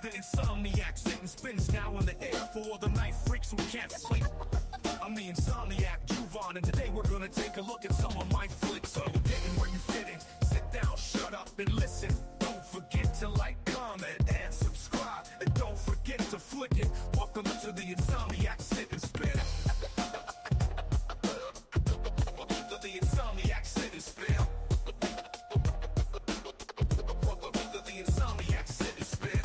The Insomniac sitting spins now in the air for all the night freaks who can't sleep. I'm the Insomniac, Juvan, and today we're gonna take a look at some of my flicks. So you're getting where you fit in. Sit down, shut up, and listen. Don't forget to like, comment, and subscribe. And don't forget to flick it. Welcome to the Insomniac Sit and Spin. Welcome to the Insomniac Sit and Spin. Welcome to the Insomniac Sit and Spin.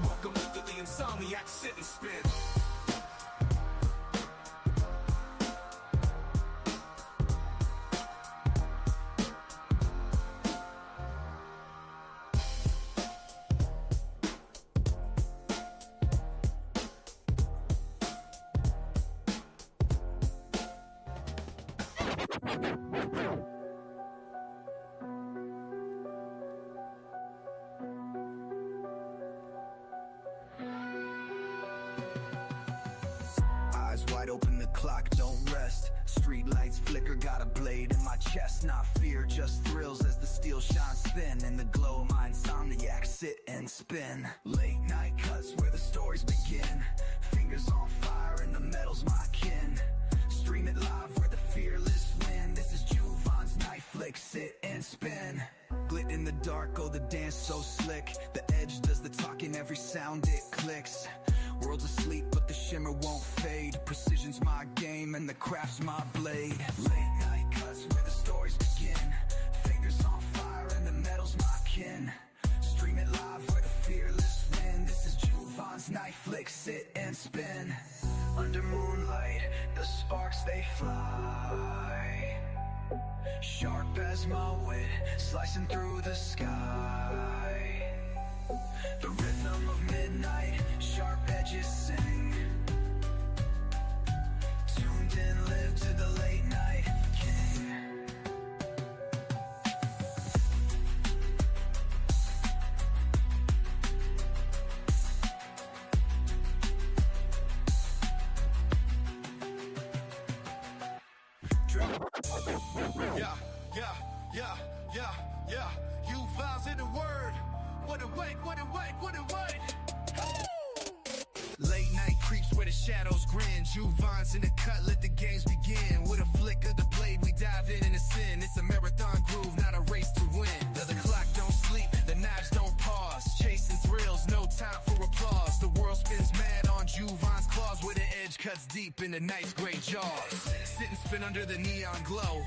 Welcome to the Insomniac Sit and Spin. Eyes wide open, the clock don't rest. Street lights flicker, got a blade in my chest. Not fear, just thrills as the steel shines thin. In the glow, my Insomniac sit and spin. Late night cuts where the stories begin. Fingers on fire and the metal's my kin. Stream it live where the fearless win. This is Juvan's night flick, sit and spin. Glit in the dark, oh the dance so slick. The edge does the talking, every sound it clicks. World's asleep but the shimmer won't fade. Precision's my game and the craft's my blade. Late night cuts where the stories begin. Fingers on fire and the metal's my kin. Stream it live where the fearless win. This is Juvan's night flick, sit and spin. Under moonlight, the sparks they fly. Sharp as my wit, slicing through the sky. The rhythm of midnight, sharp edges sing. Tuned in, live to the late night king. Yeah. You vibes in the word. What a wait. Late night creeps where the shadows grin. Juvan's in the cut, let the games begin. With a flick of the blade, we dive in the sin. It's a marathon groove, not a race to win. The clock don't sleep, the knives don't pause. Chasing thrills, no time for applause. The world spins mad on Juvan's claws, where the edge cuts deep in the night's great jaws. Sit and spin under the neon glow.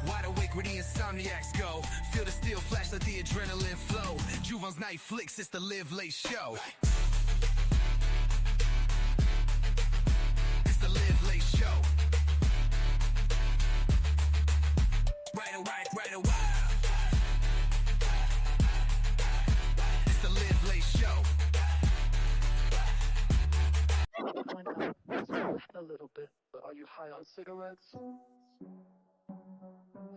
Wide awake where the Insomniacs go. Feel the steel flash, let the adrenaline flow. Juvan's night flicks, it's the live late show. It's the live late show. Right. It's the live late show. A little bit, but are you high on cigarettes?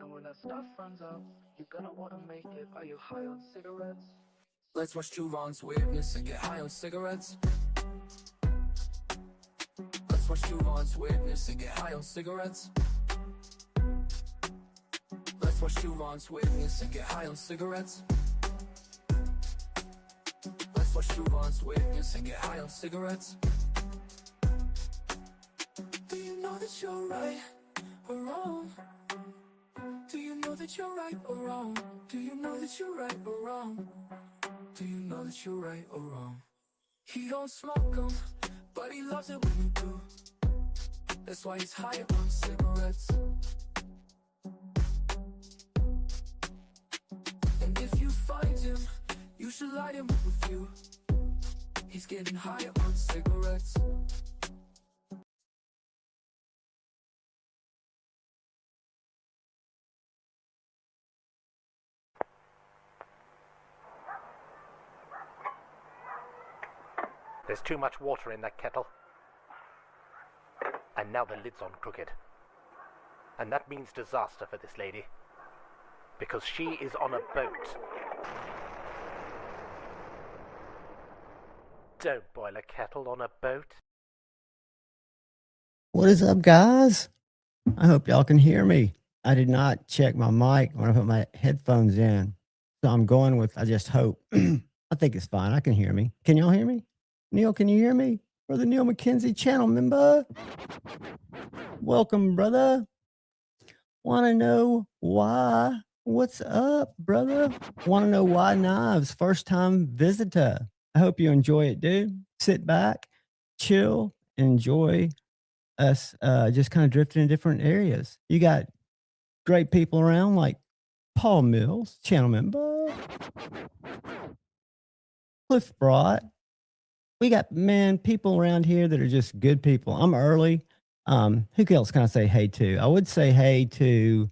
And when that stuff runs out, you're gonna wanna make it. Are you high on cigarettes? Let's watch Juvan's weirdness and get high on cigarettes. Let's watch Juvan's weirdness and get high on cigarettes. Let's watch Juvan's weirdness and get high on cigarettes. Let's watch Juvan's weirdness and get high on cigarettes. Do you know that you're right or wrong? Do you know that you're right or wrong? Do you know that you're right or wrong? Do you know that you're right or wrong? He don't smoke 'em, but he loves it when you do. That's why he's high on cigarettes. And if you find him, you should light him up with you. He's getting high on cigarettes. There's too much water in that kettle. And now the lid's on crooked. And that means disaster for this lady. Because she is on a boat. Don't boil a kettle on a boat. What is up, guys? I hope y'all can hear me. I did not check my mic when I put my headphones in. So I'm going with, I just hope. I think it's fine. I can hear me. Can y'all hear me? Neil, can you hear me? Brother Neil McKenzie, channel member. Welcome, brother. Want to know why? What's up, brother? Want to know why knives? First time visitor. I hope you enjoy it, dude. Sit back, chill, enjoy us just kind of drifting in different areas. You got great people around like Paul Mills, channel member, Cliff Broad. We got, man, people around here that are just good people. I'm early. Who else can I say hey to? I would say hey to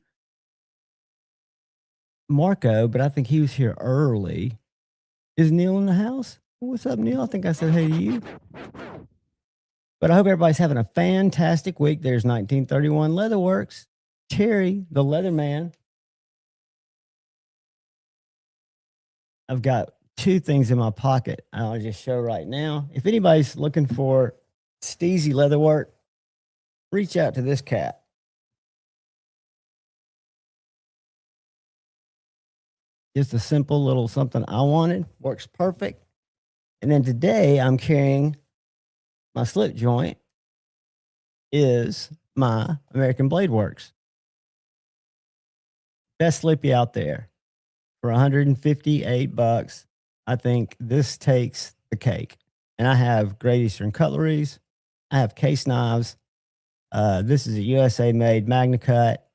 Marco, but I think he was here early. Is Neil in the house? What's up, Neil? I think I said hey to you. But I hope everybody's having a fantastic week. There's 1931 Leatherworks. Terry, the Leatherman. I've got two things in my pocket I'll just show right now. If anybody's looking for steezy leatherwork, reach out to this cat. Just a simple little something I wanted. Works perfect. And then today I'm carrying my slip joint is my American Blade Works. Best slippy out there. For $158, I think this takes the cake. And I have Great Eastern Cutleries. I have case knives. This is a USA made Magna Cut,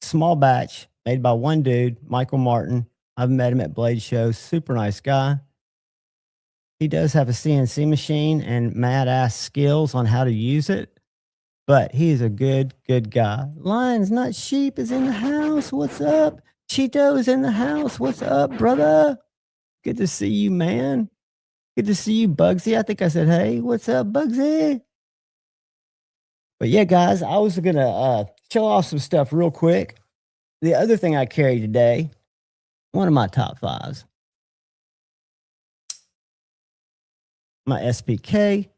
small batch, made by one dude, Michael Martin. I've met him at Blade Show. Super nice guy. He does have a CNC machine and mad ass skills on how to use it, but he is a good guy. Lions, not sheep, is in the house. What's up? Cheeto is in the house. What's up, brother? Good to see you, man. Good to see you, Bugsy. I think I said, hey, what's up, Bugsy? But yeah, guys, I was going to show off some stuff real quick. The other thing I carried today, one of my top fives, my SPK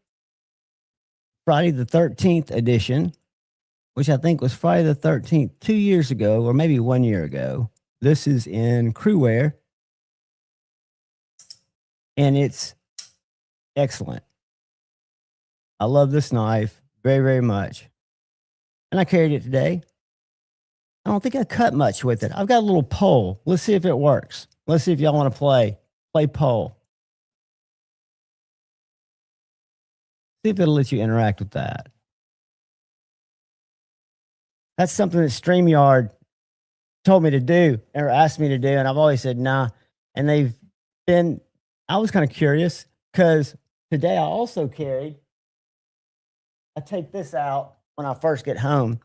Friday the 13th edition, which I think was Friday the 13th 2 years ago, or maybe 1 year ago. This is in crewwear, and it's excellent. I love this knife very, very much. And I carried it today. I don't think I cut much with it. I've got a little pole. Let's see if it works. Let's see if y'all want to play pole. See if it'll let you interact with that. That's something that StreamYard told me to do or asked me to do, and I've always said nah. And I was kind of curious because today I also carried, I take this out when I first get home,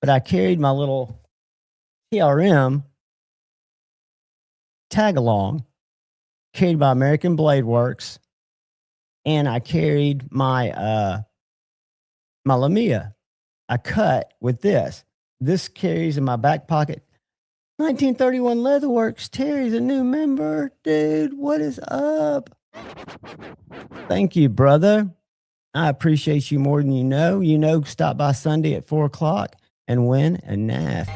but I carried my little TRM tag along, carried by American Blade Works, and I carried my my Lamia. I cut with this. This carries in my back pocket. 1931 Leatherworks. Terry's a new member. Dude, what is up? Thank you, brother. I appreciate you more than you know. You know, stop by Sunday at 4 o'clock and win a knife.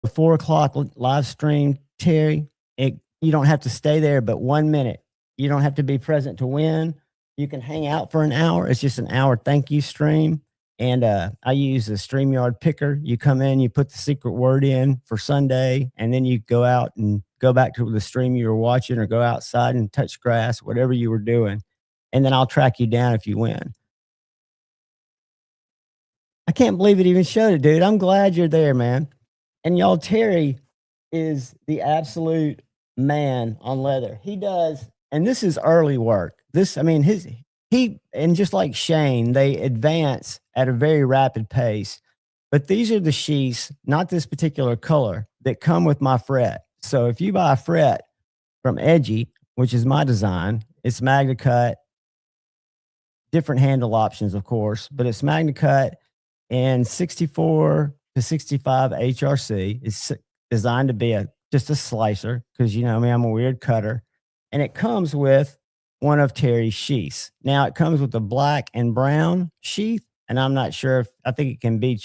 The 4 o'clock live stream, Terry, you don't have to stay there but 1 minute. You don't have to be present to win. You can hang out for an hour. It's just an hour thank you stream. And I use a StreamYard picker. You come in, you put the secret word in for Sunday, and then you go out and go back to the stream you were watching or go outside and touch grass, whatever you were doing. And then I'll track you down if you win. I can't believe it even showed it, dude. I'm glad you're there, man. And y'all, Terry is the absolute man on leather. He does, and this is early work. This, I mean, and just like Shane, they advance at a very rapid pace. But these are the sheaths, not this particular color, that come with my fret. So if you buy a fret from Edgy, which is my design, it's Magna Cut, different handle options, of course, but it's Magna Cut and 64 to 65 HRC. It's designed to be just a slicer because, you know me, I'm a weird cutter. And it comes with one of Terry's sheaths. Now it comes with a black and brown sheath, and I'm not sure if I think it can be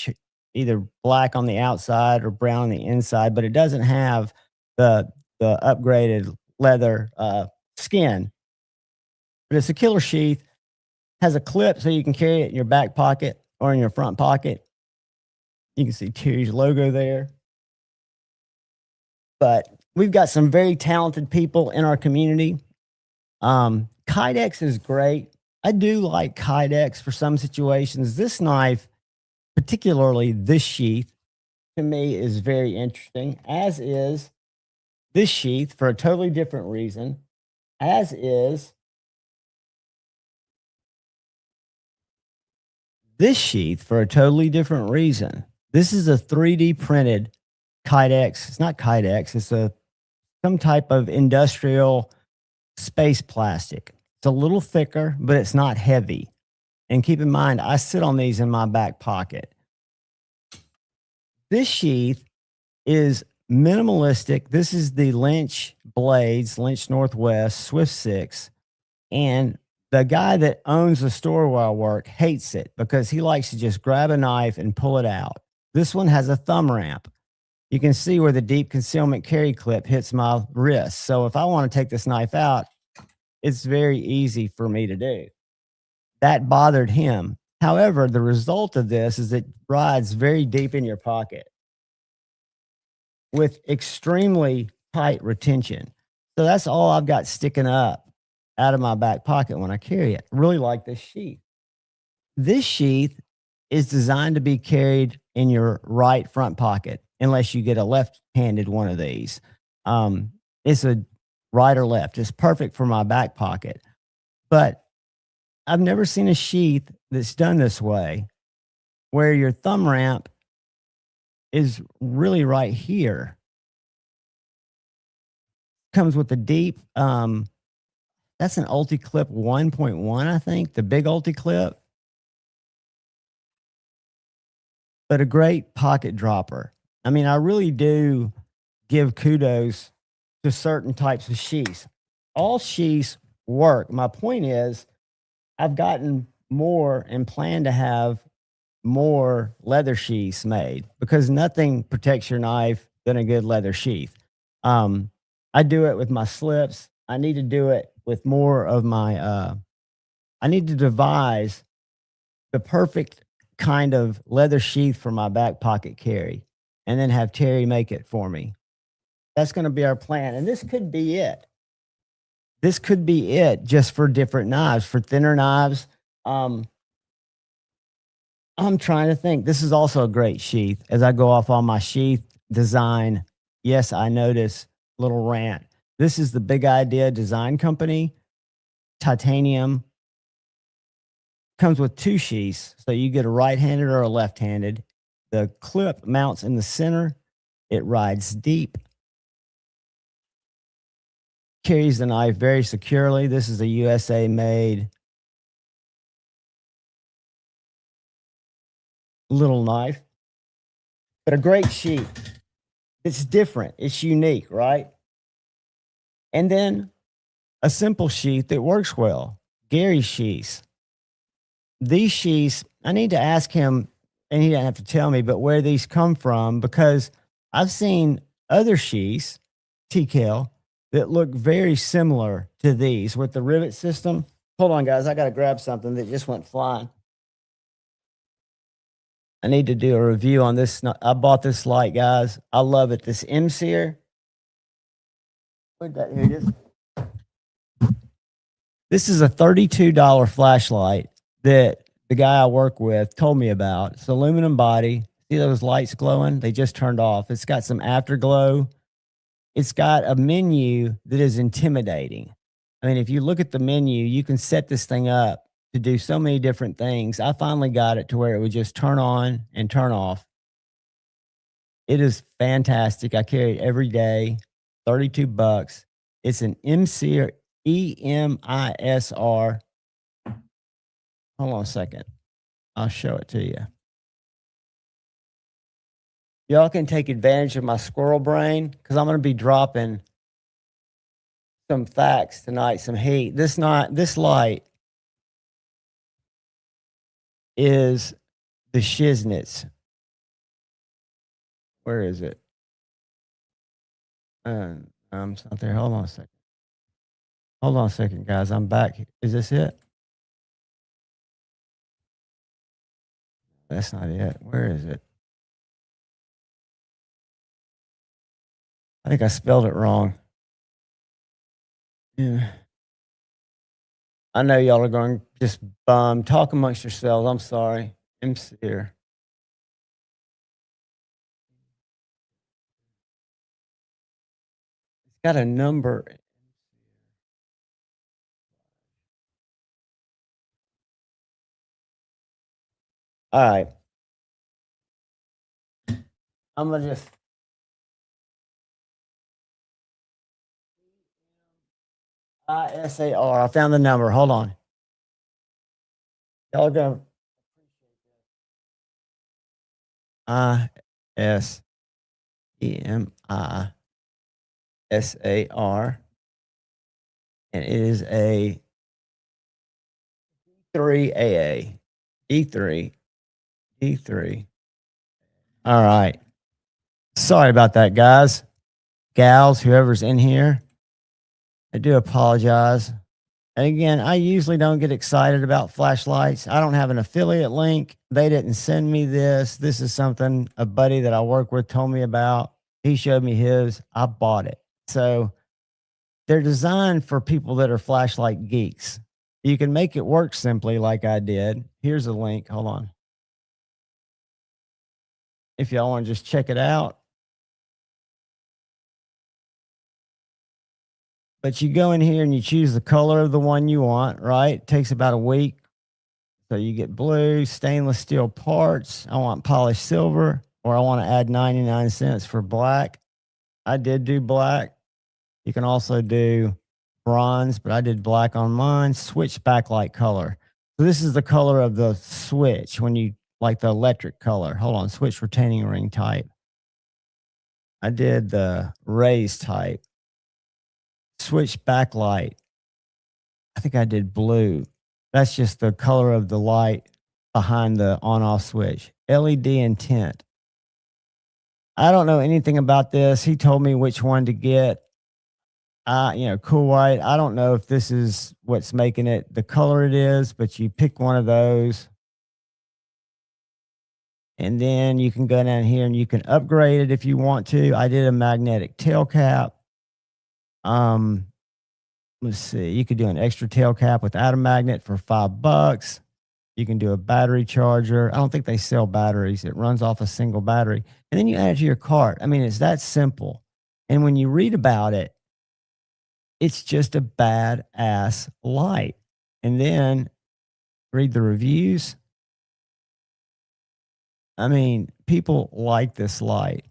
either black on the outside or brown on the inside, but it doesn't have the upgraded leather skin. But it's a killer sheath. Has a clip so you can carry it in your back pocket or in your front pocket. You can see Terry's logo there. But we've got some very talented people in our community. Kydex is great. I do like Kydex for some situations. This knife, particularly this sheath, to me is very interesting, as is this sheath for a totally different reason, as is this sheath for a totally different reason. This is a 3D printed Kydex. It's not Kydex. It's some type of industrial space plastic. It's a little thicker, but it's not heavy. And keep in mind, I sit on these in my back pocket. This sheath is minimalistic. This is the Lynch blades, Lynch Northwest Swift 6. And the guy that owns the store where I work hates it because he likes to just grab a knife and pull it out. This one has a thumb ramp. You can see where the deep concealment carry clip hits my wrist. So if I want to take this knife out, it's very easy for me to do. That bothered him. However, the result of this is it rides very deep in your pocket with extremely tight retention. So that's all I've got sticking up out of my back pocket when I carry it. Really like this sheath. This sheath is designed to be carried in your right front pocket, unless you get a left-handed one of these. It's a right or left. It's perfect for my back pocket. But I've never seen a sheath that's done this way, where your thumb ramp is really right here. Comes with a deep, that's an Ulti Clip 1.1, I think, the big Ulti Clip. But a great pocket dropper. I mean, I really do give kudos to certain types of sheaths. All sheaths work. My point is, I've gotten more and plan to have more leather sheaths made because nothing protects your knife than a good leather sheath. I do it with my slips. I need to do it with more of my, I need to devise the perfect kind of leather sheath for my back pocket carry and then have Terry make it for me. That's going to be our plan. And this could be it. This could be it just for different knives, for thinner knives. I'm trying to think. This is also a great sheath. As I go off on my sheath design, yes, I notice little rant. This is the Big Idea Design Company, titanium. Comes with two sheaths, so you get a right-handed or a left-handed. The clip mounts in the center. It rides deep. Carries the knife very securely. This is a USA-made little knife, but a great sheath. It's different. It's unique, right? And then a simple sheath that works well. Gary's sheaths. These sheaths, I need to ask him, and he doesn't have to tell me, but where these come from, because I've seen other sheaths, TKL, that look very similar to these with the rivet system. Hold on, guys. I got to grab something that just went flying. I need to do a review on this. I bought this light, guys. I love it. This M-Seer. Where'd that? Here it is. This is a $32 flashlight that the guy I work with told me about. It's aluminum body. See those lights glowing? They just turned off. It's got some afterglow. It's got a menu that is intimidating. I mean, if you look at the menu, you can set this thing up to do so many different things. I finally got it to where it would just turn on and turn off. It is fantastic. I carry it every day. $32. It's an M-Seer, EMISR. Hold on a second. I'll show it to you. Y'all can take advantage of my squirrel brain because I'm going to be dropping some facts tonight, some heat. This light is the Shiznits. Where is it? It's not there. Hold on a second. Hold on a second, guys. I'm back. Is this it? That's not it. Where is it? I think I spelled it wrong. Yeah. I know y'all are going just bum. Talk amongst yourselves. I'm sorry. I'm sincere. It's got a number. All right. I'm going to just. ISAR. I found the number. Hold on. Y'all go. ISEMISAR. And it is a D3AA. D3. D3. All right. Sorry about that, guys. Gals, whoever's in here. I do apologize. And again, I usually don't get excited about flashlights. I don't have an affiliate link. They didn't send me this. This is something a buddy that I work with told me about. He showed me his. I bought it. So they're designed for people that are flashlight geeks. You can make it work simply like I did. Here's a link. Hold on. If y'all want to just check it out. But you go in here and you choose the color of the one you want, right? It takes about a week. So you get blue, stainless steel parts. I want polished silver, or I want to add 99 cents for black. I did do black. You can also do bronze, but I did black on mine. Switch backlight color. So this is the color of the switch when you like the electric color. Hold on, switch retaining ring type. I did the raised type. Switch backlight. I think I did blue. That's just the color of the light behind the on-off switch. LED intent. I don't know anything about this. He told me which one to get. Cool white. I don't know if this is what's making it the color it is, but you pick one of those. And then you can go down here and you can upgrade it if you want to. I did a magnetic tail cap. Let's see. You could do an extra tail cap without a magnet for $5. You can do a battery charger. I don't think they sell batteries. It runs off a single battery. And then you add it to your cart. I mean, it's that simple. And when you read about it, it's just a badass light. And then read the reviews. I mean, people like this light.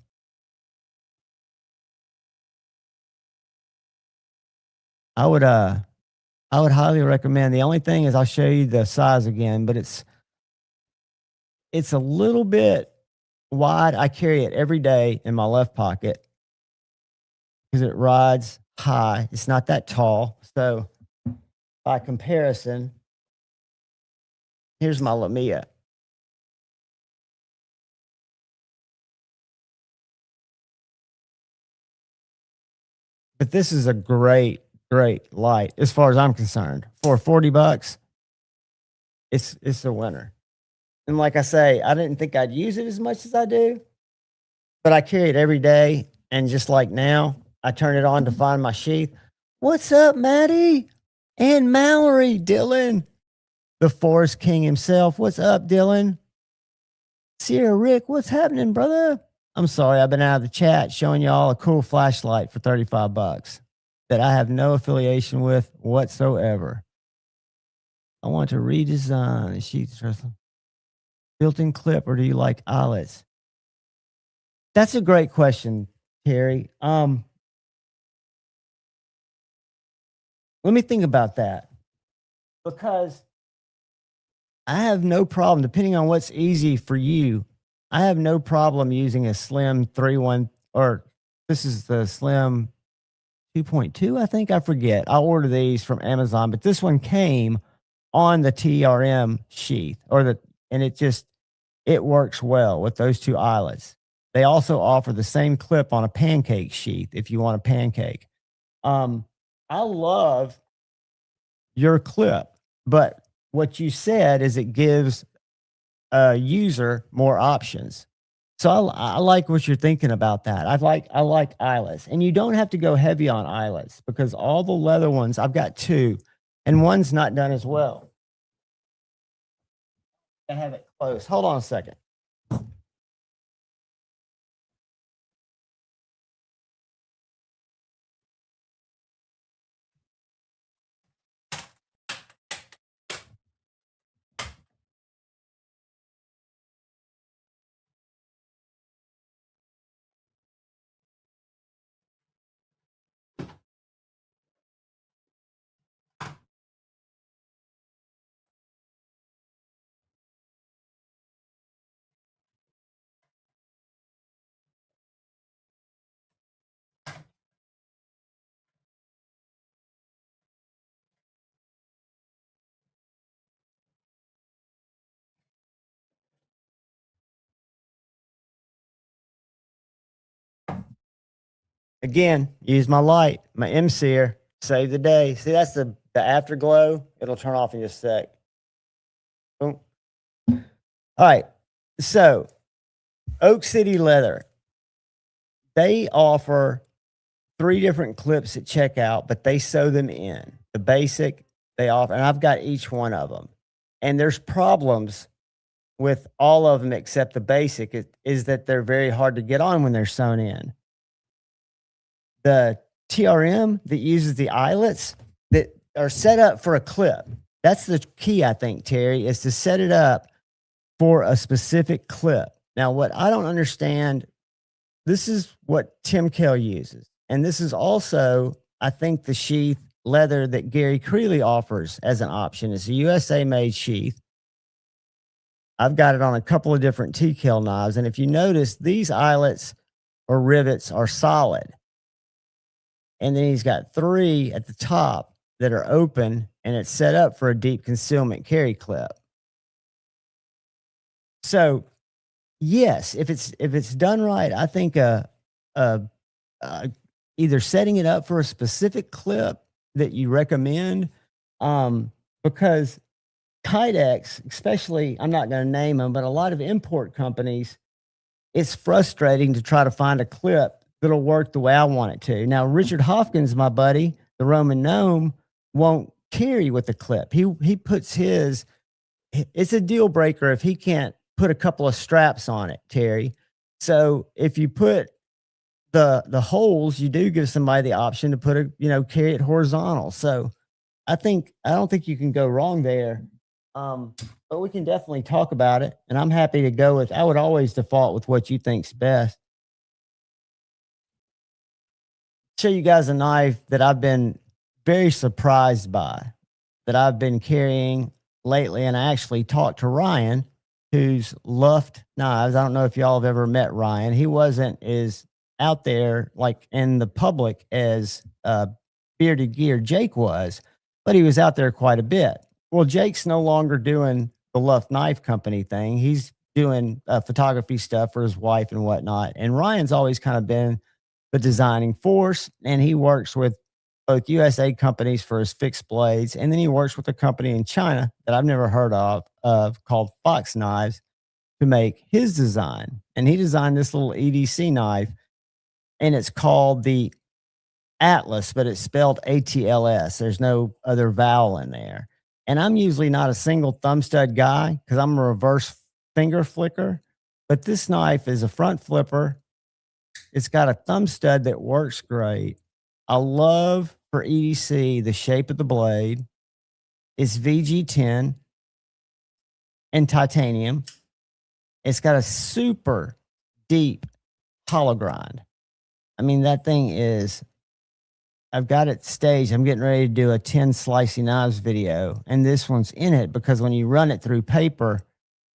I would highly recommend. The only thing is I'll show you the size again, but it's a little bit wide. I carry it every day in my left pocket because it rides high. It's not that tall. So by comparison, here's my Lumia. But this is a great light as far as I'm concerned. For $40, it's a winner. And like I say, I didn't think I'd use it as much as I do, but I carry it every day. And just like now, I turn it on to find my sheath. What's up, Maddie? And Mallory, Dylan, the Forest King himself. What's up, Dylan? Sierra Rick, what's happening, brother? I'm sorry, I've been out of the chat showing y'all a cool flashlight for $35 that I have no affiliation with whatsoever. I want to redesign the sheath. Built-in clip, or do you like eyelets? That's a great question, Terry. Let me think about that, because I have no problem, depending on what's easy for you. I have no problem using a slim 3-1, or this is the slim 2.2, I think. I forget. I ordered these from Amazon, but this one came on the TRM sheath and it works well with those two eyelets. They also offer the same clip on a pancake sheath if you want a pancake. I love your clip, but what you said is it gives a user more options. So I like what you're thinking about that. I like eyelets, and you don't have to go heavy on eyelets because all the leather ones, I've got two, and one's not done as well. I have it close. Hold on a second. Again, use my light, my M-Seer, save the day. See, that's the afterglow. It'll turn off in just a sec. Boom. All right. So, Oak City Leather, they offer 3 different clips at checkout, but they sew them in. The basic they offer, and I've got each one of them. And there's problems with all of them except the basic is that they're very hard to get on when they're sewn in. The TRM that uses the eyelets that are set up for a clip. That's the key, I think, Terry, is to set it up for a specific clip. Now, what I don't understand, this is what Tim Kell uses. And this is also, I think, the sheath leather that Gary Creeley offers as an option. It's a USA-made sheath. I've got it on a couple of different T-Kell knives. And if you notice, these eyelets or rivets are solid. And then he's got 3 at the top that are open, and it's set up for a deep concealment carry clip. So, yes, if it's done right, I think either setting it up for a specific clip that you recommend, because Kydex, especially, I'm not going to name them, but a lot of import companies, it's frustrating to try to find a clip that'll work the way I want it to. Now, Richard Hopkins, my buddy, the Roman Gnome, won't carry with the clip. He puts his, it's a deal breaker if he can't put a couple of straps on it, Terry. So if you put the holes, you do give somebody the option to put carry it horizontal. So I don't think you can go wrong there. But we can definitely talk about it. And I'm happy to go with, I would always default with what you think's best. Show you guys a knife that I've been very surprised by, that I've been carrying lately. And I actually talked to Ryan, who's Luft Knives. I don't know if y'all have ever met Ryan. He wasn't as out there like in the public as Bearded Gear Jake was, but he was out there quite a bit. Well, Jake's no longer doing the Luft Knife Company thing. He's doing photography stuff for his wife and whatnot. And Ryan's always kind of been the designing force, and he works with both USA companies for his fixed blades, and then he works with a company in China that I've never heard of called Fox Knives to make his design. And he designed this little EDC knife, and it's called the Atlas, but it's spelled ATLS. There's no other vowel in there. And I'm usually not a single thumb stud guy because I'm a reverse finger flicker, but this knife is a front flipper. It's got a thumb stud that works great. I love for EDC the shape of the blade. It's VG10 and titanium. It's got a super deep hollow grind. I mean, that thing is, I've got it staged. I'm getting ready to do a 10 slicey knives video, and this one's in it because when you run it through paper,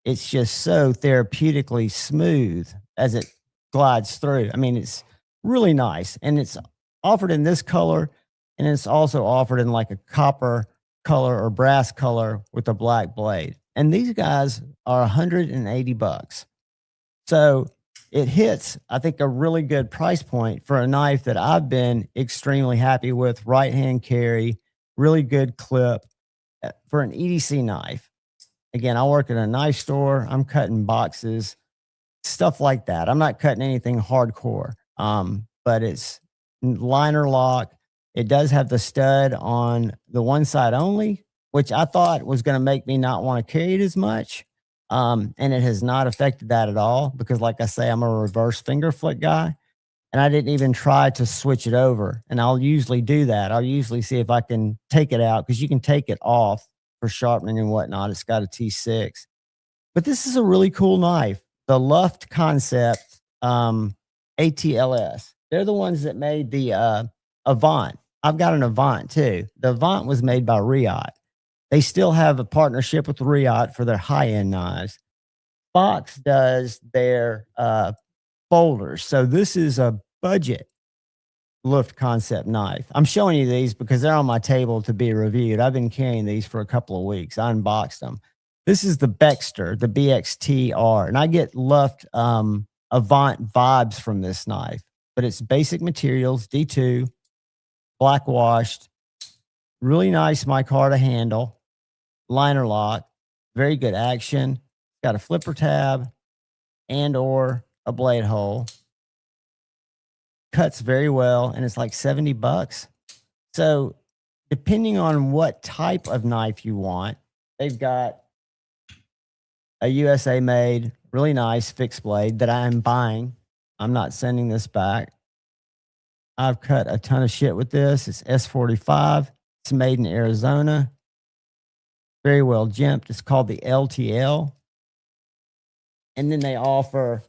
it's just so therapeutically smooth as it glides through. I mean, it's really nice, and it's offered in this color, and it's also offered in like a copper color or brass color with a black blade. And these guys are $180. So it hits, I think, a really good price point for a knife that I've been extremely happy with. Right hand carry, really good clip for an EDC knife. Again, I work at a knife store. I'm cutting boxes, stuff like that. I'm not cutting anything hardcore, but it's liner lock. It does have the stud on the one side only, which I thought was going to make me not want to carry it as much. And it has not affected that at all because, like I say, I'm a reverse finger flick guy, and I didn't even try to switch it over. And I'll usually do that. I'll usually see if I can take it out because you can take it off for sharpening and whatnot. It's got a T6, but this is a really cool knife. The Luft Concept ATLS. They're the ones that made the Avant. I've got an Avant too. The Avant was made by Riot. They still have a partnership with Riot for their high-end knives. Fox does their folders. So this is a budget Luft Concept knife. I'm showing you these because they're on my table to be reviewed. I've been carrying these for a couple of weeks. I unboxed them. This is the Bexter, the BXTR, and I get Luft Avant vibes from this knife, but it's basic materials, D2, black washed, really nice micarta handle, liner lock, very good action. Got a flipper tab and or a blade hole. Cuts very well, and it's like $70. So depending on what type of knife you want, they've got a USA made, really nice fixed blade that I'm buying. I'm not sending this back. I've cut a ton of shit with this. It's S45. It's made in Arizona. Very well jimped. It's called the LTL. And then they offer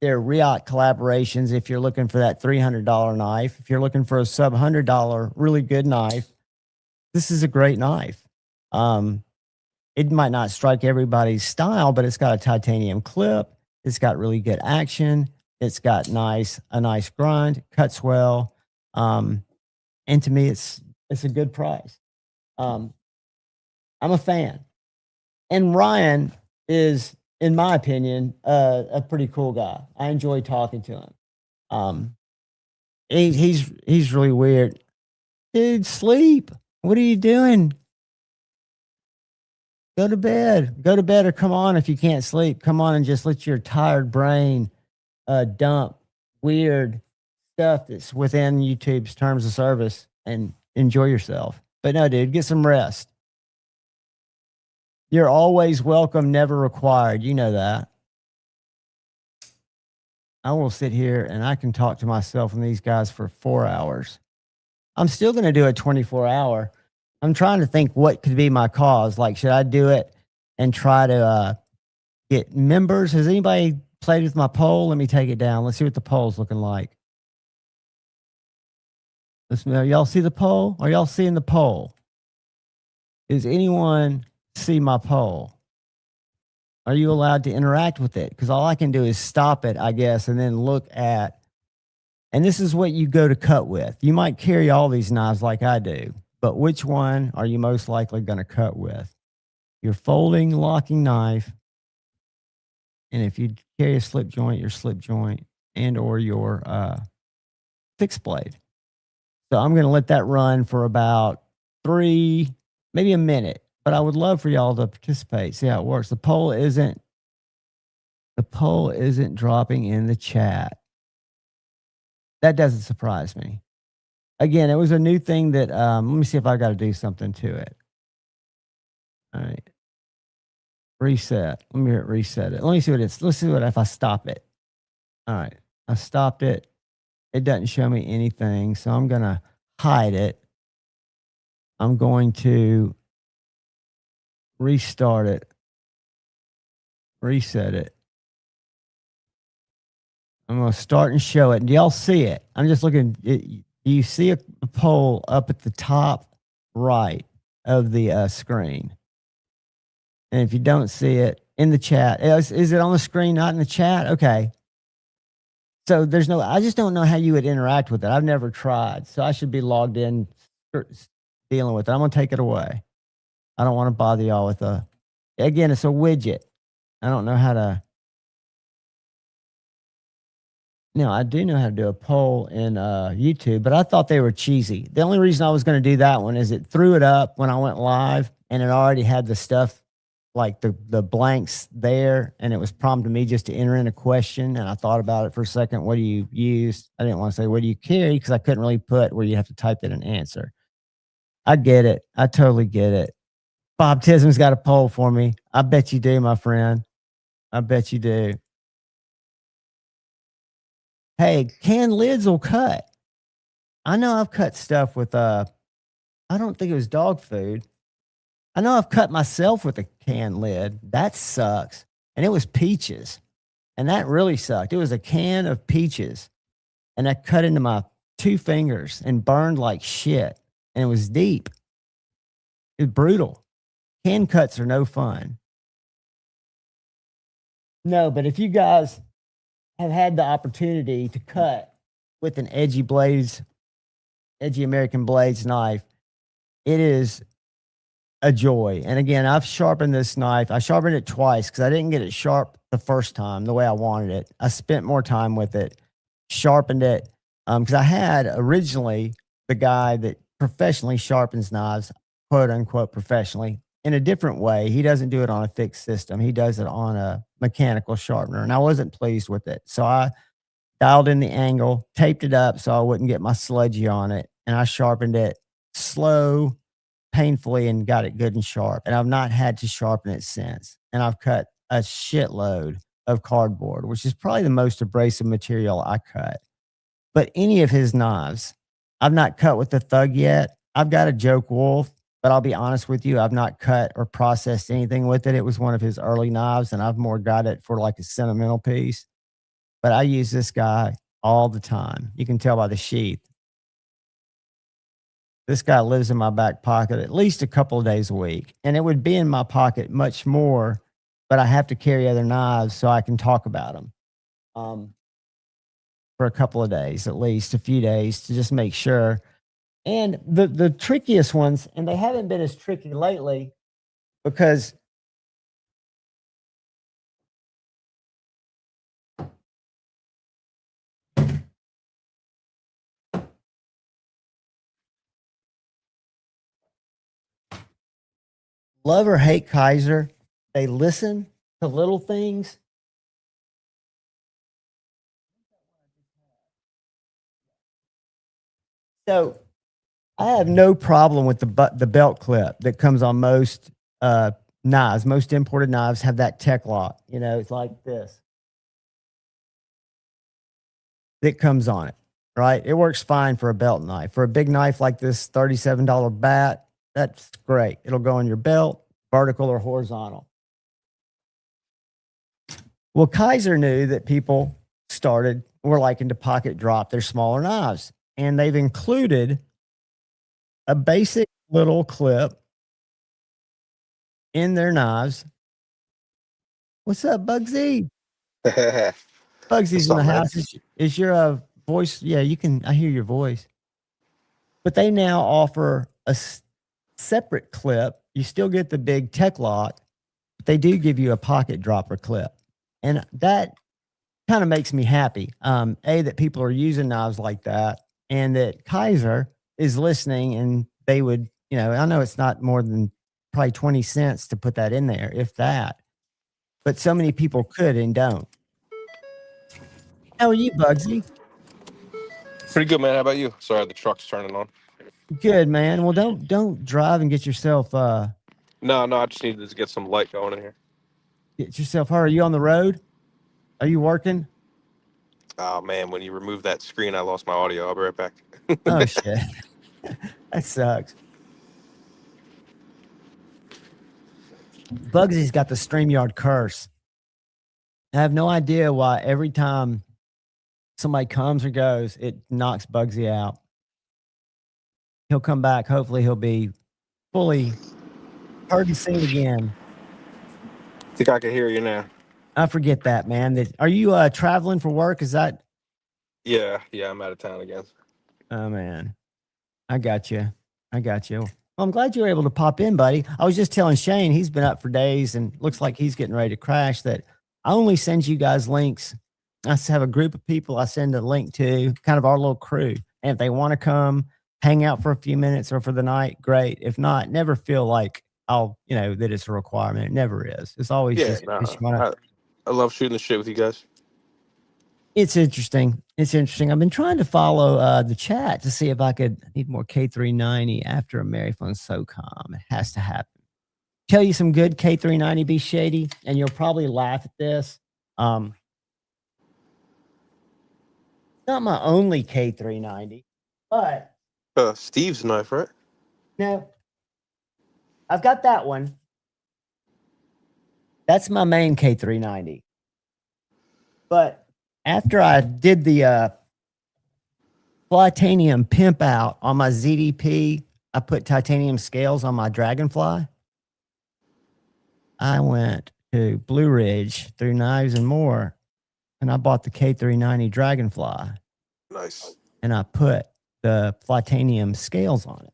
their Riot collaborations if you're looking for that $300 knife. If you're looking for a sub $100 really good knife, this is a great knife. It might not strike everybody's style, but it's got a titanium clip. It's got really good action. It's got a nice grind, cuts well. And to me, it's a good price. I'm a fan. And Ryan is, in my opinion, a pretty cool guy. I enjoy talking to him. He's really weird. Dude, sleep. What are you doing? Go to bed. Go to bed or come on if you can't sleep. Come on and just let your tired brain dump weird stuff that's within YouTube's terms of service and enjoy yourself. But no, dude, get some rest. You're always welcome, never required. You know that. I will sit here and I can talk to myself and these guys for 4 hours. I'm still going to do a 24-hour. I'm trying to think what could be my cause. Like, should I do it and try to get members? Has anybody played with my poll? Let me take it down. Let's see what the poll's looking like. Y'all see the poll? Are y'all seeing the poll? Is anyone see my poll? Are you allowed to interact with it? Because all I can do is stop it, I guess, and then look at. And this is what you go to cut with. You might carry all these knives like I do, but which one are you most likely going to cut with? Your folding, locking knife. And if you carry a slip joint, your slip joint and or your fixed blade. So I'm going to let that run for about 3, maybe a minute. But I would love for y'all to participate. See how it works. The poll isn't dropping in the chat. That doesn't surprise me. Again, it was a new thing that let me see if I got to do something to it. All right. Reset. Let me reset it. Let me see what it's. Let's see what if I stop it. All right. I stopped it. It doesn't show me anything. So I'm gonna hide it. I'm going to restart it, reset it. I'm going to start and show it. Do y'all see it? I'm just looking. Do you see a poll up at the top right of the screen? And if you don't see it in the chat, is it on the screen, not in the chat? Okay. So there's no, I just don't know how you would interact with it. I've never tried. So I should be logged in dealing with it. I'm going to take it away. I don't want to bother y'all with again, it's a widget. I don't know how to. No, I do know how to do a poll in YouTube, but I thought they were cheesy. The only reason I was going to do that one is it threw it up when I went live, and it already had the stuff like the blanks there, and it was prompting me just to enter in a question. And I thought about it for a second. What do you use? I didn't want to say what do you carry because I couldn't really put where you have to type in an answer. I get it. I totally get it. Bob Tisman's got a poll for me. I bet you do, my friend. I bet you do. Hey, canned lids will cut. I know I've cut stuff with I don't think it was dog food. I know I've cut myself with a canned lid. That sucks. And it was peaches. And that really sucked. It was a can of peaches. And I cut into my 2 fingers and burned like shit. And it was deep. It was brutal. Can cuts are no fun. No, but if you guys have had the opportunity to cut with an edgy American Blades knife, it is a joy. And again, I've sharpened this knife. I sharpened it twice because I didn't get it sharp the first time the way I wanted it. I spent more time with it, sharpened it, because I had originally the guy that professionally sharpens knives, quote unquote professionally, in a different way. He doesn't do it on a fixed system. He does it on a mechanical sharpener, and I wasn't pleased with it. So I dialed in the angle, taped it up so I wouldn't get my sludgy on it, and I sharpened it slow, painfully, and got it good and sharp. And I've not had to sharpen it since. And I've cut a shitload of cardboard, which is probably the most abrasive material I cut. But any of his knives, I've not cut with the Thug yet. I've got a Joke Wolf, but I'll be honest with you, I've not cut or processed anything with it. It was one of his early knives, and I've more got it for like a sentimental piece. But I use this guy all the time. You can tell by the sheath. This guy lives in my back pocket at least a couple of days a week. And it would be in my pocket much more, but I have to carry other knives so I can talk about them for a couple of days, at least a few days, to just make sure. And the trickiest ones, and they haven't been as tricky lately because love or hate Kaiser, they listen to little things. So I have no problem with the belt clip that comes on most knives. Most imported knives have that tech lock. You know, it's like this that comes on it, right? It works fine for a belt knife. For a big knife like this $37 bat, that's great. It'll go on your belt, vertical or horizontal. Well, Kaiser knew that people were liking to pocket drop their smaller knives, and they've included a basic little clip in their knives. What's up, Bugsy? Bugsy's in the house. Is your voice? Yeah, you can. I hear your voice. But they now offer a separate clip. You still get the big tech lock, but they do give you a pocket dropper clip. And that kind of makes me happy. That people are using knives like that, and that Kaiser is listening, and they would, I know it's not more than probably 20 cents to put that in there, if that. But so many people could and don't. How are you, Bugsy? Pretty good, man. How about you? Sorry, the truck's turning on. Good, man. Well, don't drive and get yourself No, I just needed to get some light going in here. Get yourself hurt. Are you on the road? Are you working? Oh man, when you remove that screen, I lost my audio. I'll be right back. Oh shit. That sucks. Bugsy's got the StreamYard curse. I have no idea why every time somebody comes or goes, it knocks Bugsy out. He'll come back. Hopefully he'll be fully heard and seen again. I think I can hear you now. I forget that, man. Are you traveling for work? Is that Yeah, I'm out of town again. Oh man, I got you. I got you. Well, I'm glad you were able to pop in, buddy. I was just telling Shane, he's been up for days and looks like he's getting ready to crash. That I only send you guys links. I have a group of people I send a link to, kind of our little crew. And if they want to come hang out for a few minutes or for the night, great. If not, never feel like that it's a requirement. It never is. It's always Yeah, just because you want to. I love shooting the shit with you guys. It's interesting. It's interesting. I've been trying to follow the chat to see if I need more K390 after a marathon SOCOM. It has to happen. Tell you some good K390 be shady, and you'll probably laugh at this. Not my only K390, but Steve's knife, right? no, I've got that one. That's my main K390. But after I did the titanium pimp out on my ZDP, I put titanium scales on my Dragonfly. I went to Blue Ridge through Knives and More, and I bought the K390 Dragonfly. Nice. And I put the titanium scales on it.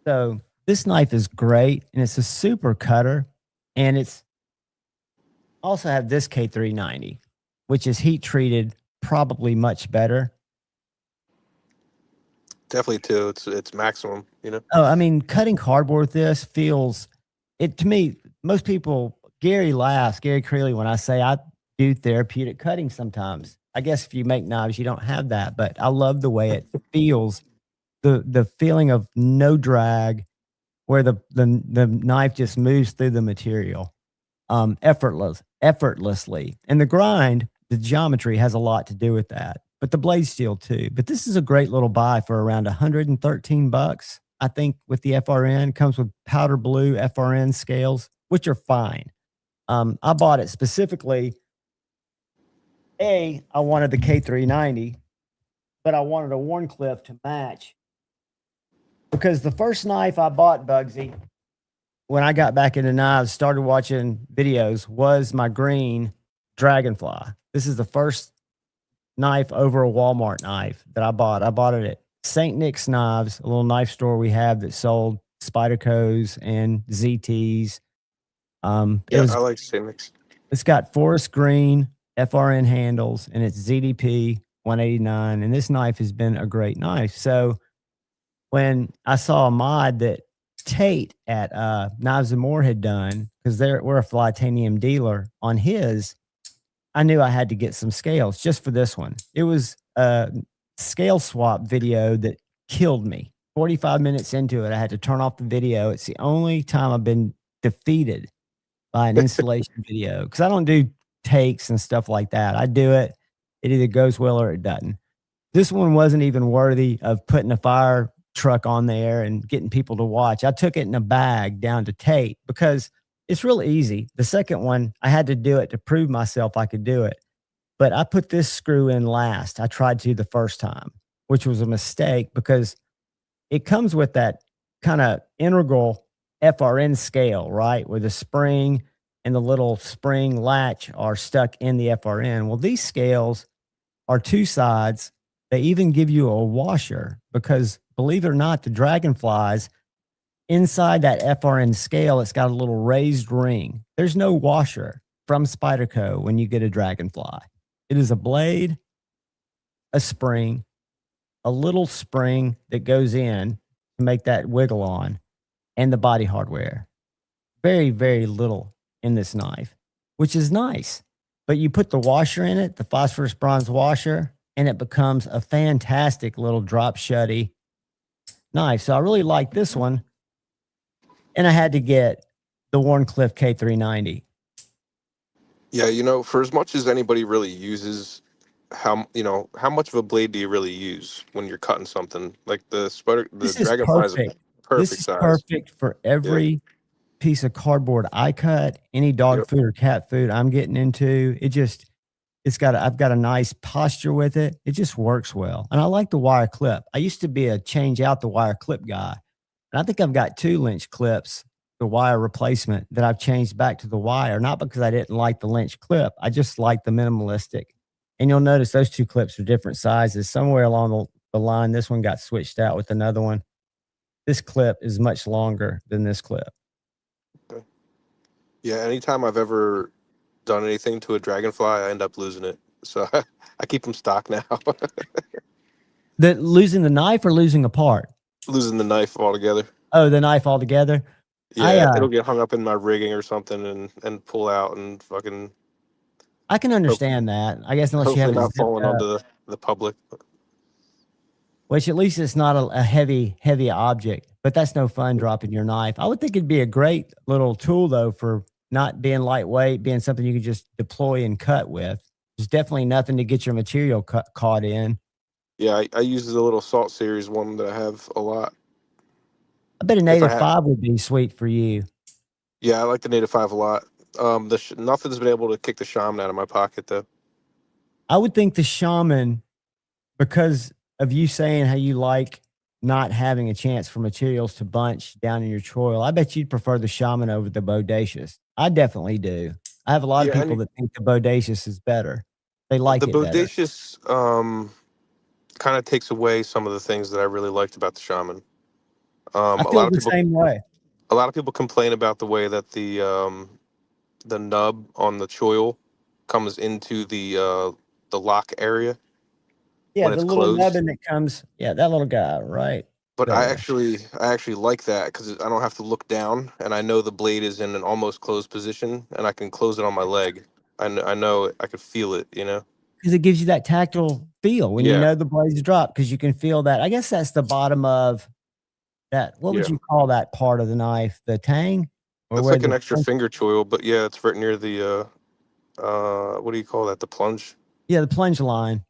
So this knife is great, and it's a super cutter, and it's also have this K390, which is heat treated probably much better. Definitely too. It's maximum, Oh, I mean, cutting cardboard with this feels it to me. Most people, Gary Creeley, when I say I do therapeutic cutting sometimes. I guess if you make knives, you don't have that, but I love the way it feels. The feeling of no drag, where the knife just moves through the material, effortlessly, and the grind. The geometry has a lot to do with that, but the blade steel too. But this is a great little buy for around $113. I think with the FRN comes with powder blue FRN scales, which are fine. I bought it specifically. I wanted the K390, but I wanted a Warncliffe to match, because the first knife I bought, Bugsy, when I got back into knives, started watching videos, was my green Dragonfly. This is the first knife over a Walmart knife that I bought. I bought it at St. Nick's Knives, a little knife store we have that sold Spydercos and ZTs. I like St. Nick's. It's got forest green FRN handles, and it's ZDP 189. And this knife has been a great knife. So when I saw a mod that Tate at Knives and More had done, because we're a titanium dealer on his, I knew I had to get some scales just for this one. It was a scale swap video that killed me. 45 minutes into it, I had to turn off the video. It's the only time I've been defeated by an installation video, because I don't do takes and stuff like that. I do it. It either goes well or it doesn't. This one wasn't even worthy of putting a fire truck on there and getting people to watch. I took it in a bag down to Tate because it's real easy. The second one, I had to do it to prove myself I could do it. But I put this screw in last. I tried to the first time, which was a mistake, because it comes with that kind of integral FRN scale, right? Where the spring and the little spring latch are stuck in the FRN. Well, these scales are two sides. They even give you a washer, because believe it or not, the Dragonflies, inside that FRN scale, it's got a little raised ring. There's no washer from Spyderco when you get a Dragonfly. It is a blade, a spring, a little spring that goes in to make that wiggle on, and the body hardware. Very, very little in this knife, which is nice. But you put the washer in it, the phosphorus bronze washer, and it becomes a fantastic little drop shutty knife. So I really like this one. And I had to get the Warncliffe K390. Yeah, for as much as anybody really uses, how much of a blade do you really use when you're cutting something? Like the Dragonfly is a perfect This is size. perfect for every piece of cardboard I cut, any dog food or cat food I'm getting into. I've got a nice posture with it. It just works well. And I like the wire clip. I used to be a change out the wire clip guy. And I think I've got 2 Lynch clips, the wire replacement, that I've changed back to the wire, not because I didn't like the Lynch clip. I just like the minimalistic And you'll notice those two clips are different sizes. Somewhere along the line, this one got switched out with another one. This clip is much longer than this clip. Okay. Yeah, anytime I've ever done anything to a dragonfly, I end up losing it. So I keep them stock now. Losing the knife or losing a part? Losing the knife altogether. Oh, the knife altogether? Yeah, it'll get hung up in my rigging or something and pull out and fucking. I can understand that. I guess unless you have Hopefully it not zipped falling up. onto the public. Which at least it's not a heavy object, but that's no fun dropping your knife. I would think it'd be a great little tool though for not being lightweight, being something you can just deploy and cut with. There's definitely nothing to get your material caught in. Yeah, I use the little Salt Series one that I have a lot. I bet a Native 5 would be sweet for you. Yeah, I like the Native 5 a lot. Nothing's been able to kick the Shaman out of my pocket though. I would think the Shaman, because of you saying how you like not having a chance for materials to bunch down in your choil, I bet you'd prefer the Shaman over the Bodacious. I definitely do. I have a lot of people that think the Bodacious is better. They like it better. The Bodacious kind of takes away some of the things that I really liked about the Shaman. I feel the same way. A lot of people complain about the way that the nub on the choil comes into the lock area. Yeah, when the it's little closed. nubbin that comes. Yeah, that little guy, right? But there. I actually like that because I don't have to look down, and I know the blade is in an almost closed position, and I can close it on my leg. I know I could feel it, you know. Because it gives you that tactile feel when you know the blade's dropped, because you can feel that. I guess that's the bottom of that. What would you call that part of the knife? The tang? It's like an extra finger choil, but yeah, it's right near the what do you call that? The plunge. Yeah, the plunge line.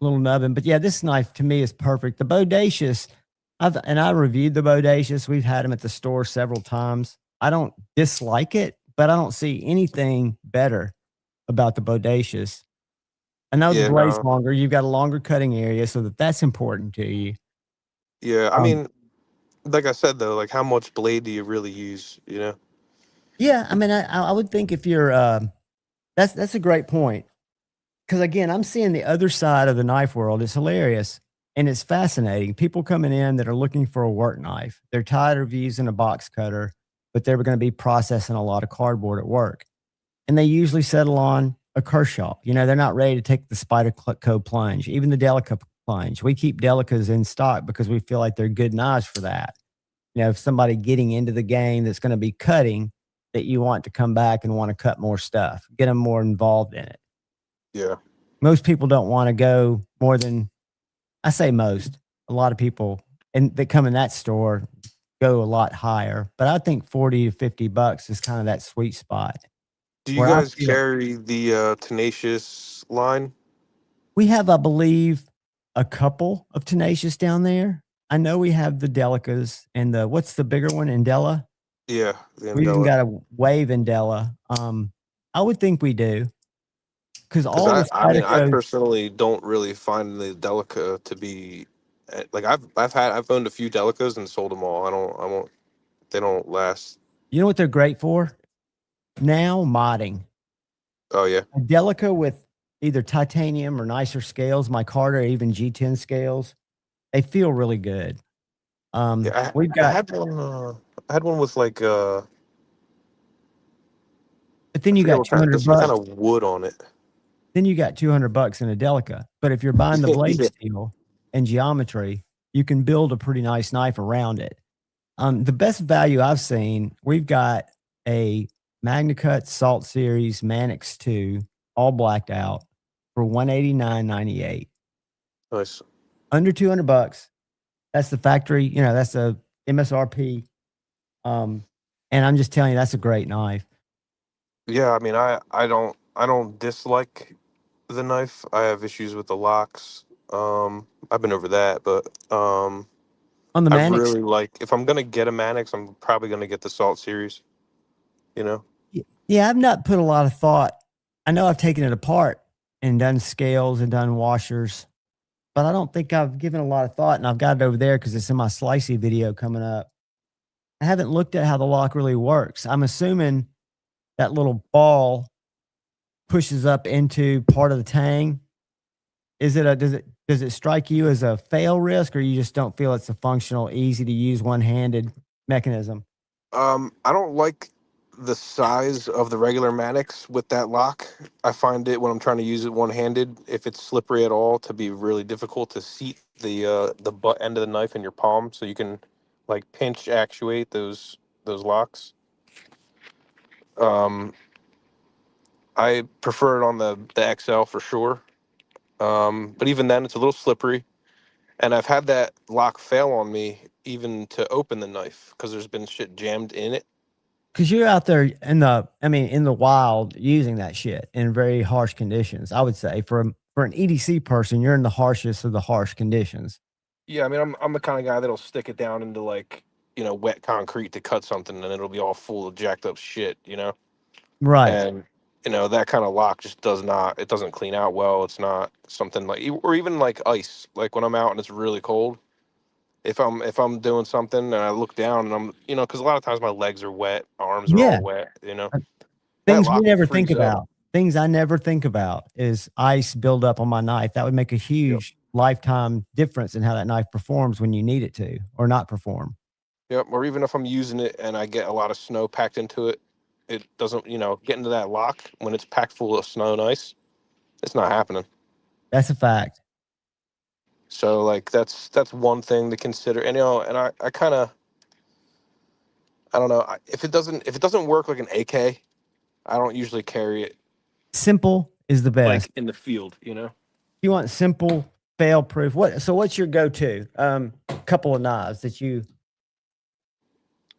Little nubbin. But yeah, this knife to me is perfect. The Bodacious, I reviewed the Bodacious. We've had them at the store several times. I don't dislike it, but I don't see anything better about the Bodacious. I know the blade's longer. You've got a longer cutting area, so that's important to you. Yeah, I mean, like I said though, like how much blade do you really use? You know? Yeah, I mean, I would think if you're, that's a great point. Because again, I'm seeing the other side of the knife world. It's hilarious and it's fascinating. People coming in that are looking for a work knife. They're tired of using a box cutter, but they're going to be processing a lot of cardboard at work. And they usually settle on a Kershaw. You know, they're not ready to take the Spyderco plunge, even the Delica plunge. We keep Delicas in stock because we feel like they're good knives for that. You know, if somebody getting into the game that's going to be cutting, that you want to come back and want to cut more stuff, get them more involved in it. Yeah. Most people don't want to go more than, I say most, a lot of people and that come in that store go a lot higher, but I think 40 to 50 bucks is kind of that sweet spot. Do you guys carry the Tenacious line? We have, I believe, a couple of Tenacious down there. I know we have the Delicas and what's the bigger one, Indela? Yeah, we even got a Wave Indela. I would think we do. Because I personally don't really find the Delica to be like I've owned a few Delicas and sold them all. They don't last. You know what they're great for? Now modding. Oh yeah. A Delica with either titanium or nicer scales, my Carter, or even G10 scales, they feel really good. I had one with like but then you got $200 kind of wood on it. Then you got $200 in a Delica. But if you're buying the blade steel and geometry, you can build a pretty nice knife around it. The best value I've seen, we've got a MagnaCut Salt Series Manix 2, all blacked out, for $189.98. Nice. Under $200. That's the factory, you know, that's a MSRP. And I'm just telling you, that's a great knife. Yeah, I mean, I don't dislike the knife. I have issues with the locks. I've been over that, but on the Manix, I really like, if I'm gonna get a Manix, I'm probably gonna get the Salt Series. You know? Yeah, I've not put a lot of thought. I know I've taken it apart and done scales and done washers, but I don't think I've given a lot of thought, and I've got it over there because it's in my slicey video coming up. I haven't looked at how the lock really works. I'm assuming that little ball pushes up into part of the tang. Is it a does it strike you as a fail risk, or you just don't feel it's a functional, easy to use one-handed mechanism? I don't like the size of the regular Mannix with that lock. I find it when I'm trying to use it one-handed, if it's slippery at all, to be really difficult to seat the butt end of the knife in your palm, so you can like pinch actuate those locks. Um, I prefer it on the XL for sure. But even then, it's a little slippery, and I've had that lock fail on me even to open the knife because there's been shit jammed in it. Because you're out there in the wild using that shit in very harsh conditions. I would say for an EDC person, you're in the harshest of the harsh conditions. Yeah, I mean, I'm the kind of guy that'll stick it down into like wet concrete to cut something, and it'll be all full of jacked up shit, Right. and that kind of lock just it doesn't clean out well. It's not something like, or even like ice. Like when I'm out and it's really cold, if I'm doing something and I look down and I'm because a lot of times my legs are wet, arms are Yeah. all wet, Uh, that Things we lock will never think freeze up. about. Things I never think about is ice buildup on my knife. That would make a Yep. huge lifetime difference in how that knife performs when you need it to or not perform. Yep. Or even if I'm using it and I get a lot of snow packed into it, it doesn't get into that lock when it's packed full of snow and ice. It's not happening. That's a fact. So like that's one thing to consider. And and I kind of, I don't know, if it doesn't work like an AK, I don't usually carry it Simple is the best. like in the field. You want simple, fail proof. What's your go-to? Couple of knives that you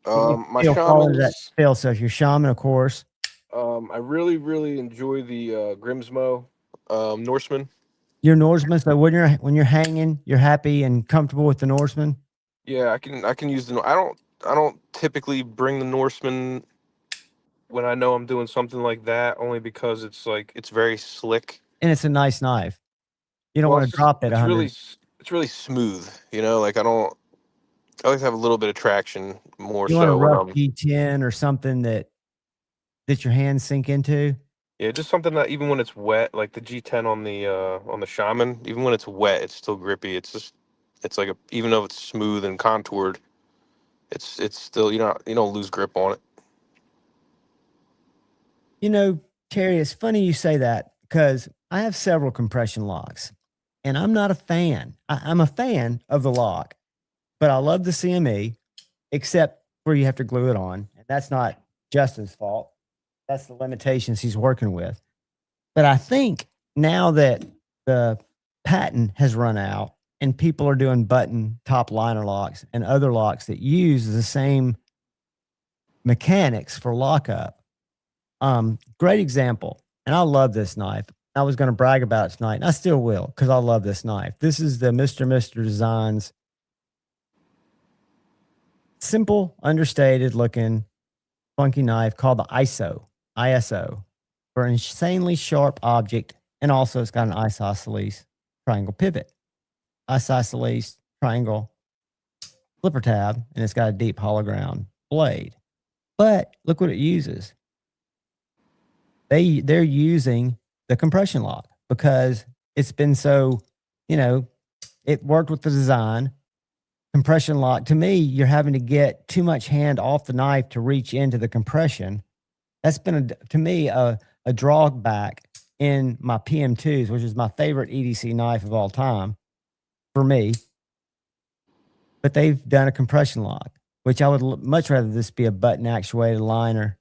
My feel fall into that shamans. fail. So if your shaman, of course. I really really enjoy the Grimsmo Norseman. Your Norseman. So when you're hanging, you're happy and comfortable with the Norseman. Yeah, I can use the. I don't typically bring the Norseman when I know I'm doing something like that, only because it's very slick. And it's a nice knife. You don't Well, want to drop it it's really 100. it's really smooth. Like I like to have a little bit of traction more You want a so when rough I'm. G10 or something that your hands sink into. Yeah, just something that even when it's wet, like the G10 on the Shaman, even when it's wet, it's still grippy. It's like even though it's smooth and contoured, it's still you don't lose grip on it. Terry, it's funny you say that because I have several compression locks and I'm not a fan. I'm a fan of the lock, but I love the CME, except where you have to glue it on. And that's not Justin's fault. That's the limitations he's working with. But I think now that the patent has run out and people are doing button top liner locks and other locks that use the same mechanics for lockup. Great example. And I love this knife. I was going to brag about it tonight, and I still will because I love this knife. This is the Mr. Designs. Simple, understated looking, funky knife called the ISO, for an insanely sharp object. And also, it's got an isosceles triangle pivot, isosceles triangle flipper tab, and it's got a deep hollow ground blade. But look what it uses. They're using the compression lock because it's been so, it worked with the design. Compression lock, to me, you're having to get too much hand off the knife to reach into the compression. That's been, to me, a drawback in my PM2s, which is my favorite EDC knife of all time for me. But they've done a compression lock, which I would much rather this be a button actuated liner,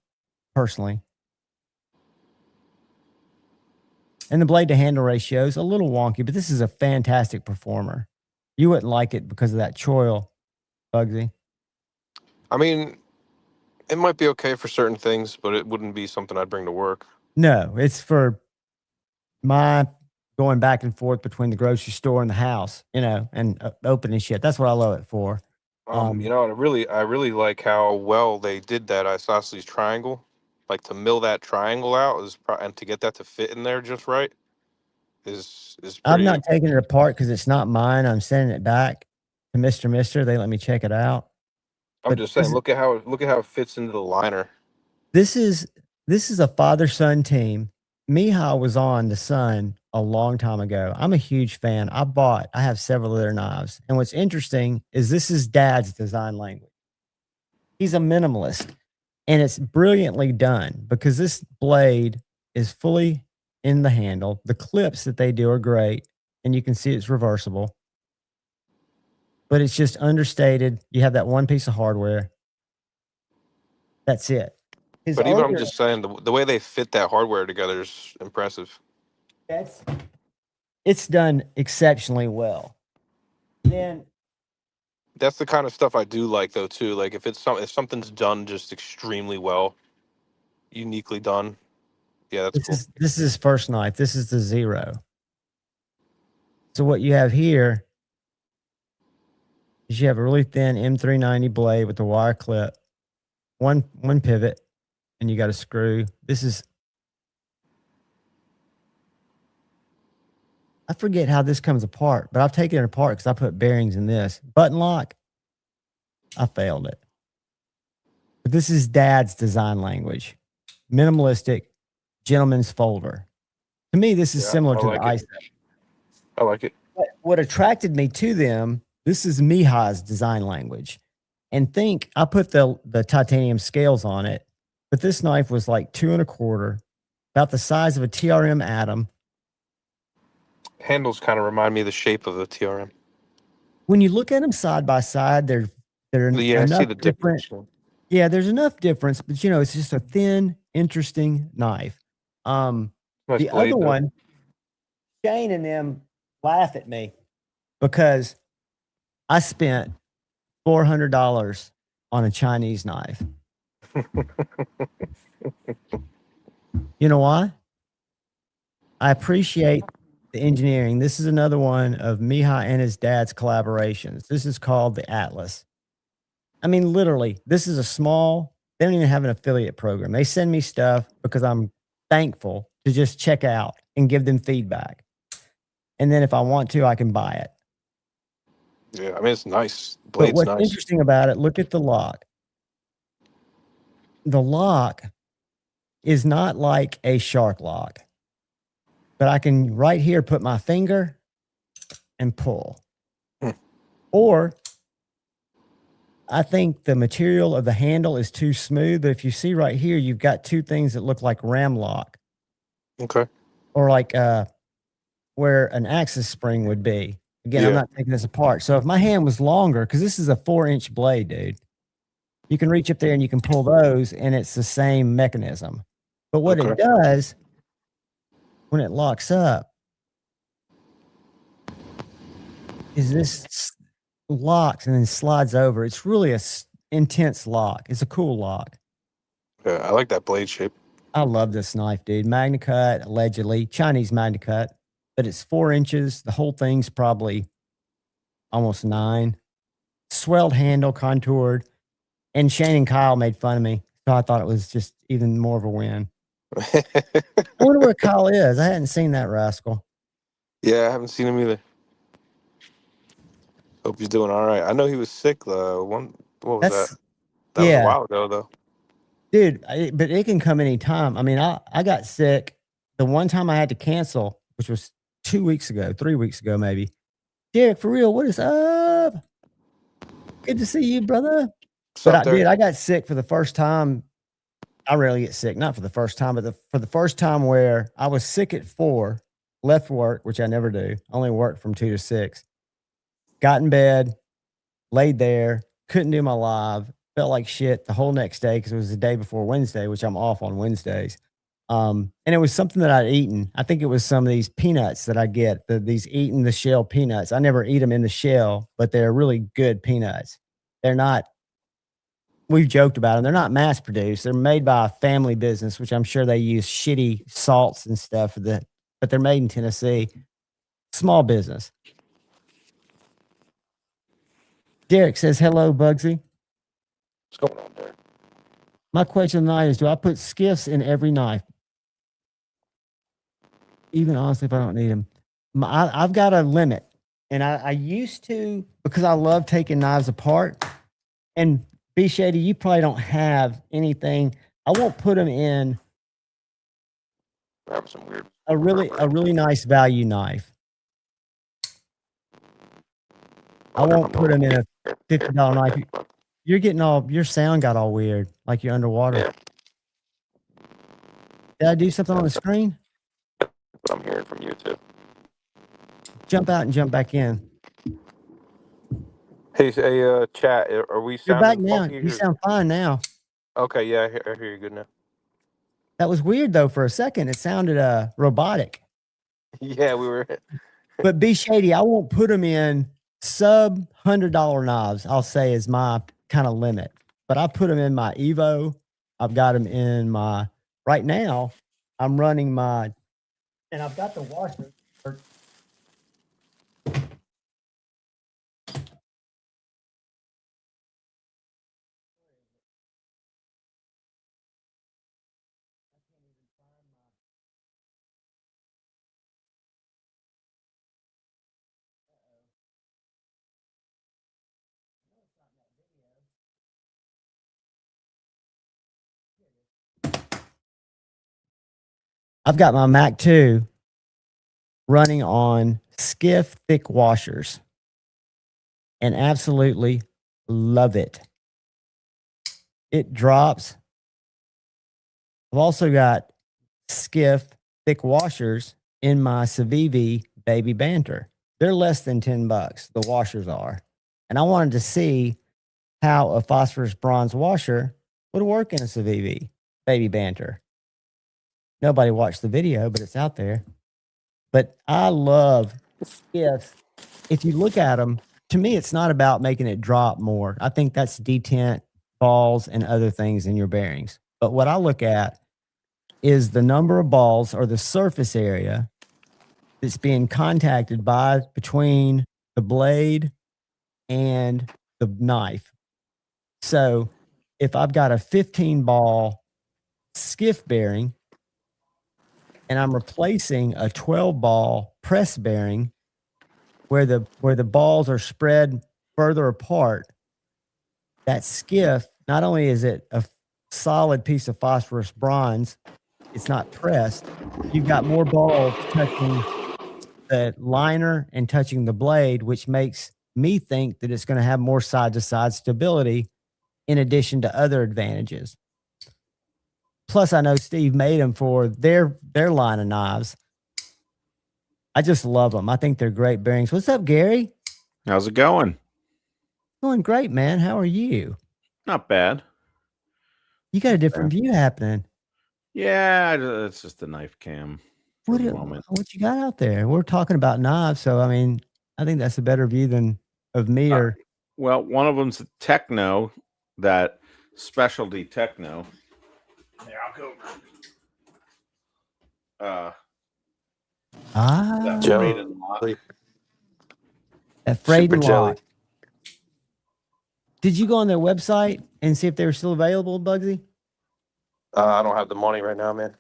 personally. And the blade to handle ratio is a little wonky, but this is a fantastic performer. You wouldn't like it because of that choil, Bugsy. I mean, it might be okay for certain things, but it wouldn't be something I'd bring to work. No, it's for my going back and forth between the grocery store and the house, and opening shit. That's what I love it for. I really like how well they did that isosceles triangle. Like to mill that triangle out and to get that to fit in there just right is I'm pretty. not taking it apart because it's not mine. I'm sending it back to Mr. Mister. They let me check it out. I'm just saying, look at how it fits into the liner. This is a father-son team Mihai was on the Sun a long time ago. I'm a huge fan. I have several of their knives. And what's interesting is this is Dad's design language. He's a minimalist, and it's brilliantly done because this blade is fully in the handle. The clips that they do are great, and you can see it's reversible, but it's just understated. You have that one piece of hardware. That's it. His But even I'm earlier, just saying the way they fit that hardware together is impressive. it's done exceptionally well. Then That's the kind of stuff I do like though too. Like if something's done just extremely well, uniquely done. Yeah, that's cool. this is his first knife. This is the Zero. So what you have here is you have a really thin M390 blade with a wire clip, one pivot, and you got a screw. I forget how this comes apart, but I've taken it apart because I put bearings in this. Button lock, I failed it. But this is Dad's design language. Minimalistic, gentleman's folder. To me, this is similar to the ISO. I like it. What attracted me to them, this is Mihai's design language. And think, I put the titanium scales on it, but this knife was like 2 1/4, about the size of a TRM Atom. Handles kind of remind me of the shape of the TRM. When you look at them side by side, they're Yeah, I see enough the different. difference. Yeah, there's enough difference, but it's just a thin, interesting knife. Nice The blade, other though. one, Shane and them laugh at me because I spent $400 on a Chinese knife. You know why? I appreciate the engineering. This is another one of Mihai and his dad's collaborations. This is called the Atlas. I mean, literally, this is they don't even have an affiliate program. They send me stuff because I'm thankful to just check out and give them feedback. And then if I want to, I can buy it. Yeah, I mean, it's nice. But Blade's what's nice. interesting about it, look at the lock. The lock is not like a shark lock, but I can right here put my finger and pull. Or I think the material of the handle is too smooth. But if you see right here, you've got two things that look like ram lock. Okay. Or like where an axis spring would be. Again, I'm Yeah. not taking this apart. So if my hand was longer, because this is a 4-inch blade, dude, you can reach up there and you can pull those, and it's the same mechanism. But what it does when it locks up is this locks and then slides over. It's really a intense lock. It's a cool lock. Yeah, I like that blade shape. I love this knife, dude. Magna cut, allegedly Chinese Magna cut, but it's 4 inches. The whole thing's probably almost 9. Swelled handle, contoured, and Shane and Kyle made fun of me, so I thought it was just even more of a win. I wonder where Kyle is. I hadn't seen that rascal. Yeah, I haven't seen him either. Hope he's doing all right. I know he was sick. What was that? That was a while ago, though. Dude, but it can come anytime. I mean, I got sick the one time I had to cancel, which was 3 weeks ago, maybe. Derek, for real, what is up? Good to see you, brother. But I got sick for the first time. I rarely get sick, not for the first time, but for the first time where I was sick at 4, left work, which I never do. I only work from 2 to 6. Got in bed, laid there, couldn't do my live. Felt like shit the whole next day because it was the day before Wednesday, which I'm off on Wednesdays. And it was something that I'd eaten. I think it was some of these peanuts that I get, these eating the shell peanuts. I never eat them in the shell, but they're really good peanuts. They're not, we've joked about them. They're not mass produced. They're made by a family business, which I'm sure they use shitty salts and stuff but they're made in Tennessee. Small business. Derek says, hello, Bugsy. What's going on there? My question tonight is, do I put skiffs in every knife? Even honestly, if I don't need them. I've got a limit. And I used to, because I love taking knives apart. And B Shady, you probably don't have anything. I won't put them in Grab some weird. A really nice value knife. I won't put them in a $50 knife. You're getting your sound got all weird, like you're underwater. Yeah. Did I do something on the screen? But I'm hearing from you too. Jump out and jump back in. Hey, chat. Are we You're back sounding now. funky? You sound fine now. Okay, yeah, I hear you good now. That was weird though. For a second, it sounded robotic. Yeah, we were. But be shady. I won't put them in sub $100 knives. I'll say is my kind of limit. But I put them in my Evo. I've got them in my. Right now, I'm running my, and I've got the washer. I've got my Mac 2 running on Skiff thick washers and absolutely love it. It drops. I've also got Skiff thick washers in my Civivi Baby Banter. They're less than $10. The washers are. And I wanted to see how a phosphorus bronze washer would work in a Civivi Baby Banter. Nobody watched the video, but it's out there. But I love Skiffs. If you look at them, to me, it's not about making it drop more. I think that's detent, balls, and other things in your bearings. But what I look at is the number of balls or the surface area that's being contacted by between the blade and the knife. So if I've got a 15 ball skiff bearing and I'm replacing a 12 ball press bearing where the balls are spread further apart, that skiff, not only is it a solid piece of phosphorus bronze, it's not pressed, you've got more balls touching the liner and touching the blade, which makes me think that it's going to have more side-to-side stability in addition to other advantages. Plus, I know Steve made them for their line of knives. I just love them. I think they're great bearings. What's up, Gary? How's it going? Going great, man. How are you? Not bad. You got a different view happening. Yeah, it's just a knife cam for the moment. What you got out there? We're talking about knives, so I mean, I think that's a better view than of me or. Well, one of them's a Techno, that specialty Techno. Yeah, I'll go. That Frayed and Lock. That Frayed and Lock. Did you go on their website and see if they were still available, Bugsy? I don't have the money right now, man.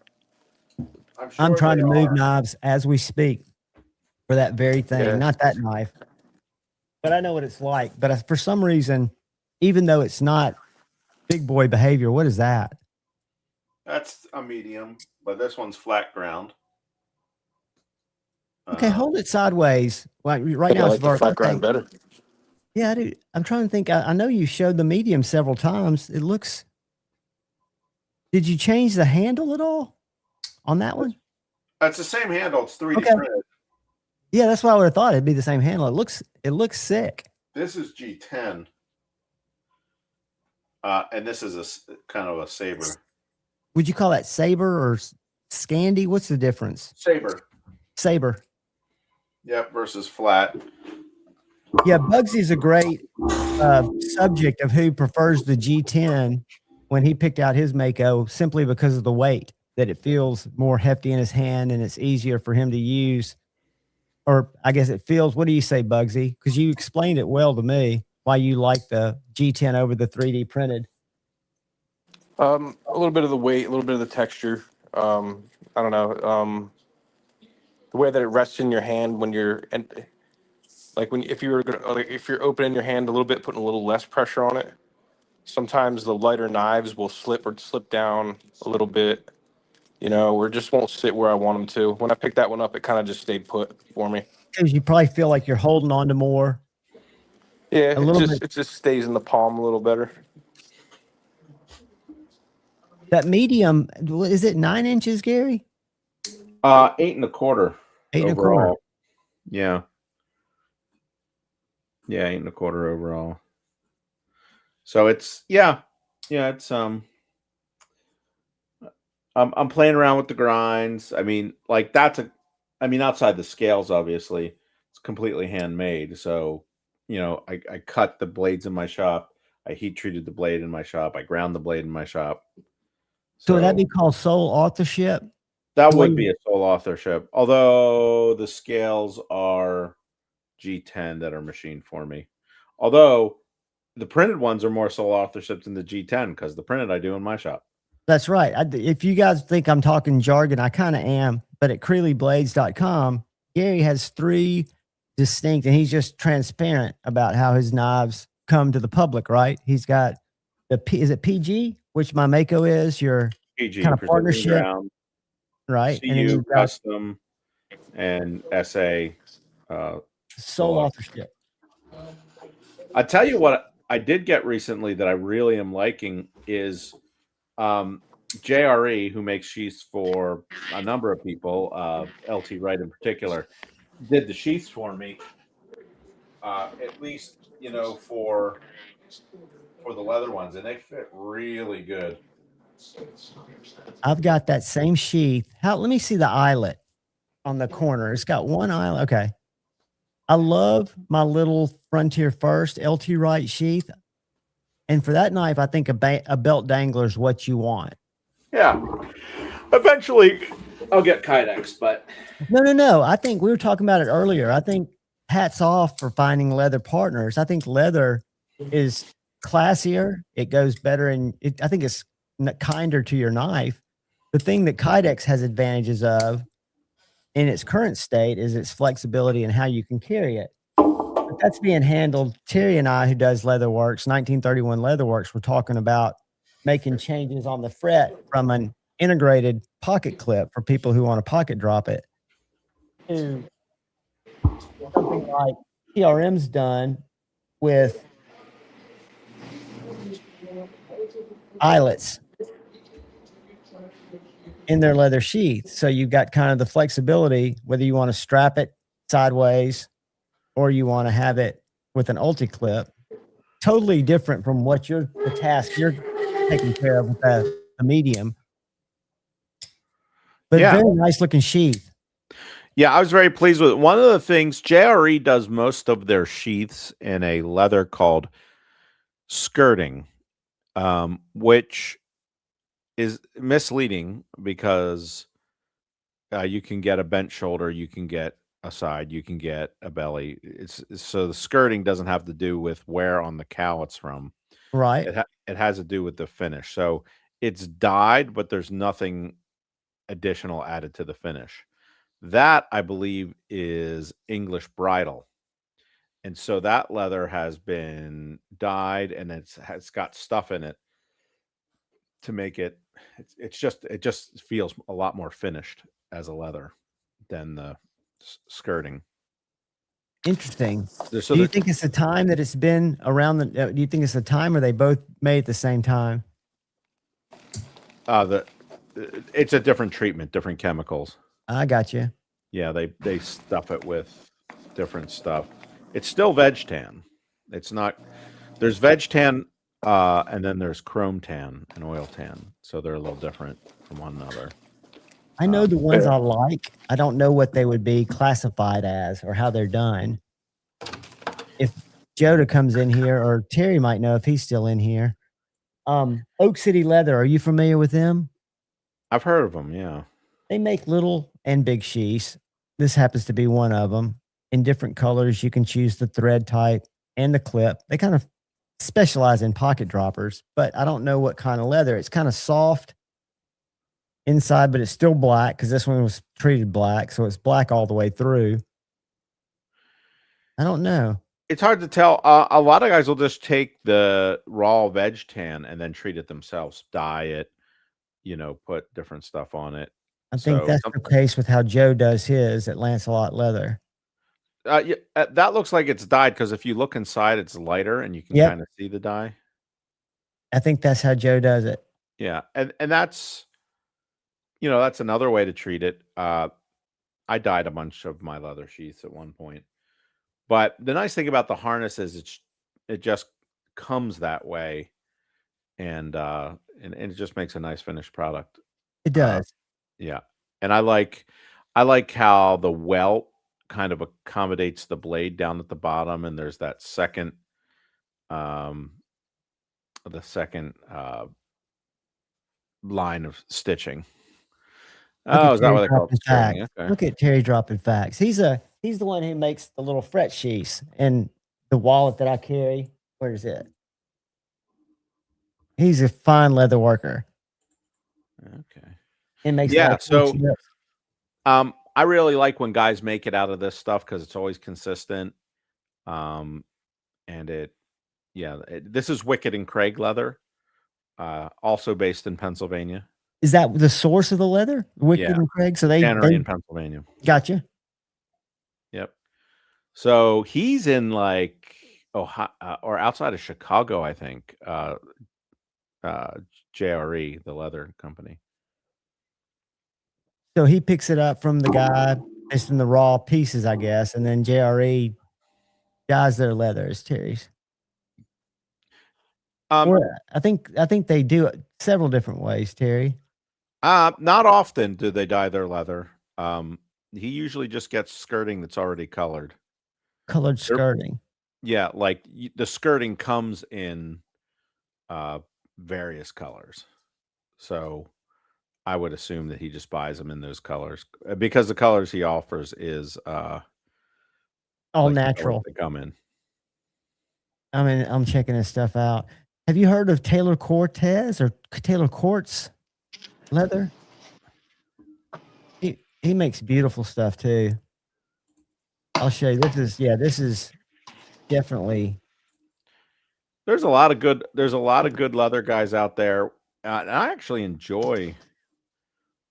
I'm trying to move knives as we speak for that very thing. Yeah. Not that knife, but I know what it's like. But for some reason, even though it's not big boy behavior, what is that? That's a medium, but this one's flat ground. Okay, hold it sideways. Right now, I like the flat ground better. Yeah, I do. I'm trying to think. I know you showed the medium several times. It looks. Did you change the handle at all on that one? It's the same handle. It's 3D printed. Yeah, that's what I would have thought. It'd be the same handle. It looks sick. This is G10, and this is a kind of a saber. Would you call that saber or Scandi? What's the difference? Saber. Yep, versus flat. Yeah, Bugsy's a great subject of who prefers the G10 when he picked out his Mako simply because of the weight, that it feels more hefty in his hand and it's easier for him to use. Or I guess it feels, what do you say, Bugsy? Because you explained it well to me, why you like the G10 over the 3D printed. A little bit of the weight, a little bit of the texture. I don't know. The way that it rests in your hand when you're, if you're opening your hand a little bit, putting a little less pressure on it. Sometimes the lighter knives will slip down a little bit. or just won't sit where I want them to. When I picked that one up, it kind of just stayed put for me. Because you probably feel like you're holding on to more. Yeah, A little bit. it just stays in the palm a little better. That medium, is it 9 inches, Gary? 8 1/4 8 1/4. overall. Yeah. Yeah, 8 1/4 overall. So it's it's I'm playing around with the grinds. I mean, like outside the scales, obviously, it's completely handmade. So, I cut the blades in my shop. I heat treated the blade in my shop. I ground the blade in my shop. So would that be called sole authorship? That would be a sole authorship. Although the scales are G10 that are machined for me. Although the printed ones are more sole authorship than the G10 because the printed I do in my shop. That's right. If you guys think I'm talking jargon, I kind of am. But at CreeleyBlades.com, Gary has 3 distinct, and he's just transparent about how his knives come to the public, right? He's got is it PG, which my Mako is, your PG, kind of partnership, ground, right? CU, And then you've got custom, and SA. sole authorship. I tell you what I did get recently that I really am liking is JRE, who makes sheaths for a number of people, LT Wright in particular, did the sheaths for me. At least for the leather ones, and they fit really good. I've got that same sheath. Let me see the eyelet on the corner. It's got one eyelet. Okay. I love my little Frontier First LT Wright sheath. And for that knife, I think a belt dangler is what you want. Yeah. Eventually, I'll get Kydex, but... No. I think we were talking about it earlier. I think hats off for finding leather partners. I think leather is classier. It goes better, and I think it's kinder to your knife. The thing that Kydex has advantages of in its current state is its flexibility and how you can carry it. But that's being handled. Terry and I, who does Leatherworks, 1931 Leatherworks, we're talking about making changes on the fret from an integrated pocket clip for people who want to pocket drop it to something like TRM's done with eyelets in their leather sheath. So you've got kind of the flexibility, whether you want to strap it sideways or you want to have it with an ulti clip. Totally different from what the task you're taking care of with the medium. But very nice looking sheath. Yeah, I was very pleased with it. One of the things, JRE does most of their sheaths in a leather called skirting, which is misleading because you can get a bent shoulder, you can get a side, you can get a belly. So the skirting doesn't have to do with where on the cow it's from. Right. It has to do with the finish. So it's dyed, but there's nothing additional added to the finish. That, I believe, is English bridle. And so that leather has been dyed and it's got stuff in it to make it it just feels a lot more finished as a leather than the skirting. Interesting. Do you think it's the time that it's been around do you think it's the time or they both made at the same time? It's a different treatment, different chemicals. I got you. Yeah, they stuff it with different stuff. It's still veg tan. It's not. There's veg tan, and then there's chrome tan and oil tan. So they're a little different from one another. I know the ones I like. I don't know what they would be classified as or how they're done. If Joda comes in here, or Terry might know if he's still in here. Oak City Leather. Are you familiar with them? I've heard of them. Yeah. They make little and big sheaths. This happens to be one of them. In different colors, you can choose the thread type and the clip. They kind of specialize in pocket droppers, but I don't know what kind of leather. It's kind of soft inside, but it's still black because this one was treated black, so it's black all the way through. I don't know. It's hard to tell. A lot of guys will just take the raw veg tan and then treat it themselves, dye it, put different stuff on it. I think So that's the case with how Joe does his at Lancelot Leather. yeah, that looks like it's dyed because if you look inside, it's lighter and you can Yep. kind of see the dye. I think that's how Joe does it. Yeah, and that's that's another way to treat it. I dyed a bunch of my leather sheaths at one point, but the nice thing about the harness is it just comes that way, and it just makes a nice finished product. It does. Yeah, and I like how the welt kind of accommodates the blade down at the bottom, and there's that second, the second line of stitching. Oh, is that what they call it? String? Okay. Look at Terry dropping facts. He's the one who makes the little fret sheaths and the wallet that I carry. Where is it? He's a fine leather worker. Okay. It makes so I really like when guys make it out of this stuff because it's always consistent. And this is Wicked and Craig leather, also based in Pennsylvania. Is that the source of the leather? Wicked and Craig? So they in Pennsylvania. Gotcha. Yep. So he's in like Ohio or outside of Chicago, I think. JRE, the leather company. So he picks it up from the guy just in the raw pieces, I guess, and then JRE dyes their leather as Terry's. I think they do it several different ways, Terry. Not often do they dye their leather. He usually just gets skirting that's already colored. Colored skirting. Yeah, like the skirting comes in various colors. So I would assume that he just buys them in those colors because the colors he offers is all like natural. They come in. I mean, I'm checking this stuff out. Have you heard of Taylor Cortez or Taylor Quartz leather? He makes beautiful stuff too. I'll show you. This is definitely. There's a lot of good leather guys out there. And I actually enjoy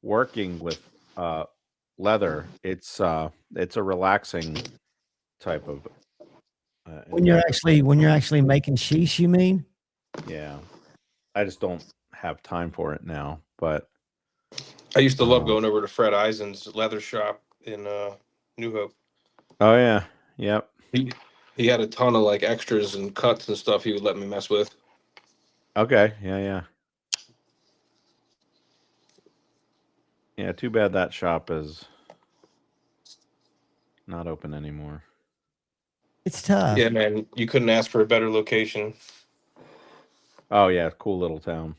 working with leather. It's a relaxing type of when you're actually making sheaths, you mean? Yeah. I just don't have time for it now, but I used to love going over to Fred Eisen's leather shop in New Hope. Oh yeah. Yep. He had a ton of like extras and cuts and stuff he would let me mess with. Okay. Yeah. Yeah, too bad that shop is not open anymore. It's tough. Yeah, man. You couldn't ask for a better location. Oh yeah, cool little town.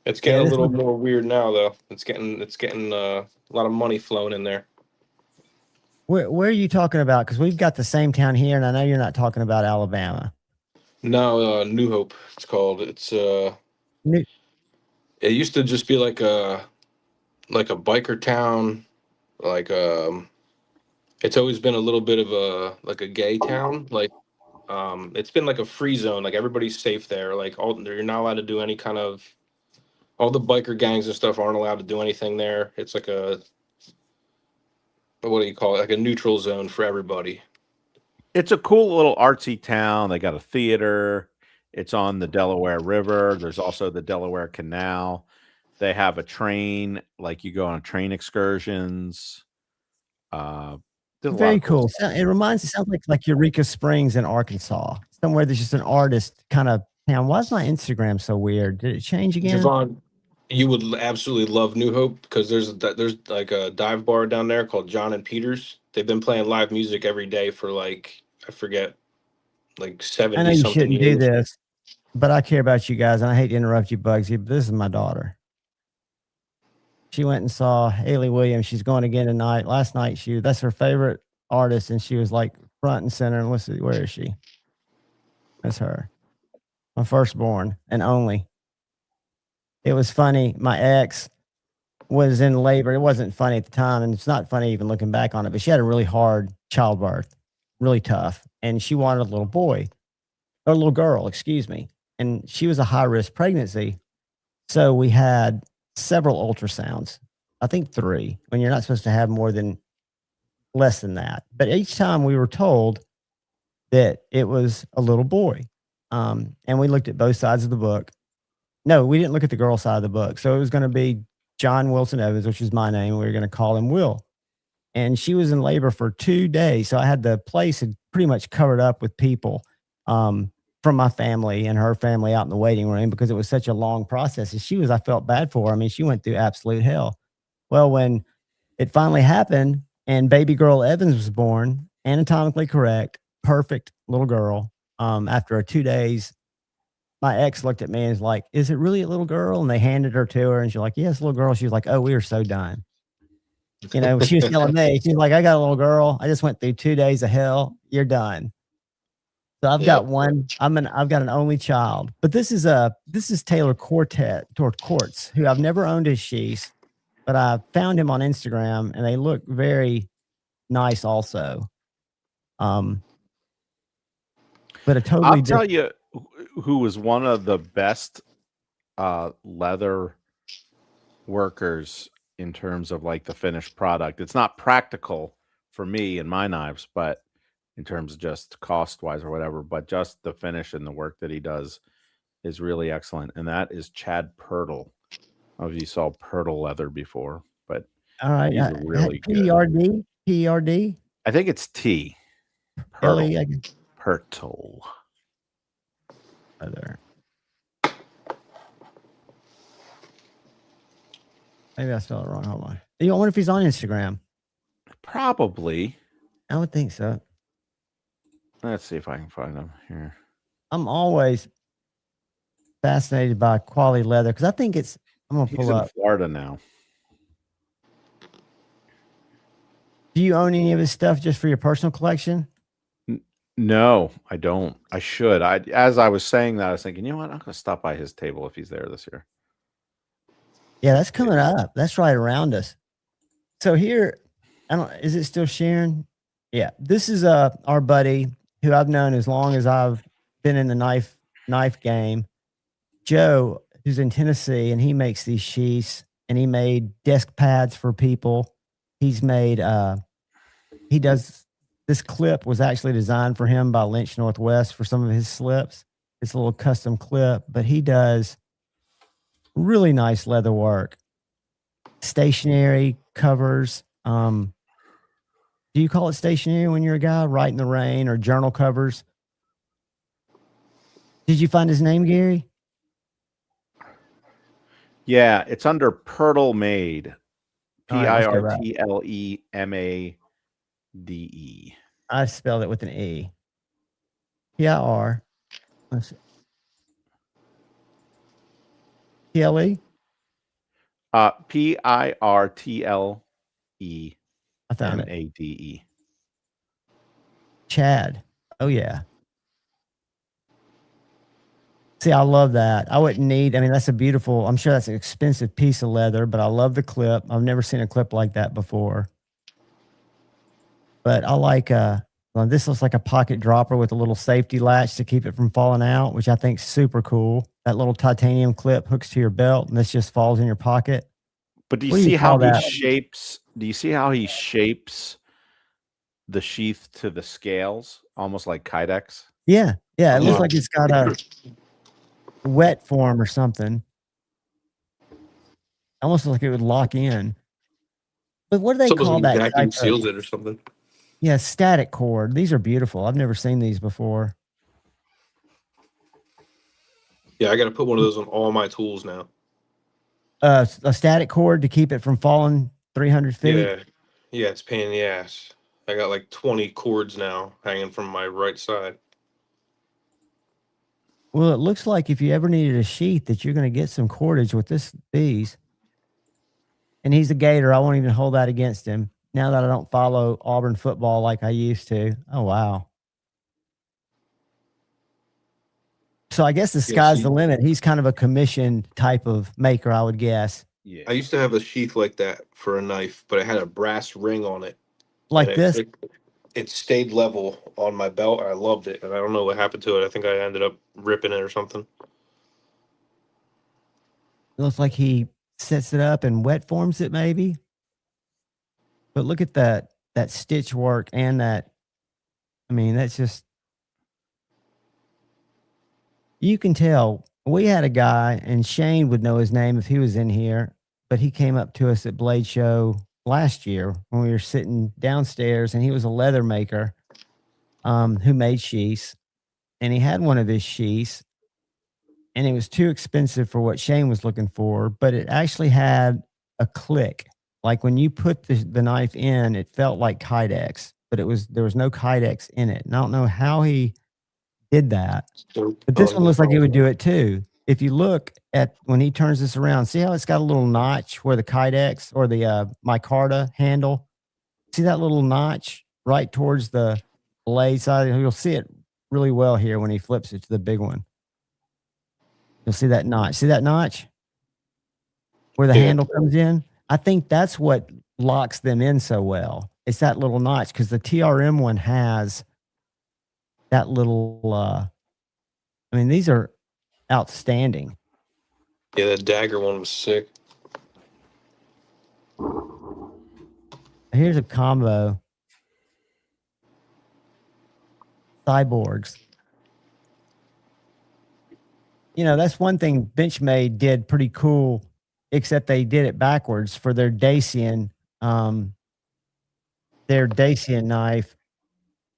It's getting a little more weird now, though. It's getting a lot of money flowing in there. Where are you talking about? Because we've got the same town here, and I know you're not talking about Alabama. No, New Hope. It's called. It's It used to just be like a biker town. Like it's always been a little bit of a gay town. Like it's been like a free zone. Like everybody's safe there. Like you're not allowed to do any kind of. All the biker gangs and stuff aren't allowed to do anything there. It's like what do you call it? Like a neutral zone for everybody. It's a cool little artsy town. They got a theater. It's on the Delaware River. There's also the Delaware Canal. They have a train, like you go on train excursions. Very cool. It sounds like Eureka Springs in Arkansas. Somewhere there's just an artist kind of town. Why is my Instagram so weird? Did it change again? Javon, you would absolutely love New Hope because there's like a dive bar down there called John and Peter's. They've been playing live music every day for like, I forget, like 70 I know you something shouldn't years. do this, but I care about you guys, and I hate to interrupt you, Bugsy, but this is my daughter. She went and saw Haley Williams. She's going again tonight. Last night, that's her favorite artist, and she was like front and center. And where is she? That's her. My firstborn and only. It was funny. My ex was in labor. It wasn't funny at the time, and it's not funny even looking back on it, but she had a really hard childbirth, really tough. And she wanted a little boy, or a little girl, excuse me. And she was a high-risk pregnancy. So we had several ultrasounds. I think 3, when you're not supposed to have less than that. But each time we were told that it was a little boy. And we looked at both sides of the book. No, we didn't look at the girl side of the book. So it was going to be John Wilson Evans, which is my name. We were going to call him Will. And she was in labor for 2 days. So I had the place had pretty much covered up with people from my family and her family out in the waiting room because it was such a long process. And I felt bad for her. I mean, she went through absolute hell. Well, when it finally happened and baby girl Evans was born, anatomically correct, perfect little girl, after 2 days, my ex looked at me and was like, "Is it really a little girl?" And they handed her to her, and she's like, "Yes, little girl." She was like, "Oh, we are so done." You know, she was telling me, she's like, "I got a little girl. I just went through 2 days of hell. You're done." So I've got one. I've got an only child, but this is Taylor Quartz, who I've never owned his sheaths, but I found him on Instagram, and they look very nice also. But a totally I'll tell different. you who was one of the best leather workers in terms of like the finished product. It's not practical for me and my knives, but in terms of just cost wise or whatever, but just the finish and the work that he does is really excellent. And that is Chad Purtle. I don't know if you saw Purtle leather before, but All right, he's really good. PRD, I think it's T. LE, Purtle. Purtle. leather. Maybe I spelled it wrong. Hold on. I wonder if he's on Instagram. Probably. I would think so. Let's see if I can find him here. I'm always fascinated by quality leather because I think I'm gonna He's pull in up. Florida now. Do you own any of his stuff just for your personal collection? No, I don't. I should. As I was saying that, I was thinking, you know what? I'm going to stop by his table if he's there this year. Yeah, that's coming up. That's right around us. So here, is it still Sharon? Yeah, this is our buddy who I've known as long as I've been in the knife game, Joe, who's in Tennessee, and he makes these sheaths, and he made desk pads for people. He's made he does this clip was actually designed for him by Lynch Northwest for some of his slips. It's a little custom clip, but he does really nice leather work. Stationary covers. Do you call it stationary when you're a guy writing the rain, or journal covers? Did you find his name, Gary? Yeah, it's under Purtle Made. All right, let's go back. PIRTLEMADE. I spelled it with an E. PIR. Let's see. PLE? I found it. PIRTLEMADE. Chad. Oh, yeah. See, I love that. I wouldn't need, I mean, that's I'm sure that's an expensive piece of leather, but I love the clip. I've never seen a clip like that before. But I like, well, this looks like a pocket dropper with a little safety latch to keep it from falling out, which I think is super cool. That little titanium clip hooks to your belt, and this just falls in your pocket. But do you see how he shapes? Do you see how he shapes the sheath to the scales, almost like Kydex? Yeah, yeah. It looks like it's got a wet form or something. Almost like it would lock in. But what do they call that? Vacuum seals it or something. Yeah, static cord. These are beautiful. I've never seen these before. Yeah, I got to put one of those on all my tools now. A static cord to keep it from falling 300 feet? Yeah, it's a pain in the ass. I got like 20 cords now hanging from my right side. Well, it looks like if you ever needed a sheath that you're going to get some cordage with these. And he's a Gator. I won't even hold that against him now that I don't follow Auburn football like I used to. Oh, wow. So I guess the sky's the limit. He's kind of a commission type of maker, I would guess. Yeah. I used to have a sheath like that for a knife, but it had a brass ring on it. Like this? It stayed level on my belt. I loved it. And I don't know what happened to it. I think I ended up ripping it or something. It looks like he sets it up and wet forms it maybe. But look at that stitch work and that. I mean, that's just, you can tell. We had a guy, and Shane would know his name if he was in here, but he came up to us at Blade Show last year when we were sitting downstairs, and he was a leather maker who made sheaths, and he had one of his sheaths, and it was too expensive for what Shane was looking for, but it actually had a click. Like when you put the knife in, it felt like Kydex, but there was no Kydex in it. And I don't know how he did that, but this one looks like it would do it too. If you look at when he turns this around, see how it's got a little notch where the Kydex or the micarta handle, see that little notch right towards the blade side? You'll see it really well here when he flips it to the big one. You'll see that notch. See that notch where the handle comes in? I think that's what locks them in so well. It's that little notch, because the TRM one has that little, I mean, these are outstanding. Yeah, that dagger one was sick. Here's a combo. Cyborgs. You know, that's one thing Benchmade did pretty cool, except they did it backwards for their Dacian knife.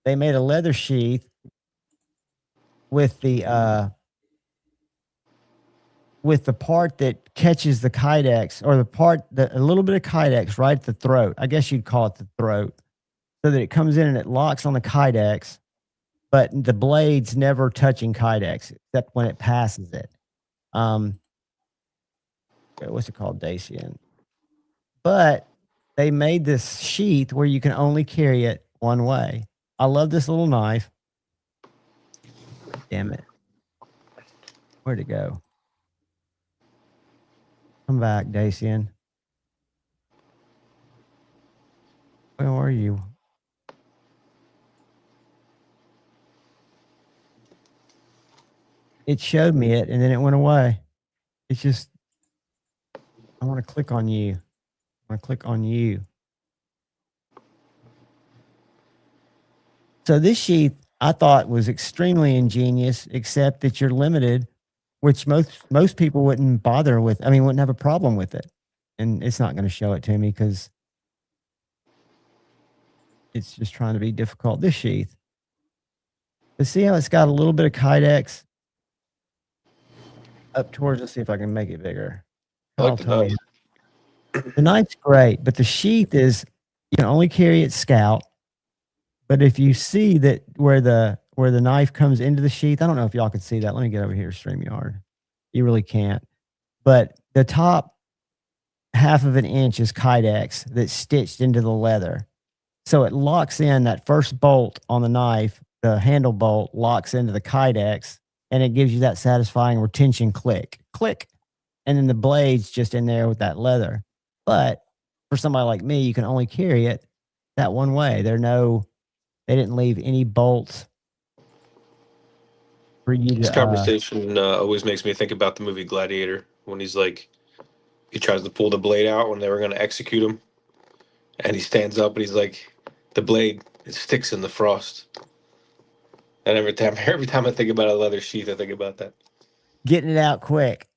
They made a leather sheath with the part that catches the Kydex, or the part that a little bit of Kydex right at the throat. I guess you'd call it the throat, so that it comes in and it locks on the Kydex, but the blade's never touching Kydex except when it passes it. What's it called? Dacian. But they made this sheath where you can only carry it one way. I love this little knife. Damn it. Where'd it go? Come back, Dacian. Where are you? It showed me it and then it went away. It's just, I want to click on you. I want to click on you. So this sheath I thought was extremely ingenious, except that you're limited, which most people wouldn't bother with. I mean, wouldn't have a problem with it. And it's not going to show it to me because it's just trying to be difficult. This sheath. But see how it's got a little bit of Kydex up towards, let's see if I can make it bigger. I'll tell you. The knife's great, but the sheath is, you can only carry it scout. But if you see that where the knife comes into the sheath, I don't know if y'all can see that. Let me get over here, StreamYard. You really can't. But the top half of an inch is Kydex that's stitched into the leather. So it locks in that first bolt on the knife, the handle bolt locks into the Kydex, and it gives you that satisfying retention click. Click. And then the blade's just in there with that leather. But for somebody like me, you can only carry it that one way. They didn't leave any bolts for you to. This conversation always makes me think about the movie Gladiator, when he's like, he tries to pull the blade out when they were going to execute him, and he stands up and he's like, the blade, it sticks in the frost. And every time I think about a leather sheath, I think about that. Getting it out quick.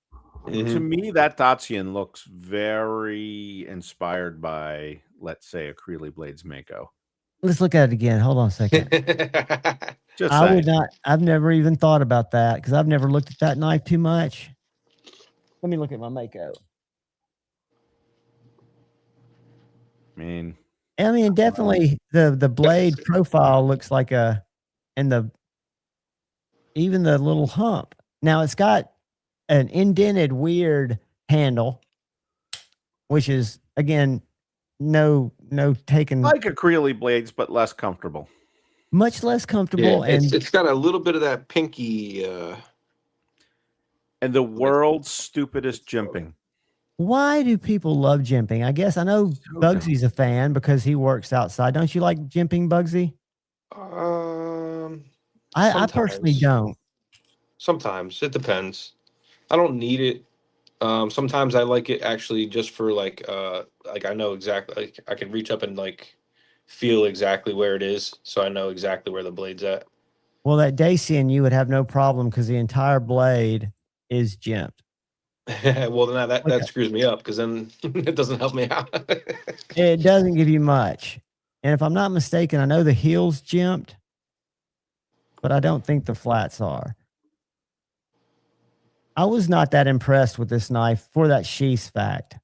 Mm-hmm. To me, that Dacian looks very inspired by, let's say, a Creeley Blades Mako. Let's look at it again. Hold on a second. Just I saying. would not. I've never even thought about that because I've never looked at that knife too much. Let me look at my Mako. I mean, definitely the blade profile looks like even the little hump. Now it's got an indented weird handle, which is again no taken, like a Creeley Blades, but less comfortable. much less comfortable. Yeah, and it's got a little bit of that pinky. And the world's stupidest jimping. why do people love jimping? I guess I know Bugsy's a fan because he works outside. Don't you like jimping, Bugsy? I personally don't. Sometimes it depends. I don't need it. Sometimes I like it actually just for like I know exactly, like I can reach up and like feel exactly where it is, so I know exactly where the blade's at. Well, that Dacian, you would have no problem because the entire blade is jimped. Well, then that Okay. screws me up because then it doesn't help me out. It doesn't give you much. And if I'm not mistaken, I know the heel's jimped, but I don't think the flats are. I was not that impressed with this knife for that sheath fact.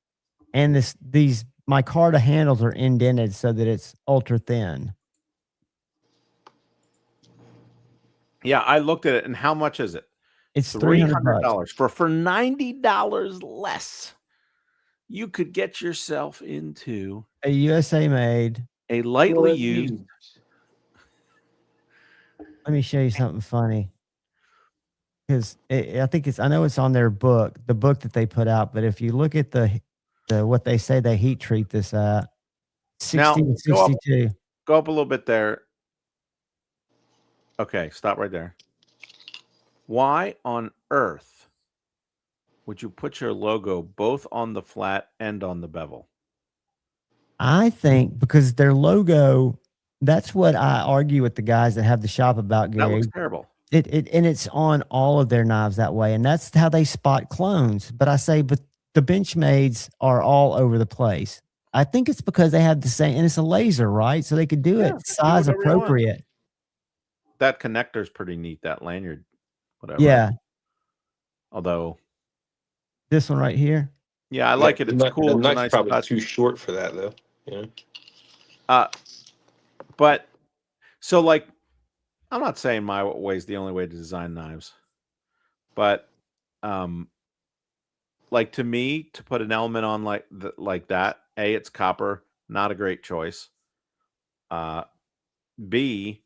And these micarta handles are indented so that it's ultra thin. Yeah, I looked at it, and how much is it? It's $300 for $90 less. You could get yourself into a USA made. a lightly used. Let me show you something funny. Because I think I know it's on their book, the book that they put out. But if you look at the what they say they heat treat this at, 60 to 62. Go up a little bit there. Okay, stop right there. Why on earth would you put your logo both on the flat and on the bevel? I think because their logo, that's what I argue with the guys that have the shop about, Gary. That looks terrible. And it's on all of their knives that way, and that's how they spot clones. But I say, but the Benchmades are all over the place. I think it's because they have the same, and it's a laser, right? So they could do it size appropriate. That connector's pretty neat. That lanyard, whatever. Yeah. Although this one right here. Yeah, I like it. It's cool. The It's knife's nice probably touch. too short for that, though. Yeah. But so like, I'm not saying my way is the only way to design knives, but like to me, to put an element on like that, A, it's copper, not a great choice. B,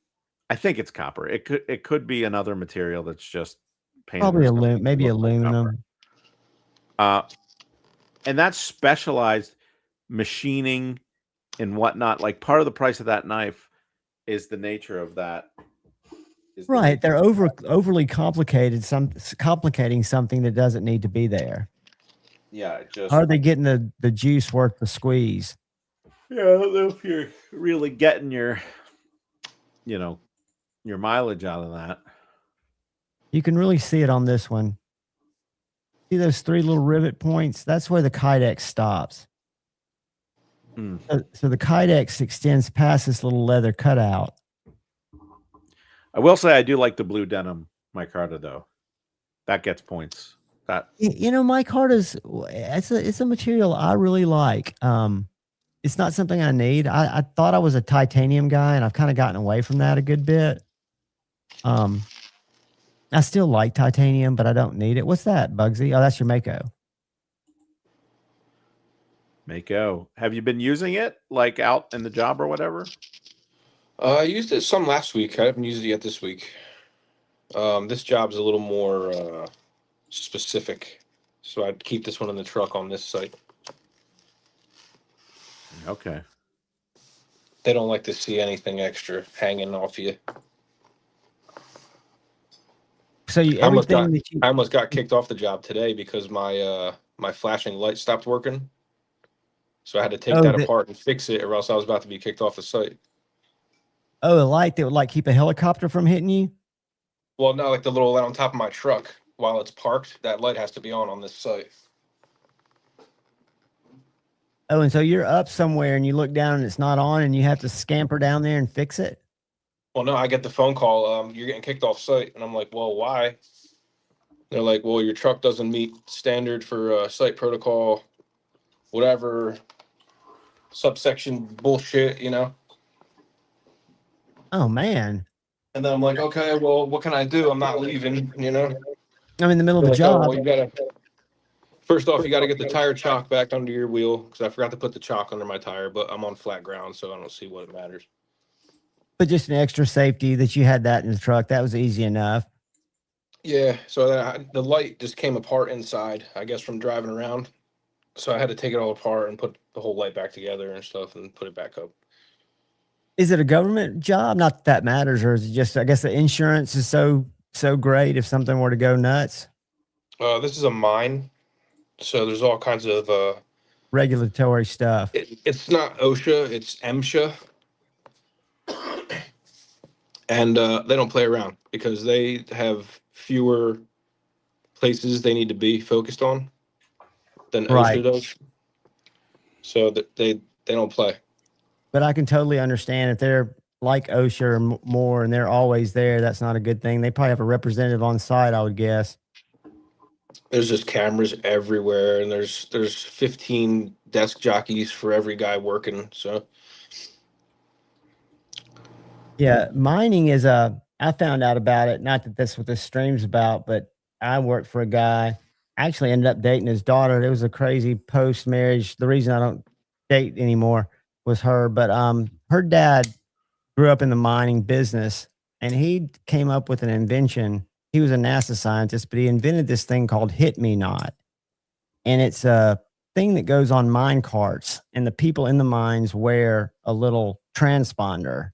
I think it's copper. It could be another material that's just painted. Probably maybe aluminum. And that's specialized machining and whatnot. Like part of the price of that knife is the nature of that. Right. They're overly complicated, complicating something that doesn't need to be there. Yeah. How are they getting the juice worth the squeeze? Yeah, I don't know if you're really getting your mileage out of that. You can really see it on this one. See those 3 little rivet points? That's where the Kydex stops. So the Kydex extends past this little leather cutout. I will say I do like the blue denim micarta though. That gets points. That micarta's it's a material I really like. It's not something I need. I thought I was a titanium guy, and I've kind of gotten away from that a good bit. I still like titanium, but I don't need it. What's that, Bugsy? Oh, that's your Mako. Mako. Have you been using it like out in the job or whatever? I used it some last week. I haven't used it yet this week. This job's a little more specific, so I'd keep this one in the truck on this site. Okay. They don't like to see anything extra hanging off you. So I almost got kicked off the job today because my my flashing light stopped working. So I had to take that apart and fix it, or else I was about to be kicked off the site. Oh, a light that would like keep a helicopter from hitting you? Well, no, like the little light on top of my truck while it's parked, that light has to be on this site. Oh, and so you're up somewhere and you look down and it's not on, and you have to scamper down there and fix it? Well, no, I get the phone call. You're getting kicked off site, and I'm like, well, why? They're like, well, your truck doesn't meet standard for site protocol, whatever subsection bullshit, Oh man. And then I'm like, okay, well, what can I do? I'm not leaving, I'm in the middle of the job. Oh, well, first off, you got to get the tire chock back under your wheel, because I forgot to put the chock under my tire, but I'm on flat ground, so I don't see what it matters. But just an extra safety that you had that in the truck. That was easy enough. Yeah, so the light just came apart inside, I guess, from driving around. So I had to take it all apart and put the whole light back together and stuff and put it back up. Is it a government job? Not that matters, or is it just, I guess the insurance is so great if something were to go nuts? This is a mine. So there's all kinds of regulatory stuff. it's not OSHA, it's MSHA, and they don't play around because they have fewer places they need to be focused on than Right. OSHA does. So that they don't play. But I can totally understand if they're like OSHA or more and they're always there, that's not a good thing. They probably have a representative on site, I would guess. There's just cameras everywhere, and there's 15 desk jockeys for every guy working. So Yeah, mining is I found out about it, not that that's what this stream's about, but I worked for a guy, actually ended up dating his daughter. It was a crazy post-marriage. The reason I don't date anymore was her, but her dad grew up in the mining business and he came up with an invention. He was a NASA scientist, but he invented this thing called Hit Me Not. And it's a thing that goes on mine carts, and the people in the mines wear a little transponder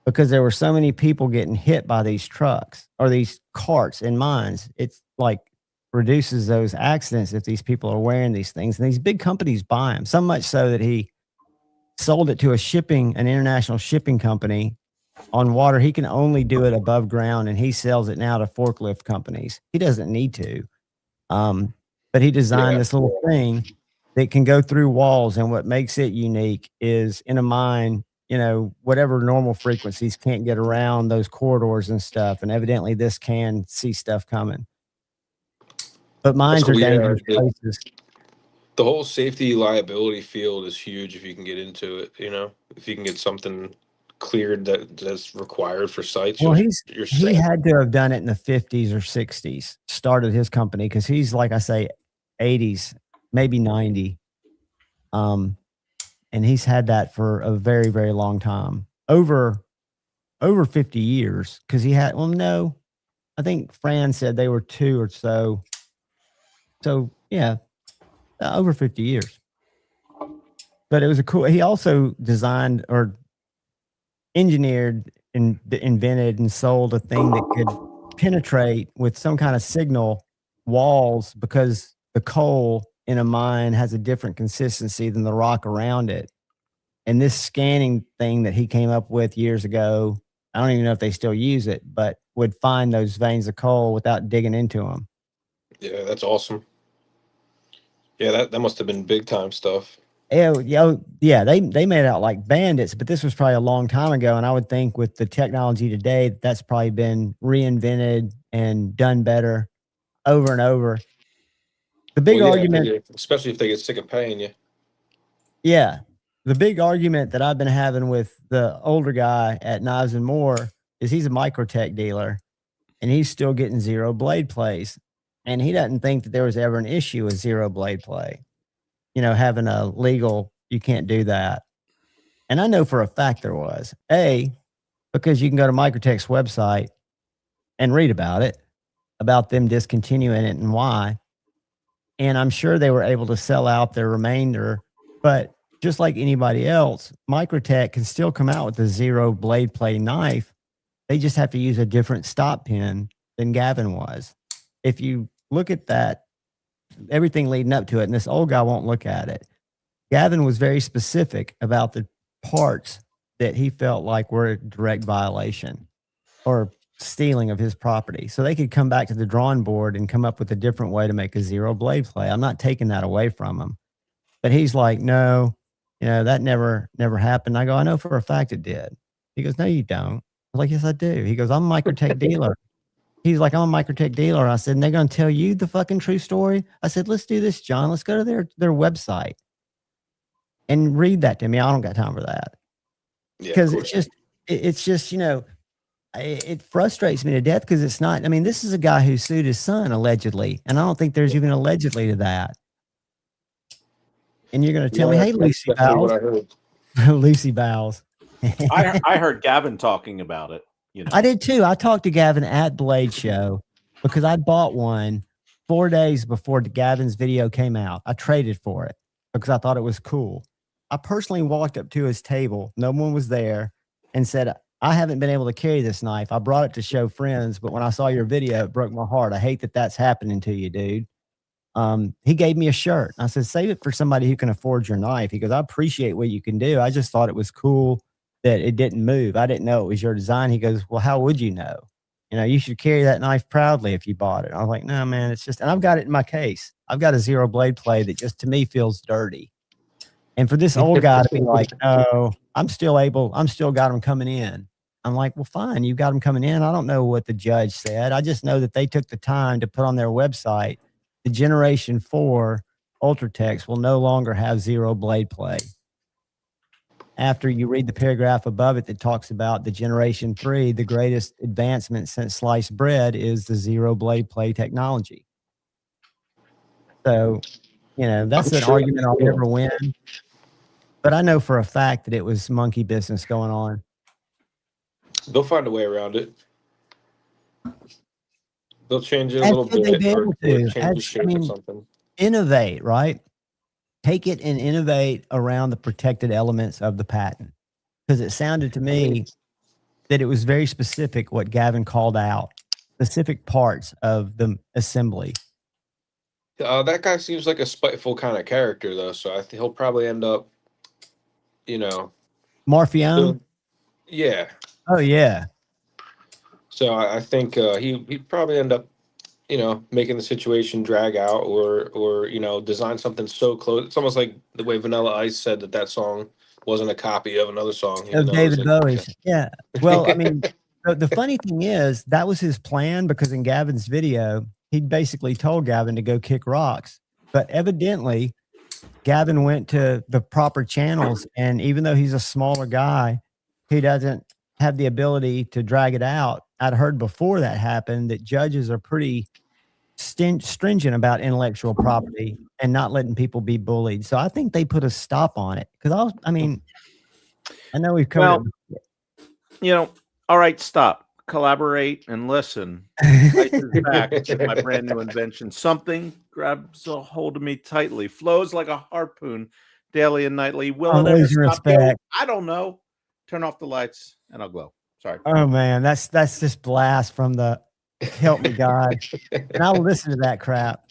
because there were so many people getting hit by these trucks or these carts in mines. It's like reduces those accidents if these people are wearing these things. And these big companies buy them, so much so that he sold it to an international shipping company on water. He can only do it above ground, and he sells it now to forklift companies. He doesn't need to. But he designed this little thing that can go through walls. And what makes it unique is in a mine, whatever normal frequencies can't get around those corridors and stuff. And evidently this can see stuff coming. But mines are dangerous places. The whole safety liability field is huge if you can get into it, if you can get something cleared that's required for sites. Well, he had to have done it in the 50s or 60s, started his company, because he's, like I say, 80s, maybe 90. And he's had that for a very, very long time, over 50 years. Because I think Fran said they were 2 or so. So yeah, over 50 years. But it was he also designed or engineered and invented and sold a thing that could penetrate with some kind of signal walls, because the coal in a mine has a different consistency than the rock around it. And this scanning thing that he came up with years ago, I don't even know if they still use it, but would find those veins of coal without digging into them. Yeah, that's awesome. Yeah, that must have been big time stuff. Yeah, they made it out like bandits, but this was probably a long time ago. And I would think with the technology today, that's probably been reinvented and done better over and over. The big argument, especially if they get sick of paying you. Yeah. The big argument that I've been having with the older guy at Knives and More is he's a Microtech dealer and he's still getting zero blade plays. And he doesn't think that there was ever an issue with zero blade play. Having a legal, you can't do that. And I know for a fact there was. Because you can go to Microtech's website and read about them discontinuing it and why. And I'm sure they were able to sell out their remainder. But just like anybody else, Microtech can still come out with a zero blade play knife. They just have to use a different stop pin than Gavin was. If you look at that, everything leading up to it, and this old guy won't look at it, Gavin was very specific about the parts that he felt like were a direct violation or stealing of his property. So they could come back to the drawing board and come up with a different way to make a zero blade play. I'm not taking that away from him. But he's like, no, that never happened. I go, I know for a fact it did. He goes, no, you don't. I was like, yes, I do. He goes, I'm a Microtech dealer. He's like, I'm a Microtech dealer. I said, and they're going to tell you the fucking true story? I said, let's do this, John. Let's go to their website and read that to me. I don't got time for that. Because it's just, it frustrates me to death because it's not, this is a guy who sued his son allegedly. And I don't think there's even allegedly to that. And you're going to tell me, hey, Lucy Bowles. Lucy Bowles. I heard Gavin talking about it. I did too. I talked to Gavin at Blade Show because I bought one 4 days before Gavin's video came out. I traded for it because I thought it was cool. I personally walked up to his table. No one was there and said, I haven't been able to carry this knife. I brought it to show friends, but when I saw your video, it broke my heart. I hate that that's happening to you, dude. He gave me a shirt. I said, save it for somebody who can afford your knife. He goes, I appreciate what you can do. I just thought it was cool that it didn't move. I didn't know it was your design. He goes, well, how would you know? You know, you should carry that knife proudly if you bought it. I was like, no, man, it's just, and I've got it in my case. I've got a zero blade play that just to me feels dirty. And for this old guy to be like, oh, I'm still got them coming in. I'm like, well, fine. You've got them coming in. I don't know what the judge said. I just know that they took the time to put on their website, the Generation 4 Ultratechs will no longer have zero blade play. After you read the paragraph above it that talks about the Generation 3, the greatest advancement since sliced bread is the zero blade play technology. So, you know, that's an argument I'll never win. But I know for a fact that it was monkey business going on. They'll find a way around it. They'll change it a little bit or change the shape or something. Innovate, right? Take it and innovate around the protected elements of the patent. Because it sounded to me that it was very specific what Gavin called out, specific parts of the assembly. That guy seems like a spiteful kind of character, though, so I think he'll probably end up, you know. Marfione? Yeah. Oh, yeah. So I think he'd probably end up, you know, making the situation drag out or you know, design something so close. It's almost like the way Vanilla Ice said that song wasn't a copy of another song. Of David Bowie's. Yeah. Well, I mean, the funny thing is that was his plan, because in Gavin's video, he basically told Gavin to go kick rocks. But evidently, Gavin went to the proper channels, and even though he's a smaller guy, he doesn't have the ability to drag it out. I'd heard before that happened that judges are pretty stringent about intellectual property and not letting people be bullied. So I think they put a stop on it. Because I know we've covered it. You know, all right, stop, collaborate, and listen. Ice is back with my brand new invention. Something grabs a hold of me tightly, flows like a harpoon, daily and nightly. Will it ever stop? I don't know. Turn off the lights and I'll glow. Sorry. Oh man, that's just blast from the help me God. And I'll listen to that crap.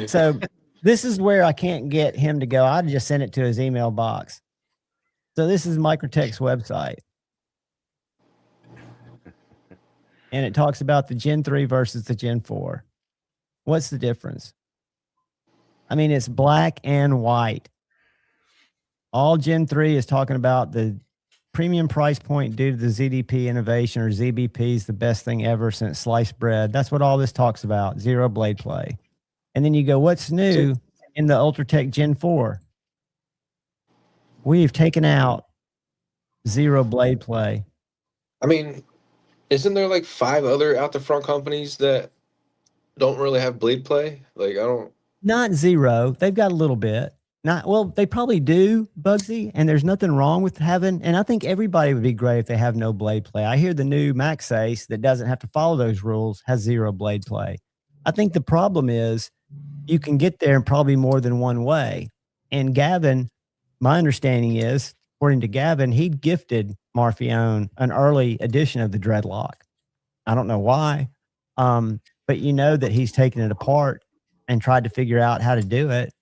So this is where I can't get him to go. I just sent it to his email box. So this is Microtech's website. And it talks about the Gen 3 versus the Gen 4. What's the difference? I mean, it's black and white. All Gen 3 is talking about the premium price point due to the ZDP innovation, or ZBP is the best thing ever since sliced bread. That's what all this talks about, zero blade play. And then you go, what's new in the Ultratech Gen 4? We've taken out zero blade play. I mean, isn't there like 5 other out the front companies that don't really have blade play? Like, Not zero. They've got a little bit. Well, they probably do, Bugsy, and there's nothing wrong with having, and I think everybody would be great if they have no blade play. I hear the new Max Ace that doesn't have to follow those rules has zero blade play. I think the problem is you can get there in probably more than one way. And Gavin, my understanding is, according to Gavin, he gifted Marfione an early edition of the Dreadlock. I don't know why, but you know that he's taken it apart and tried to figure out how to do it.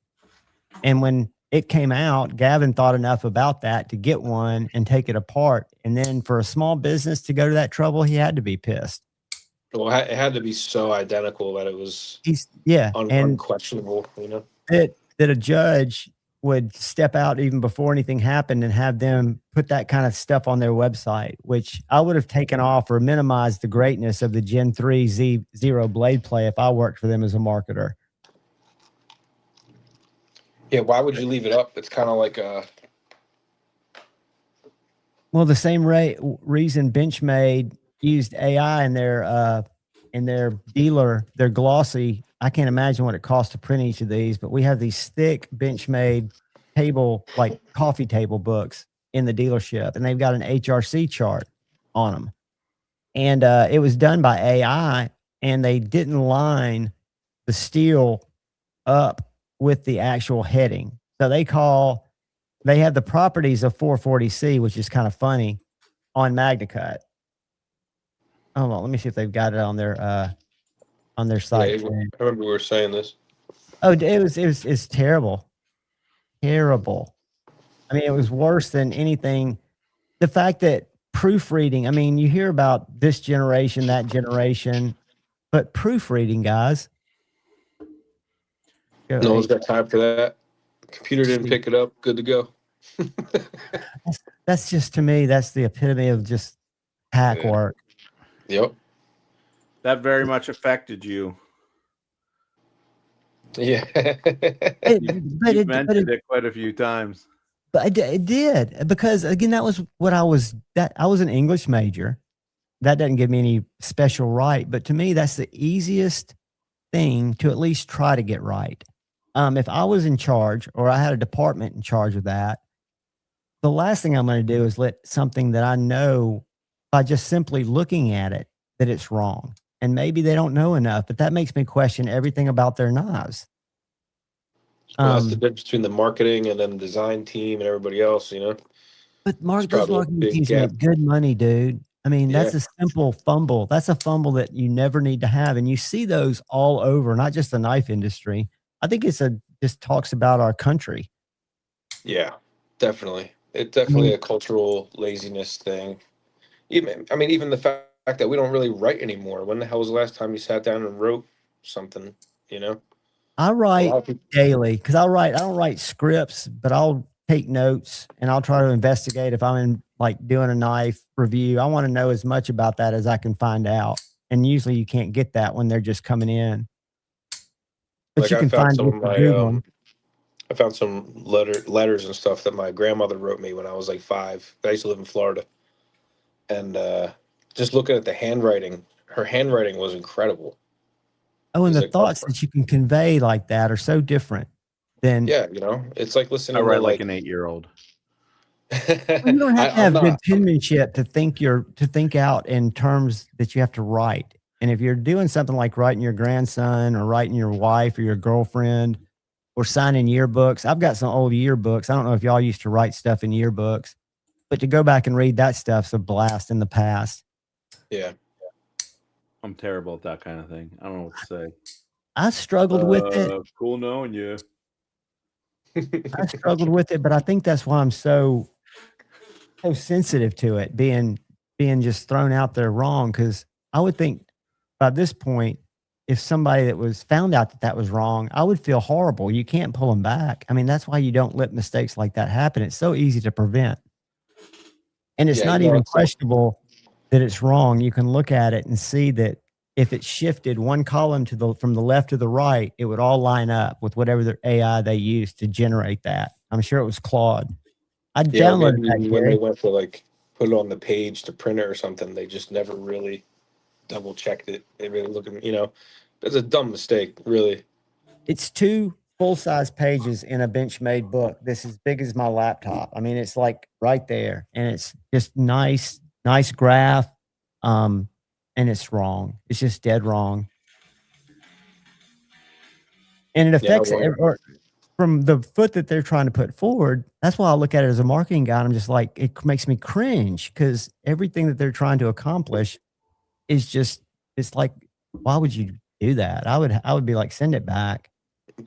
And when it came out, Gavin thought enough about that to get one and take it apart. And then for a small business to go to that trouble, he had to be pissed. Well, it had to be so identical that it was unquestionable, you know? That a judge would step out even before anything happened and have them put that kind of stuff on their website, which I would have taken off or minimized the greatness of the Gen 3 zero blade play if I worked for them as a marketer. Yeah, why would you leave it up? It's kind of like a... Well, the same reason Benchmade used AI in their dealer, their glossy. I can't imagine what it costs to print each of these, but we have these thick Benchmade table, like coffee table books in the dealership, and they've got an HRC chart on them. And it was done by AI, and they didn't line the steel up with the actual heading. So they have the properties of 440C, which is kind of funny, on MagnaCut. Hold on, let me see if they've got it on their site. Yeah, I remember we were saying this. Oh, it's terrible. Terrible. I mean, it was worse than anything. The fact that proofreading, I mean, you hear about this generation, that generation, but proofreading, guys. No one's got time for that. Computer didn't pick it up. Good to go. That's just, to me, that's the epitome of just hack Yeah. work. Yep. That very much affected you. Yeah. You mentioned it quite a few times. But it did, because again, that was what I was an English major. That doesn't give me any special right, but to me, that's the easiest thing to at least try to get right. If I was in charge, or I had a department in charge of that, the last thing I'm going to do is let something that I know by just simply looking at it that it's wrong. And maybe they don't know enough, but that makes me question everything about their knives. Well, that's the difference between the marketing and then the design team and everybody else, you know. But those probably a marketing big teams gap. make good money, dude. I mean, that's Yeah. a simple fumble. That's a fumble that you never need to have. And you see those all over, not just the knife industry. I think just talks about our country. Yeah, definitely. It's definitely a cultural laziness thing. Even the fact that we don't really write anymore. When the hell was the last time you sat down and wrote something, you know? I write daily, because I don't write scripts, but I'll take notes and I'll try to investigate if I'm in, like, doing a knife review. I want to know as much about that as I can find out. And usually you can't get that when they're just coming in. But Like, you can find some it of with my Google. I found some letters and stuff that my grandmother wrote me when I was like 5. I used to live in Florida. And just looking at the handwriting, her handwriting was incredible. Oh, and It's the like, thoughts that you can convey like that are so different than. yeah, you know, it's like listening I write to, like an 8-year-old. Well, you don't have to have good penmanship to think out in terms that you have to write. And if you're doing something like writing your grandson or writing your wife or your girlfriend or signing yearbooks, I've got some old yearbooks. I don't know if y'all used to write stuff in yearbooks, but to go back and read that stuff's a blast in the past. Yeah. I'm terrible at that kind of thing. I don't know what to say. I struggled with it. Cool knowing you. I struggled with it, but I think that's why I'm so sensitive to it being just thrown out there wrong. Because I would think by this point, if somebody that was found out that was wrong, I would feel horrible. You can't pull them back. I mean, that's why you don't let mistakes like that happen. It's so easy to prevent. And it's not even questionable that it's wrong. You can look at it and see that if it shifted one column from the left to the right, it would all line up with whatever the AI they used to generate that. I'm sure it was Claude. I downloaded that, when they went to, like, put it on the page to print it or something, they just never really double checked it. They really looking, you know, it's a dumb mistake, really. It's 2 full-size pages in a Benchmade book. This is big as my laptop. I mean, it's like right there, and it's just nice graph. And it's wrong. It's just dead wrong. And it affects it from the foot that they're trying to put forward. That's why I look at it as a marketing guy. And I'm just like, it makes me cringe, because everything that they're trying to accomplish is just, it's like, why would you do that? I would be like, send it back.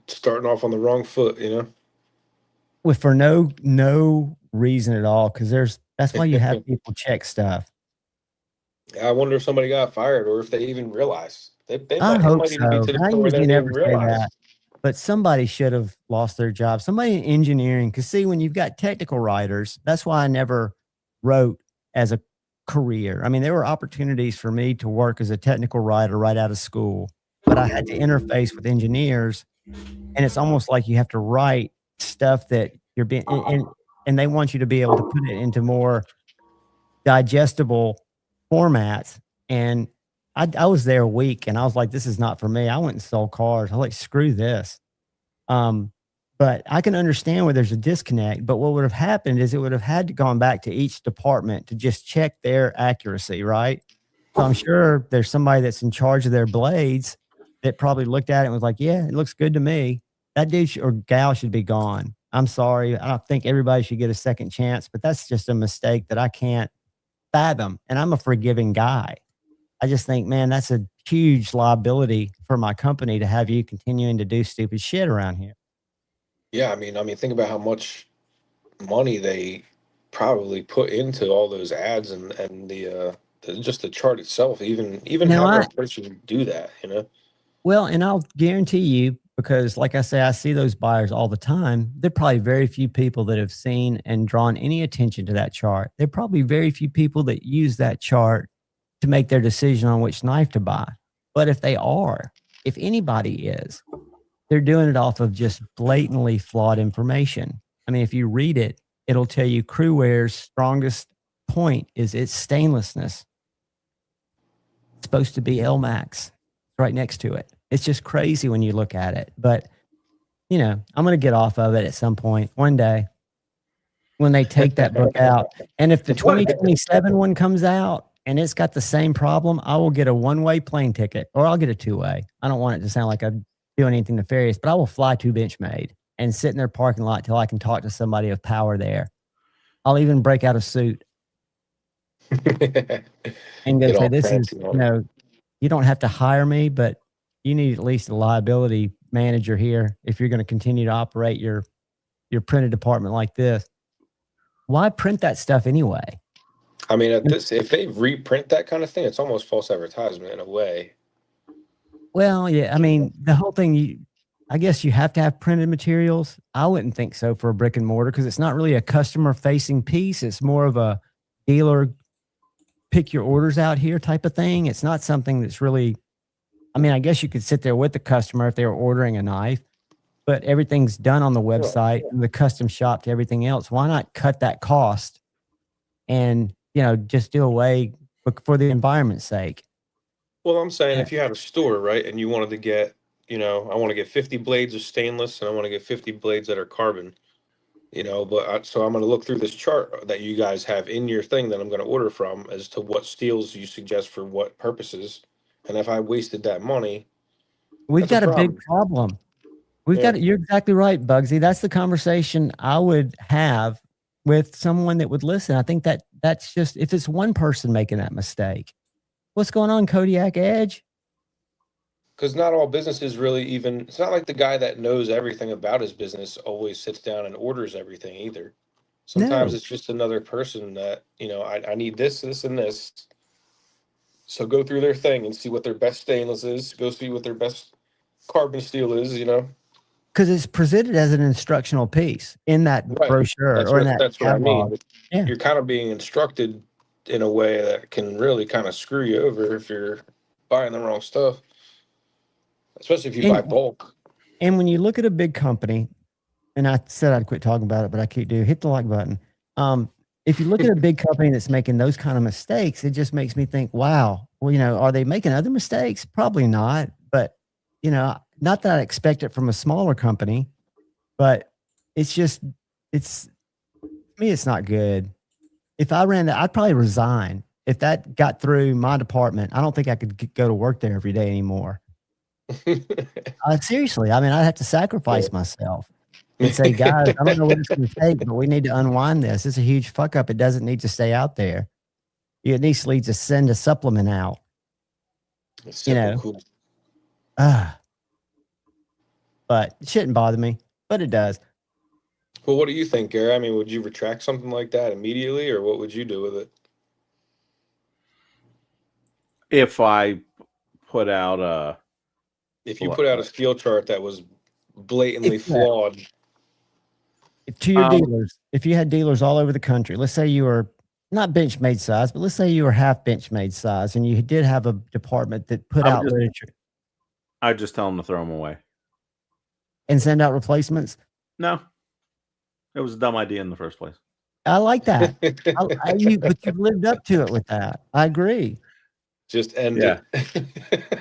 Starting off on the wrong foot, you know? For no reason at all. Because that's why you have people check stuff. I wonder if somebody got fired or if they even realized. I hope so. Even be to the point where they never didn't say realize. that. But somebody should have lost their job. Somebody in engineering. Because see, when you've got technical writers, that's why I never wrote as a career. I mean, there were opportunities for me to work as a technical writer right out of school, but I had to interface with engineers, and it's almost like you have to write stuff that you're being, and they want you to be able to put it into more digestible formats. And I was there a week, and I was like, this is not for me. I went and sold cars. I was like, screw this. But I can understand where there's a disconnect. But what would have happened is it would have had to gone back to each department to just check their accuracy, right? So I'm sure there's somebody that's in charge of their blades that probably looked at it and was like, yeah, it looks good to me. That dude or gal should be gone. I'm sorry. I don't think everybody should get a second chance, but that's just a mistake that I can't fathom. And I'm a forgiving guy. I just think, man, that's a huge liability for my company to have you continuing to do stupid shit around here. Yeah, I mean, think about how much money they probably put into all those ads and just the chart itself. Even Now, having a person do that, you know. well, and I'll guarantee you, because like I say, I see those buyers all the time. There are probably very few people that have seen and drawn any attention to that chart. There are probably very few people that use that chart to make their decision on which knife to buy. But if anybody is, they're doing it off of just blatantly flawed information. I mean, if you read it, it'll tell you Crewware's strongest point is its stainlessness. It's supposed to be LMAX right next to it. It's just crazy when you look at it. But, you know, I'm going to get off of it at some point one day when they take that book out. And if the 2027 one comes out and it's got the same problem, I will get a one-way plane ticket, or I'll get a two-way. I don't want it to sound like I'm doing anything nefarious, but I will fly to Benchmade and sit in their parking lot till I can talk to somebody of power there. I'll even break out a suit and go say, this is, you know, you don't have to hire me, but you need at least a liability manager here if you're going to continue to operate your printed department like this. Why print that stuff anyway? I mean, if they reprint that kind of thing, it's almost false advertisement in a way. Well, yeah, I mean, the whole thing, I guess you have to have printed materials. I wouldn't think so for a brick and mortar because it's not really a customer-facing piece. It's more of a dealer pick your orders out here type of thing. It's not something that's really, I mean, I guess you could sit there with the customer if they were ordering a knife, but everything's done on the website and the custom shop to everything else. Why not cut that cost and, you know, just do away for the environment's sake? Well, I'm saying if you had a store, right, and you wanted to get, you know, I want to get 50 blades of stainless and I want to get 50 blades that are carbon, you know, so I'm going to look through this chart that you guys have in your thing that I'm going to order from as to what steels you suggest for what purposes. And if I wasted that money, we've got a big problem. We've got, you're exactly right, Bugsy. That's the conversation I would have with someone that would listen. I think that's just, if it's one person making that mistake, what's going on, Kodiak Edge? Because not all businesses really even, it's not like the guy that knows everything about his business always sits down and orders everything either. Sometimes it's just another person that, you know, I need this, this, and this. So go through their thing and see what their best stainless is. Go see what their best carbon steel is, you know. Because it's presented as an instructional piece in that brochure that's or in that that's what I mean. Yeah. You're kind of being instructed in a way that can really kind of screw you over if you're buying the wrong stuff. Especially if you buy bulk. And when you look at a big company, and I said I'd quit talking about it, but I keep doing, hit the like button. If you look at a big company that's making those kind of mistakes, it just makes me think, wow, well, you know, are they making other mistakes? Probably not. But, you know, not that I expect it from a smaller company, but it's just, to me, it's not good. If I ran that, I'd probably resign. If that got through my department, I don't think I could go to work there every day anymore. Seriously, I mean, I'd have to sacrifice myself and say, guys, I don't know what it's going to take, but we need to unwind this. It's a huge fuck up. It doesn't need to stay out there. You at least need to send a supplement out. You know, cool. But it shouldn't bother me, but it does. Well, what do you think, Gary? I mean, would you retract something like that immediately, or what would you do with it? If I put out if you put out a steel chart that was blatantly flawed to your dealers, if you had dealers all over the country, let's say you were not Benchmade size, but let's say you were half Benchmade size, and you did have a department that put out literature, I'd just tell them to throw them away and send out replacements. No, it was a dumb idea in the first place. I like that. But you've lived up to it with that. I agree. Just end it.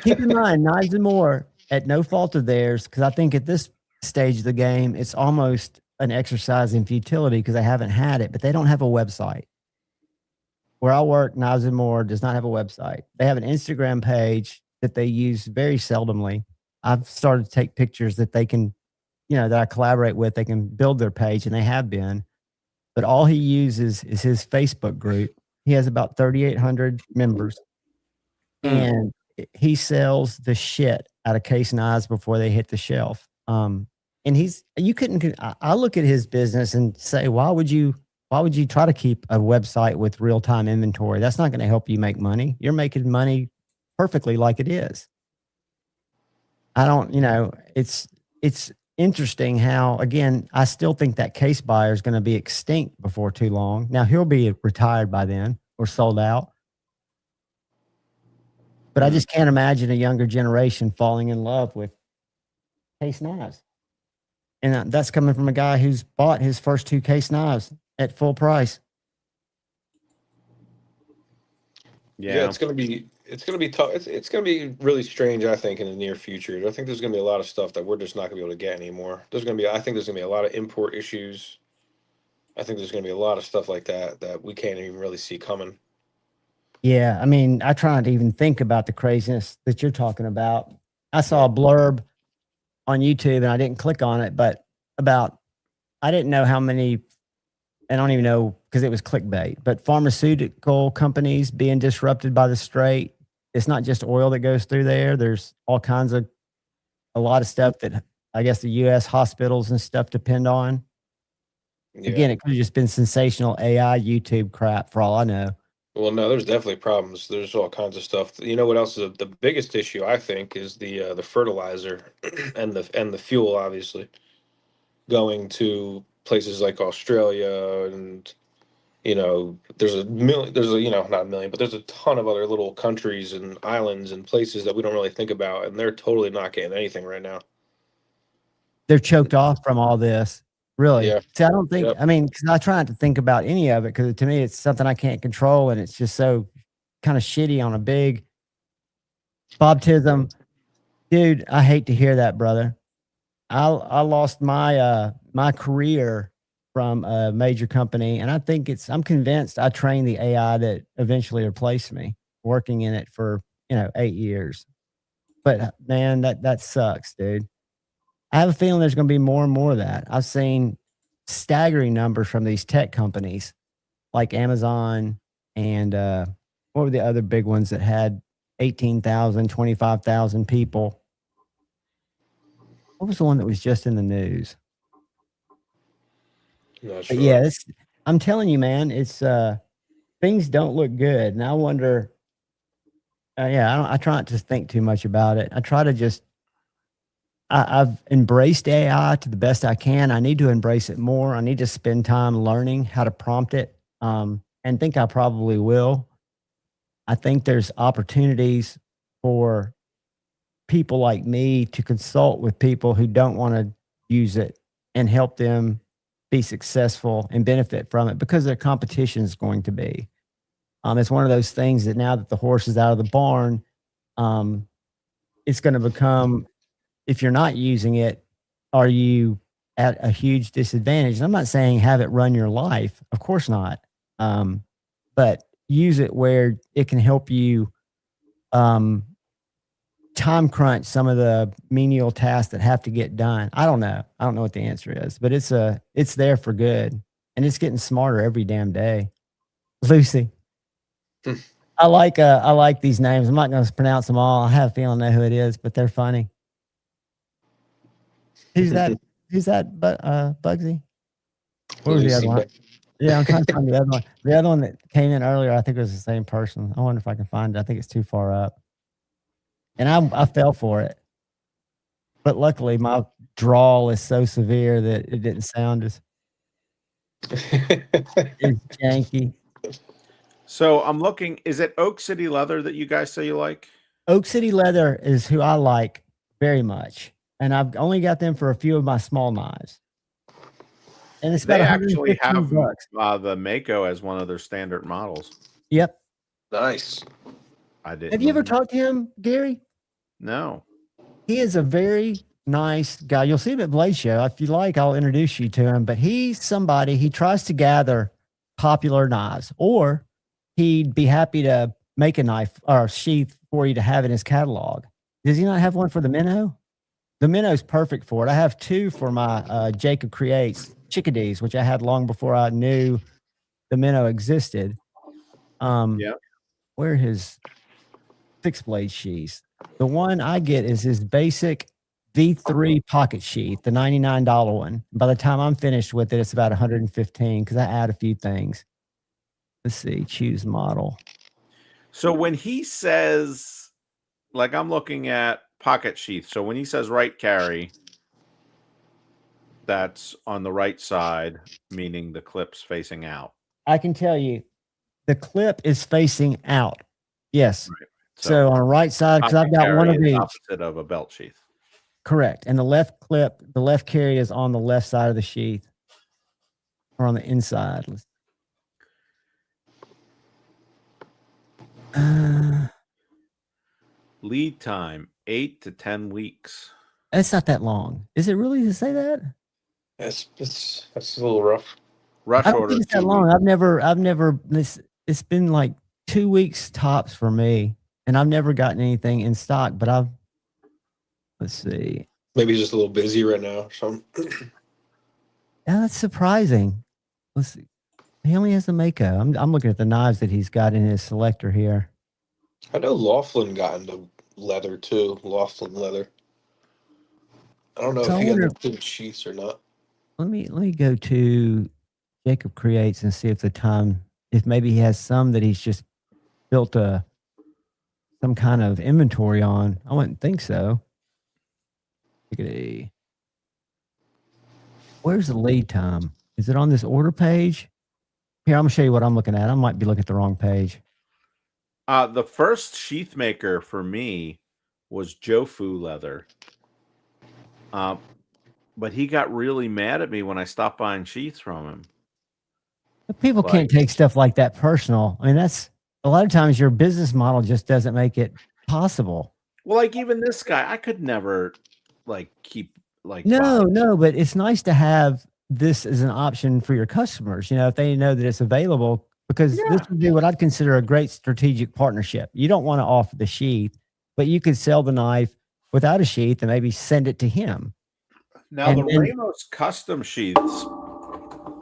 Keep in mind, Knives and More, at no fault of theirs, because I think at this stage of the game, it's almost an exercise in futility because they haven't had it, but they don't have a website. Where I work, Knives and More does not have a website. They have an Instagram page that they use very seldomly. I've started to take pictures that they can, you know, that I collaborate with. They can build their page, and they have been. But all he uses is his Facebook group. He has about 3,800 members. and he sells the shit out of case knives before they hit the shelf. And you couldn't. I look at his business and say, why would you try to keep a website with real time inventory? That's not going to help you make money. You're making money perfectly like it is. I don't, it's interesting how, again, I still think that case buyer is going to be extinct before too long. Now he'll be retired by then or sold out. But I just can't imagine a younger generation falling in love with case knives. And that's coming from a guy who's bought his first 2 case knives at full price. Yeah, it's gonna be tough. It's gonna be really strange, I think, in the near future. I think there's gonna be a lot of stuff that we're just not gonna be able to get anymore. I think there's gonna be a lot of import issues. I think there's gonna be a lot of stuff like that we can't even really see coming. Yeah, I mean, I try not to even think about the craziness that you're talking about. I saw a blurb on YouTube and I didn't click on it, but I didn't know how many, I don't even know because it was clickbait, but pharmaceutical companies being disrupted by the strait. It's not just oil that goes through there. There's all kinds of, a lot of stuff that I guess the U.S. hospitals and stuff depend on. Yeah. Again, it could have just been sensational AI YouTube crap for all I know. Well, no, there's definitely problems. There's all kinds of stuff. You know what else is the biggest issue? I think is the fertilizer and the fuel, obviously, going to places like Australia and there's a million. There's a not a million, but there's a ton of other little countries and islands and places that we don't really think about, and they're totally not getting anything right now. They're choked off from all this. Really? Yeah. See, I don't think, I mean, because I try not to think about any of it because to me, it's something I can't control. And it's just so kind of shitty on a big baptism. Dude, I hate to hear that, brother. I lost my career from a major company. And I think I'm convinced I trained the AI that eventually replaced me working in it for, 8 years. But man, that sucks, dude. I have a feeling there's going to be more and more of that. I've seen staggering numbers from these tech companies like Amazon and what were the other big ones that had 18,000, 25,000 people? What was the one that was just in the news? Not sure. Yeah, I'm telling you, man, it's things don't look good. And I wonder, I try not to think too much about it. I try to just I've embraced AI to the best I can. I need to embrace it more. I need to spend time learning how to prompt it, and think I probably will. I think there's opportunities for people like me to consult with people who don't want to use it and help them be successful and benefit from it because their competition is going to be. It's one of those things that now that the horse is out of the barn, it's going to become, if you're not using it, are you at a huge disadvantage? And I'm not saying have it run your life. Of course not. But use it where it can help you time crunch some of the menial tasks that have to get done. I don't know what the answer is, but it's there for good. And it's getting smarter every damn day. Lucy. I like these names. I'm not going to pronounce them all. I have a feeling I know who it is, but they're funny. Who's that? Bugsy? What was the other one? Yeah, I'm trying to find the other one. The other one that came in earlier, I think it was the same person. I wonder if I can find it. I think it's too far up. And I fell for it. But luckily, my drawl is so severe that it didn't sound as janky. So I'm looking, is it Oak City Leather that you guys say you like? Oak City Leather is who I like very much. And I've only got them for a few of my small knives. And it's about they actually have $115. The Mako as one of their standard models. Yep. Nice. I did. Have you ever talked to him, Gary? No. He is a very nice guy. You'll see him at Blade Show. If you like, I'll introduce you to him. But he's somebody, he tries to gather popular knives, or he'd be happy to make a knife or a sheath for you to have in his catalog. Does he not have one for the Minnow? The Minnow's perfect for it. I have two for my Jacob Creates chickadees, which I had long before I knew the Minnow existed. Yeah. Where his fixed blade sheaths. The one I get is his basic V3 pocket sheath, the $99 one. By the time I'm finished with it, it's about $115 because I add a few things. Let's see, choose model. So when he says, like I'm looking at pocket sheath. So when he says right carry, that's on the right side, meaning the clip's facing out. I can tell you, the clip is facing out. Yes. Right. So on the right side, because I've got one of carry is each. opposite of a belt sheath. Correct. And the left clip, the left carry is on the left side of the sheath or on the inside. Lead time 8 to 10 weeks. It's not that long. Is it really to say that? That's a little rough. Rush I don't order think it's that 2 long. weeks. I've never it's been like 2 weeks tops for me, and I've never gotten anything in stock, but let's see. Maybe he's just a little busy right now or something. Yeah, that's surprising. Let's see. He only has the Mako. I'm looking at the knives that he's got in his selector here. I know Laughlin got into leather too. Laughlin leather. I don't know So if I he got wonder- into sheaths or not. Let me go to Jacob Creates and see if maybe he has some that he's just built some kind of inventory on. I wouldn't think so. Where's the lead time? Is it on this order page? Here, I'm gonna show you what I'm looking at. I might be looking at the wrong page. The first sheath maker for me was Jofu Leather. But he got really mad at me when I stopped buying sheaths from him. People can't take stuff like that personal. I mean, that's a lot of times your business model just doesn't make it possible. Well, like even this guy, I could never keep No, but it's nice to have this as an option for your customers. You know, if they know that it's available, because this would be what I'd consider a great strategic partnership. You don't want to offer the sheath, but you could sell the knife without a sheath and maybe send it to him. Now the Ramos custom sheaths.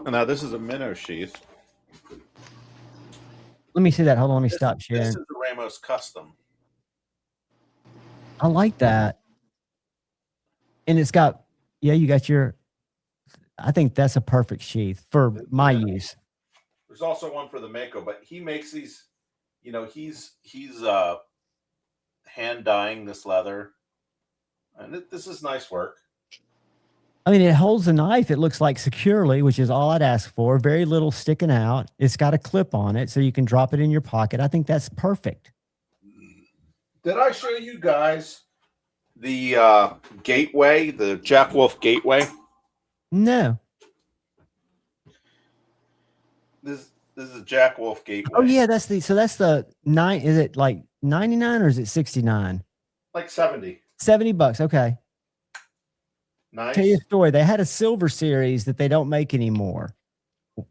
Now this is a minnow sheath. Let me see that. Hold on, let me stop sharing. This is the Ramos custom. I like that. And it's got, you got I think that's a perfect sheath for my use. There's also one for the Mako, but he makes these, he's hand dyeing this leather. And this is nice work. I mean, it holds the knife, it looks like securely, which is all I'd ask for. Very little sticking out. It's got a clip on it, so you can drop it in your pocket. I think that's perfect. Did I show you guys the gateway, the Jack Wolf gateway? No. This is a Jack Wolf gateway. Oh yeah, that's the 9. Is it like 99 or is it 69? Like 70. $70. Okay. Nice. Tell you a story. They had a silver series that they don't make anymore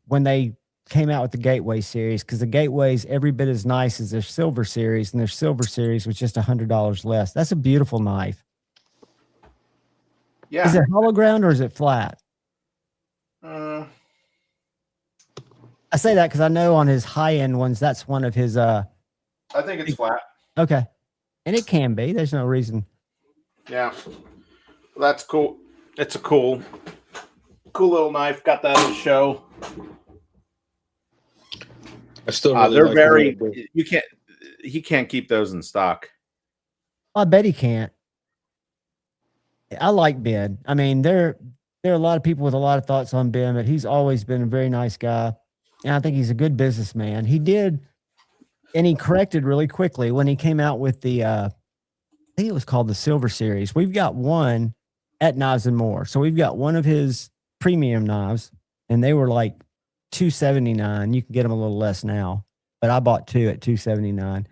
when they came out with the Gateway series, because the Gateway's every bit as nice as their silver series, and their silver series was just $100 less. That's a beautiful knife. Yeah. Is it hollow ground or is it flat? I say that because I know on his high-end ones, that's one of his think it's flat. Okay. And it can be. There's no reason. Yeah. Well, that's cool. It's a cool little knife. Got that in the show. I still really they're like very. He can't keep those in stock. I bet he can't. I like Ben. I mean, there are a lot of people with a lot of thoughts on Ben, but he's always been a very nice guy, and I think he's a good businessman. He did, and he corrected really quickly when he came out with the. I think it was called the Silver Series. We've got one at Knives and More. So we've got one of his premium knives, and they were like $279. You can get them a little less now, but I bought two at $279.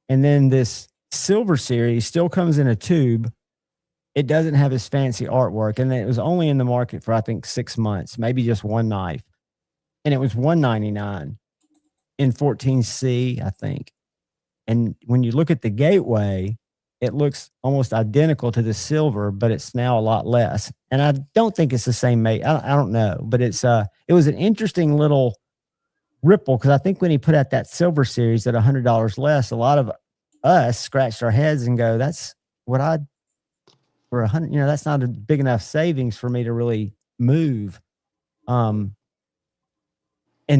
And then this Silver Series still comes in a tube. It doesn't have his fancy artwork, and it was only in the market for I think 6 months, maybe just one knife, and it was $199 in 14C, I think. And when you look at the Gateway, it looks almost identical to the silver, but it's now a lot less. And I don't think it's the same mate. I don't know, but it was an interesting little ripple, because I think when he put out that Silver Series at $100 less, a lot of us scratched our heads and go, that's what I'd for 100, that's not a big enough savings for me to really move. And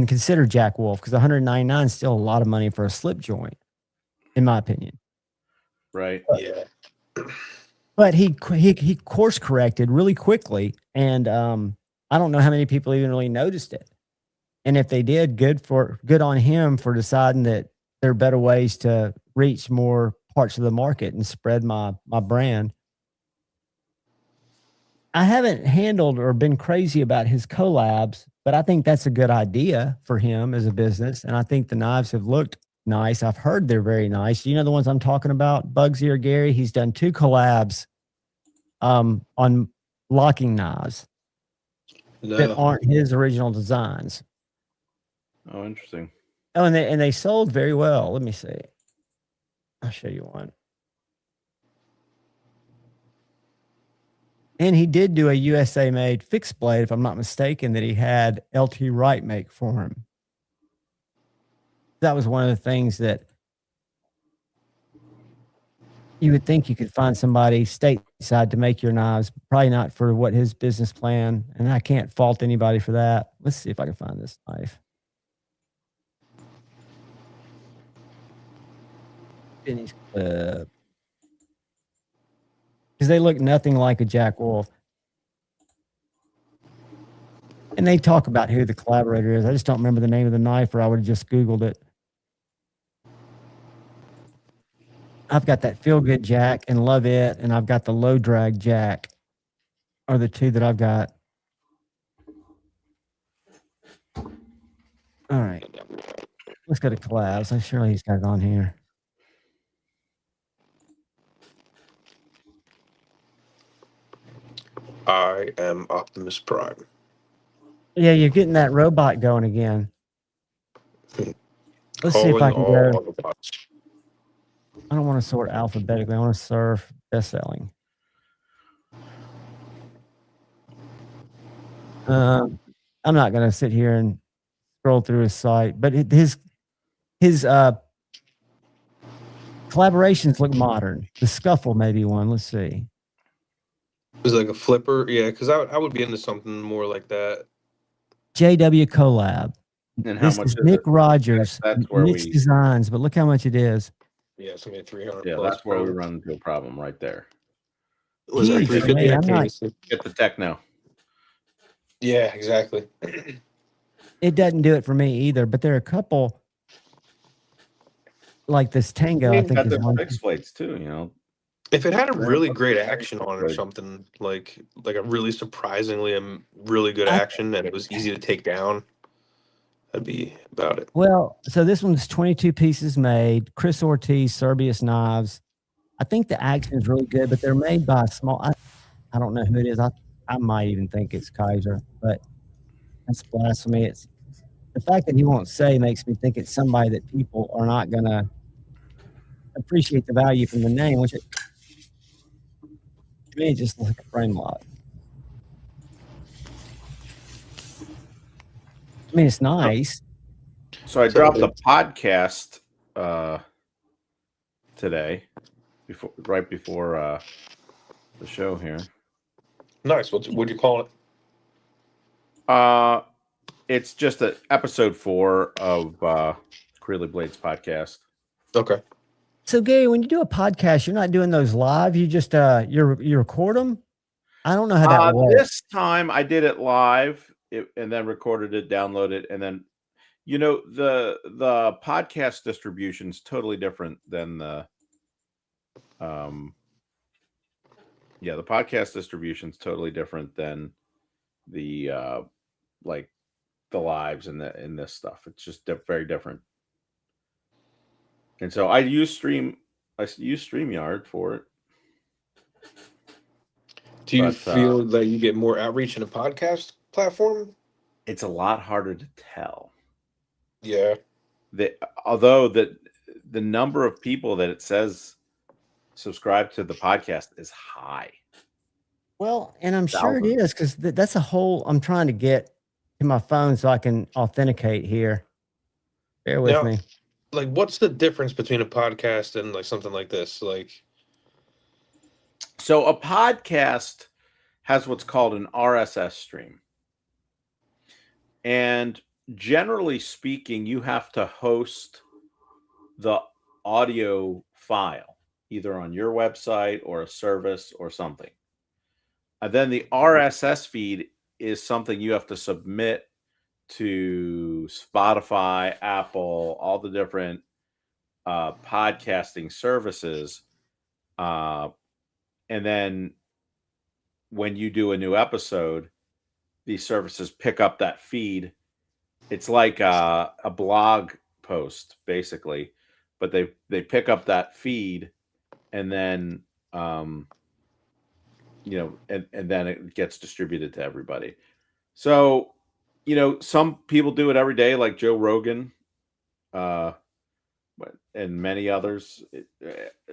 consider Jack Wolf, because 199 is still a lot of money for a slip joint, in my opinion. Right. Yeah. But he course corrected really quickly, and I don't know how many people even really noticed it. And if they did, good on him for deciding that there are better ways to reach more parts of the market and spread my brand. I haven't handled or been crazy about his collabs, but I think that's a good idea for him as a business. And I think the knives have looked nice. I've heard they're very nice. You know the ones I'm talking about? Bugsy or Gary? He's done 2 collabs on locking knives that aren't his original designs. Oh, interesting. Oh, and they sold very well. Let me see. I'll show you one. And he did do a USA made fixed blade, if I'm not mistaken, that he had LT Wright make for him. That was one of the things that you would think you could find somebody stateside to make your knives, probably not for what his business plan. And I can't fault anybody for that. Let's see if I can find this knife. Because they look nothing like a Jack Wolf. And they talk about who the collaborator is. I just don't remember the name of the knife, or I would have just Googled it. I've got that Feel Good Jack and Love It, and I've got the Low Drag Jack are the 2 that I've got. All right. Let's go to collabs. I'm sure he's got it on here. I am Optimus Prime. Yeah, you're getting that robot going again. Let's see if I can go. I don't want to sort alphabetically. I want to serve best-selling. I'm not going to sit here and scroll through his site, but his collaborations look modern. The Scuffle may be one. Let's see. It was like a flipper, yeah, because I would be into something more like that. JW collab. And how This much is is Nick it? Rogers. That's where Mixed we. Designs, but look how much it is. Yeah, it's gonna be 300. Yeah, plus that's where we pounds. run into a problem right there. Was that Huge, 350? man. I'm not- Get the techno. Yeah, exactly. It doesn't do it for me either, but there are a couple like this Tango, I think got is the one. fixed plates too, you know. If it had a really great action on it or something, like a really surprisingly really good action, and it was easy to take down, that'd be about it. Well, so this one's 22 pieces made. Chris Ortiz, Serbius Knives. I think the action is really good, but they're made by a small. I don't know who it is. I might even think it's Kaiser, but that's blasphemy. It's the fact that he won't say makes me think it's somebody that people are not going to appreciate the value from the name, which to me it just looks like a frame lock. I mean, it's nice. So I dropped a podcast today, right before the show here. Nice. What'd you call it? It's just episode 4 of Creeley Blades podcast. Okay. So Gary, when you do a podcast, you're not doing those live. You just you record them. I don't know how that works. This time I did it live and then recorded it, downloaded it, and then the podcast distribution is totally different than the the podcast distribution is totally different than the like the lives and this stuff. It's just very different. And so I use StreamYard for it. Do you feel that you get more outreach in a podcast platform? It's a lot harder to tell. Yeah. Although the number of people that it says subscribe to the podcast is high. Well, and I'm sure it is, because that's a whole. I'm trying to get to my phone so I can authenticate here. Bear with me. like, what's the difference between a podcast and like something like this? Like, So a podcast has what's called an RSS stream. And generally speaking, you have to host the audio file either on your website or a service or something. And then the RSS feed is something you have to submit to Spotify, Apple, all the different podcasting services. And then when you do a new episode, these services pick up that feed. It's like a blog post, basically, but they pick up that feed, and then and then it gets distributed to everybody. So, some people do it every day, like Joe Rogan, and many others.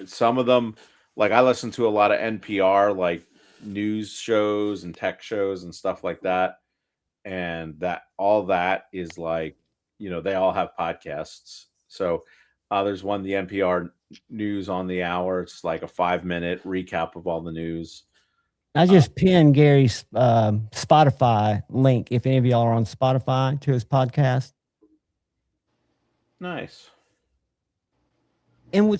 Some of them, like I listen to a lot of NPR, like news shows and tech shows and stuff like that. And that is like, they all have podcasts. So there's one, the NPR News on the Hour. It's like a 5-minute recap of all the news. I just pinned Gary's Spotify link if any of y'all are on Spotify to his podcast. Nice. And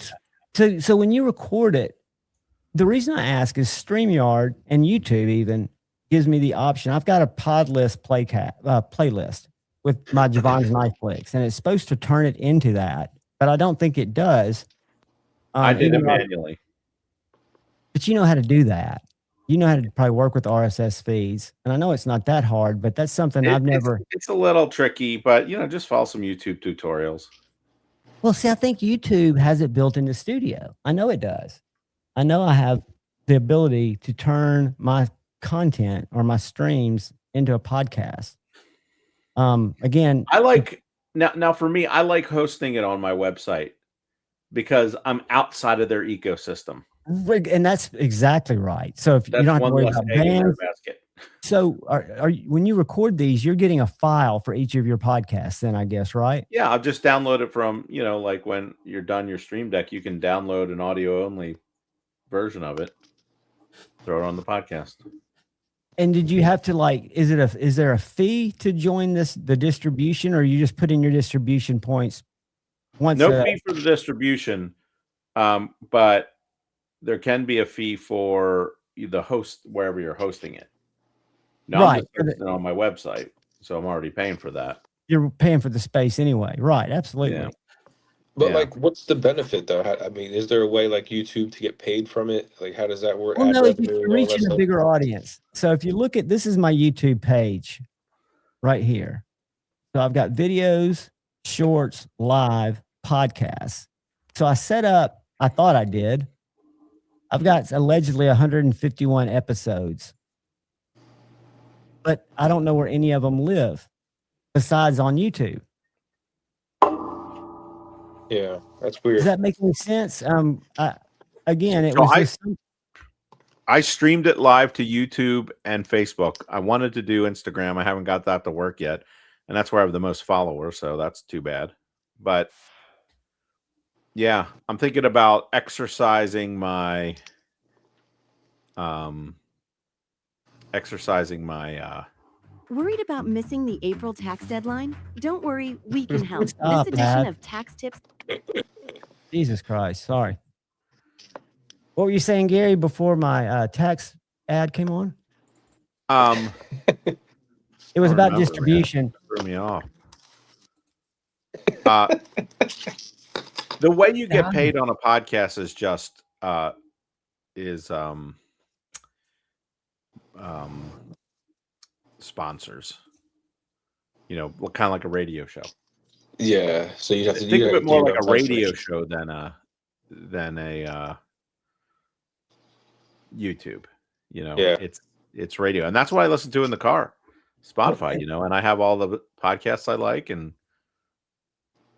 so when you record it, the reason I ask is StreamYard and YouTube even gives me the option. I've got a Podlist playlist with my Javon's Knife Flicks, and it's supposed to turn it into that, but I don't think it does. I did it manually. But you know how to do that. You know how to probably work with RSS feeds. And I know it's not that hard, but that's something I've never. It's a little tricky, but, just follow some YouTube tutorials. Well, see, I think YouTube has it built into Studio. I know it does. I know I have the ability to turn my content or my streams into a podcast. Again, I like now for me, I like hosting it on my website because I'm outside of their ecosystem. And that's exactly right. So if you don't have to worry about bands, so are you, when you record these, you're getting a file for each of your podcasts then, I guess, right? Yeah, I'll just download it from, like when you're done your Stream Deck, you can download an audio only version of it, throw it on the podcast. And did you have to is there a fee to join the distribution, or you just put in your distribution points once? No fee for the distribution, but there can be a fee for the host wherever you're hosting it. Now right. I'm just on my website, so I'm already paying for that. You're paying for the space anyway, right? Absolutely. Yeah. But like, what's the benefit though? I mean, is there a way like YouTube to get paid from it? Like, how does that work? Well, no, if you're reaching a bigger audience. So if you look at, this is my YouTube page right here. So I've got videos, shorts, live, podcasts. So I thought I did. I've got allegedly 151 episodes, but I don't know where any of them live besides on YouTube. Yeah, that's weird. Does that make any sense? I streamed it live to YouTube and Facebook. I wanted to do Instagram. I haven't got that to work yet, and that's where I have the most followers, so that's too bad. But yeah, I'm thinking about exercising my Worried about missing the April tax deadline? Don't worry, we can help. Stop, This edition Dad. of Tax Tips. Jesus Christ, sorry. What were you saying, Gary, before my tax ad came on? It was about distribution. Threw me off. The way you get paid on a podcast is just sponsors. Kind of like a radio show. Yeah, so you have to think of it more like a radio show than a YouTube. Yeah. It's radio, and that's what I listen to in the car, Spotify. And I have all the podcasts I like, and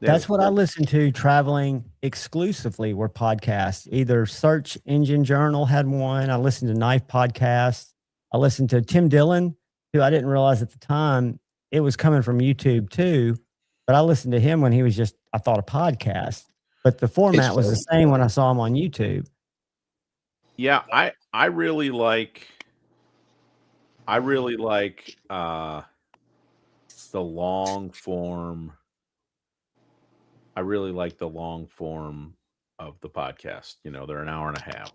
that's what I listen to traveling exclusively. Were podcasts. Either Search Engine Journal had one. I listened to Knife Podcast. I listened to Tim Dillon, who I didn't realize at the time it was coming from YouTube too. but I listened to him when he was just, I thought, a podcast. But the format was the same when I saw him on YouTube. Yeah, I really like the long form. I really like the long form of the podcast. You know, they're an hour and a half.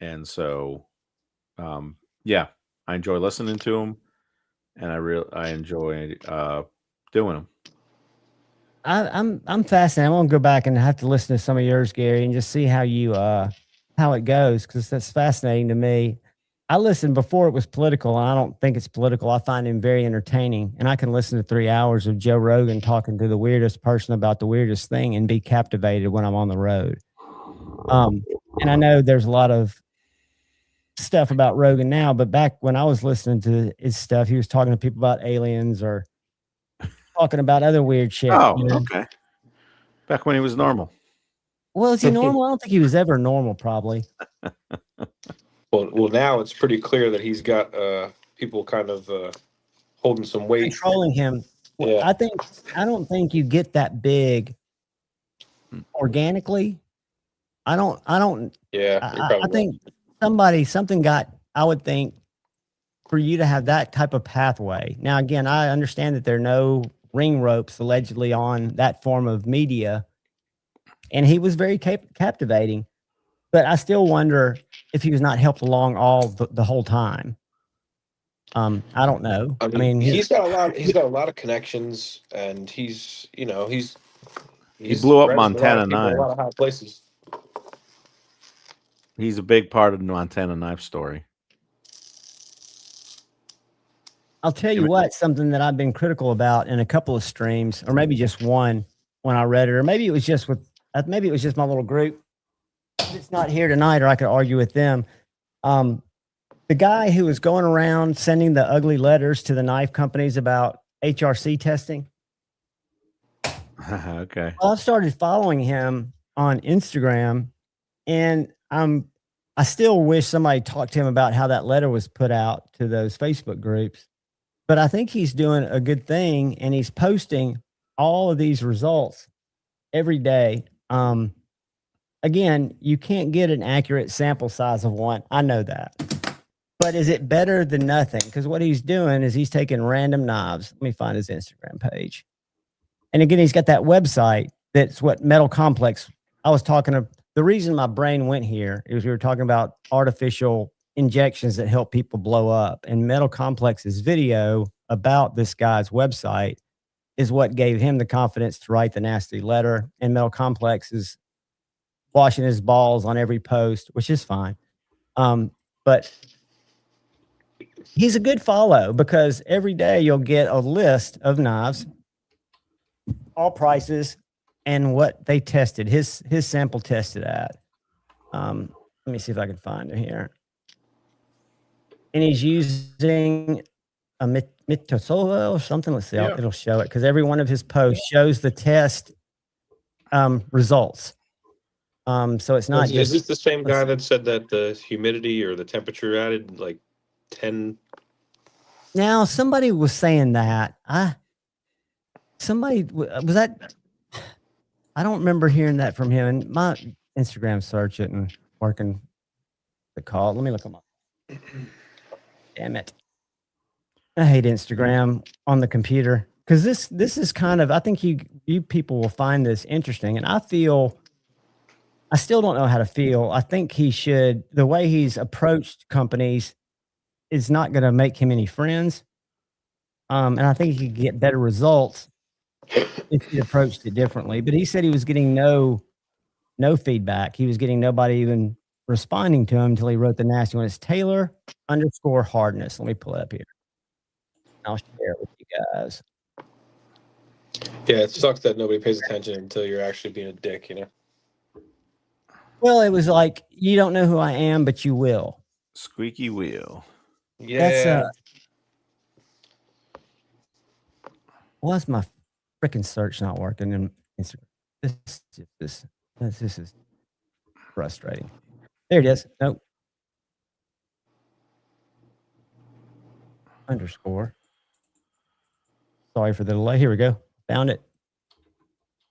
And so yeah, I enjoy listening to them, and I enjoy doing them. I'm fascinated. I'm gonna go back and have to listen to some of yours, Gary, and just see how you how it goes, because that's fascinating to me. I listened before it was political, and I don't think it's political. I find him very entertaining, and I can listen to 3 hours of Joe Rogan talking to the weirdest person about the weirdest thing and be captivated when I'm on the road. And I know there's a lot of stuff about Rogan now, but back when I was listening to his stuff, he was talking to people about aliens or talking about other weird shit. Oh, You know? okay. Back when he was normal. Well, is he normal? I don't think he was ever normal, probably. Well, now it's pretty clear that he's got people kind of holding some weight. Controlling him. Well, Yeah. I don't think you get that big organically. I don't Yeah, you're probably I think something got, I would think, for you to have that type of pathway. Now, again, I understand that there are no ring ropes allegedly on that form of media, and he was very captivating, but I still wonder if he was not helped along all the whole time. I don't know. I mean, he's got a lot of connections, and he's He blew up friends with a lot of Montana people in a Knives. lot of high places. He's a big part of the Montana Knife story. I'll tell you what, something that I've been critical about in a couple of streams, or maybe just one when I read it, or maybe it was just my little group. It's not here tonight, or I could argue with them. The guy who was going around sending the ugly letters to the knife companies about HRC testing. Okay. Well, I've started following him on Instagram, and I still wish somebody talked to him about how that letter was put out to those Facebook groups. But I think he's doing a good thing, and he's posting all of these results every day. Again, you can't get an accurate sample size of one. I know that. But is it better than nothing? Because what he's doing is he's taking random knives. Let me find his Instagram page. And again, he's got that website that's what Metal Complex. I was talking to, the reason my brain went here is we were talking about artificial injections that help people blow up. And Metal Complex's video about this guy's website is what gave him the confidence to write the nasty letter. And Metal Complex is washing his balls on every post, which is fine. But he's a good follow, because every day you'll get a list of knives, all prices, and what they tested, his sample tested at. Let me see if I can find it here. And he's using a Mitosola or something. Let's see, it'll show it, because every one of his posts shows the test results. So it's not Is this the same guy that said that the humidity or the temperature added like 10? Now, somebody was saying that. Somebody was that. I don't remember hearing that from him. And my Instagram search isn't working the call. Let me look him up. Damn it. I hate Instagram on the computer, because this is kind of, I think you people will find this interesting. And I still don't know how to feel. I think he should, the way he's approached companies is not going to make him any friends. And I think he could get better results if he approached it differently. But he said he was getting no feedback. He was getting nobody even responding to him until he wrote the nasty one. It's Taylor_hardness. Let me pull it up here. I'll share it with you guys. Yeah, it sucks that nobody pays attention until you're actually being a dick, you know? Well, it was like, you don't know who I am, but you will. Squeaky wheel. Yeah. Why's my freaking search not working in Instagram? This is frustrating. There it is. Nope. Underscore. Sorry for the delay. Here we go. Found it.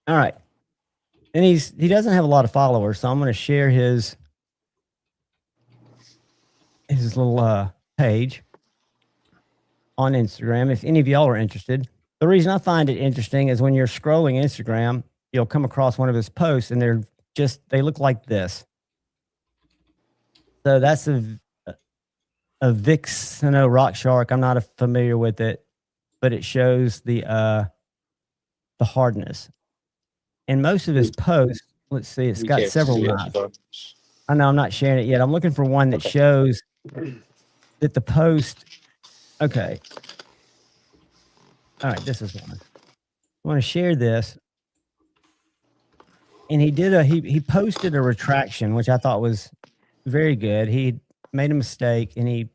All right. And he doesn't have a lot of followers, so I'm going to share his little page on Instagram if any of y'all are interested. The reason I find it interesting is when you're scrolling Instagram, you'll come across one of his posts and they look like this. So that's a Vixeno rock shark. I'm not familiar with it, but it shows the hardness. And most of his posts, let's see, it's got several knives. I know I'm not sharing it yet. I'm looking for one that shows that the post. Okay. All right, this is one. I want to share this. And he posted a retraction, which I thought was very good. He made a mistake, and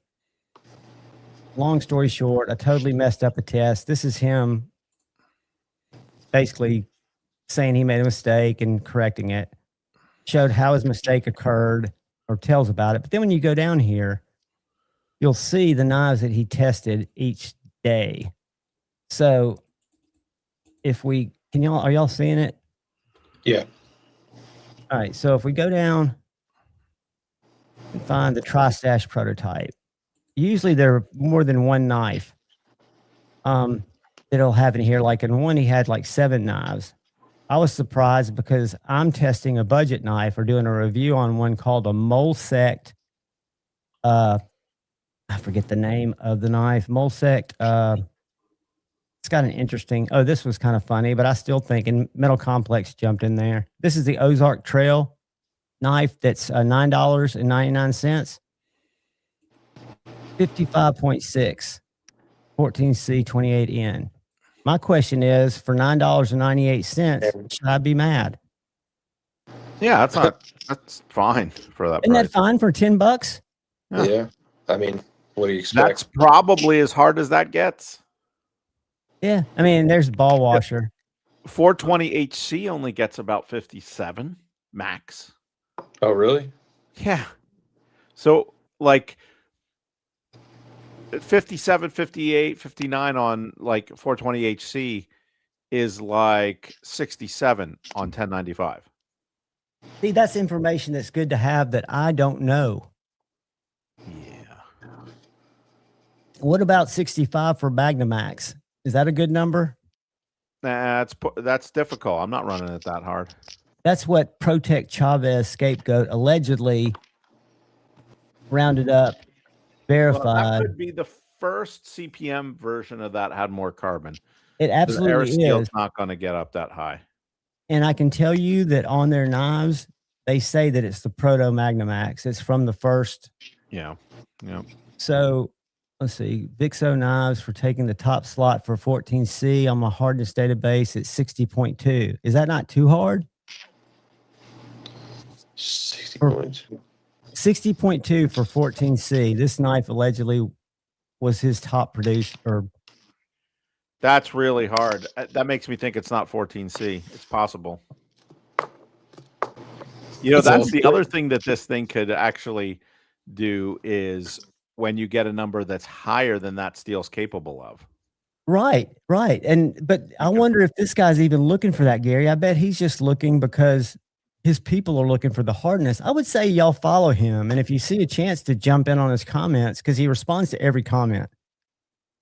long story short, I totally messed up the test. This is him basically saying he made a mistake and correcting it. Showed how his mistake occurred, or tells about it. But then when you go down here, you'll see the knives that he tested each day. So are y'all seeing it? Yeah. All right. So if we go down and find the Tri-Stash prototype, usually there are more than one knife that he'll have in here. Like in one, he had like 7 knives. I was surprised because I'm testing a budget knife or doing a review on one called a Molesect. I forget the name of the knife. Molesect. It's got an interesting. Oh, this was kind of funny, but I still think, and Metal Complex jumped in there. This is the Ozark Trail knife that's $9.99. 55.6, 14C 28N. My question is, for $9.98, should I be mad? Yeah, that's fine for that. Isn't price. that fine for $10? Yeah. I mean, what do you expect? That's probably as hard as that gets. Yeah. I mean, there's ball washer. 420 HC only gets about 57 max. Oh, really? Yeah. So like 57, 58, 59 on like 420 HC is like 67 on 1095. See, that's information that's good to have that I don't know. Yeah. What about 65 for Magnamax? Is that a good number? That's difficult. I'm not running it that hard. That's what Protect Chavez Scapegoat allegedly rounded up, verified. Well, that could be the first CPM version of that had more carbon. It absolutely is. Not going to get up that high. And I can tell you that on their knives, they say that it's the Proto Magnamax. It's from the first. Yeah. Yeah. So let's see. Vixo knives for taking the top slot for 14C on my hardness database at 60.2. Is that not too hard? 60.2. 60.2 for 14C. This knife allegedly was his top producer. That's really hard. That makes me think it's not 14C. It's possible. You know, that's the other thing that this thing could actually do is when you get a number that's higher than that steel's capable of. Right. But I wonder if this guy's even looking for that, Gary. I bet he's just looking because his people are looking for the hardness. I would say y'all follow him, and if you see a chance to jump in on his comments, because he responds to every comment.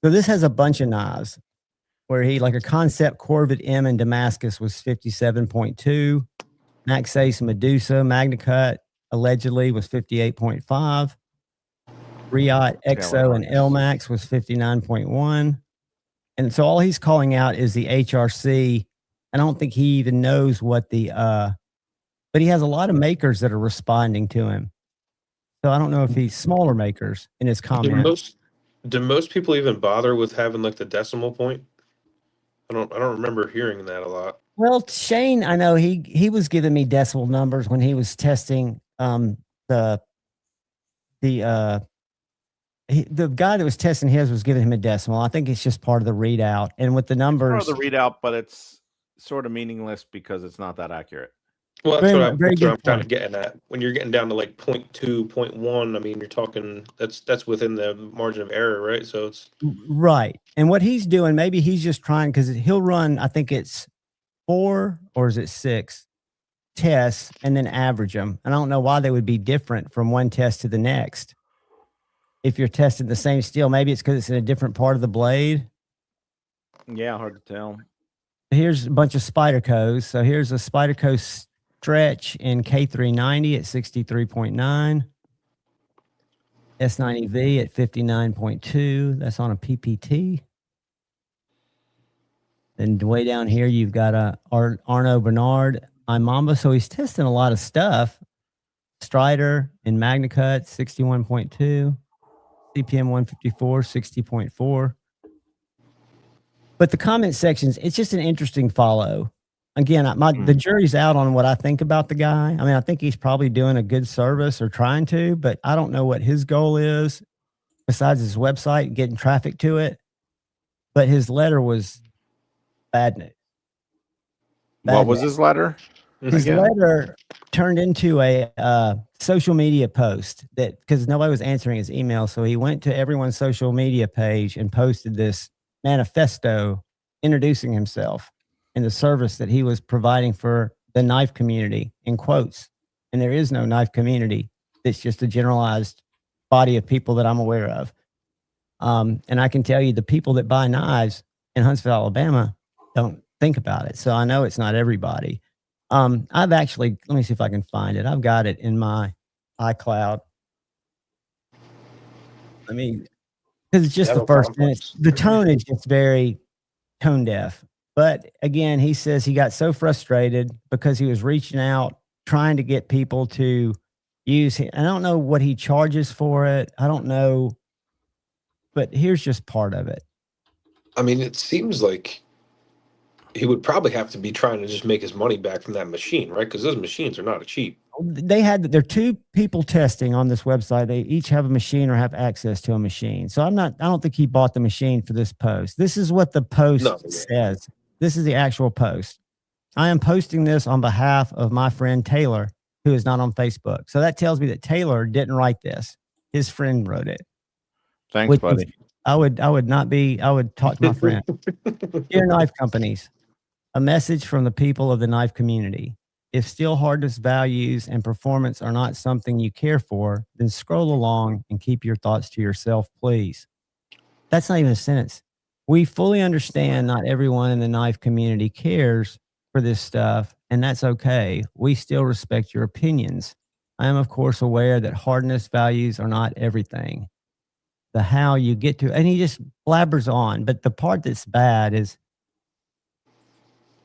So this has a bunch of knives where he, like a Concept Corvette M in Damascus was 57.2. Max Ace Medusa MagnaCut allegedly was 58.5. Riot XO and LMAX was 59.1. And so all he's calling out is the HRC. I don't think he even knows what but he has a lot of makers that are responding to him. So I don't know if he's smaller makers in his comments. Do most people even bother with having like the decimal point? I don't remember hearing that a lot. Well, Shane, I know he was giving me decimal numbers when he was testing the guy that was testing his was giving him a decimal. I think it's just part of the readout. And with the numbers, it's part of the readout, but it's sort of meaningless because it's not that accurate. Well, Very, very that's what good I'm kind point. of getting at. When you're getting down to like 0.2, 0.1, I mean, you're talking that's within the margin of error, right? So it's Right. And what he's doing, maybe he's just trying because he'll run, I think it's 4 or is it 6 tests and then average them. And I don't know why they would be different from one test to the next. If you're testing the same steel, maybe it's because it's in a different part of the blade. Yeah, hard to tell. Here's a bunch of Spyderco's. So here's a Spyderco stretch in K390 at 63.9. S90V at 59.2. That's on a PPT. Then way down here, you've got a Arno Bernard iMamba. So he's testing a lot of stuff. Strider in MagnaCut, 61.2. CPM 154, 60.4. But the comment sections, it's just an interesting follow. Again, the jury's out on what I think about the guy. I mean, I think he's probably doing a good service or trying to, but I don't know what his goal is besides his website, getting traffic to it. But his letter was bad news. What was his letter? His letter turned into a social media post that because nobody was answering his email. So he went to everyone's social media page and posted this manifesto introducing himself and the service that he was providing for the knife community in quotes. And there is no knife community. It's just a generalized body of people that I'm aware of. And I can tell you the people that buy knives in Huntsville, Alabama don't think about it. So I know it's not everybody. I've actually, let me see if I can find it. I've got it in my iCloud. I mean, because it's just the first sentence. The tone is just very tone deaf. But again, he says he got so frustrated because he was reaching out, trying to get people to use it. I don't know what he charges for it. I don't know. But here's just part of it. I mean, it seems like he would probably have to be trying to just make his money back from that machine, right? Because those machines are not cheap. There are 2 people testing on this website. They each have a machine or have access to a machine. So I don't think he bought the machine for this post. This is what the post says. This is the actual post. I am posting this on behalf of my friend Taylor, who is not on Facebook. So that tells me that Taylor didn't write this. His friend wrote it. Thanks, buddy. I would talk to my friend. Dear knife companies, a message from the people of the knife community. If steel hardness values and performance are not something you care for, then scroll along and keep your thoughts to yourself, please. That's not even a sentence. We fully understand not everyone in the knife community cares for this stuff, and that's okay. We still respect your opinions. I am, of course, aware that hardness values are not everything. The how you get to, and he just blabbers on. But the part that's bad is,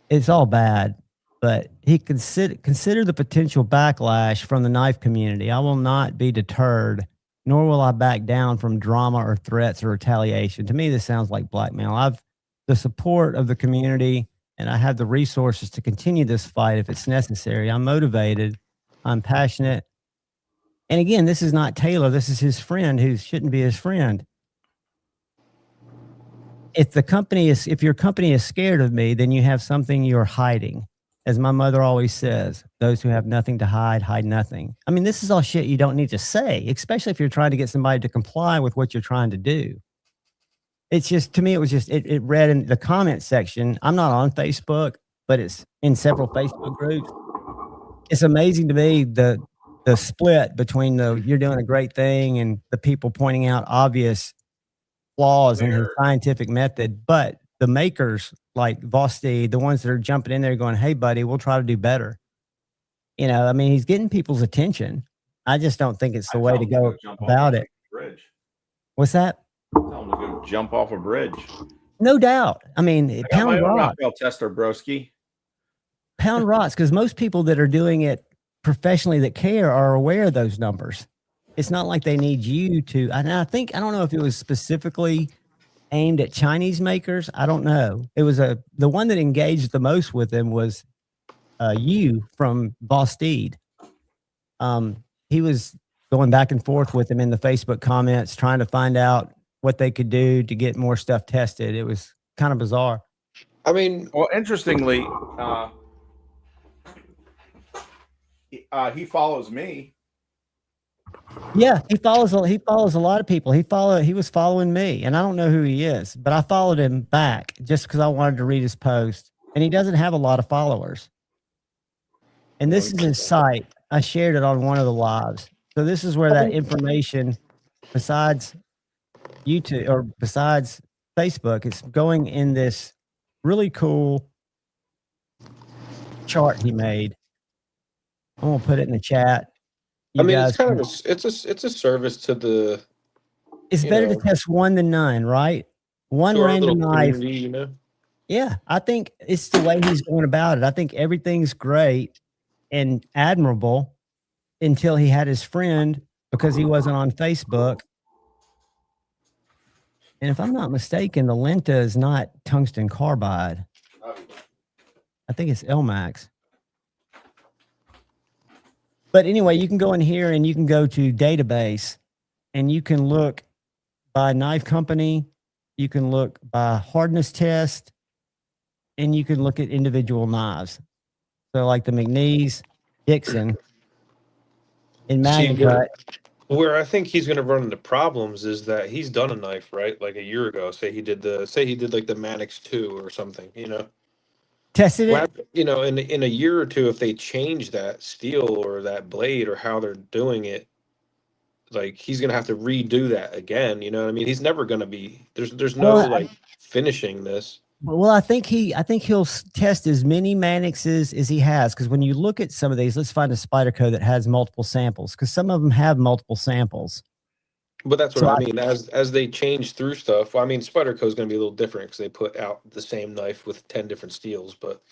it's all bad, but he consider the potential backlash from the knife community. I will not be deterred, nor will I back down from drama or threats or retaliation. To me, this sounds like blackmail. I've the support of the community, and I have the resources to continue this fight if it's necessary. I'm motivated. I'm passionate. And again, this is not Taylor. This is his friend who shouldn't be his friend. If your company is scared of me, then you have something you're hiding. As my mother always says, those who have nothing to hide, hide nothing. I mean, this is all shit you don't need to say, especially if you're trying to get somebody to comply with what you're trying to do. It's just, to me, it read in the comment section. I'm not on Facebook, but it's in several Facebook groups. It's amazing to me the split between you're doing a great thing and the people pointing out obvious flaws in his scientific method. But the makers like Vosti, the ones that are jumping in there going, hey, buddy, we'll try to do better. You know, I mean, he's getting people's attention. I just don't think it's the way to go about it. Bridge. What's that? Tell him to go jump off a bridge. No doubt. I mean, pound rock. Tester broski. Pound rocks, because most people that are doing it professionally that care are aware of those numbers. It's not like they need you to. And I don't know if it was specifically aimed at Chinese makers. I don't know. It was the one that engaged the most with him was you from Vosteed. He was going back and forth with him in the Facebook comments, trying to find out what they could do to get more stuff tested. It was kind of bizarre. I mean, well, interestingly, He follows me. Yeah, he follows a lot of people. He was following me, and I don't know who he is, but I followed him back just because I wanted to read his post. And he doesn't have a lot of followers. And this is his site. I shared it on one of the lives. So this is where that information, besides YouTube or besides Facebook, it's going in this really cool chart he made. I'm gonna put it in the chat. I mean, it's guys kind can- of it's a service to the it's you better to know, test one than none, right? One to our random little knife. community, you know. Yeah, I think it's the way he's going about it. I think everything's great and admirable until he had his friend because he wasn't on Facebook. And if I'm not mistaken, the Lenta is not tungsten carbide. I think it's LMAX. But anyway, you can go in here and you can go to database and you can look by knife company. You can look by hardness test and you can look at individual knives. So like the McNeese, Dixon, and See, MagnaCut. where I think he's going to run into problems is that he's done a knife, right? Like a year ago. Say he did like the Mannix 2 or something, you know. Tested it. Well, you know, in a year or two, if they change that steel or that blade or how they're doing it, like he's gonna have to redo that again. You know what I mean? He's never gonna be there's no Well, like finishing this. Well, I think he'll test as many Mannixes as he has, because when you look at some of these, let's find a Spyderco that has multiple samples, because some of them have multiple samples. But that's what So I mean. As they change through stuff, well, I mean, Spyderco is gonna be a little different because they put out the same knife with 10 different steels. But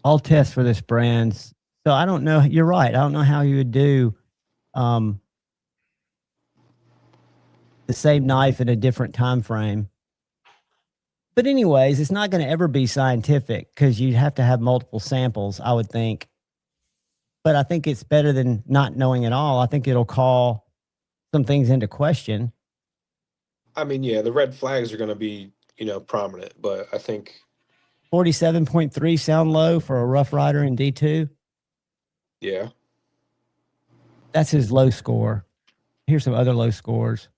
I'll test for this brand. So I don't know. You're right. I don't know how you would do the same knife in a different time frame. But anyways, it's not going to ever be scientific because you'd have to have multiple samples, I would think. But I think it's better than not knowing at all. I think it'll call some things into question. I mean, yeah, the red flags are gonna be, you know, prominent. But I think 47.3 sound low for a Rough Rider in D2. yeah. That's his low score. Here's some other low scores.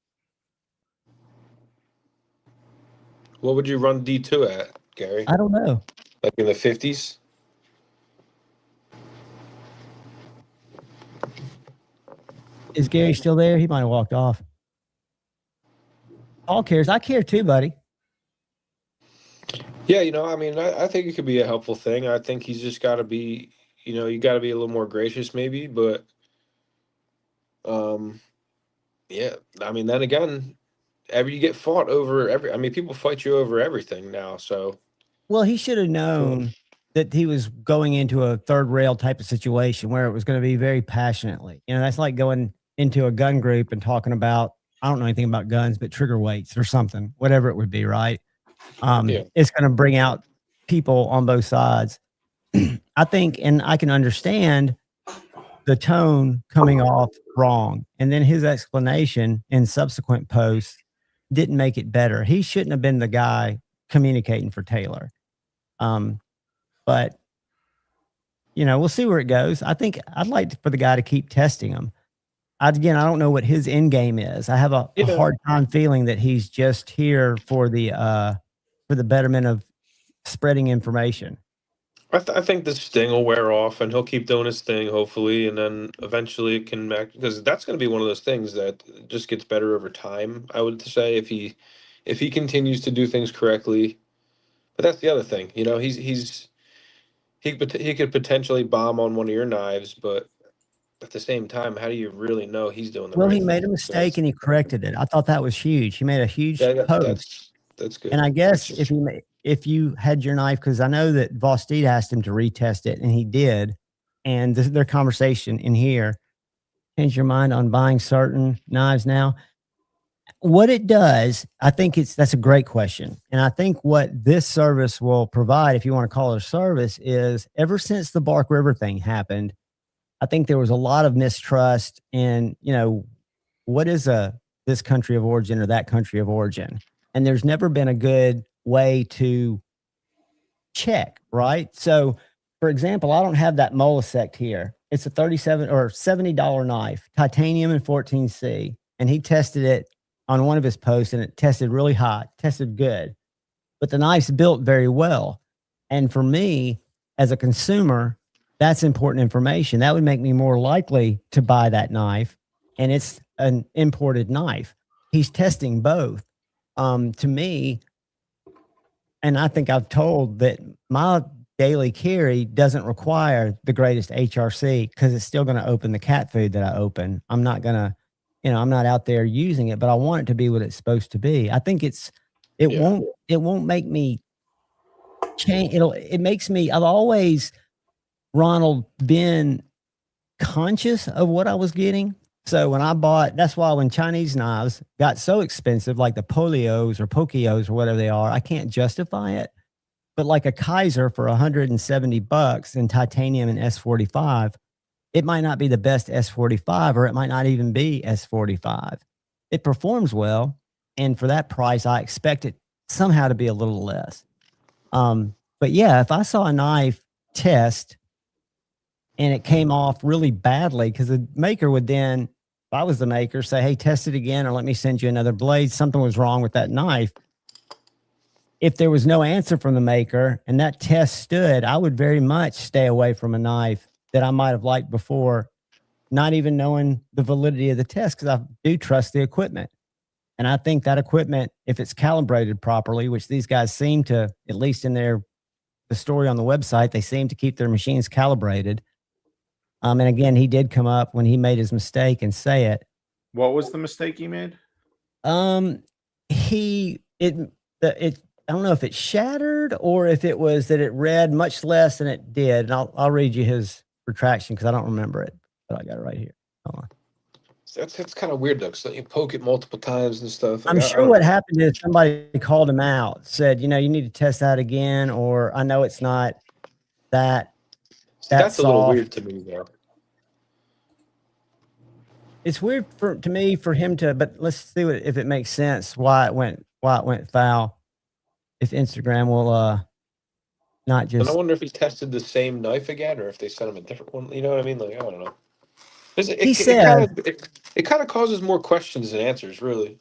What would you run D2 at, Gary? I don't know. Like in the 50s? Is Gary still there? He might have walked off. Paul cares. I care too, buddy. Yeah, you know, I mean, I think it could be a helpful thing. I think he's just got to be, you know, you got to be a little more gracious, maybe. But, yeah, I mean, then again, you get fought over I mean, people fight you over everything now. So, Well, he should have known that he was going into a third rail type of situation where it was going to be very passionately. You know, that's like going into a gun group and talking about, I don't know anything about guns, but trigger weights or something, whatever it would be, right? Yeah. It's going to bring out people on both sides. I think, and I can understand the tone coming off wrong. And then his explanation in subsequent posts didn't make it better. He shouldn't have been the guy communicating for Taylor. But, you know, we'll see where it goes. I think I'd like for the guy to keep testing him. Again, I don't know what his end game is. I have a hard time feeling that he's just here for the betterment of spreading information. I think this sting will wear off and he'll keep doing his thing, hopefully. And then eventually it can because that's going to be one of those things that just gets better over time, I would say, if he continues to do things correctly. But that's the other thing, you know, he could potentially bomb on one of your knives, but at the same time, how do you really know he's doing the Well, right he made a thing? mistake and he corrected it. I thought that was huge. He made a huge post. That's good. And I guess if you had your knife, because I know that Vosteed asked him to retest it, and he did. And their conversation in here, change your mind on buying certain knives now. What it does, I think that's a great question. And I think what this service will provide, if you want to call it a service, is ever since the Bark River thing happened, I think there was a lot of mistrust in, you know, what is this country of origin or that country of origin? And there's never been a good way to check, right? So, for for example, I don't have that Molisect here. It's a $37 or $70 knife, titanium and 14C. And he tested it on one of his posts and it tested really hot, tested good. But the knife's built very well. And for me, as a consumer, that's important information. That would make me more likely to buy that knife. And it's an imported knife. He's testing both. To me, and I think I've told that my daily carry doesn't require the greatest HRC because it's still going to open the cat food that I open. I'm not going to, I'm not out there using it, but I want it to be what it's supposed to be. I think it won't make me change. It makes me, I've always, Ronald, been conscious of what I was getting. So when I bought, that's why when Chinese knives got so expensive, like the Polios or Pokios or whatever they are, I can't justify it. But like a Kaiser for $170 in titanium and S45, it might not be the best S45 or it might not even be S45. It performs well. And for that price, I expect it somehow to be a little less. But yeah, if I saw a knife test and it came off really badly, because the maker would then, if I was the maker, say, hey, test it again or let me send you another blade. Something was wrong with that knife. If there was no answer from the maker and that test stood, I would very much stay away from a knife that I might have liked before, not even knowing the validity of the test, because I do trust the equipment. And I think that equipment, if it's calibrated properly, which these guys seem to, at least in the story on the website, they seem to keep their machines calibrated. And again, he did come up when he made his mistake and say it. What was the mistake he made? I don't know if it shattered or if it was that it read much less than it did. And I'll read you his retraction because I don't remember it, but I got it right here. Hold on. That's kind of weird though, because you poke it multiple times and stuff. I'm sure what happened is somebody called him out, said, you need to test that again, or I know it's not that. That's a little weird to me though. It's weird to me for him to, but let's see if it makes sense why it went foul. If Instagram will not just. And I wonder if he tested the same knife again, or if they sent him a different one. You know what I mean? Like, I don't know. It kind of causes more questions than answers, really.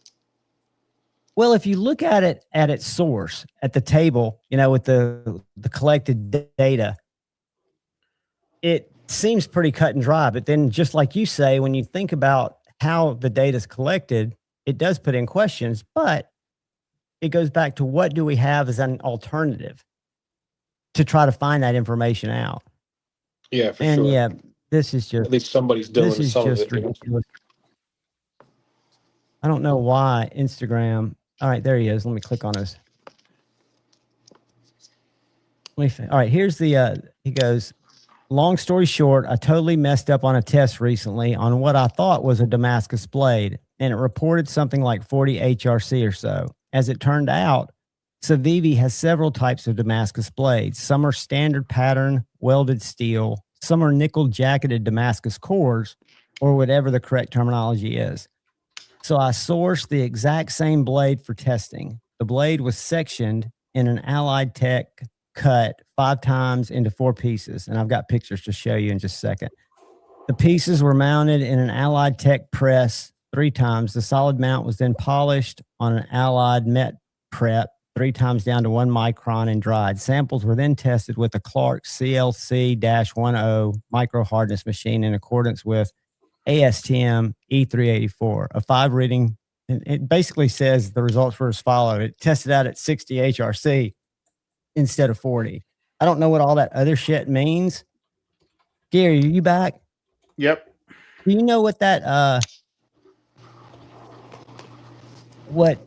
Well, if you look at it at its source, at the table, with the collected data, it seems pretty cut and dry. But then, just like you say, when you think about how the data is collected, it does put in questions. But it goes back to what do we have as an alternative to try to find that information out. Yeah, for sure. Yeah, this is just, at least somebody's doing this is some just of it. ridiculous. I don't know why Instagram. All right, there he is. Let me click on his. All right, here's the. He goes. Long story short, I totally messed up on a test recently on what I thought was a Damascus blade, and it reported something like 40 HRC or so. As it turned out, Civivi has several types of Damascus blades. Some are standard pattern welded steel. Some are nickel jacketed Damascus cores, or whatever the correct terminology is. So I sourced the exact same blade for testing. The blade was sectioned in an Allied Tech cut 5 times into 4 pieces. And I've got pictures to show you in just a second. The pieces were mounted in an Allied Tech press 3 times. The solid mount was then polished on an Allied Met prep 3 times down to 1 micron and dried. Samples were then tested with a Clark CLC-10 micro hardness machine in accordance with ASTM E384, a 5 reading. And it basically says the results were as follow. It tested out at 60 HRC instead of 40. I don't know what all that other shit means. Gary, are you back? Yep. Do you know what that what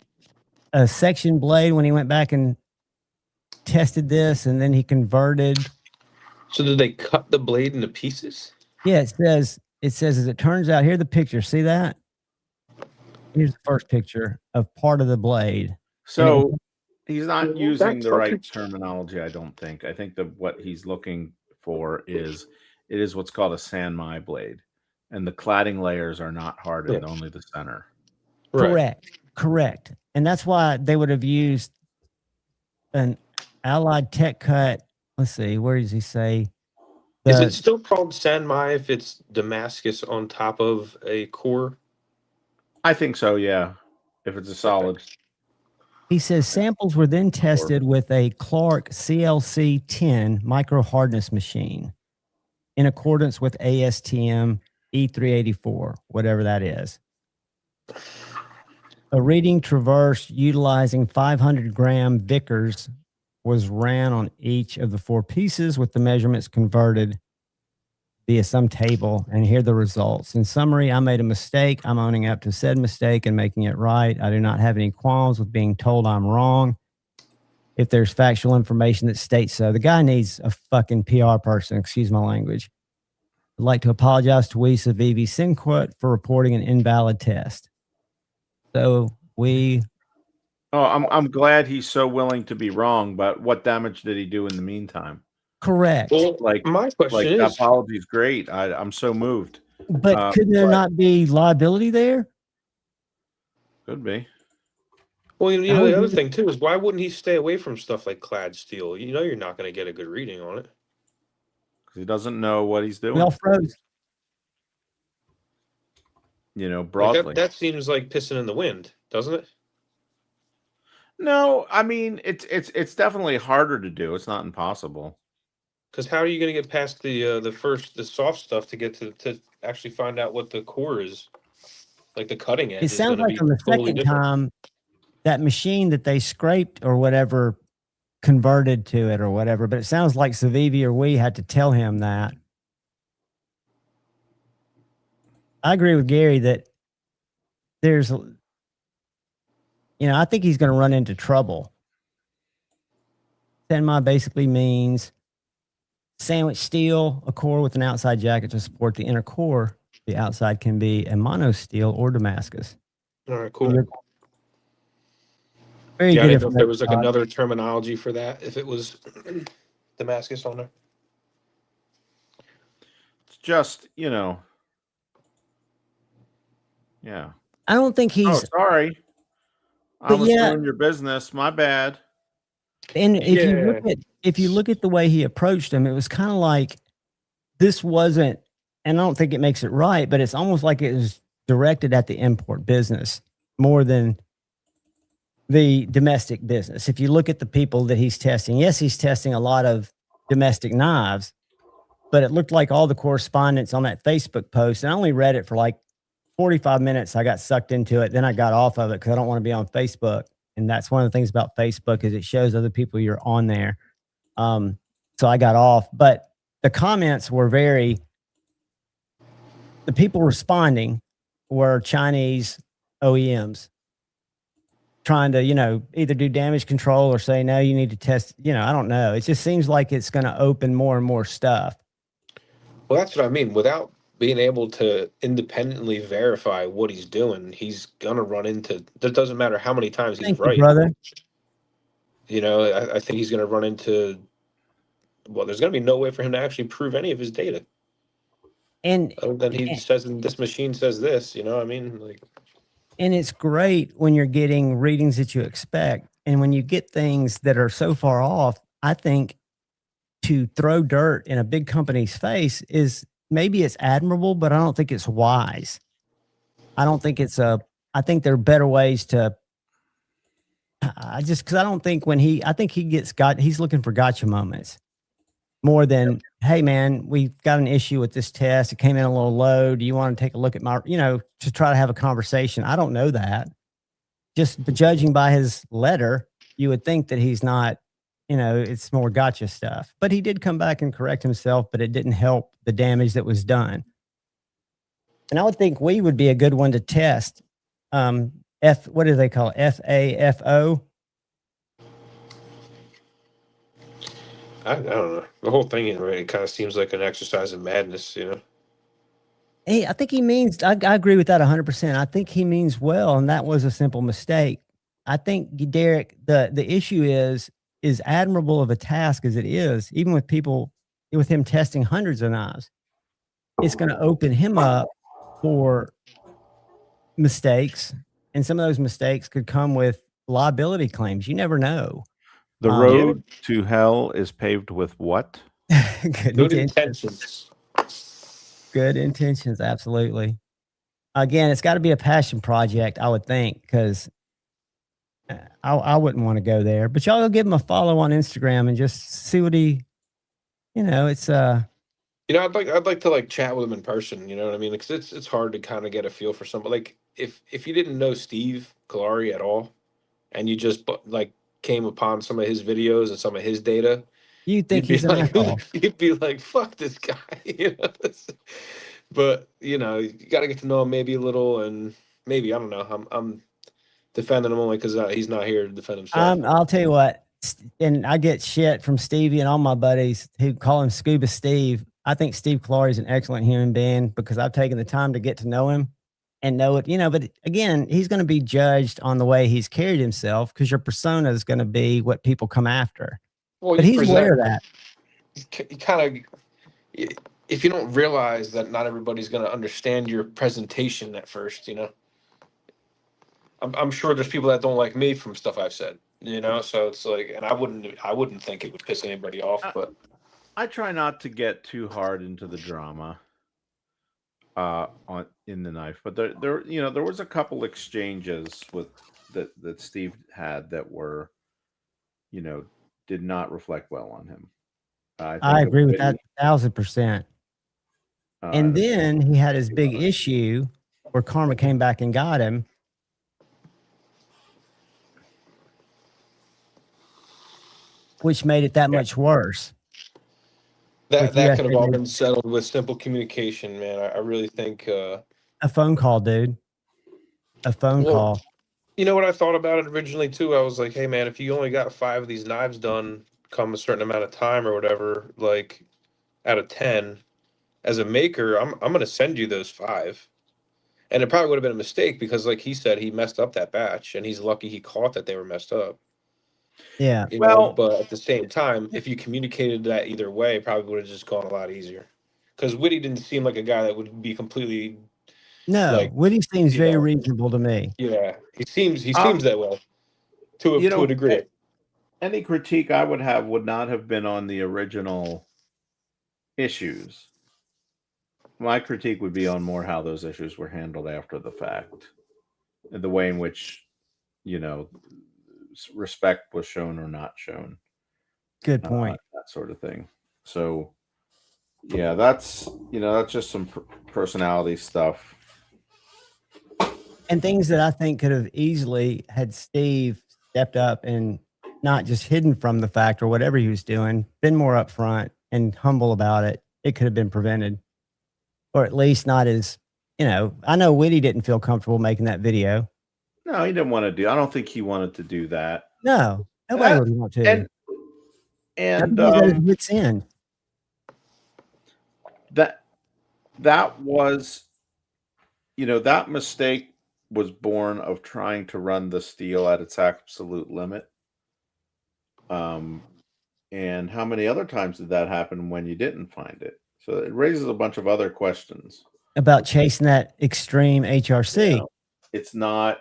a section blade when he went back and tested this and then he converted? So did they cut the blade into pieces? Yeah, it says as it turns out, here's the picture. See that? Here's the first picture of part of the blade. So he's not using the right terminology, I don't think. I think that what he's looking for is what's called a Sanmai blade. And the cladding layers are not hardened, only the center. Correct. And that's why they would have used an Allied Tech cut. Let's see, where does he say? Is it The, still called Sanmai if it's Damascus on top of a core? I think so, yeah. If it's a solid. he says samples were then tested with a Clark CLC 10 micro hardness machine in accordance with ASTM E384, whatever that is. A reading traverse utilizing 500-gram Vickers was ran on each of the 4 pieces with the measurements converted via some table, and here are the results. In summary, I made a mistake. I'm owning up to said mistake and making it right. I do not have any qualms with being told I'm wrong if there's factual information that states so. The guy needs a fucking PR person, excuse my language. I'd like to apologize to Wisa Vivi Sinquat for reporting an invalid test. So we... Oh, I'm glad he's so willing to be wrong, but what damage did he do in the meantime? Correct. Well, Like, my question the is, apology is great. I'm so moved. But could there but- not be liability there? Could be. well, you I know, would the other be- thing too is why wouldn't he stay away from stuff like clad steel? You know, you're not going to get a good reading on it. Because he doesn't know what he's We doing. all froze. You know, Like broadly. that seems like pissing in the wind, doesn't it? No, I mean it's definitely harder to do. It's not impossible. Because how are you going to get past the soft stuff to get to actually find out what the core is? Like the cutting edge It is sounds going to like be on the totally second different. time, that machine that they scraped or whatever converted to it or whatever. But it sounds like Savivi or we had to tell him that. I agree with Gary that there's, I think he's going to run into trouble. Tenma basically means sandwich steel, a core with an outside jacket to support the inner core. The outside can be a mono steel or Damascus. All right, cool. Very Yeah, I good. didn't know if there was like information. another terminology for that. If it was Damascus on there. It's just, yeah. I don't think Oh, he's. sorry. I But was yeah. doing your business. My bad. And if Yeah. you look at the way he approached him, it was kind of like this wasn't, and I don't think it makes it right, but it's almost like it was directed at the import business more than the domestic business. If you look at the people that he's testing, yes, he's testing a lot of domestic knives, but it looked like all the correspondence on that Facebook post, and I only read it for like 45 minutes. I got sucked into it. Then I got off of it because I don't want to be on Facebook. And that's one of the things about Facebook is it shows other people you're on there. So I got off, but the comments were the people responding were Chinese OEMs trying to, either do damage control or say, no, you need to test, I don't know. It just seems like it's going to open more and more stuff. Well, that's what I mean. Without being able to independently verify what he's doing, he's gonna run into. It doesn't matter how many times he's Thank you, right. brother. I think he's gonna run into. Well, there's gonna be no way for him to actually prove any of his data. And Other than he says, this machine says this. I mean, like. And it's great when you're getting readings that you expect. And when you get things that are so far off, I think to throw dirt in a big company's face is maybe it's admirable, but I don't think it's wise. I don't think I think there are better ways to, because I don't think he's looking for gotcha moments more than, hey man, we've got an issue with this test. It came in a little low. Do you want to take a look at my, to try to have a conversation? I don't know that. Just judging by his letter, you would think that he's not, it's more gotcha stuff. But he did come back and correct himself, but it didn't help the damage that was done. And I would think we would be a good one to test. What do they call it? FAFO? I don't know. The whole thing, it kind of seems like an exercise in madness, Hey, I think he means, I agree with that 100%. I think he means well, and that was a simple mistake. I think, Derek, the issue is admirable of a task as it is, even with him testing hundreds of knives, it's going to open him up for mistakes. And some of those mistakes could come with liability claims. You never know. The road to hell is paved with what? Good Good intentions. intentions. Good intentions, absolutely. Again, it's got to be a passion project, I would think, because I wouldn't want to go there. But y'all go give him a follow on Instagram and just see what he, it's You know, I'd like to like chat with him in person. You know what I mean? Because it's hard to kind of get a feel for somebody. Like if you didn't know Steve Kalari at all, and you just like came upon some of his videos and some of his data, you think you'd be he's an like, asshole. you'd be like, fuck this guy. You know? But you know, you got to get to know him maybe a little, and maybe I don't know. I'm defending him only because he's not here to defend himself. I'll tell you what, and I get shit from Stevie and all my buddies who call him Scuba Steve. I think Steve Clarey is an excellent human being because I've taken the time to get to know him and know it, but again, he's going to be judged on the way he's carried himself because your persona is going to be what people come after. Well, But you he's aware of present that. you kind of if you don't realize that not everybody's going to understand your presentation at first, I'm sure there's people that don't like me from stuff I've said, so it's like, and I wouldn't think it would piss anybody off, but I try not to get too hard into the drama on in the knife, but there was a couple exchanges with that Steve had that were, did not reflect well on him. I I think agree with Witty, that 1000%. And then he had his big issue where karma came back and got him. Which made it that much worse. that could have all USA. been settled with simple communication, man. I really think A phone call, dude. A phone well, call. you know what I thought about it originally too? I was like, hey man, if you only got 5 of these knives done come a certain amount of time or whatever, like out of 10, as a maker, I'm gonna send you those 5. And it probably would have been a mistake because, like he said, he messed up that batch, and he's lucky he caught that they were messed up. Yeah. Well, But at the same time, if you communicated that either way, it probably would have just gone a lot easier. Because Whitty didn't seem like a guy that would be completely No, like, Woody seems you very know, reasonable to me. yeah. He seems that way to a degree. any critique I would have would not have been on the original issues. My critique would be on more how those issues were handled after the fact, and the way in which, you know, respect was shown or not shown, Good point. that sort of thing. So, yeah, that's just some personality stuff. And things that I think could have easily had Steve stepped up and not just hidden from the fact or whatever he was doing, been more upfront and humble about it. It could have been prevented, or at least not as, I know Whitty didn't feel comfortable making that video. No, he didn't want to do. I don't think he wanted to do that. No, nobody would want to. And He's at his wit's end. that was, that mistake was born of trying to run the steel at its absolute limit. And how many other times did that happen when you didn't find it? So it raises a bunch of other questions About chasing that extreme HRC. It's not,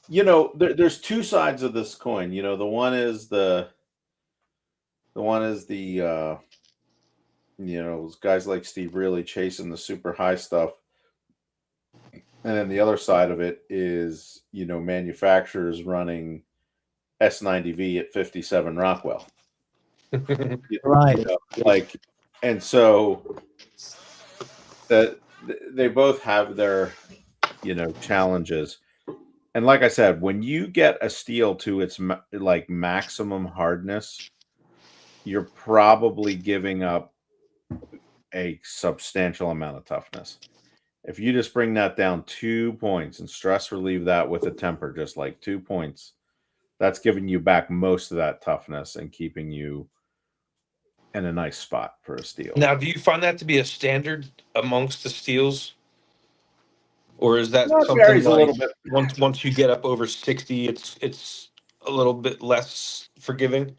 there's two sides of this coin. The one is guys like Steve really chasing the super high stuff. And then the other side of it is, manufacturers running S90V at 57 Rockwell. Right. And so that they both have their, challenges. And like I said, when you get a steel to its maximum hardness, you're probably giving up a substantial amount of toughness. If you just bring that down 2 points and stress relieve that with a temper, just like 2 points, that's giving you back most of that toughness and keeping you in a nice spot for a steel. Now, do you find that to be a standard amongst the steels? Or is that something varies like a little bit. once you get up over 60, it's a little bit less forgiving?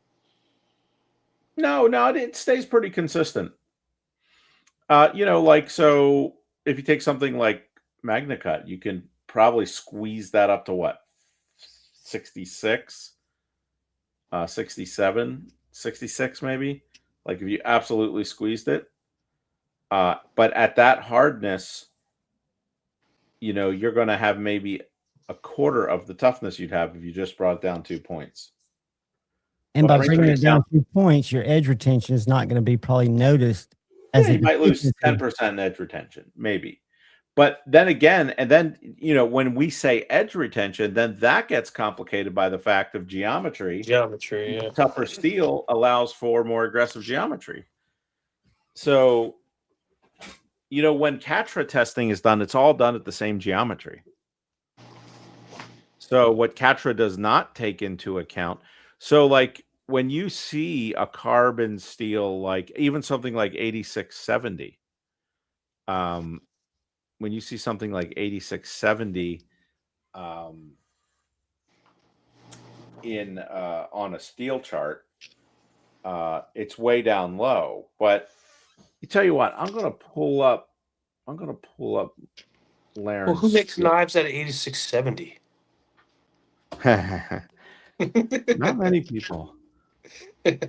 No, it stays pretty consistent. So if you take something like Magna Cut, you can probably squeeze that up to what? 66, 67, 66 maybe. Like if you absolutely squeezed it. But at that hardness, you're going to have maybe a quarter of the toughness you'd have if you just brought it down 2 points. And Well, by for bringing it down example- 2 points, your edge retention is not going to be probably noticed as Yeah, you might lose efficiency. 10% edge retention, maybe. But then again, when we say edge retention, then that gets complicated by the fact of geometry. Geometry, yeah. Tougher steel allows for more aggressive geometry. So, when CATRA testing is done, it's all done at the same geometry. So what CATRA does not take into account, so like when you see a carbon steel, like even something like 8670, when you see something like 8670 in on a steel chart, it's way down low. But you tell you what, I'm gonna pull up Laren's. Well, who makes knives at 8670? Not many people. Let's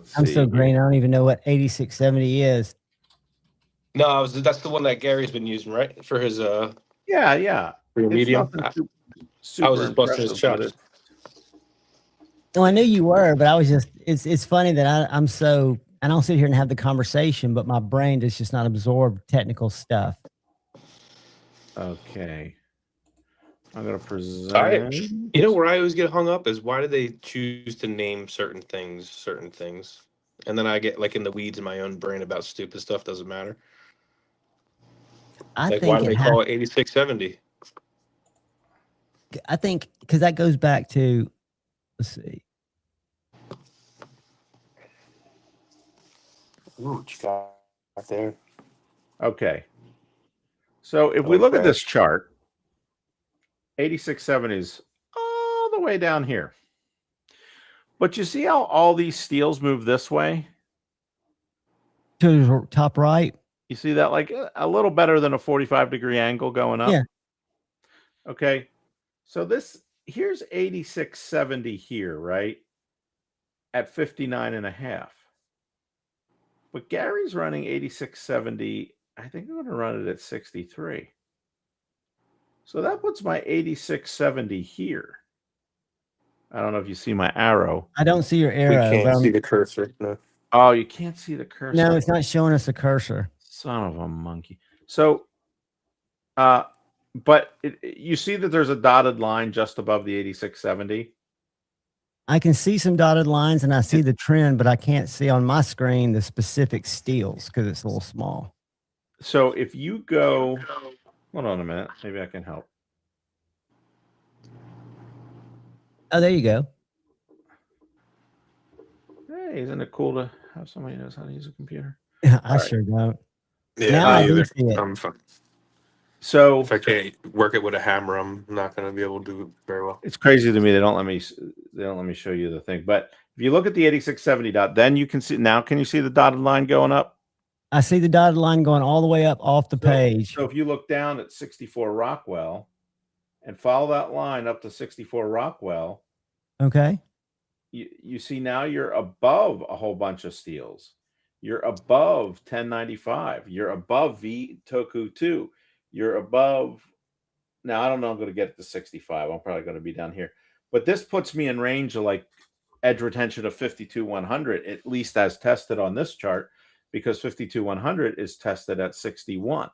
see. I'm so green. I don't even know what 8670 is. No, that's the one that Gary's been using, right? For his Yeah. For your It's medium. nothing super I was just busting his impressive, but chops. No, I knew you were, but I was just, it's funny that I don't sit here and have the conversation, but my brain does just not absorb technical stuff. Okay. I'm going to present. Where I always get hung up is why do they choose to name certain things? And then I get like in the weeds in my own brain about stupid stuff. Doesn't matter. I Like, think why do they call it 8670? I think because that goes back to, let's see. Ooh, what you got there? Okay. So if we look at this chart, 8670 is all the way down here. But you see how all these steels move this way? To the top right? You see that, like a little better than a 45-degree angle going up? Yeah. Okay. So here's 8670 here, right? At 59.5. But Gary's running 8670. I think I'm going to run it at 63. So that puts my 8670 here. I don't know if you see my arrow. I don't see your arrow. We can't see the cursor. No. Oh, you can't see the cursor. No, it's not showing us the cursor. Son of a monkey. So, but you see that there's a dotted line just above the 8670? I can see some dotted lines and I see the trend, but I can't see on my screen the specific steels because it's a little small. So if you go, hold on a minute, maybe I can help. Oh, there you go. Hey, isn't it cool to have somebody who knows how to use a computer? I sure don't. Yeah, now I do either. see it. I'm fine. So if I can't work it with a hammer, I'm not going to be able to do it very well. It's crazy to me. They don't let me show you the thing. But if you look at the 8670 dot, then you can see now. Can you see the dotted line going up? I see the dotted line going all the way up off the page. So if you look down at 64 Rockwell and follow that line up to 64 Rockwell, okay, you see now you're above a whole bunch of steels. You're above 1095. You're above V Toku 2. You're above. Now, I don't know. I'm going to get it to 65. I'm probably going to be down here. But this puts me in range of like edge retention of 52-100, at least as tested on this chart, because 52-100 is tested at 61.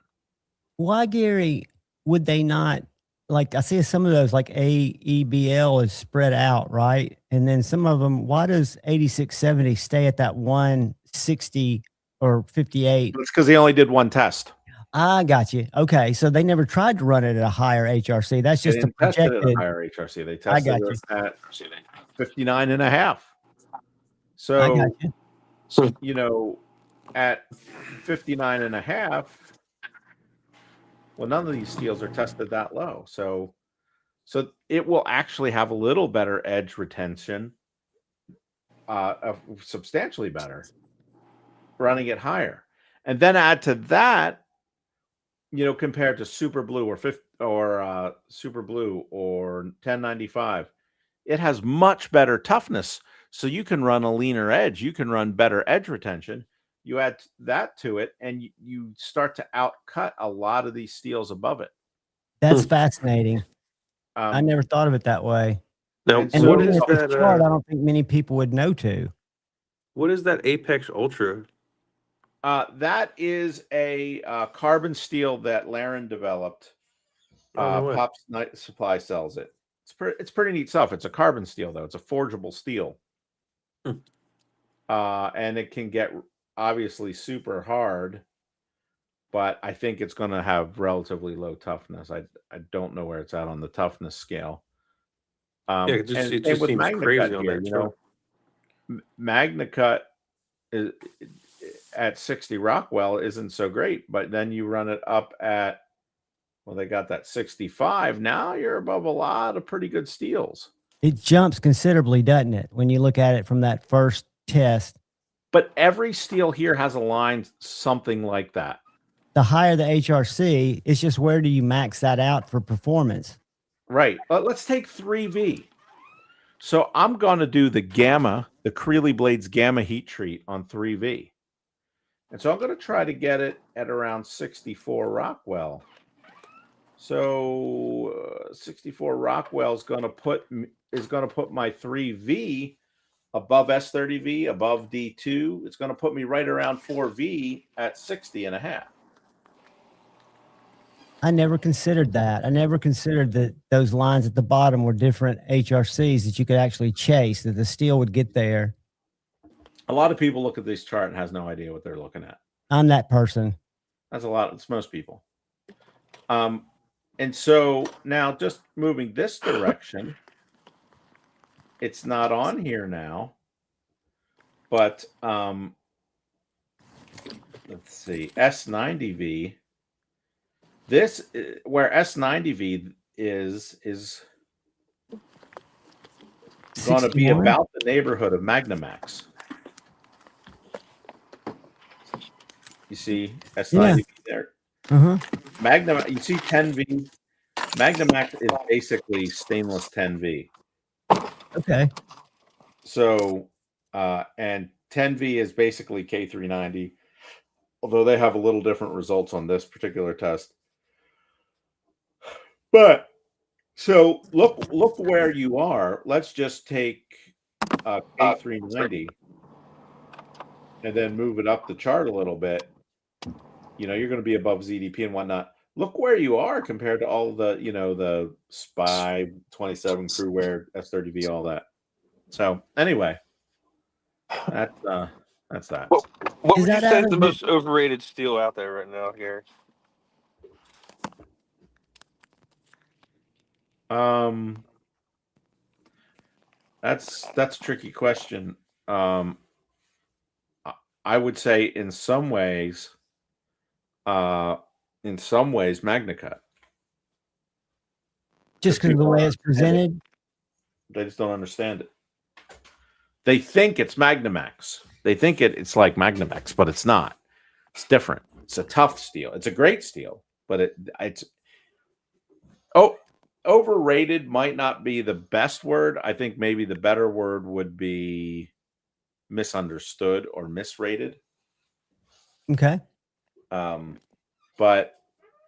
Why, Gary, would they not, like, I see some of those, like AEBL is spread out, right? And then some of them, why does 8670 stay at that 160 or 58? It's because they only did one test. I got you. Okay, so they never tried to run it at a higher HRC. That's just a projected. At a higher HRC. They tested it at 59.5. So, I got you. At 59.5, well, none of these steels are tested that low. So it will actually have a little better edge retention, substantially better, running it higher. And then add to that, compared to Super Blue or Super Blue or 1095, it has much better toughness. So you can run a leaner edge. You can run better edge retention. You add that to it, and you start to outcut a lot of these steels above it. That's fascinating. I never thought of it that way. Now, And And what looking is at this that? chart, I don't think many people would know to. What is that Apex Ultra? That is a carbon steel that Laren developed. Oh, no way. Pop's Night Supply sells it. It's pretty neat stuff. It's a carbon steel, though. It's a forgeable steel. And it can get obviously super hard, but I think it's going to have relatively low toughness. I don't know where it's at on the toughness scale. Yeah, it just seems crazy on there, too. MagnaCut is at 60 Rockwell isn't so great, but then you run it up at, well, they got that 65. Now you're above a lot of pretty good steels. It jumps considerably, doesn't it, when you look at it from that first test? But every steel here has a line something like that. The higher the HRC, it's just where do you max that out for performance? Right. Let's take 3V. So I'm going to do the Creeley Blades Gamma heat treat on 3V. And so I'm going to try to get it at around 64 Rockwell. So 64 Rockwell is going to put my 3V above S30V, above D2. It's going to put me right around 4V at 60.5. I never considered that. I never considered that those lines at the bottom were different HRCs that you could actually chase, that the steel would get there. A lot of people look at this chart and has no idea what they're looking at. I'm that person. That's a lot. It's most people. And so now just moving this direction, it's not on here now, but let's see, S90V. This where S90V is going to be about the neighborhood of Magnamax. You see S90V there. Magnamax, you see 10V. Magnamax is basically stainless 10V. Okay. So, and 10V is basically K390, although they have a little different results on this particular test. But so look where you are. Let's just take K390 and then move it up the chart a little bit. You know, you're going to be above ZDP and whatnot. Look where you are compared to all the, you know, the Spy 27 Crewwear, S30V, all that. So anyway, that's that. What would you that say is out the of most overrated steel out there right now, Gary? That's a tricky question. I would say in some ways, MagnaCut. Just because of the way it's presented? They just don't understand it. They think it's Magnamax. They think it's like Magnamax, but it's not. It's different. It's a tough steel. It's a great steel, but it's overrated might not be the best word. I think maybe the better word would be misunderstood or misrated. Okay. But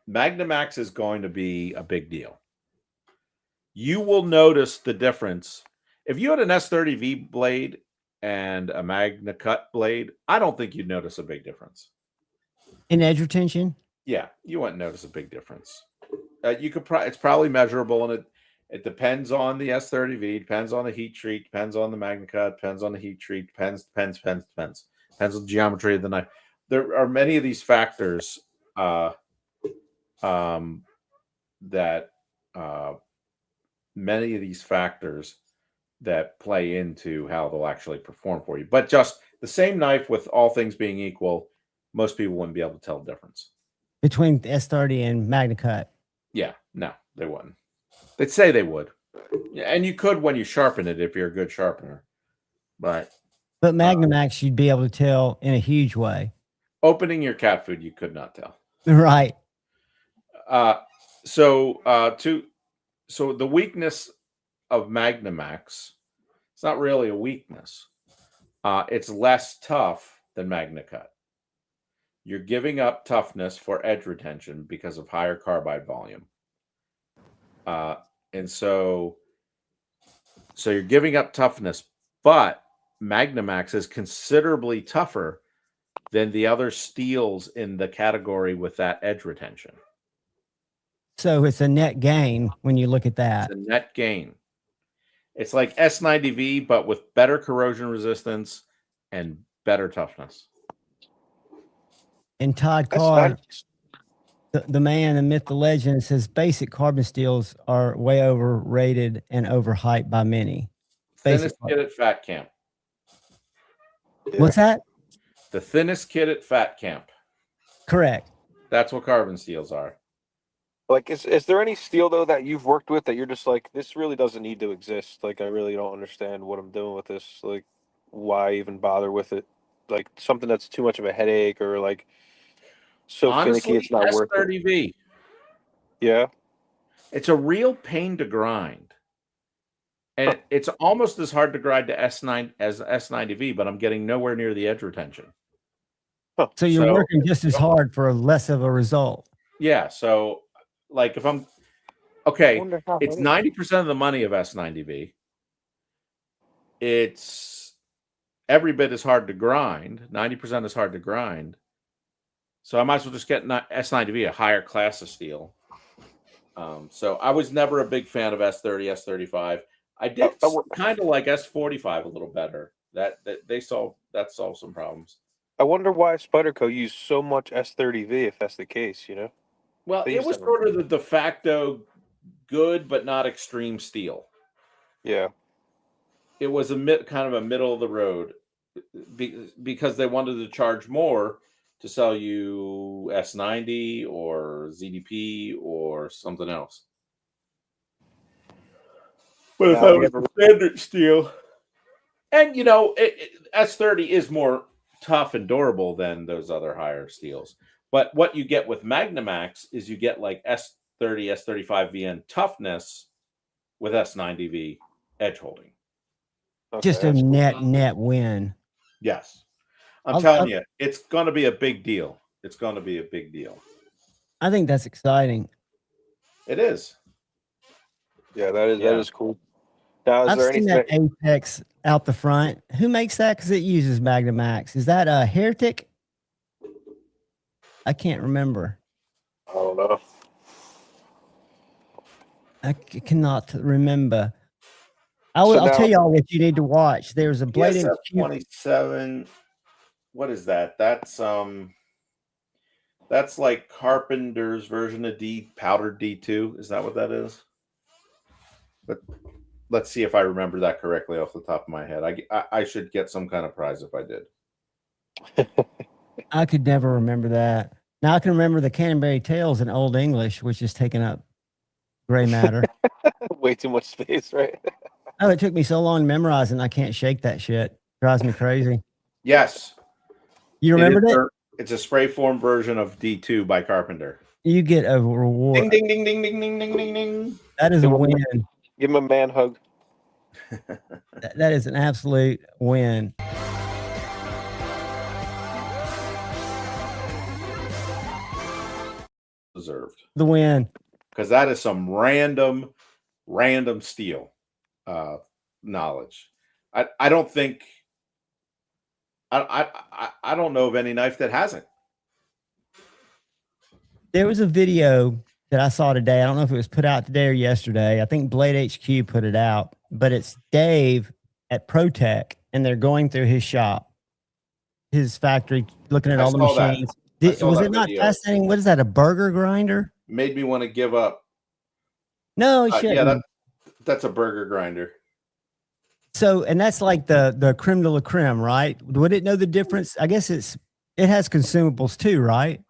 Magnamax is going to be a big deal. You will notice the difference. If you had an S30V blade and a MagnaCut blade, I don't think you'd notice a big difference. In edge retention? Yeah, you wouldn't notice a big difference. You could it's probably measurable, and it depends on the S30V, depends on the heat treat, depends on the MagnaCut, depends on the heat treat, depends on the geometry of the knife. There are many of these factors that play into how they'll actually perform for you. But just the same knife, with all things being equal, most people wouldn't be able to tell the difference between S30 and MagnaCut. Yeah, no, they wouldn't. They'd say they would, and you could when you sharpen it if you're a good sharpener. But Magnamax, you'd be able to tell in a huge way. Opening your cat food, you could not tell. Right. So the weakness of Magnamax, it's not really a weakness. It's less tough than MagnaCut. You're giving up toughness for edge retention because of higher carbide volume. And so you're giving up toughness, but Magnamax is considerably tougher than the other steels in the category with that edge retention. So it's a net gain when you look at that. It's a net gain. It's like S90V, but with better corrosion resistance and better toughness. And Todd Carr, the man, the myth, the legend, says basic carbon steels are way overrated and overhyped by many. Thinnest kit at Fat Camp. What's that? The thinnest kit at Fat Camp. Correct. That's what carbon steels are. Like, is there any steel though that you've worked with that you're just like, this really doesn't need to exist? Like, I really don't understand what I'm doing with this. Like, why even bother with it? Like something that's too much of a headache, or like so Honestly, finicky it's not worth it. S30V. Yeah, it's a real pain to grind, and it's almost as hard to grind to S9 as S90V, but I'm getting nowhere near the edge retention. So you're working just as hard for less of a result. Yeah. So, like, if I'm okay, it's 90% of the money of S90V. It's every bit as hard to grind. 90% is hard to grind. So I might as well just get S90V, a higher class of steel. So I was never a big fan of S30, S35. I did kind of like S45 a little better. That solved some problems. I wonder why Spyderco used so much S30V if that's the case, you know? Well, it was sort of the de facto good but not extreme steel. Yeah. It was kind of a middle of the road because they wanted to charge more to sell you S90 or ZDP or something else. But if that was standard steel, and you know, S30 is more tough and durable than those other higher steels. But what you get with Magnamax is you get like S30, S35 VN toughness with S90V edge holding. Okay, just a net win. Yes. I'm telling you, it's going to be a big deal. It's going to be a big deal. I think that's exciting. It is. Yeah, that is cool. Now, I've seen that Apex out the front. Who makes that? Because it uses Magnamax. Is that a Heretic? I can't remember. I don't know. I cannot remember. I'll tell y'all what you need to watch. There's a Blade 27. What is that? That's like Carpenter's version of powdered D2. Is that what that is? But let's see if I remember that correctly off the top of my head. I should get some kind of prize if I did. I could never remember that. Now I can remember the Canterbury Tales in Old English, which is taking up gray matter. Way too much space, right? Oh, it took me so long to memorize, and I can't shake that shit. Drives me crazy. Yes. You remembered it? It's a spray form version of D2 by Carpenter. You get a reward. Ding, ding, ding, ding, ding, ding, ding, ding, ding. That is a win. Give him a man hug. That is an absolute win. Deserved. The win. Because that is some random steel knowledge. I don't think I don't know of any knife that hasn't. There was a video that I saw today. I don't know if it was put out today or yesterday. I think Blade HQ put it out, but it's Dave at ProTech, and they're going through his shop, his factory, looking at all the machines. Was it not fascinating? What is that, a burger grinder? Made me want to give up. No, it shouldn't. Yeah, that's a burger grinder. So, and that's like the creme de la creme, right? Would it know the difference? I guess it has consumables too, right?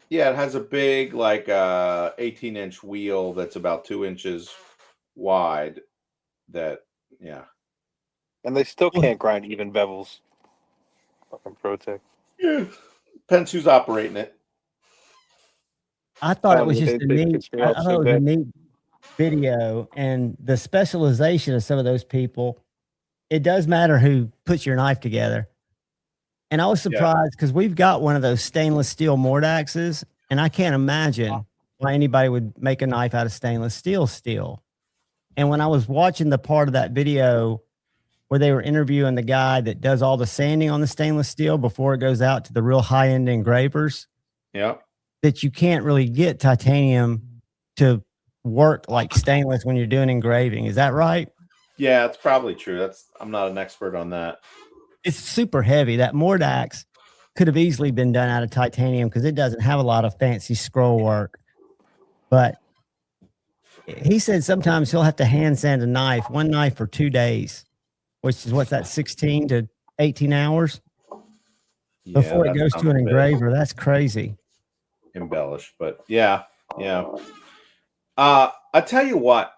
Yeah, it has a big, like 18-inch wheel that's about 2 inches wide. Yeah. And they still can't grind even bevels. Fucking ProTech. Yeah. Depends who's operating it. I thought it was just a neat. I thought it was a neat video and the specialization of some of those people, it does matter who puts your knife together. And I was surprised because we've got one of those stainless steel Mordaxes, and I can't imagine why anybody would make a knife out of stainless steel. And when I was watching the part of that video where they were interviewing the guy that does all the sanding on the stainless steel before it goes out to the real high-end engravers, that you can't really get titanium to work like stainless when you're doing engraving. Is that right? Yeah, it's probably true. I'm not an expert on that. It's super heavy. That Mordax could have easily been done out of titanium because it doesn't have a lot of fancy scroll work. But he said sometimes he'll have to hand sand one knife for 2 days, which is what's that, 16 to 18 hours before it goes to an engraver. That's crazy. Embellished, but yeah. I tell you what,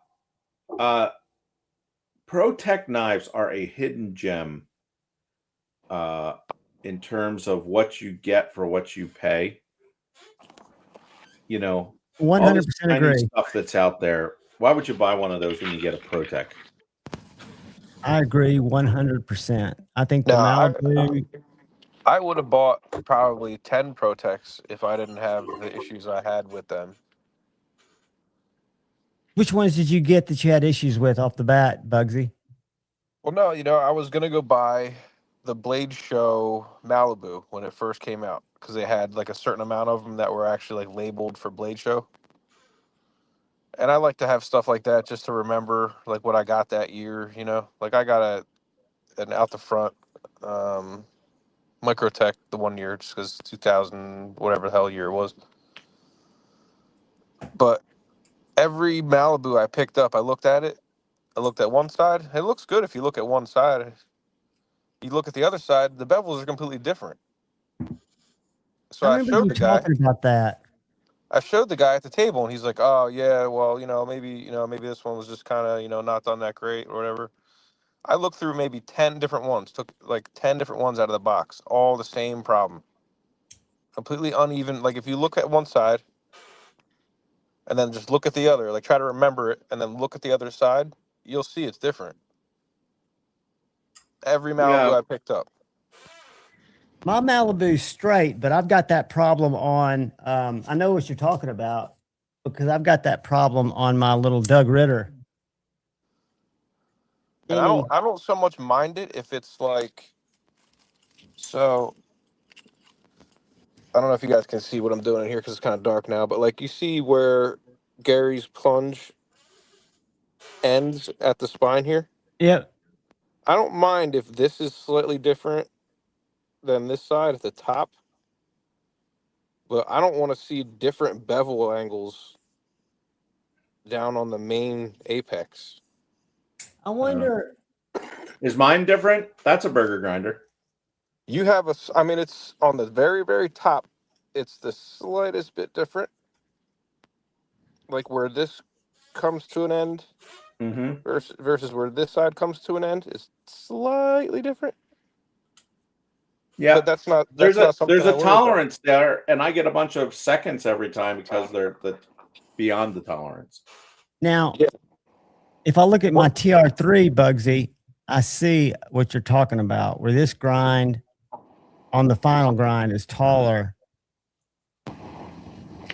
ProTech knives are a hidden gem in terms of what you get for what you pay. 100% agree. Stuff that's out there. Why would you buy one of those when you get a ProTech? I agree 100%. I think the Malibu. I would have bought probably 10 ProTechs if I didn't have the issues I had with them. Which ones did you get that you had issues with off the bat, Bugsy? Well, no, I was going to go buy the Blade Show Malibu when it first came out because they had like a certain amount of them that were actually like labeled for Blade Show. And I like to have stuff like that just to remember like what I got that year, Like I got an out the front Microtech the one year just because 2000, whatever the hell year it was. But every Malibu I picked up, I looked at it. I looked at one side. It looks good if you look at one side. You look at the other side, the bevels are completely different. So I showed the guy talking about that. I showed the guy at the table, and he's like, "Oh yeah, well, maybe this one was just kind of not done that great or whatever." I looked through maybe 10 different ones, took like 10 different ones out of the box, all the same problem, completely uneven. Like if you look at one side, and then just look at the other, like try to remember it, and then look at the other side, you'll see it's different. Every Malibu I picked up. My Malibu's straight, but I've got that problem on, I know what you're talking about because I've got that problem on my little Doug Ritter. And I don't so much mind it if it's like, so I don't know if you guys can see what I'm doing in here because it's kind of dark now, but like you see where Gary's plunge ends at the spine here? Yep. I don't mind if this is slightly different than this side at the top, but I don't want to see different bevel angles down on the main apex. I wonder, is mine different? That's a burger grinder. You have it's on the very, very top. It's the slightest bit different. Like where this comes to an end versus where this side comes to an end is slightly different. Yeah, but that's not there's a something tolerance there, and I get a bunch of seconds every time because they're beyond the tolerance. Now, if I look at my TR3, Bugsy, I see what you're talking about, where this grind on the final grind is taller.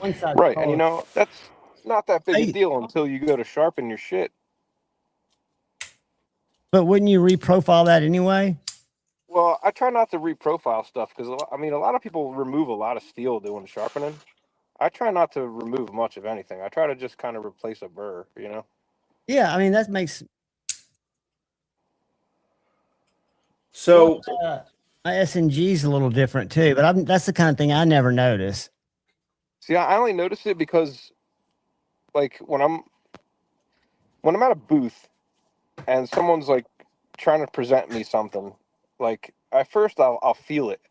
One side right, taller. And that's not that big a deal until you go to sharpen your shit. But wouldn't you reprofile that anyway? Well, I try not to reprofile stuff because, a lot of people remove a lot of steel doing sharpening. I try not to remove much of anything. I try to just kind of replace a burr, Yeah, that makes... So... my SNG's a little different too, but that's the kind of thing I never notice. See, I only notice it because, like, when I'm at a booth and someone's like trying to present me something, like at first I'll feel it.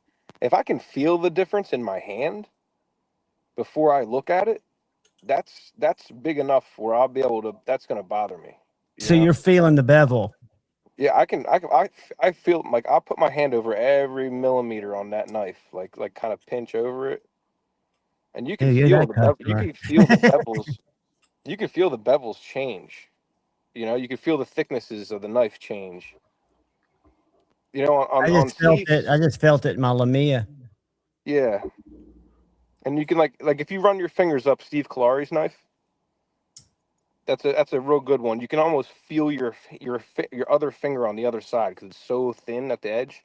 If I can feel the difference in my hand before I look at it, that's big enough where I'll be able to. That's gonna bother me. So you're feeling the bevel. Yeah, I feel like I'll put my hand over every millimeter on that knife, like kind of pinch over it, and you can feel the bevels. You can feel the bevels change. You know, you can feel the thicknesses of the knife change. You know, I on just felt Steve's, it. I just felt it in my Lamia. yeah. And you can like if you run your fingers up Steve Kalari's knife, that's a real good one. You can almost feel your other finger on the other side because it's so thin at the edge.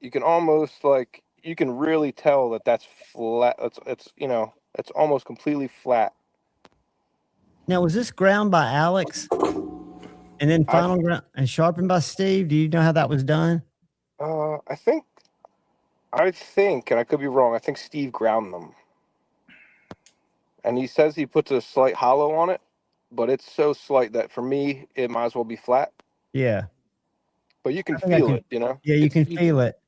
You can almost like you can really tell that that's flat. It's you know it's almost completely flat. Now, was this ground by Alex and then I final ground and sharpened by Steve? Do you know how that was done? I think, and I could be wrong. I think Steve ground them, and he says he puts a slight hollow on it, but it's so slight that for me it might as well be flat. Yeah. But you can I think I feel can. it. You know, Yeah, you can feel it.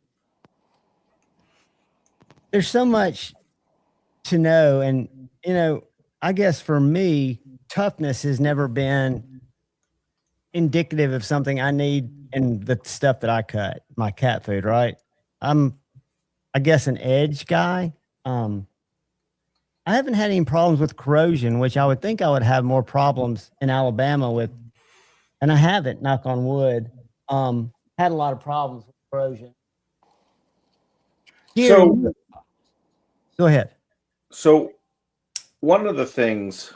There's so much to know. And, I guess for me, toughness has never been indicative of something I need in the stuff that I cut, my cat food, right? I'm, I guess, an edge guy. I haven't had any problems with corrosion, which I would think I would have more problems in Alabama with, and I haven't, knock on wood. Had a lot of problems with corrosion. Here, So, go ahead. so one of the things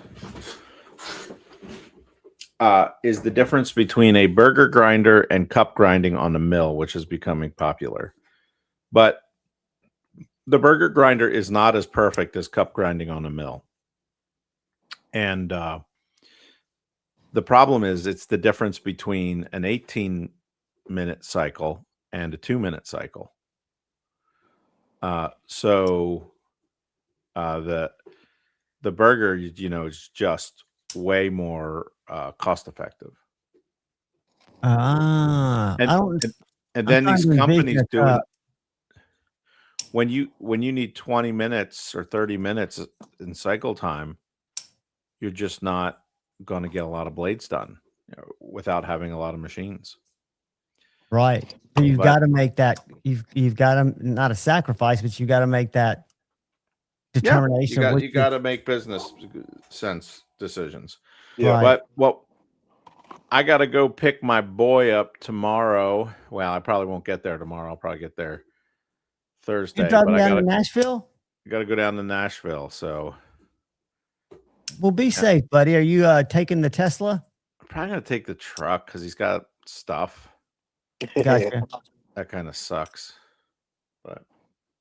is the difference between a burger grinder and cup grinding on the mill, which is becoming popular. But the burger grinder is not as perfect as cup grinding on a mill. And the problem is it's the difference between an 18-minute cycle and a 2-minute cycle. So the burger, is just way more cost effective. I And don't. and I'm then trying these to envision companies a doing cup. when you need 20 minutes or 30 minutes in cycle time, you're just not going to get a lot of blades done, without having a lot of machines. Right. So you've But got to make that. You've got to, not a sacrifice, but you got to make that yeah, determination of which you got to make business sense decisions. yeah. right. But I got to go pick my boy up tomorrow. Well, I probably won't get there tomorrow. I'll probably get there Thursday. You're But driving down to Nashville. I got to go down to Nashville. So Well, be safe, buddy. Are you taking the Tesla? I'm probably gonna take the truck because he's got stuff. Gotcha. That kind of sucks. But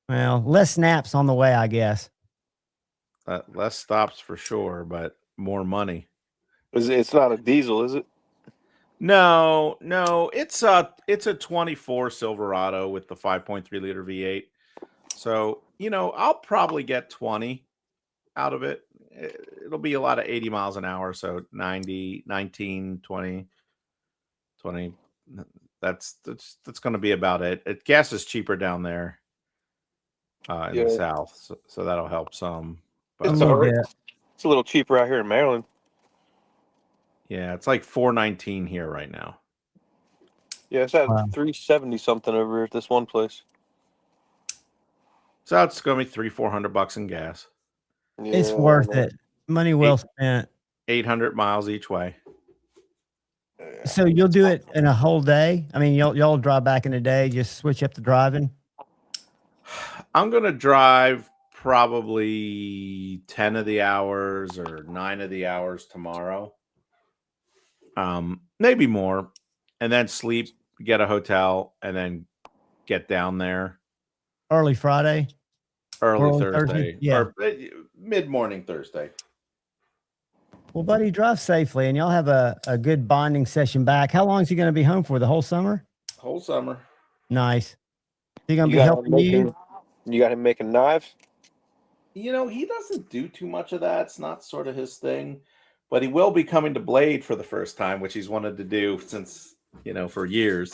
Well, less snaps on the way, I guess. less stops for sure, but more money. It's not a diesel, is it? No, it's a 24 Silverado with the 5.3 liter V8. So, I'll probably get 20 out of it. It'll be a lot of 80 miles an hour. So 90, 19, 20. That's going to be about it. Gas is cheaper down there in the South. So that'll help some. But, It's all right. It's a little cheaper out here in Maryland. yeah, it's like $4.19 here right now. Yeah, it's at $3.70 something over at this one place. So it's going to be $300-400 in gas. Yeah, It's worth it. Money well spent. 800 miles each way. So you'll do it in a whole day? I mean, y'all drive back in a day, just switch up the driving? I'm going to drive probably 10 of the hours or 9 of the hours tomorrow. Maybe more. And then sleep, get a hotel, and then get down there. Early Friday? Early Thursday. Yeah. Or mid-morning Thursday. Well, buddy, drive safely, and y'all have a good bonding session back. How long is he going to be home for? The whole summer? Whole summer. Nice. He going to be helping you? You got him making knives? He doesn't do too much of that. It's not sort of his thing. But he will be coming to Blade for the first time, which he's wanted to do since, for years.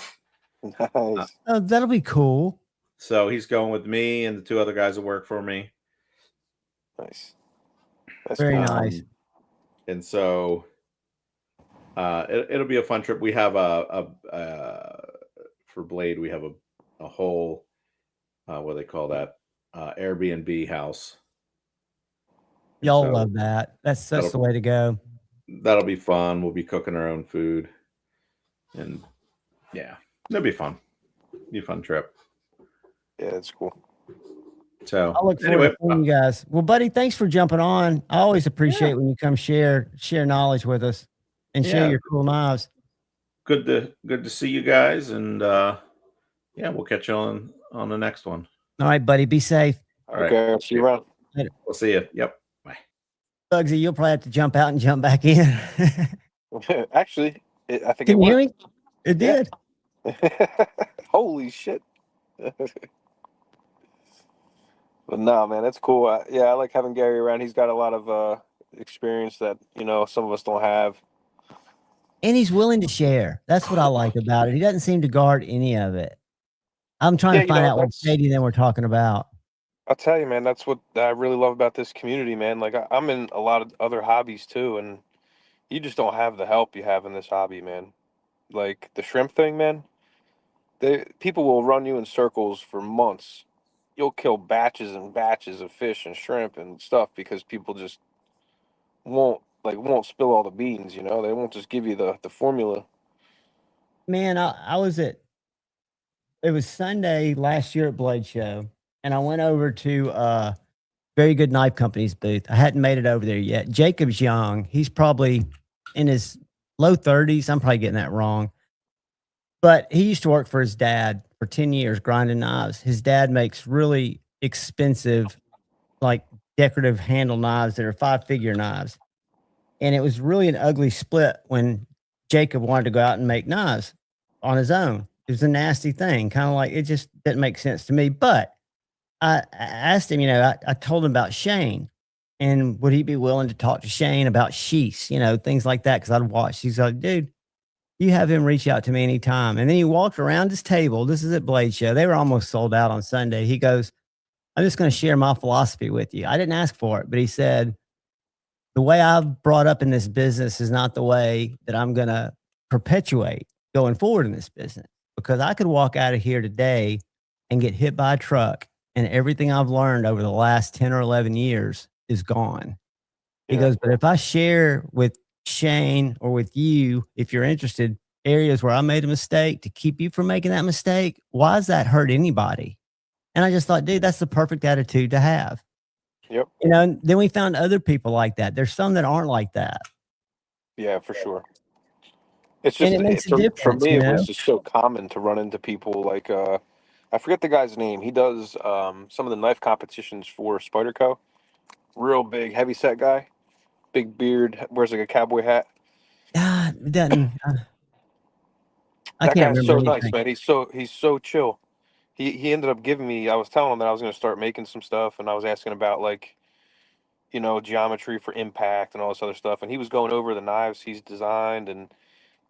Nice. Oh, that'll be cool. So he's going with me and the 2 other guys that work for me. Nice. That's Very cool. nice. And so it'll be a fun trip. We have for Blade, we have a whole, what do they call that? Airbnb house Y'all So love that. That's the that'll way to go. that'll be fun. We'll be cooking our own food, and yeah, it'll be fun. Be a fun trip. Yeah, it's cool. So I look forward anyway, to seeing you guys. Well, buddy, thanks for jumping on. I always appreciate when you come share knowledge with us and share yeah, your cool knives. good to see you guys, and yeah, we'll catch you on the next one. All right, buddy, be safe. All right, Okay, see you around. we'll see you. Yep. Bye. Bugsy, you'll probably have to jump out and jump back in. Actually, I think Can it you hear worked. me? It did. Holy shit. But no, man, that's cool. Yeah, I like having Gary around. He's got a lot of experience that, some of us don't have. And he's willing to share. That's what I like about it. He doesn't seem to guard any of it. I'm trying Yeah, to find out what that's, Shady then we're talking about. I'll tell you, man, that's what I really love about this community, man. Like, I'm in a lot of other hobbies too, and you just don't have the help you have in this hobby, man. Like the shrimp thing, man. People will run you in circles for months. You'll kill batches and batches of fish and shrimp and stuff because people just won't spill all the beans, They won't just give you the formula. Man, I was it was Sunday last year at Blade Show, and I went over to Very Good Knife Company's booth. I hadn't made it over there yet. Jacob's young. He's probably in his low 30s. I'm probably getting that wrong. But he used to work for his dad for 10 years grinding knives. His dad makes really expensive, like decorative handle knives that are 5-figure knives. And it was really an ugly split when Jacob wanted to go out and make knives on his own. It was a nasty thing, kind of like it just didn't make sense to me. But I asked him, I told him about Shane and would he be willing to talk to Shane about sheaths, things like that. Cause I'd watched. He's like, dude, you have him reach out to me anytime. And then he walked around his table. This is at Blade Show. They were almost sold out on Sunday. He goes, I'm just going to share my philosophy with you. I didn't ask for it, but he said, the way I've brought up in this business is not the way that I'm going to perpetuate going forward in this business, because I could walk out of here today and get hit by a truck and everything I've learned over the last 10 or 11 years is gone. He goes, but if I share with Shane or with you, if you're interested, areas where I made a mistake to keep you from making that mistake, why does that hurt anybody? And I just thought, dude, that's the perfect attitude to have. Yep. And then we found other people like that. There's some that aren't like that. Yeah, for sure. It's just, and it makes a for difference, me, it was just so common to run into people like, I forget the guy's name. He does some of the knife competitions for Spyderco. Real big, heavy set guy. Big beard, wears like a cowboy hat. It doesn't. I That can't guy's remember so anything. nice, man. He's so chill. He ended up giving me. I was telling him that I was going to start making some stuff, and I was asking about like, geometry for impact and all this other stuff. And he was going over the knives he's designed, and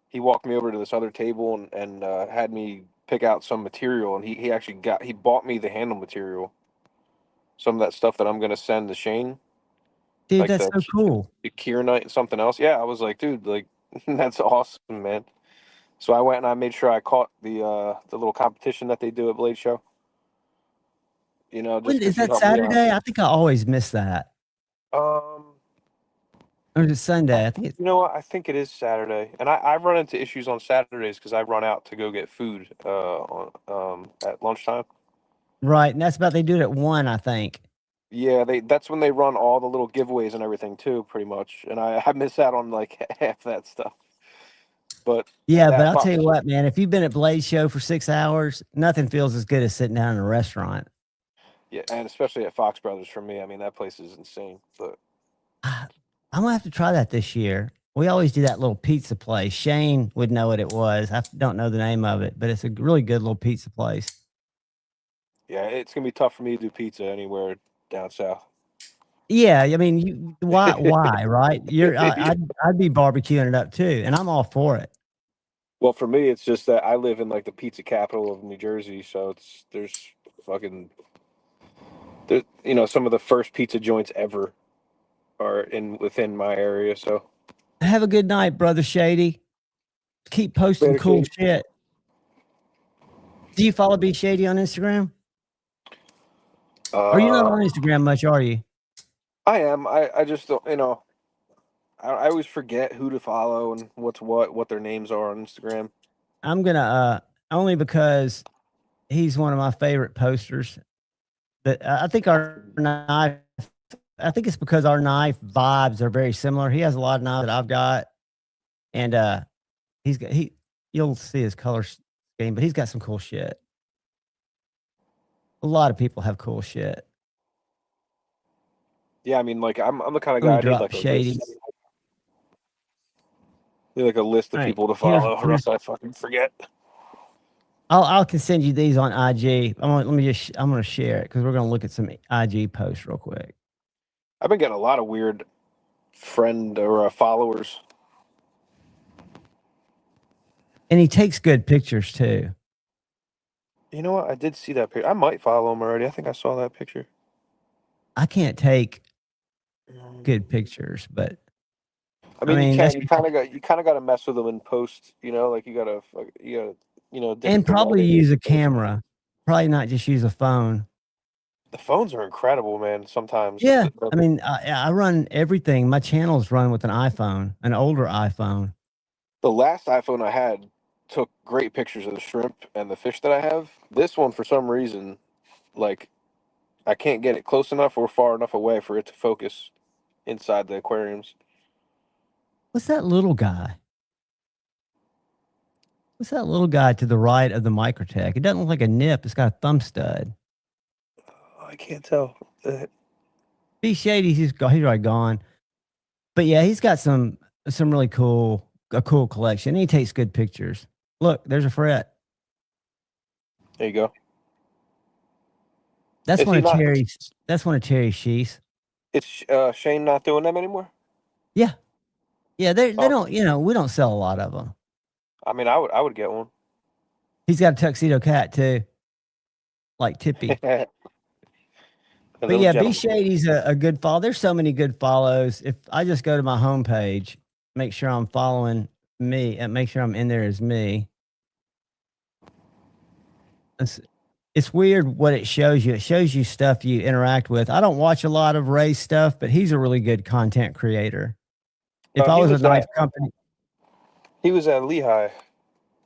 he walked me over to this other table and had me pick out some material. And he actually bought me the handle material. Some of that stuff that I'm going to send to Shane. Dude, Like that's so cool. The Kieranite and something else. Yeah, I was like, dude, like that's awesome, man. So I went and I made sure I caught the little competition that they do at Blade Show. When, is that Saturday? I think I always miss that. Or is it Sunday? I think it's, what? I think it is Saturday. And I run into issues on Saturdays because I run out to go get food at lunchtime. right. And that's about, they do it at 1, I think. Yeah, that's when they run all the little giveaways and everything too, pretty much. And I miss out on like half that stuff. But yeah, but I'll tell you what, man, if you've been at Blade Show for 6 hours, nothing feels as good as sitting down in a restaurant. Yeah, and especially at Fox Brothers for me. I mean, that place is insane. But I'm gonna have to try that this year. We always do that little pizza place. Shane would know what it was. I don't know the name of it, but it's a really good little pizza place. Yeah, it's gonna be tough for me to do pizza anywhere down south. Yeah, I mean, why, right? I'd be barbecuing it up too, and I'm all for it. Well, for me, it's just that I live in like the pizza capital of New Jersey, so there's some of the first pizza joints ever are within my area. So have a good night, brother Shady. Keep posting cool shit. Do you follow B Shady on Instagram? Or you're not on Instagram much, are you? I am. I just don't. I always forget who to follow and what's what their names are on Instagram. I'm gonna only because he's one of my favorite posters. That I think our knife. I think it's because our knife vibes are very similar. He has a lot of knives that I've got, and he's got he. You'll see his color scheme, but he's got some cool shit. A lot of people have cool shit. Yeah, I mean, like I'm the kind of Let me guy I need drop like a Shady. list. Need like a list of All right, people to here's follow, or else I fucking forget. I can send you these on IG. I'm gonna share it because we're gonna look at some IG posts real quick. I've been getting a lot of weird friend or followers. And he takes good pictures too. You know what? I did see that picture. I might follow him already. I think I saw that picture. I can't take good pictures, but I mean, that's you kind of got to mess with them in post. Like you gotta and different things. probably use a camera. Probably not just use a phone. The phones are incredible, man. Sometimes. Yeah, I mean, I run everything. My channels run with an iPhone, an older iPhone. The last iPhone I had took great pictures of the shrimp and the fish that I have. This one, for some reason, like I can't get it close enough or far enough away for it to focus inside the aquariums. What's that little guy? What's that little guy to the right of the Microtech? It doesn't look like a nip. It's got a thumb stud. I can't tell. B Shady, he's already gone. But yeah, he's got some really cool collection. He takes good pictures. Look, there's a fret. There you go. That's Is one he of not? Cherry's. That's one of Cherry's sheaths. It's Shane not doing them anymore. Yeah, yeah. They Oh, don't. We don't sell a lot of them. I mean, I would get one. He's got a tuxedo cat too, like Tippy. A But little yeah, B gentleman. Shady's a good follow. There's so many good follows. If I just go to my homepage, make sure I'm following me, and make sure I'm in there as me. It's weird what it shows you. It shows you stuff you interact with. I don't watch a lot of Ray's stuff, but he's a really good content creator. If I He was a was knife company, he was at Lehigh.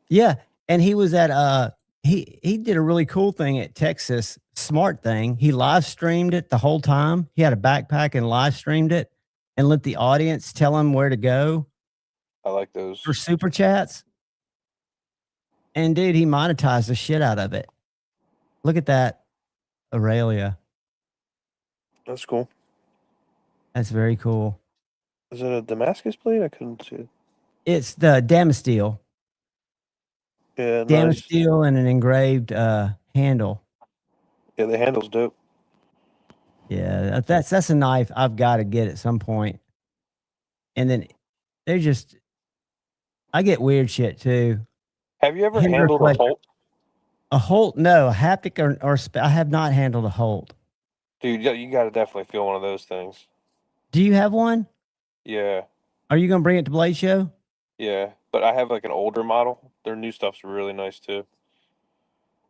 yeah, and he was at he did a really cool thing at Texas, smart thing. He live streamed it the whole time. He had a backpack and live streamed it and let the audience tell him where to go I like those. for super chats. And dude, he monetized the shit out of it. Look at that Aurelia. That's cool. That's very cool. Is it a Damascus blade? I couldn't see it. It's the Damasteel. Yeah, nice. Damasteel and an engraved handle. Yeah, the handle's dope. Yeah, that's a knife I've got to get at some point. And then they're just, I get weird shit too. Have you ever Hinder handled a Fletcher. Holt? A Holt? No, a haptic I have not handled a Holt. Dude, you got to definitely feel one of those things. Do you have one? Yeah, Are you going to bring it to Blade Show? yeah. But I have like an older model. Their new stuff's really nice too.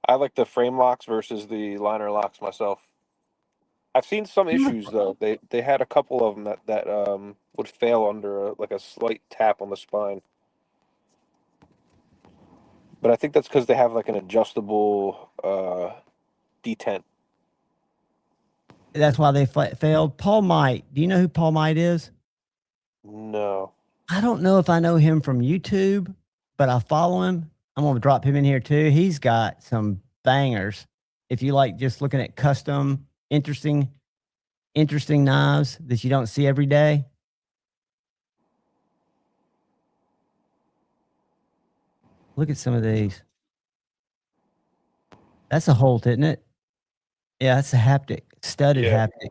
I like the frame locks versus the liner locks myself. I've seen some issues though. They had a couple of them that would fail under like a slight tap on the spine. But I think that's because they have like an adjustable detent. That's why they failed. Paul Might. Do you know who Paul Might is? No. I don't know if I know him from YouTube, but I follow him. I'm going to drop him in here too. He's got some bangers. If you like just looking at custom, interesting knives that you don't see every day. Look at some of these. That's a Holt, isn't it? Yeah, that's a haptic, studded Yeah. haptic.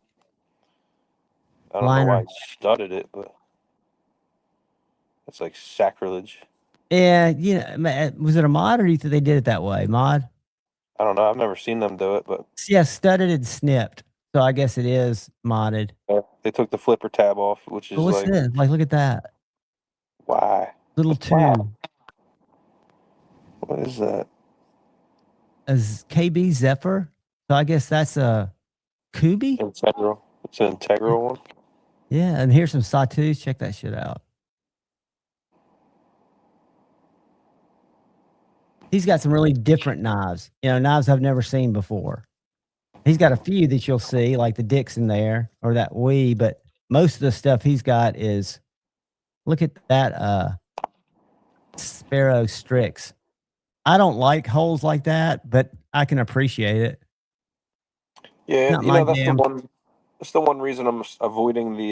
I don't know why I studded it, but it's like sacrilege. Yeah, was it a mod or do you think they did it that way? Mod? I don't know. I've never seen them do it, but Yeah, studded and snipped. So I guess it is modded. they took the flipper tab off, which is But what's like, this? Like, look at that. why? Little Wow. tube. What is that? As KB Zephyr. So I guess that's a Kubi? Integral. It's an integral one. Yeah, and here's some sawtooths. Check that shit out. He's got some really different knives. Knives I've never seen before. He's got a few that you'll see, like the Dixon there or that Wee, but most of the stuff he's got is, look at that Sparrow Strix. I don't like holes like that, but I can appreciate it. Yeah, Not my that's jam. the one. That's the one reason I'm avoiding the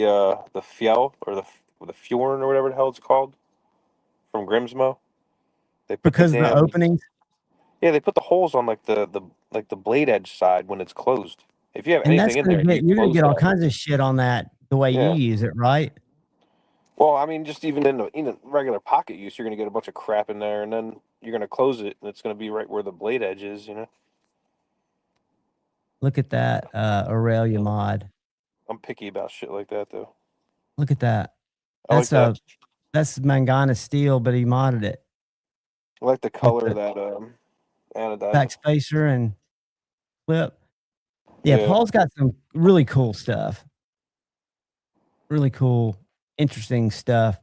Fjell or the Fjorn or whatever the hell it's called from Grimsmo. They put Because of the openings. Yeah, they put the holes on like the blade edge side when it's closed. If you have And that's anything in there, you're gonna get all that. kinds of shit on that the way you use it, right? Well, I mean, just even in regular pocket use, you're gonna get a bunch of crap in there, and then you're gonna close it, and it's gonna be right where the blade edge is. Look at that Aurelia mod. I'm picky about shit like that, though. Look at that. I like that. That's Mangana steel, but he modded it. I like the color of that anodizing. Backspacer and clip. Yeah, Paul's got some really cool stuff. Really cool, interesting stuff.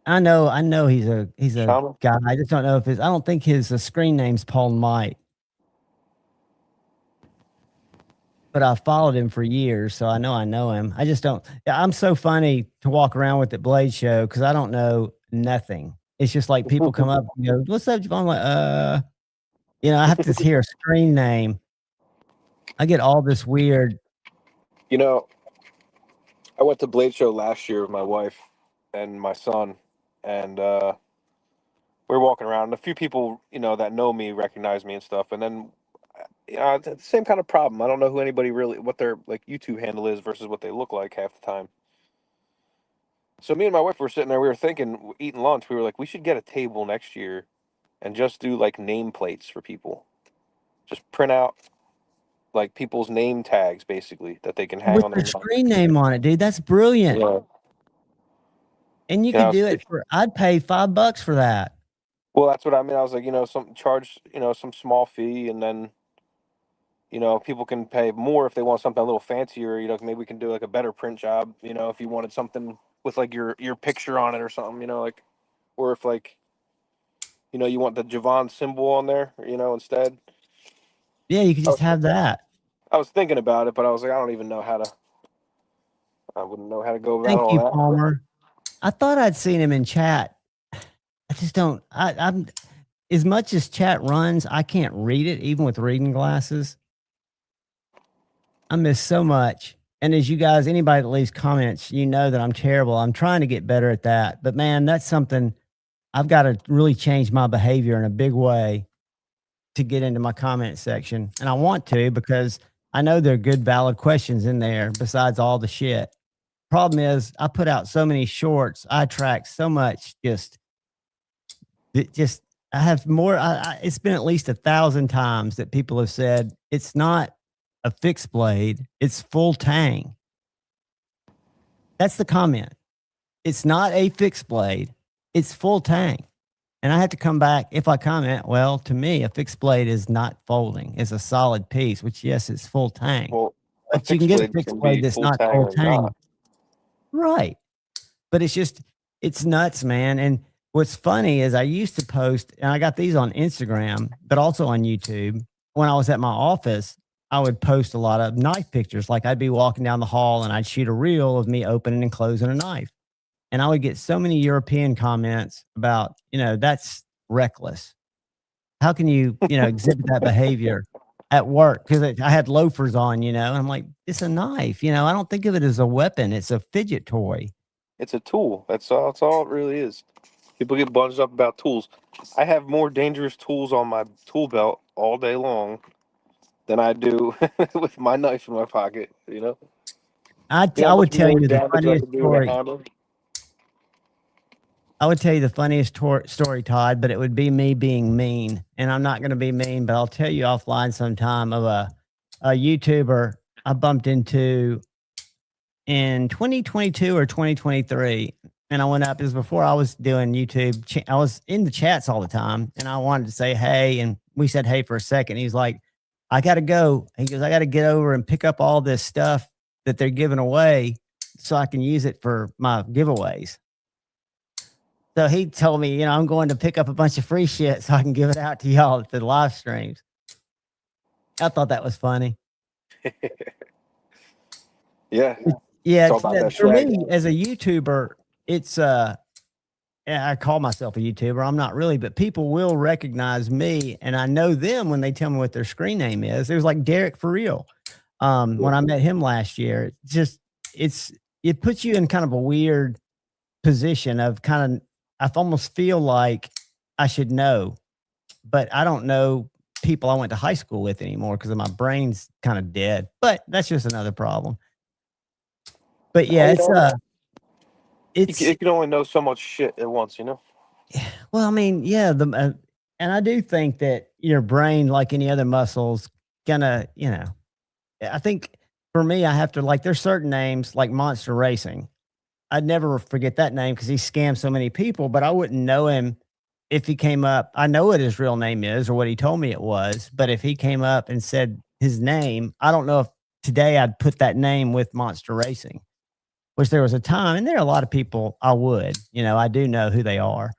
I know he's a guy. I just don't know if I don't think his screen name's Paul Might. But I followed him for years, so I know him. I just don't. I'm so funny to walk around with at Blade Show because I don't know nothing. It's just like people come up and go, "What's up, Javon?" I'm like, I have to hear a screen name. I get all this weird. I went to Blade Show last year with my wife and my son, and we were walking around. And a few people, that know me recognize me and stuff, and then. It's the same kind of problem. I don't know who anybody really, what their like YouTube handle is versus what they look like half the time. So me and my wife were sitting there, we were thinking, eating lunch, we were like, we should get a table next year and just do like nameplates for people. Just print out like people's name tags basically that they can hang on their screen name on it, dude. That's brilliant. Yeah. And you can do it I'd pay $5 for that. Well, that's what I mean. I was like, charge, some small fee, and then people can pay more if they want something a little fancier. Maybe we can do like a better print job. If you wanted something with like your picture on it or something. Or if like, you want the Javon symbol on there. Instead. Yeah, you can just have that. I was thinking about it, but I was like, I don't even know how to. I wouldn't know how to go about all Thank you, that. Palmer. I thought I'd seen him in chat. I just don't. I'm as much as chat runs, I can't read it even with reading glasses. I miss so much. And as you guys, anybody that leaves comments, that I'm terrible. I'm trying to get better at that. But man, that's something I've got to really change my behavior in a big way to get into my comment section. And I want to because I know there are good, valid questions in there besides all the shit. Problem is, I put out so many shorts. I attract so much I have more. It's been at least 1,000 times that people have said it's not a fixed blade, it's full tang. That's the comment. It's not a fixed blade, it's full tang. And I have to come back if I comment, well, to me, a fixed blade is not folding. It's a solid piece, which, yes, it's full tang. Well, but you can get a fixed blade that's not full tang. Right. But it's nuts, man. And what's funny is I used to post, and I got these on Instagram, but also on YouTube. When I was at my office, I would post a lot of knife pictures. Like I'd be walking down the hall and I'd shoot a reel of me opening and closing a knife. And I would get so many European comments about, that's reckless. How can you, exhibit that behavior at work? Because I had loafers on, and I'm like, it's a knife. I don't think of it as a weapon. It's a fidget toy. It's a tool. That's all it really is. People get bunged up about tools. I have more dangerous tools on my tool belt all day long than I do with my knife in my pocket, I would tell you the funniest story. I would tell you the funniest story, Todd, but it would be me being mean. And I'm not going to be mean, but I'll tell you offline sometime of a YouTuber I bumped into in 2022 or 2023. And I went up, it was before I was doing YouTube. I was in the chats all the time and I wanted to say, hey, and we said, hey, for a second. He's like, I got to go. He goes, I got to get over and pick up all this stuff that they're giving away so I can use it for my giveaways. So he told me, you know, I'm going to pick up a bunch of free shit so I can give it out to y'all at the live streams. I thought that was funny. Yeah. Yeah, It's all about that for swag. me as a YouTuber, it's I call myself a YouTuber. I'm not really, but people will recognize me, and I know them when they tell me what their screen name is. It was like Derek for real. When I met him last year, it puts you in kind of a weird position of kind of, I almost feel like I should know, but I don't know people I went to high school with anymore because my brain's kind of dead. But that's just another problem. But yeah, You can only know so much shit at once, you know? well, I mean, yeah, and I do think that your brain, like any other muscles, gonna, you know, I think for me, I have to, like, there's certain names like Monster Racing. I'd never forget that name because he scammed so many people, but I wouldn't know him if he came up. I know what his real name is or what he told me it was, but if he came up and said his name, I don't know if today I'd put that name with Monster Racing, which there was a time, and there are a lot of people I would, you know, I do know who they are.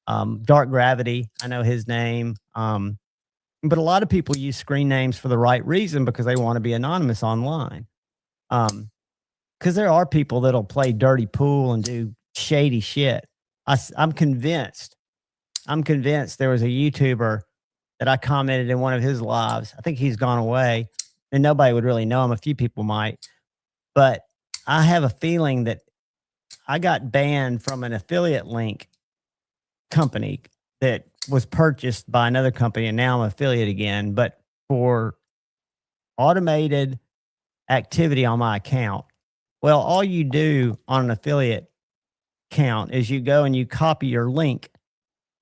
Dark Gravity, I know his name. But a lot of people use screen names for the right reason because they want to be anonymous online. Because there are people that'll play dirty pool and do shady shit. I'm convinced there was a YouTuber that I commented in one of his lives. I think he's gone away, and nobody would really know him. A few people might, but I have a feeling that I got banned from an affiliate link company that was purchased by another company, and now I'm affiliate again, but for automated activity on my account. Well, all you do on an affiliate account is you go and you copy your link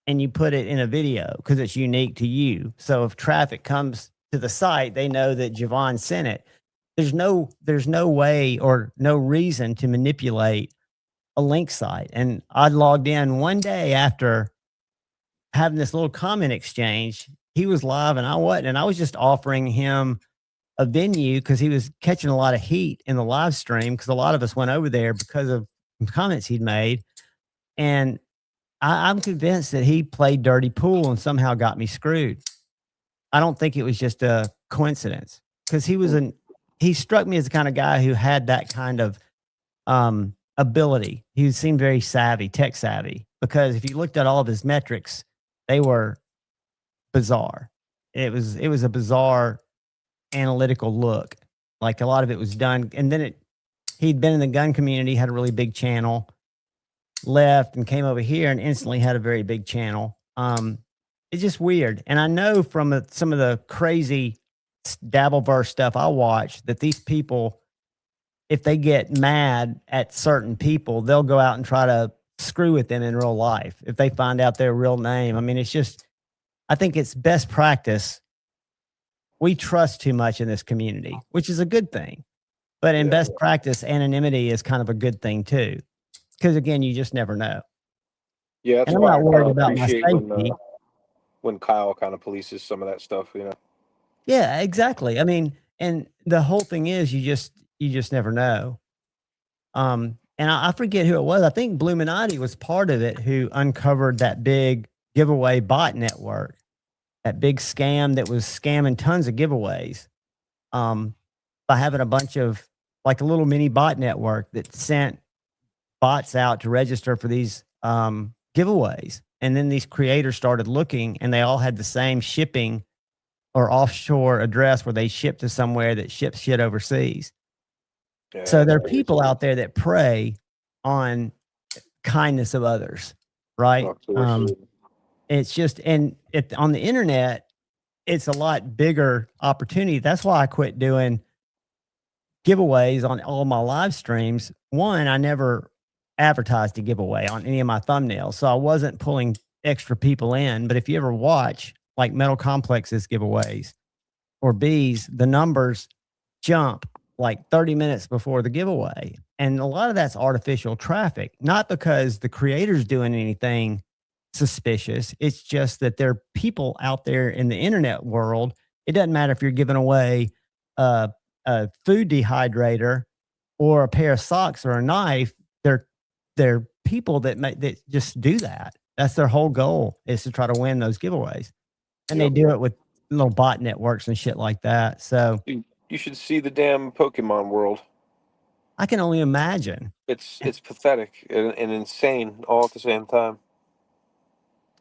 and you put it in a video because it's unique to you. So if traffic comes to the site, they know that Javon sent it. There's no way or no reason to manipulate a link site. And I logged in one day after having this little comment exchange. He was live and I wasn't, and I was just offering him a venue because he was catching a lot of heat in the live stream because a lot of us went over there because of comments he'd made. And I'm convinced that he played dirty pool and somehow got me screwed. I don't think it was just a coincidence because he struck me as the kind of guy who had that kind of ability. He seemed very savvy, tech savvy, because if you looked at all of his metrics, they were bizarre. It was a bizarre analytical look. Like a lot of it was done. And then he'd been in the gun community, had a really big channel, left and came over here and instantly had a very big channel. It's just weird. And I know from some of the crazy Dabbleverse stuff I watch that these people, if they get mad at certain people, they'll go out and try to screw with them in real life if they find out their real name. I mean, it's just, I think it's best practice. We trust too much in this community, which is a good thing. But in best practice, anonymity is kind of a good thing too. Because again, you just never know. Yeah, that's and I'm why not worried about my appreciate safety. when Kyle kind of polices some of that stuff, you know. Yeah, exactly. I mean, and the whole thing is you just never know. And I forget who it was. I think Bluminati was part of it who uncovered that big giveaway bot network, that big scam that was scamming tons of giveaways by having a bunch of, like a little mini bot network that sent bots out to register for these giveaways. And then these creators started looking and they all had the same shipping or offshore address where they ship to somewhere that ships shit overseas. Yeah, So there are people out there that prey on kindness of others, right? It's just, and on the internet, it's a lot bigger opportunity. That's why I quit doing giveaways on all my live streams. One, I never advertised a giveaway on any of my thumbnails, so I wasn't pulling extra people in. But if you ever watch like Metal Complex's giveaways or B's, the numbers jump like 30 minutes before the giveaway. And a lot of that's artificial traffic, not because the creator's doing anything suspicious. It's just that there are people out there in the internet world It doesn't matter if you're giving away a food dehydrator or a pair of socks or a knife. They're people that just do that. That's their whole goal, is to try to win those giveaways, and they Yep. do it with little bot networks and shit like that. So You should see the damn Pokemon world. I can only imagine. It's pathetic and insane all at the same time.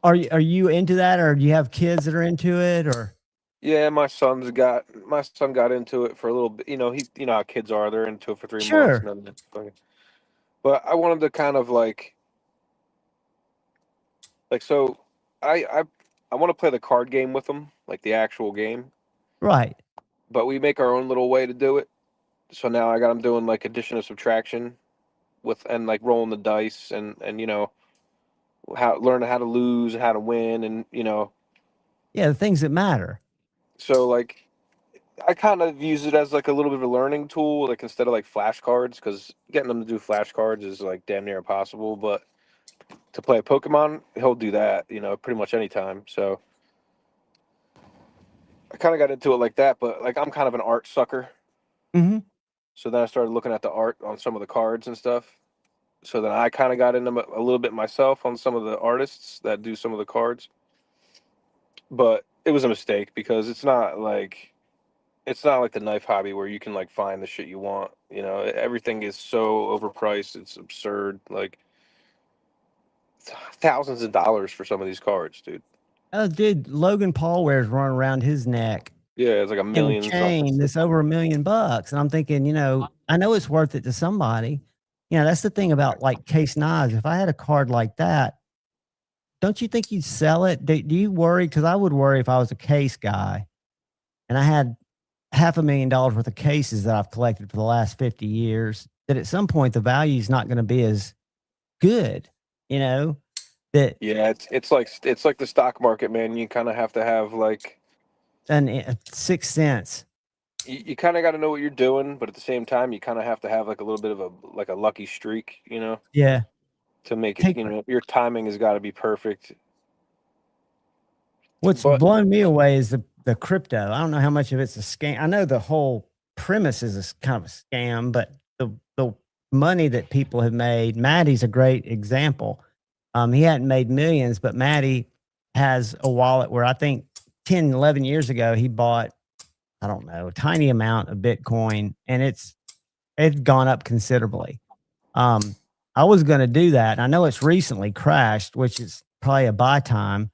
Are you into that, or do you have kids that are into it, or? Yeah, my son got into it for a little bit. You know how kids are. They're into it for 3 months, Sure. and then. But I wanted to kind of like so. I want to play the card game with them, like the actual game. Right. But we make our own little way to do it. So now I got them doing like addition and subtraction, and like rolling the dice and learning how to lose, how to win, and Yeah, the things that matter. So like I kind of use it as like a little bit of a learning tool, like instead of like flashcards, because getting them to do flashcards is like damn near impossible. But to play a Pokemon, he'll do that, pretty much anytime. So I kind of got into it like that. But like I'm kind of an art sucker, Mm-hmm. so then I started looking at the art on some of the cards and stuff. So then I kind of got into a little bit myself on some of the artists that do some of the cards. But it was a mistake because it's not like the knife hobby where you can like find the shit you want. Everything is so overpriced. It's absurd. Like thousands of dollars for some of these cards, dude. Oh, dude, Logan Paul wears running around his neck Yeah, it's like a in a million something. chain that's over $1 million. And I'm thinking, I know it's worth it to somebody. That's the thing about like Case Knives. If I had a card like that, don't you think you'd sell it? Do you worry? Because I would worry if I was a case guy and I had $500,000 worth of cases that I've collected for the last 50 years, that at some point the value is not going to be as good, that Yeah, it's like the stock market, man. You kind of have to have like an 6 cents. you kind of got to know what you're doing, but at the same time, you kind of have to have like a little bit of a lucky streak, Yeah. to make it. Your timing has got to be perfect. What's But blown me away is the crypto. I don't know how much of it's a scam. I know the whole premise is kind of a scam, but the money that people have made, Maddie's a great example. He hadn't made millions, but Maddie has a wallet where I think 10, 11 years ago, he bought, I don't know, a tiny amount of Bitcoin, and it's gone up considerably. I was going to do that. And I know it's recently crashed, which is probably a buy time,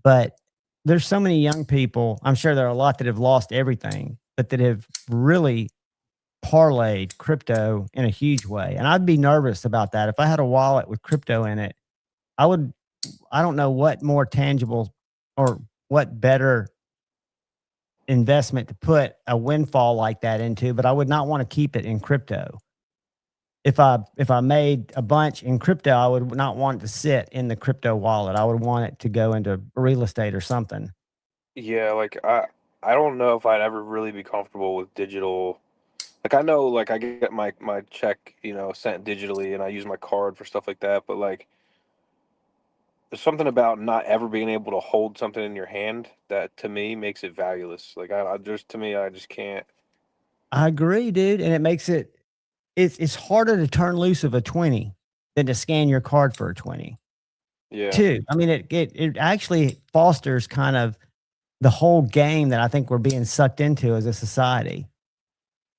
but there's so many young people. I'm sure there are a lot that have lost everything, but that have really parlayed crypto in a huge way. And I'd be nervous about that. If I had a wallet with crypto in it, I don't know what more tangible or what better investment to put a windfall like that into, but I would not want to keep it in crypto. If I made a bunch in crypto, I would not want it to sit in the crypto wallet. I would want it to go into real estate or something. yeah, like I don't know if I'd ever really be comfortable with digital. Like I know, like I get my check, sent digitally, and I use my card for stuff like that. But like, there's something about not ever being able to hold something in your hand that to me makes it valueless. Like I just can't. I agree, dude. And it makes it's harder to turn loose of a 20 than to scan your card for a 20. Yeah. Too. I mean, it actually fosters kind of the whole game that I think we're being sucked into as a society.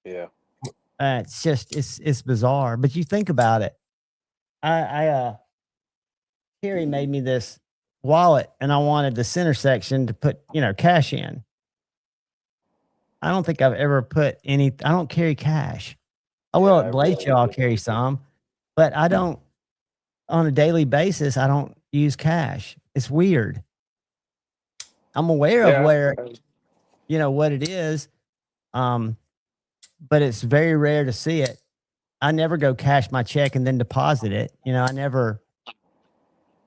Yeah. It's just it's bizarre, but you think about it. Carrie made me this wallet, and I wanted the center section to put cash in. I don't think I've ever put any. I don't carry cash. I will Yeah, at Blade Show. I'll carry some, but I don't on a daily basis. I don't use cash. It's weird. I'm aware of where what it is, but it's very rare to see it. I never go cash my check and then deposit it. I never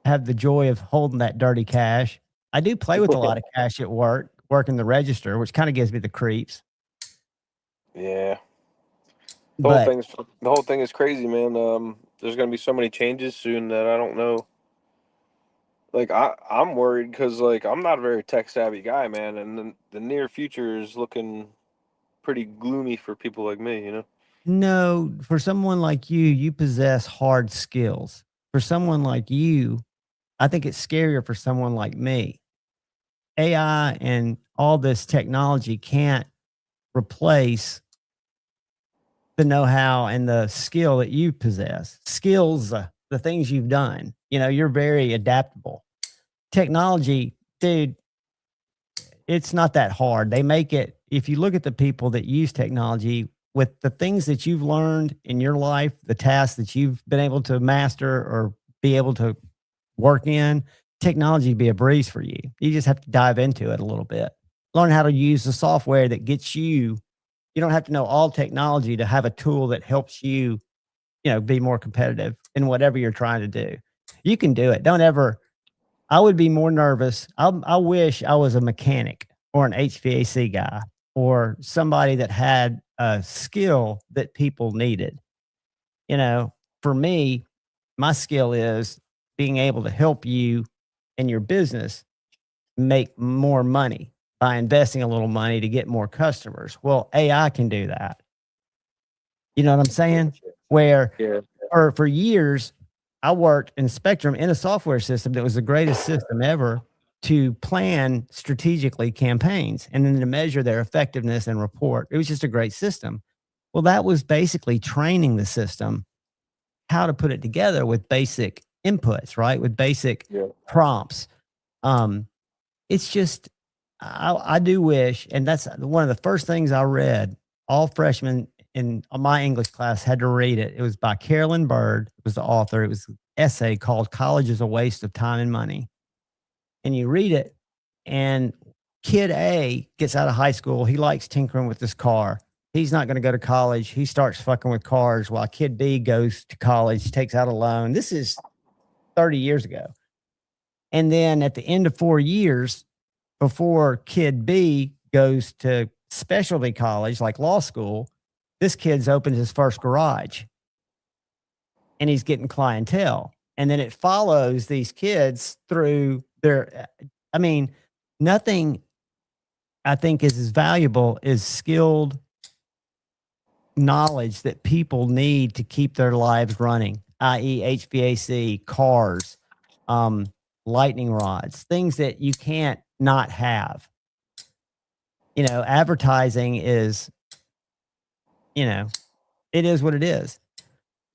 have the joy of holding that dirty cash. I do play with a lot of cash at working the register, which kind of gives me the creeps. Yeah. The whole thing is crazy, man. There's gonna be so many changes soon that I don't know. Like I'm worried because like I'm not a very tech savvy guy, man, and the near future is looking pretty gloomy for people like me, you know? No, for someone like you possess hard skills. For someone like you, I think it's scarier for someone like me. AI and all this technology can't replace the know-how and the skill that you possess. Skills, the things you've done. You know, you're very adaptable. Technology, dude, it's not that hard. They make it, if you look at the people that use technology with the things that you've learned in your life, the tasks that you've been able to master or be able to work in, technology would be a breeze for you. You just have to dive into it a little bit. Learn how to use the software that gets you. You don't have to know all technology to have a tool that helps you, be more competitive in whatever you're trying to do. You can do it. Don't ever, I would be more nervous. I wish I was a mechanic or an HVAC guy or somebody that had a skill that people needed. You know, for me, my skill is being able to help you and your business make more money by investing a little money to get more customers. Well, AI can do that. You know what I'm saying? Where Yeah. for years, I worked in Spectrum in a software system that was the greatest system ever to plan strategically campaigns and then to measure their effectiveness and report. It was just a great system. Well, that was basically training the system how to put it together with basic inputs, right? With basic Yeah. prompts. Um, it's just, I do wish, and that's one of the first things I read. All freshmen in my English class had to read it. It was by Carolyn Bird, was the author. It was an essay called "College is a Waste of Time and Money." And you read it, and kid A gets out of high school. He likes tinkering with this car. He's not going to go to college. He starts fucking with cars while kid B goes to college, takes out a loan. This is 30 years ago. And then at the end of 4 years, before kid B goes to specialty college like law school, this kid's opened his first garage and he's getting clientele. And then it follows these kids through their, I mean, nothing I think is as valuable as skilled knowledge that people need to keep their lives running, i.e., HVAC, cars, lightning rods, things that you can't not have. Advertising is, it is what it is.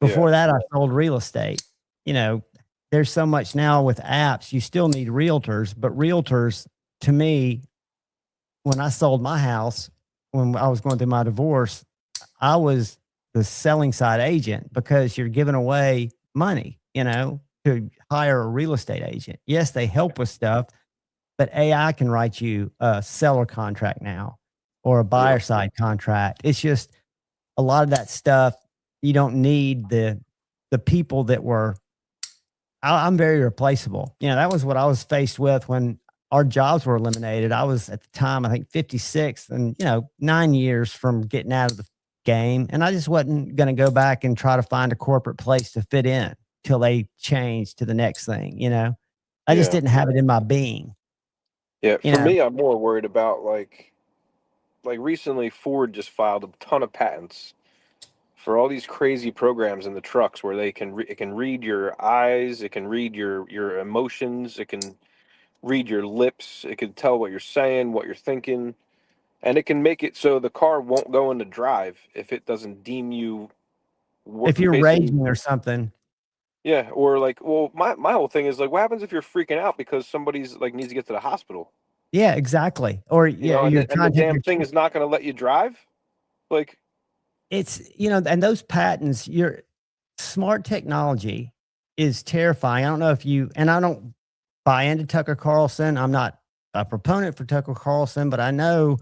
Before that, I sold real estate. There's so much now with apps, you still need realtors, but realtors, to me, when I sold my house, when I was going through my divorce, I was the selling side agent because you're giving away money, to hire a real estate agent. Yes, they help with stuff, but AI can write you a seller contract now or a buyer side contract. It's just a lot of that stuff. You don't need the people that were. I'm very replaceable. That was what I was faced with when our jobs were eliminated. I was at the time, I think 56 and, 9 years from getting out of the game. And I just wasn't going to go back and try to find a corporate place to fit in till they changed to the next thing. I just didn't have it in my being. Yeah. For me, I'm more worried about like recently Ford just filed a ton of patents for all these crazy programs in the trucks where they can it can read your eyes, it can read your emotions, it can read your lips, it can tell what you're saying, what you're thinking, and it can make it so the car won't go into drive if it doesn't deem you if you're raging or something. Yeah, or like, well, my whole thing is like, what happens if you're freaking out because somebody's like needs to get to the hospital? Yeah, exactly. Or And the damn thing is not going to let you drive. Like, it's and those patents, your smart technology is terrifying. I don't know if and I don't buy into Tucker Carlson. I'm not a proponent for Tucker Carlson, but I know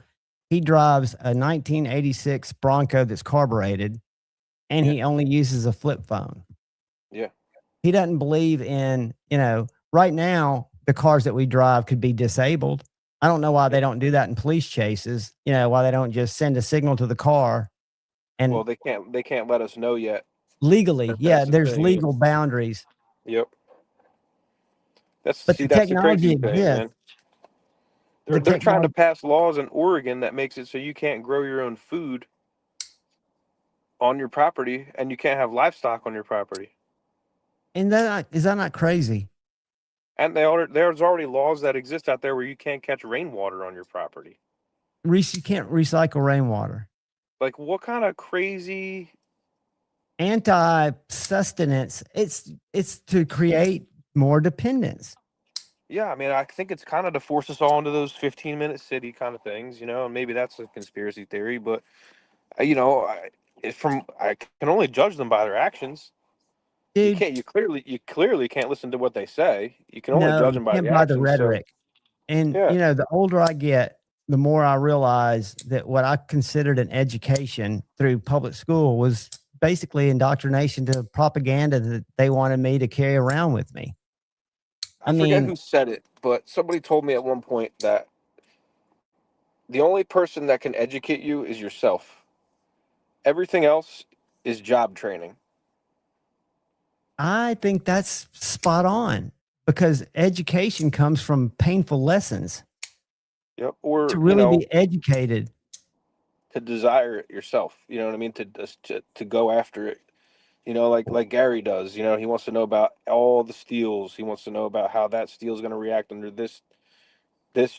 he drives a 1986 Bronco that's carbureted, and he only uses a flip phone. Yeah. He doesn't believe in, right now, the cars that we drive could be disabled. I don't know why they don't do that in police chases, why they don't just send a signal to the car. And well, they can't let us know yet. Legally, there's legal boundaries. Yep. That's But the that's the crazy technology thing, man. exists. The They're trying to technology, pass laws in Oregon that makes it so you can't grow your own food on your property, and you can't have livestock on your property. and is that not crazy? And there's already laws that exist out there where you can't catch rainwater on your property. You can't recycle rainwater. Like, what kind of crazy? Anti-sustenance. It's to create more dependence. Yeah, I mean, I think it's kind of to force us all into those 15-minute city kind of things, and maybe that's a conspiracy theory, but I can only judge them by their actions. Dude, You clearly can't listen to what they say. You can only no, judge you them by can't the buy the actions. So rhetoric. And yeah, the older I get, the more I realize that what I considered an education through public school was basically indoctrination to propaganda that they wanted me to carry around with me. I forget who said it, but somebody told me at one point that the only person that can educate you is yourself. Everything else is job training. I think that's spot on because education comes from painful lessons. Yep. Or To really be educated. to desire it yourself. You know what I mean? To go after it. Like Gary does. He wants to know about all the steels. He wants to know about how that steel is going to react under this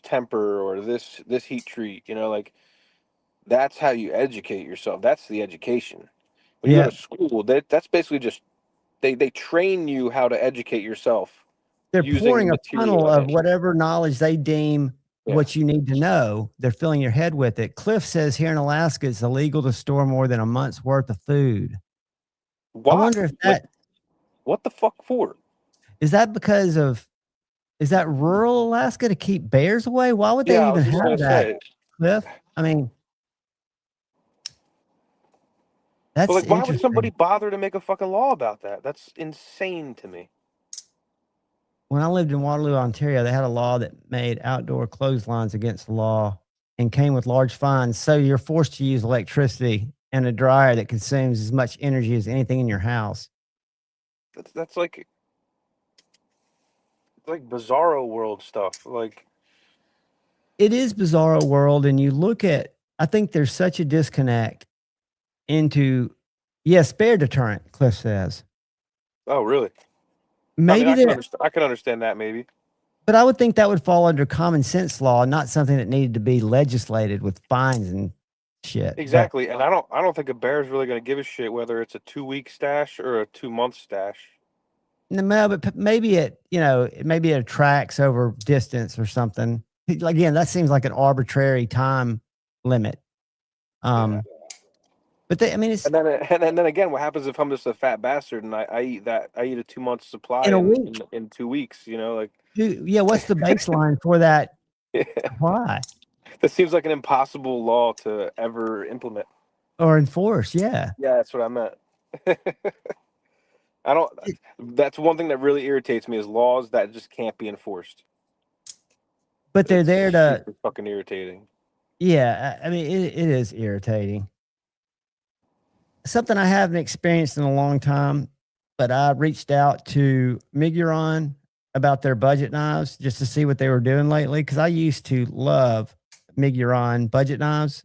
temper or this heat treat. That's how you educate yourself. That's the education. When you go Yeah. to school, that's basically just they train you how to educate yourself They're using pouring a material funnel in of it. whatever knowledge they deem Yeah. what you need to know. They're filling your head with it. Cliff says here in Alaska, it's illegal to store more than a month's worth of food. Why? I wonder if that what the fuck for? is that because of is that rural Alaska to keep bears away? Why would they Yeah, I even was just have gonna that, say. Cliff? I mean, But that's why would somebody interesting. bother to make a fucking law about that? That's insane to me. When I lived in Waterloo, Ontario, they had a law that made outdoor clotheslines against the law and came with large fines. So you're forced to use electricity and a dryer that consumes as much energy as anything in your house. That's like bizarro world stuff. It is bizarro world, and you look at. I think there's such a disconnect into, yes, bear deterrent. Cliff says oh really? maybe there, I can understand that maybe. but I would think that would fall under common sense law, not something that needed to be legislated with fines and shit. Exactly, and I don't think a bear is really going to give a shit whether it's a 2-week stash or a 2-month stash. No, but maybe maybe it attracts over distance or something. Again, that seems like an arbitrary time limit. Yeah. But I mean, it's And then again, what happens if I'm just a fat bastard and I eat that? I eat a 2-month supply in a week. in 2 weeks. Yeah, what's the baseline for that? Yeah. Why? That seems like an impossible law to ever implement or enforce. Yeah, that's what I meant. I don't. That's one thing that really irritates me is laws that just can't be enforced. But they're there to super fucking irritating. Yeah, I mean, it is irritating. Something I haven't experienced in a long time, but I reached out to Miguron about their budget knives just to see what they were doing lately. Cause I used to love Miguron budget knives.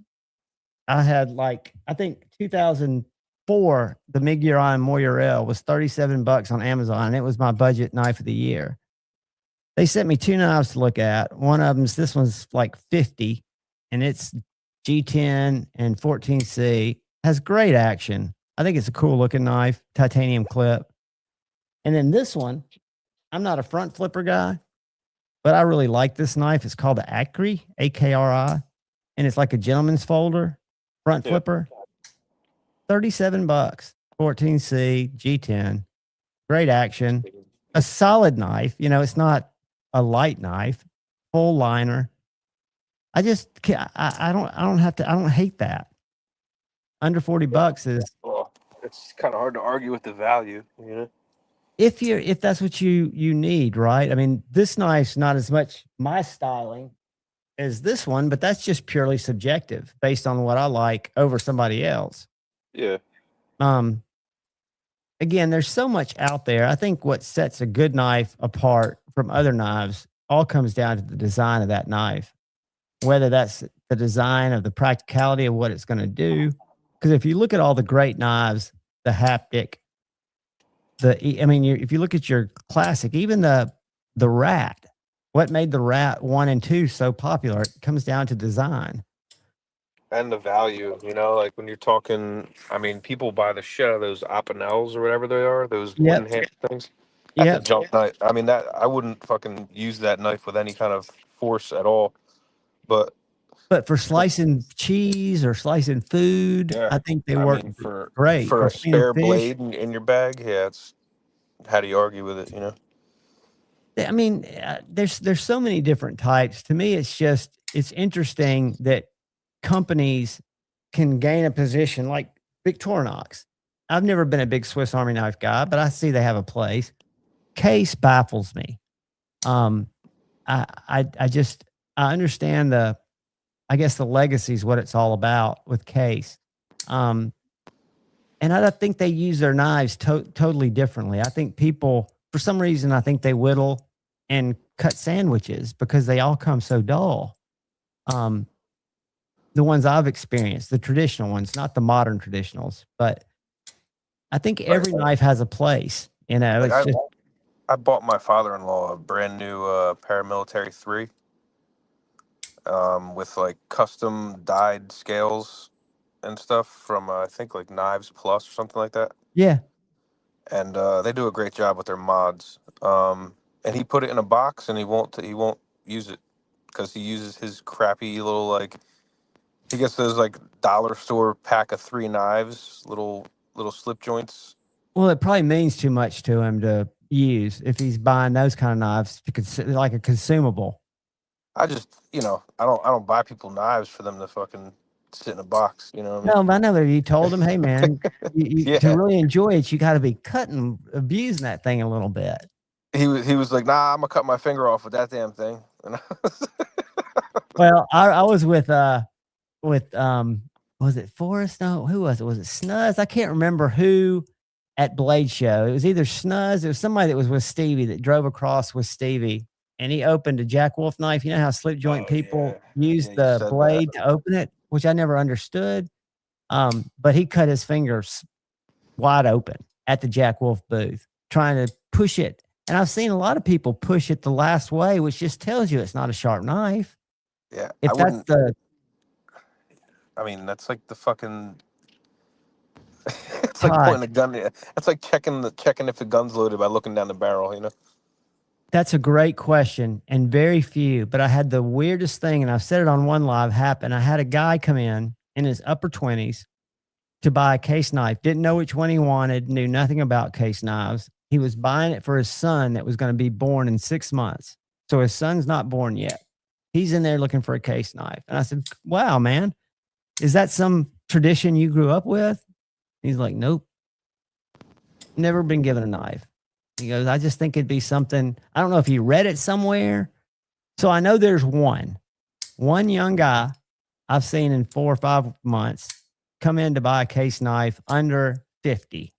I had I think 2004, the Miguron Moirel was $37 on Amazon. And it was my budget knife of the year. They sent me 2 knives to look at. One of this one's like 50 and it's G10 and 14C. Has great action. I think it's a cool looking knife, titanium clip. And then this one, I'm not a front flipper guy, but I really like this knife. It's called the Akri, Akri, and it's like a gentleman's folder front flipper. $37, 14C, G10, great action, a solid knife. It's not a light knife, full liner. I just can't, I don't hate that. Under $40 is. Well, it's kind of hard to argue with the value, If that's what you need, right? I mean, this knife's not as much my styling as this one, but that's just purely subjective based on what I like over somebody else. Yeah. Again, there's so much out there. I think what sets a good knife apart from other knives all comes down to the design of that knife, whether that's the design of the practicality of what it's going to do. Because if you look at all the great knives, the haptic, if you look at your classic, even the Rat, what made the Rat 1 and 2 so popular? It comes down to design. And the value, like when you're talking, people buy the shit out of those Opinels or whatever they are, those wooden hand things. That's a junk knife. That I wouldn't fucking use that knife with any kind of force at all. But for slicing cheese or slicing food, yeah, I think they work for great. a cleaning spare fish. blade in your bag, yeah, it's how do you argue with it? There's so many different types. To me, it's interesting that companies can gain a position like Victorinox. I've never been a big Swiss Army knife guy, but I see they have a place. Case baffles me. I understand the legacy is what it's all about with Case. And I think they use their knives totally differently. I think people, for some reason, they whittle and cut sandwiches because they all come so dull. The ones I've experienced, the traditional ones, not the modern traditionals, but I think every knife has a place. I bought my father-in-law a brand new paramilitary 3 with like custom dyed scales and stuff from I think like Knives Plus or something like that. Yeah. And they do a great job with their mods. And he put it in a box and he won't use it because he uses his crappy little he gets those like dollar store pack of 3 knives, little slip joints. Well, it probably means too much to him to use if he's buying those kind of knives like a consumable. I just, I don't buy people knives for them to fucking sit in a box. You know what I mean? No, I know. But you told him, hey man, to really enjoy it, you got to be cutting, abusing that thing a little bit. He was like, nah, I'm gonna cut my finger off with that damn thing. Well, I was with was it Forrest? No, who was it? Was it Snuzz? I can't remember who at Blade Show. It was either Snuzz, it was somebody that was with Stevie that drove across with Stevie, and he opened a Jack Wolf knife. You know how slip joint people use the blade to open it, which I never understood. But he cut his fingers wide open at the Jack Wolf booth trying to push it. And I've seen a lot of people push it the last way, which just tells you it's not a sharp knife. Yeah. If that's that's like the fucking it's like pointing a gun. That's like checking if the gun's loaded by looking down the barrel, That's a great question, and very few. But I had the weirdest thing, and I've said it on one live happen. I had a guy come in his upper 20s to buy a case knife. Didn't know which one he wanted, knew nothing about case knives. He was buying it for his son that was going to be born in 6 months. So his son's not born yet. He's in there looking for a case knife. And I said, wow, man, is that some tradition you grew up with? He's like, nope. Never been given a knife. He goes, I just think it'd be something. I don't know if he read it somewhere. So I know there's one young guy I've seen in 4 or 5 months come in to buy a case knife under 50.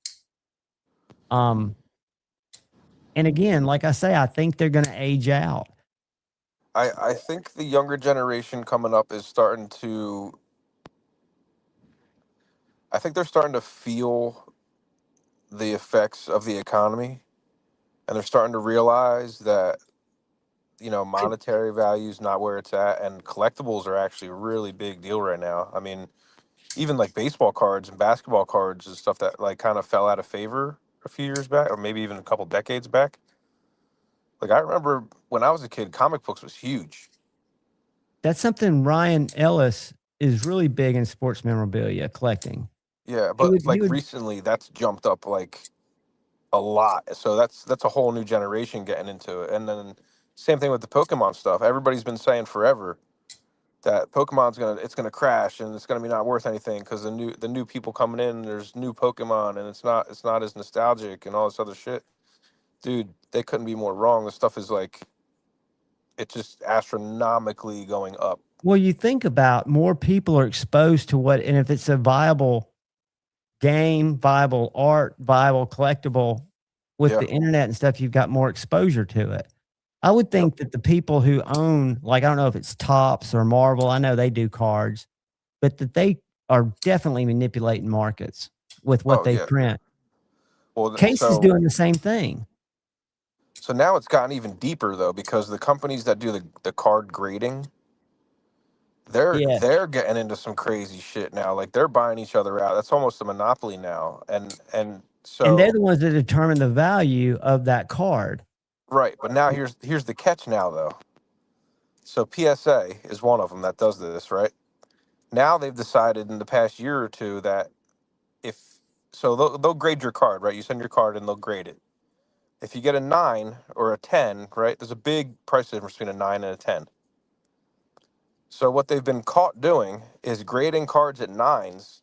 And again, like I say, I think they're going to age out. I think the younger generation coming up is starting to. I think they're starting to feel the effects of the economy, and they're starting to realize that monetary value is not where it's at, and collectibles are actually a really big deal right now. Even like baseball cards and basketball cards and stuff that like kind of fell out of favor a few years back, or maybe even a couple decades back. Like I remember when I was a kid, comic books was huge. That's something Ryan Ellis is really big in sports memorabilia collecting. Yeah, but recently that's jumped up like a lot. So that's a whole new generation getting into it. And then same thing with the Pokemon stuff. Everybody's been saying forever that Pokemon's gonna crash and it's gonna be not worth anything because the new people coming in, there's new Pokemon and it's not as nostalgic and all this other shit. Dude, they couldn't be more wrong. The stuff is like it's just astronomically going up. Well, you think about more people are exposed to what, and if it's a viable game, viable art, viable collectible with the internet and stuff, you've got more exposure to it. I would think that the people who own, like, I don't know if it's Topps or Marvel, I know they do cards, but that they are definitely manipulating markets with what Oh they yeah. print. Well, Case is doing the same thing. so now it's gotten even deeper though, because the companies that do the card grading, Yeah. they're getting into some crazy shit now. Like they're buying each other out. That's almost a monopoly now. And And they're so the ones that determine the value of that card. right, but now here's the catch now though. So PSA is one of them that does this, right? Now they've decided in the past year or two that if so they'll grade your card, right? You send your card and they'll grade it. If you get a 9 or a 10, right? There's a big price difference between a 9 and a 10. So what they've been caught doing is grading cards at 9s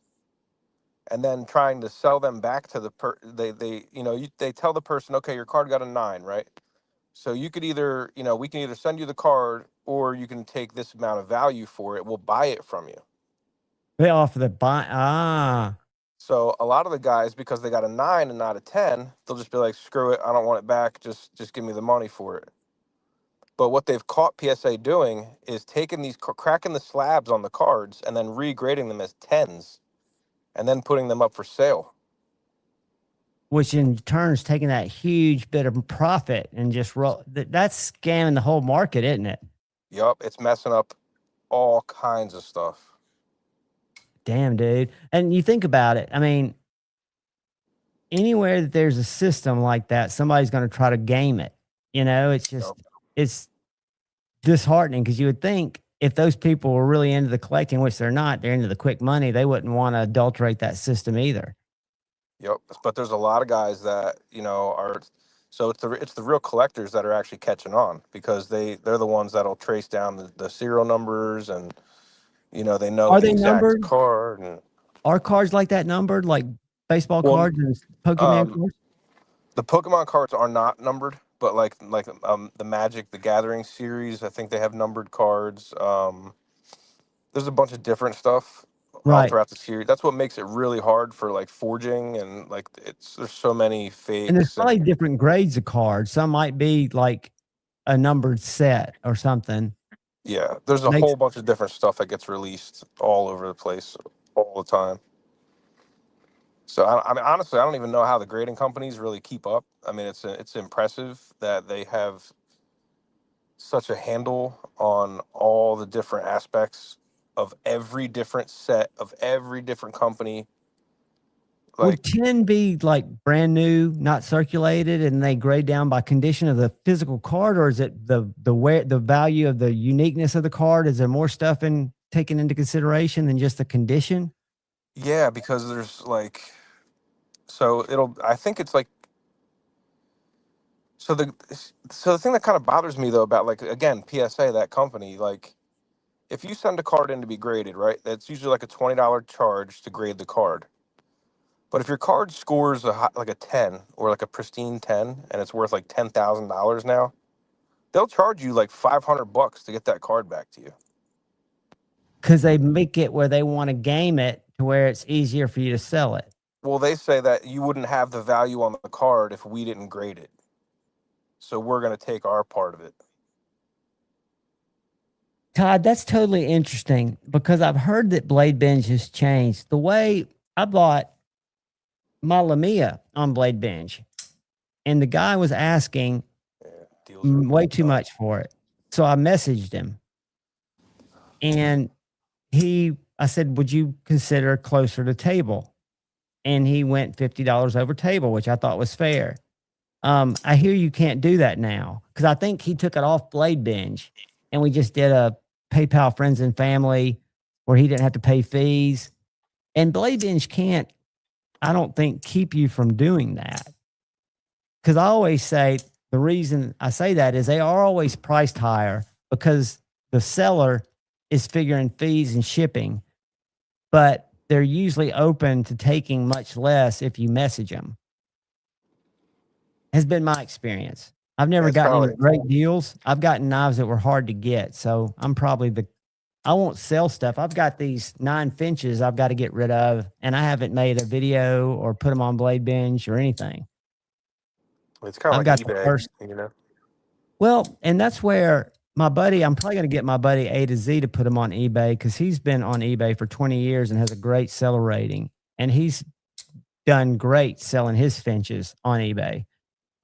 and then trying to sell them back to they they tell the person, okay, your card got a 9, right? So you could either, we can either send you the card or you can take this amount of value for it. We'll buy it from you. They offer the buy. Ah, So a lot of the guys, because they got a 9 and not a 10, they'll just be like, screw it, I don't want it back. Just give me the money for it. But what they've caught PSA doing is taking cracking the slabs on the cards and then regrading them as 10s and then putting them up for sale. which in turn is taking that huge bit of profit and just roll. That's scamming the whole market, isn't it? Yup, it's messing up all kinds of stuff. Damn, dude. And you think about it. I mean, anywhere that there's a system like that, somebody's going to try to game it. It's just, it's disheartening because you would think if those people were really into the collecting, which they're not, they're into the quick money, they wouldn't want to adulterate that system either. Yep, but there's a lot of guys that are. So it's the real collectors that are actually catching on, because they're the ones that'll trace down the serial numbers, and they know Are the they exact numbered? card. And Are cards like that numbered, like baseball well, cards and Pokemon cards? the Pokemon cards are not numbered, but like the Magic the Gathering series, I think they have numbered cards. There's a bunch of different stuff all Right. throughout the series. That's what makes it really hard for like forging, and like there's so many And there's fakes. probably different grades of cards. Some might be like a numbered set or something. Yeah, there's a Makes whole bunch of different stuff that gets released all over the place all the time. So I mean, honestly, I don't even know how the grading companies really keep up. I mean, it's impressive that they have such a handle on all the different aspects of every different set of every different company. would Like, 10 be like brand new, not circulated, and they grade down by condition of the physical card, or is it the value of the uniqueness of the card? Is there more stuff taken into consideration than just the condition? yeah, because there's like, I think it's like, so the thing that kind of bothers me though about, like, again, PSA, that company, like, if you send a card in to be graded, right, that's usually like a $20 charge to grade the card. But if your card scores like a 10 or like a pristine 10 and it's worth like $10,000 now, they'll charge you like $500 to get that card back to you. Because they make it where they want to game it to where it's easier for you to sell it. Well, they say that you wouldn't have the value on the card if we didn't grade it. So we're going to take our part of it. Todd, that's totally interesting because I've heard that Blade Binge has changed. The way I bought my Lamia on Blade Binge, and the guy was asking way too much for it. So I messaged him, and I said, would you consider closer to table? And he went $50 over table, which I thought was fair. I hear you can't do that now because I think he took it off Blade Binge, and we just did a PayPal friends and family where he didn't have to pay fees. And Blade Binge can't, I don't think, keep you from doing that. Because I always say the reason I say that is they are always priced higher because the seller is figuring fees and shipping, but they're usually open to taking much less if you message them. Has been my experience. I've never gotten any great deals. I've gotten knives that were hard to get. So I'm probably I won't sell stuff. I've got these 9 finches I've got to get rid of, and I haven't made a video or put them on Blade Binge or anything. It's kind of like eBay, you know? I've got the first, It's kind of like eBay. You know? I've got the first, I've got the first 9 finches I've got to get rid of, and I haven't made a video or put them on Blade Binge or anything. I've got the first Well, and that's where my buddy, I'm probably going to get my buddy A to Z to put him on eBay because he's been on eBay for 20 years and has a great seller rating. And he's done great selling his finches on eBay.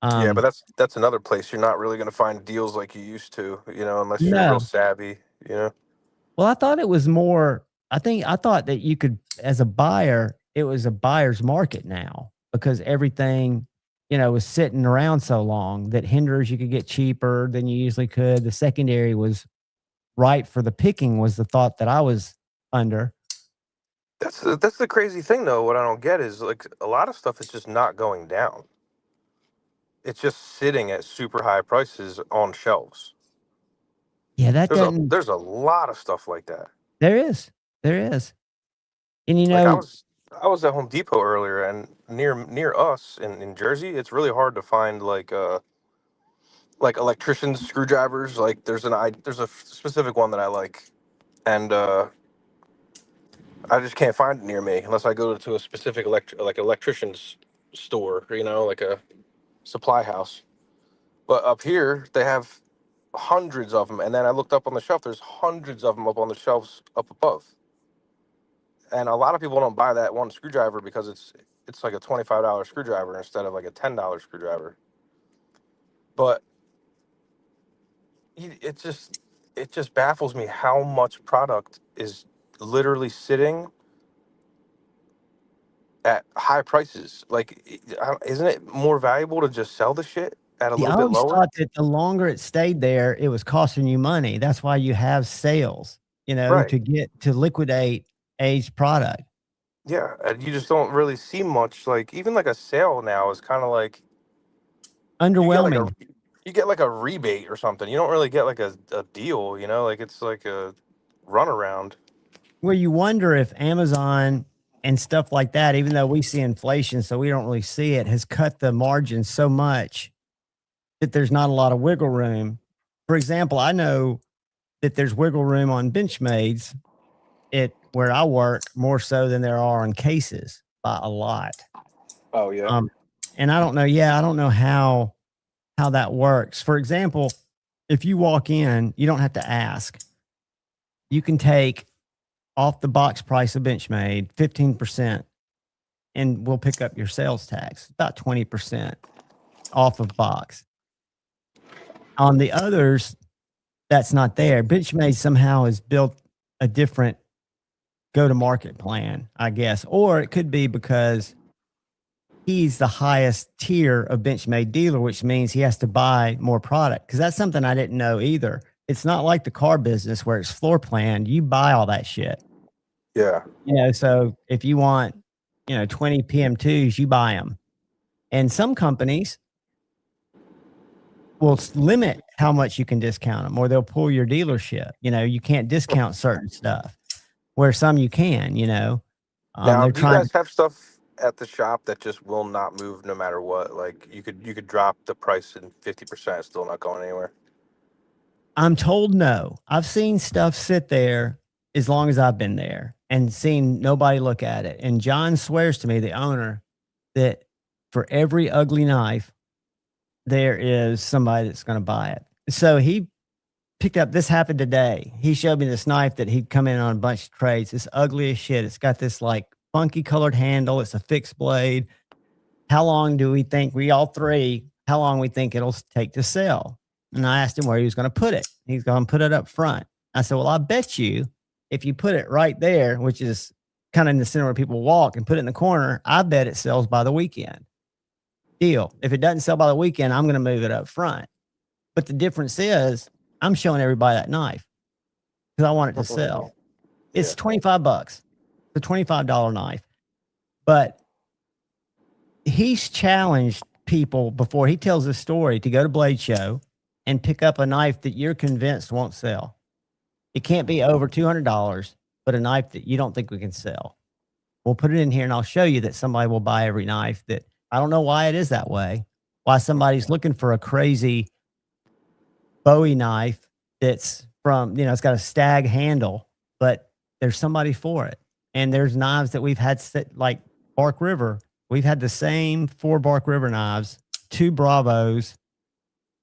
Yeah, but that's another place you're not really going to find deals like you used to, unless you're real No. savvy, Well, I thought it was more, I thought that you could, as a buyer, it was a buyer's market now because everything, was sitting around so long that hinders you could get cheaper than you usually could. The secondary was right for the picking was the thought that I was under. That's the crazy thing though. What I don't get is like a lot of stuff is just not going down. It's just sitting at super high prices on shelves. Yeah, that doesn't, There's a lot of stuff like that. there is. And Like I was at Home Depot earlier, and near us in Jersey, it's really hard to find like electricians screwdrivers. Like there's a specific one that I like, and I just can't find it near me unless I go to a specific electrician's store, like a supply house. But up here, they have hundreds of them, and then I looked up on the shelf. There's hundreds of them up on the shelves up above. And a lot of people don't buy that one screwdriver because it's like a $25 screwdriver instead of like a $10 screwdriver. But it just baffles me how much product is literally sitting at high prices. Like, isn't it more valuable to just sell the shit at a I little bit always lower? thought that the longer it stayed there, it was costing you money. That's why you have sales, Right. to liquidate aged product. Yeah, and you just don't really see much. Like even like a sale now is kind of like Underwhelming. you get like a rebate or something. You don't really get like a deal. Like it's like a runaround. Where you wonder if Amazon and stuff like that, even though we see inflation, so we don't really see it, has cut the margin so much that there's not a lot of wiggle room. For example, I know that there's wiggle room on Benchmades where I work more so than there are on cases by a lot. Oh yeah. And I don't know. Yeah, I don't know how that works. For example, if you walk in, you don't have to ask. You can take off the box price of Benchmade 15%, and we'll pick up your sales tax about 20% off of box. On the others, that's not there. Benchmade somehow has built a different go-to-market plan, I guess, or it could be because he's the highest tier of Benchmade dealer, which means he has to buy more product. Because that's something I didn't know either. It's not like the car business where it's floor planned. You buy all that shit. Yeah. So if you want, 20 PM2s, you buy them. And some companies will limit how much you can discount them, or they'll pull your dealership. You can't discount certain stuff, where some you can. Now, They're do you trying. guys have stuff at the shop that just will not move no matter what? Like you could drop the price in 50%, still not going anywhere. I'm told no. I've seen stuff sit there as long as I've been there and seen nobody look at it. And John swears to me, the owner, that for every ugly knife, there is somebody that's going to buy it. So he picked up, this happened today. He showed me this knife that he'd come in on a bunch of trades. It's ugly as shit. It's got this like funky colored handle. It's a fixed blade. How long do we think, how long we think it'll take to sell? And I asked him where he was going to put it. He's going to put it up front. I said, well, I bet you if you put it right there, which is kind of in the center where people walk, and put it in the corner, I bet it sells by the weekend. Deal. If it doesn't sell by the weekend, I'm going to move it up front. But the difference is I'm showing everybody that knife because I want it to sell. It's $25. It's a $25 knife. But he's challenged people before. He tells this story to go to Blade Show and pick up a knife that you're convinced won't sell. It can't be over $200, but a knife that you don't think we can sell. We'll put it in here and I'll show you that somebody will buy every knife. That I don't know why it is that way. Why somebody's looking for a crazy Bowie knife that's from, it's got a stag handle, but there's somebody for it. And there's knives that we've had like Bark River. We've had the same 4 Bark River knives, 2 Bravos,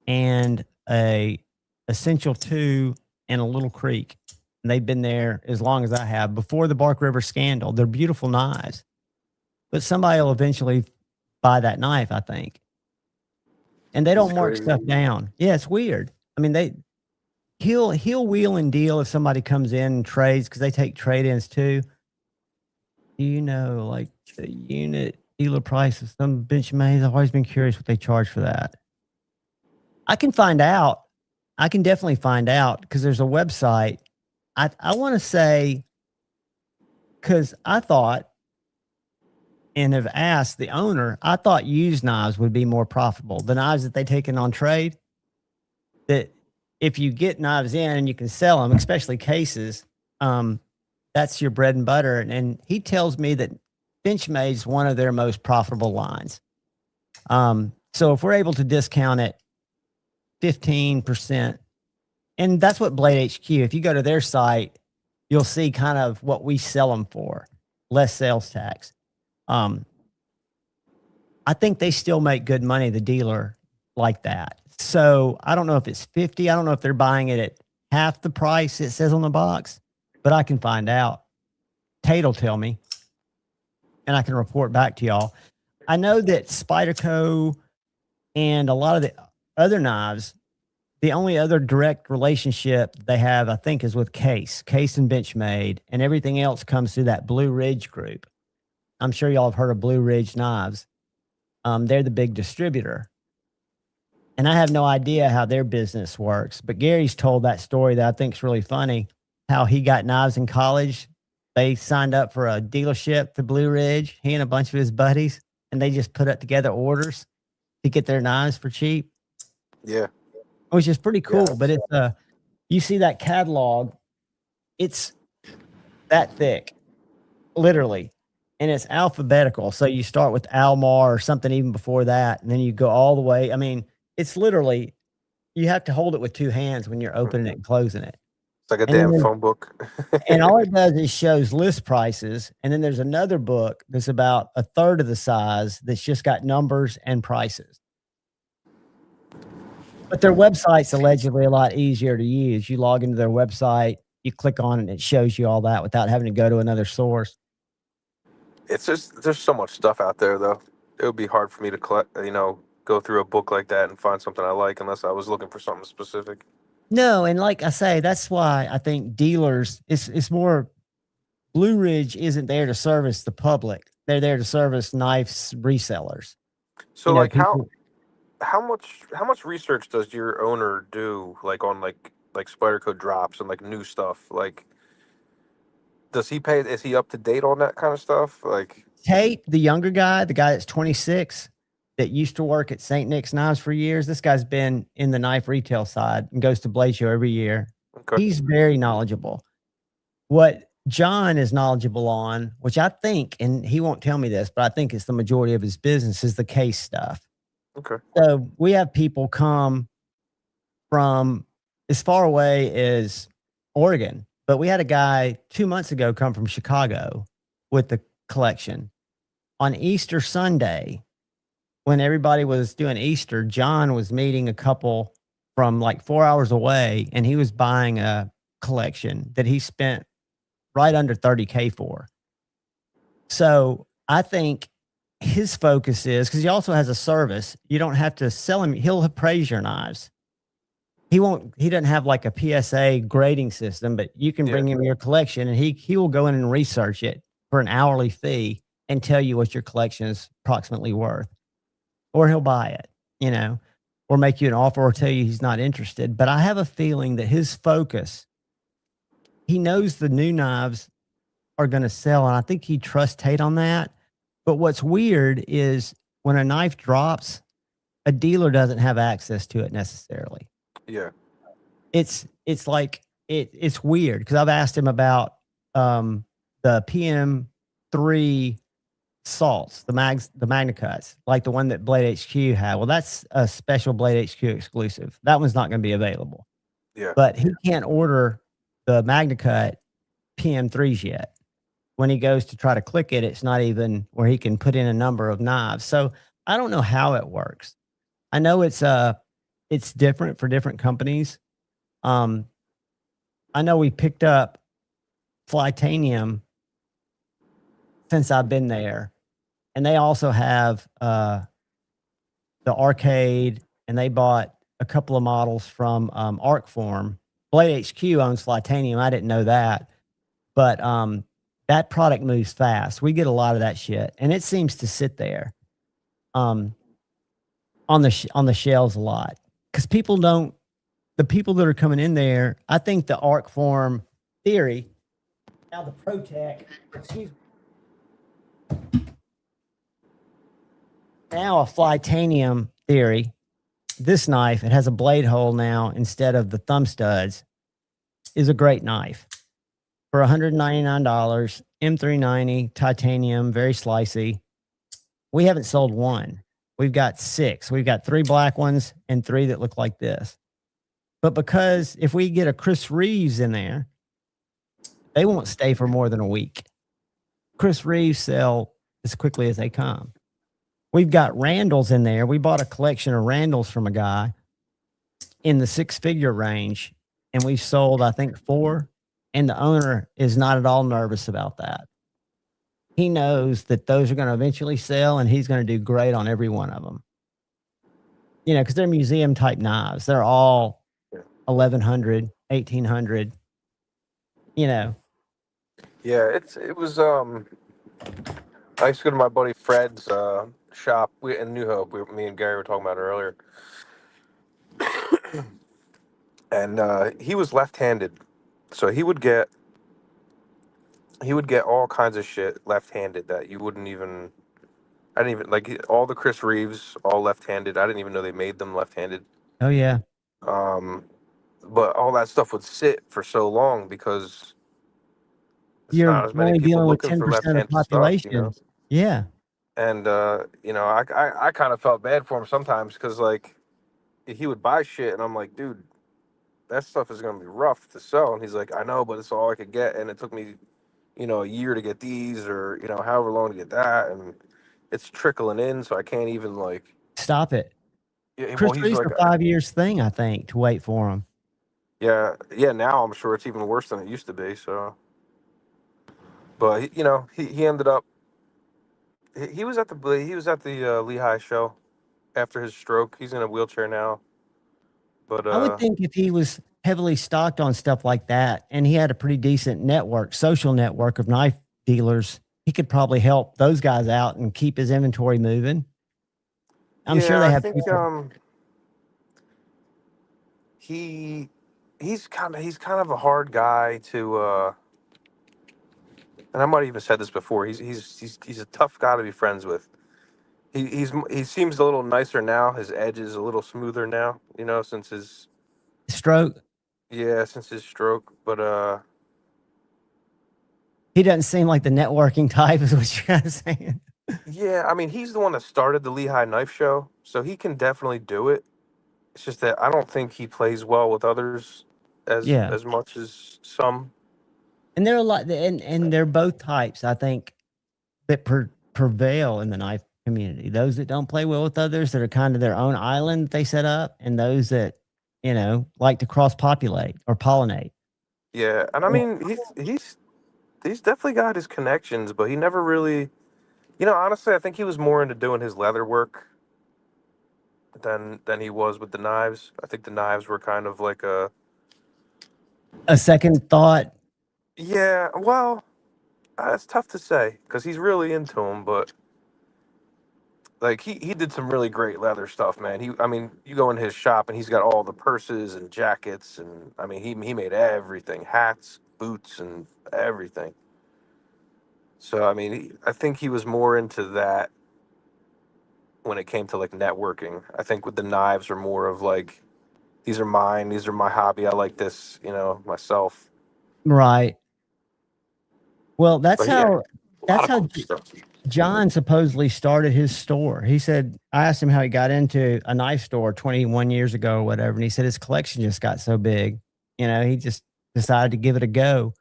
and a Essential 2 and a Little Creek. And they've been there as long as I have before the Bark River scandal. They're beautiful knives, but somebody will eventually buy that knife, I think. And they don't mark stuff down. Yeah, it's weird. I mean, he'll wheel and deal if somebody comes in and trades, because they take trade-ins too. Do you know, like, the unit dealer price of some Benchmades? I've always been curious what they charge for that. I can find out. I can definitely find out, because there's a website. I want to say, because I thought, and have asked the owner, I thought used knives would be more profitable. The knives that they take in on trade, that if you get knives in and you can sell them, especially cases, that's your bread and butter. And he tells me that Benchmade's one of their most profitable lines. So if we're able to discount it 15%, and that's what Blade HQ, if you go to their site, you'll see kind of what we sell them for, less sales tax. I think they still make good money, the dealer, like that. So I don't know if it's 50. I don't know if they're buying it at half the price it says on the box, but I can find out. Tate will tell me, and I can report back to y'all. I know that Spyderco and a lot of the other knives, the only other direct relationship they have, I think, is with Case and Benchmade, and everything else comes through that Blue Ridge group. I'm sure y'all have heard of Blue Ridge Knives. They're the big distributor. And I have no idea how their business works, but Gary's told that story that I think is really funny, how he got knives in college. They signed up for a dealership to Blue Ridge, he and a bunch of his buddies, and they just put up together orders to get their knives for cheap. Yeah. Which is pretty cool, Yeah. but it's you see that catalog, it's that thick, literally, and it's alphabetical. So you start with Almar or something even before that, and then you go all the way. I mean, it's literally, you have to hold it with two hands when you're opening it and closing it. It's like a And then damn phone book. and all it does is shows list prices, and then there's another book that's about a third of the size that's just got numbers and prices. But their website's allegedly a lot easier to use. You log into their website, you click on it, and it shows you all that without having to go to another source. It's just, there's so much stuff out there, though. It would be hard for me to go through a book like that and find something I like unless I was looking for something specific. No, and like I say, that's why I think dealers, it's more, Blue Ridge isn't there to service the public. They're there to service knives resellers. So, You know, like, people- how much research does your owner do, like, on like Spyderco drops and like new stuff? Like, does he pay? Is he up to date on that kind of stuff? Like, Tate, the younger guy, the guy that's 26, that used to work at St. Nick's Knives for years. This guy's been in the knife retail side and goes to Blade Show every year. okay, He's very knowledgeable. What John is knowledgeable on, which I think, and he won't tell me this, but I think it's the majority of his business, is the case stuff. okay, So we have people come from as far away as Oregon, but we had a guy 2 months ago come from Chicago with the collection. On Easter Sunday, when everybody was doing Easter, John was meeting a couple from like 4 hours away, and he was buying a collection that he spent right under $30K for. So I think his focus is, because he also has a service, you don't have to sell him, he'll appraise your knives. He doesn't have like a PSA grading system, but you can bring him your collection, and he will go in and research it for an hourly fee and tell you what your collection is approximately worth. Or he'll buy it, you know, or make you an offer or tell you he's not interested. But I have a feeling that his focus, he knows the new knives are going to sell, and I think he trusts Tate on that. But what's weird is when a knife drops, a dealer doesn't have access to it necessarily. yeah, It's like it's weird, because I've asked him about the PM3 salts, the Magna Cuts, like the one that Blade HQ had. Well, that's a special Blade HQ exclusive. That one's not going to be available. yeah. But he can't order the Magna Cut PM3s yet. When he goes to try to click it, it's not even where he can put in a number of knives. So I don't know how it works. I know it's it's different for different companies. I know we picked up Flytanium since I've been there, and they also have the arcade, and they bought a couple of models from Arcform. Blade HQ owns Flytanium. I didn't know that, but that product moves fast. We get a lot of that shit, and it seems to sit there on the shelves a lot because people don't. The people that are coming in there, I think the Arcform theory. Now the ProTech, excuse me. Now a Flytanium theory. This knife, it has a blade hole now instead of the thumb studs, is a great knife for $199. M390 titanium, very slicey. We haven't sold one. We've got 6. We've got 3 black ones and 3 that look like this. But because if we get a Chris Reeves in there, they won't stay for more than a week. Chris Reeves sell as quickly as they come. We've got Randalls in there. We bought a collection of Randalls from a guy in the 6-figure range, and we've sold, I think, 4. And the owner is not at all nervous about that. He knows that those are going to eventually sell, and he's going to do great on every one of them. You know, because they're museum type knives. They're all 1,100, 1,800. You know. Yeah, it was. I used to go to my buddy Fred's shop in New Hope. Me and Gary were talking about it earlier, and he was left-handed, so he would get all kinds of shit left-handed that you wouldn't even. I didn't even like all the Chris Reeves, all left-handed. I didn't even know they made them left-handed. Oh yeah. But all that stuff would sit for so long because You're not as many only people dealing with looking 10% for of the left-handed population. stuff, you know. Yeah. And you know, I kind of felt bad for him sometimes because like he would buy shit, and I'm like, dude, that stuff is gonna be rough to sell. And he's like, I know, but it's all I could get, and it took me, you know, a year to get these, or you know, however long to get that, and it's trickling in, so I can't even like Stop it. Yeah, Chris well, he's Reeves like, for 5 years thing, I think, to wait for him. yeah. Now I'm sure it's even worse than it used to be. So, but you know, he ended up. He was at the Lehigh show after his stroke. He's in a wheelchair now. But I would think if he was heavily stocked on stuff like that and he had a pretty decent network, social network of knife dealers, he could probably help those guys out and keep his inventory moving. I'm sure they I have think people. he's kind of a hard guy to and I might have even said this before. He's a tough guy to be friends with. He seems a little nicer now. His edge is a little smoother now, you know, since his Stroke. since his stroke. But He doesn't seem like the networking type, is what you're kind of saying. yeah, I mean, he's the one that started the Lehigh Knife Show, so he can definitely do it. It's just that I don't think he plays well with others Yeah. as much as some. And there are a lot, and they're both types, I think, that prevail in the knife community. Those that don't play well with others, that are kind of their own island that they set up, and those that, you know, like to cross populate or pollinate. Yeah, and I mean, he's definitely got his connections, but he never really, you know, honestly, I think he was more into doing his leather work than he was with the knives. I think the knives were kind of like a second thought. Yeah, well, it's tough to say because he's really into them, but like he did some really great leather stuff, man. I mean, you go in his shop and he's got all the purses and jackets, and I mean, he made everything, hats, boots, and everything. So I mean, I think he was more into that when it came to like networking. I think with the knives are more of like, these are mine, these are my hobby. I like this, you know, myself. Right. Well, that's But yeah, how a lot of cool stuff. John supposedly started his store. He said, I asked him how he got into a knife store 21 years ago or whatever, and he said his collection just got so big. You know, he just decided to give it a go.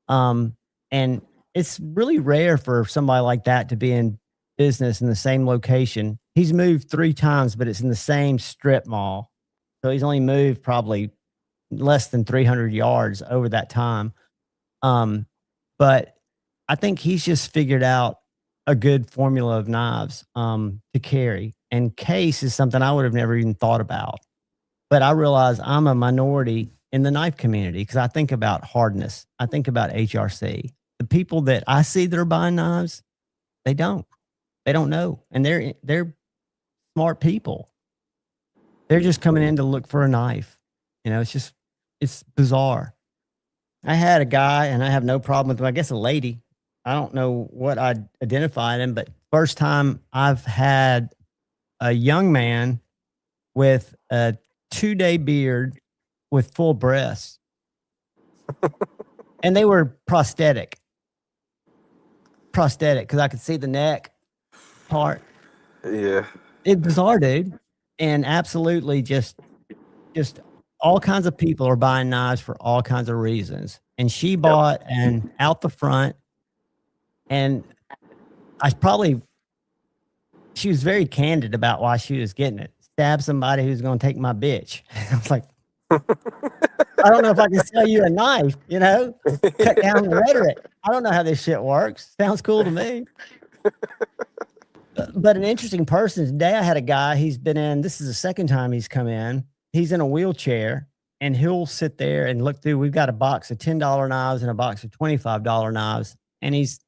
And it's really rare for somebody like that to be in business in the same location. He's moved 3 times, but it's in the same strip mall. So he's only moved probably less than 300 yards over that time. But I think he's just figured out a good formula of knives to carry. And case is something I would have never even thought about. But I realize I'm a minority in the knife community because I think about hardness. I think about HRC. The people that I see that are buying knives, they don't. They don't know. And they're smart people. They're just coming in to look for a knife. It's bizarre. I had a guy, and I have no problem with him. I guess a lady. I don't know what I identified him, but first time I've had a young man with a 2-day beard with full breasts, and they were prosthetic because I could see the neck part. Yeah. It's bizarre, dude, and absolutely just all kinds of people are buying knives for all kinds of reasons. And she bought an out the front, and she was very candid about why she was getting it. Stab somebody who's going to take my bitch. I was like, I don't know if I can sell you a knife, cut down the rhetoric. I don't know how this shit works. Sounds cool to me. But an interesting person today, I had a guy, this is the second time he's come in. He's in a wheelchair, and he'll sit there and look through. We've got a box of $10 knives and a box of $25 knives. And he's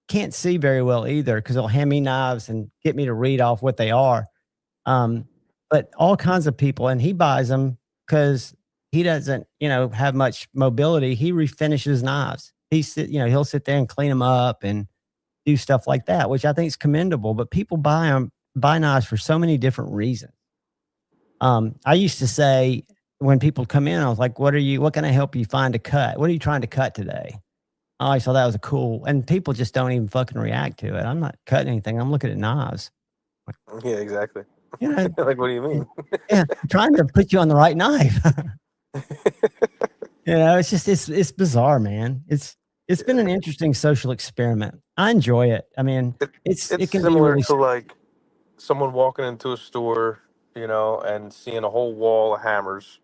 can't see very well either because he'll hand me knives and get me to read off what they are. But all kinds of people, and he buys them because he doesn't, have much mobility. He refinishes knives. He'll sit there and clean them up and do stuff like that, which I think is commendable. But people buy knives for so many different reasons. I used to say when people come in, I was like, what can I help you find a cut? What are you trying to cut today? Oh, I saw that was and people just don't even fucking react to it. I'm not cutting anything. I'm looking at knives. Yeah, exactly. Like, what do you mean? Yeah, I'm trying to put you on the right knife. It's bizarre, man. It's been an interesting social experiment. I enjoy it. I mean, it's it can similar be really to like someone walking into a store, and seeing a whole wall of hammers.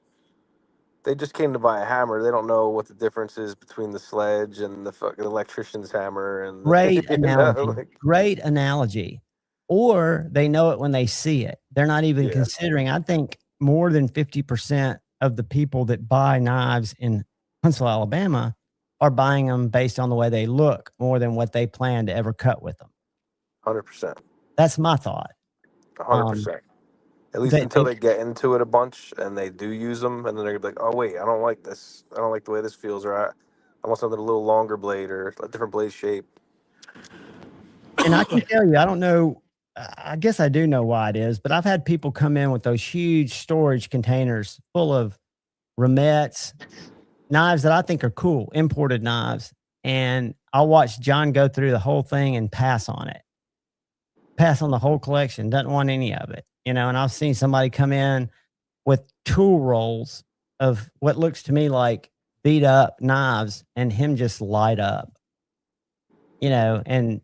They just came to buy a hammer. They don't know what the difference is between the sledge and the fucking electrician's hammer. And great analogy. Great analogy. Or they know it when they see it. They're not even considering. I think more than 50% of the people that buy knives in Huntsville, Alabama, are buying them based on the way they look more than what they plan to ever cut with them. 100%. That's my thought. 100%. At least until they get into it a bunch and they do use them, and then they're like, "Oh wait, I don't like this. I don't like the way this feels, or I want something a little longer blade or a different blade shape." And I can tell you, I don't know. I guess I do know why it is, but I've had people come in with those huge storage containers full of remettes, knives that I think are cool, imported knives, and I'll watch John go through the whole thing and pass on the whole collection. Doesn't want any of it. And I've seen somebody come in with tool rolls of what looks to me like beat up knives, and him just light up, and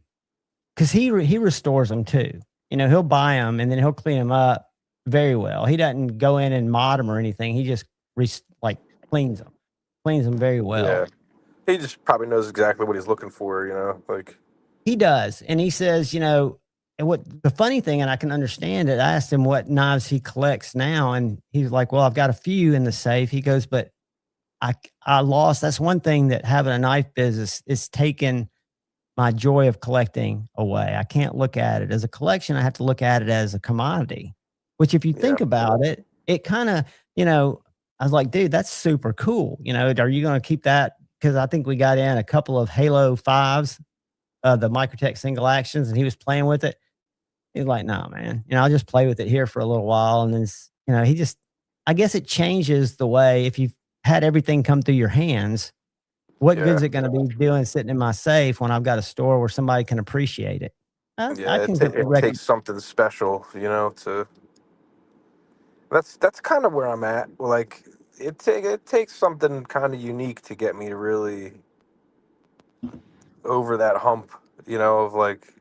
because he restores them too. He'll buy them and then he'll clean them up very well. He doesn't go in and mod them or anything. He just cleans them very well. Yeah, he just probably knows exactly what he's looking for. He does, and he says, and what the funny thing, and I can understand it, I asked him what knives he collects now, and he's like, well, I've got a few in the safe. He goes, but I lost. That's one thing that having a knife business is taken my joy of collecting away. I can't look at it as a collection. I have to look at it as a commodity, which if you think about it, it kind of, I was like, dude, that's super cool. Are you going to keep that? Because I think we got in a couple of Halo 5s, the Microtech single actions, and he was playing with it. He's like, nah, man, I'll just play with it here for a little while. And then, I guess it changes the way, if you've had everything come through your hands, what good's it going to be doing sitting in my safe when I've got a store where somebody can appreciate it? It takes something special, that's kind of where I'm at. Like, it takes something kind of unique to get me to really over that hump, of like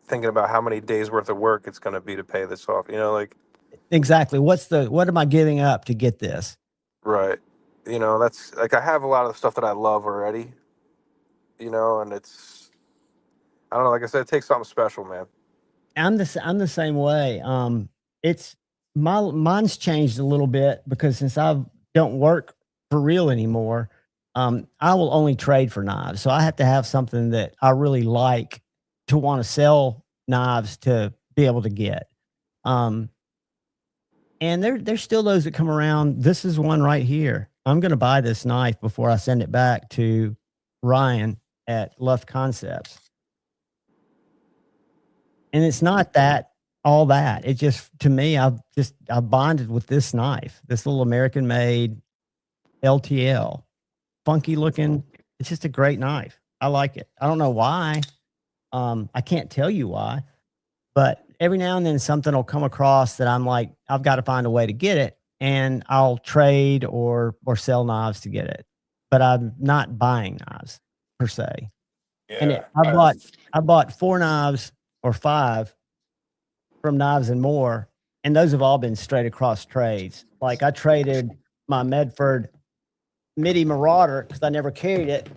thinking about how many days worth of work it's going to be to pay this off. Exactly. What am I giving up to get this? Right. You know, that's like I have a lot of the stuff that I love already. You know, and it's I don't know. Like I said, it takes something special, man. I'm the same way. It's mine's changed a little bit because since I don't work for real anymore, I will only trade for knives. So I have to have something that I really like to want to sell knives to be able to get. Um, and there's still those that come around. This is one right here. I'm going to buy this knife before I send it back to Ryan at Luft Concepts. And it's not that all that. It just to me, I've bonded with this knife, this little American made LTL, funky looking. It's just a great knife. I like it. I don't know why. I can't tell you why, but every now and then something will come across that I'm like, I've got to find a way to get it, and I'll trade or sell knives to get it. But I'm not buying knives per se. And Yeah. I bought 4 knives or 5 from Knives and More, and those have all been straight across trades. Like I traded my Medford MIDI Marauder because I never carried it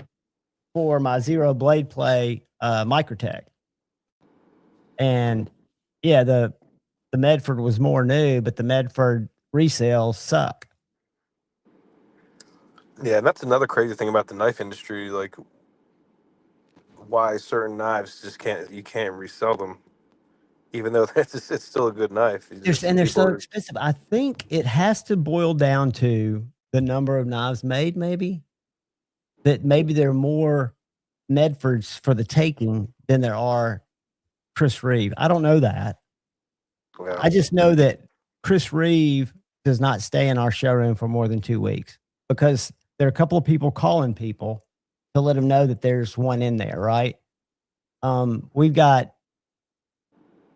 for my Zero Blade Play Microtech. And yeah, the Medford was more new, but the Medford resales suck. Yeah, and that's another crazy thing about the knife industry. Like, why certain knives you can't resell them, even though it's still a good knife. They're so expensive. I think it has to boil down to the number of knives made, maybe. That maybe there are more Medfords for the taking than there are Chris Reeve. I don't know that. Well, I just know that Chris Reeve does not stay in our showroom for more than 2 weeks because there are a couple of people calling people to let them know that there's one in there, right? We've got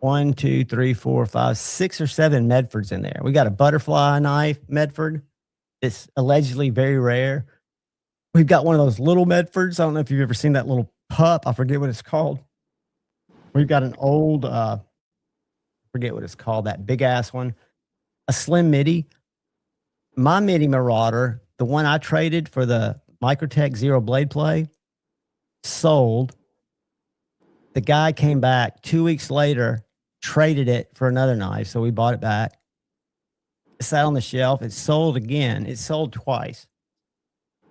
1, 2, 3, 4, 5, 6 or 7 Medfords in there. We got a butterfly knife Medford. It's allegedly very rare. We've got one of those little Medfords. I don't know if you've ever seen that little pup. I forget what it's called. We've got an old, forget what it's called, that big ass one. A slim MIDI. My MIDI Marauder, the one I traded for the Microtech Zero Blade Play, sold. The guy came back 2 weeks later, traded it for another knife. So we bought it back. It sat on the shelf. It sold again. It sold twice.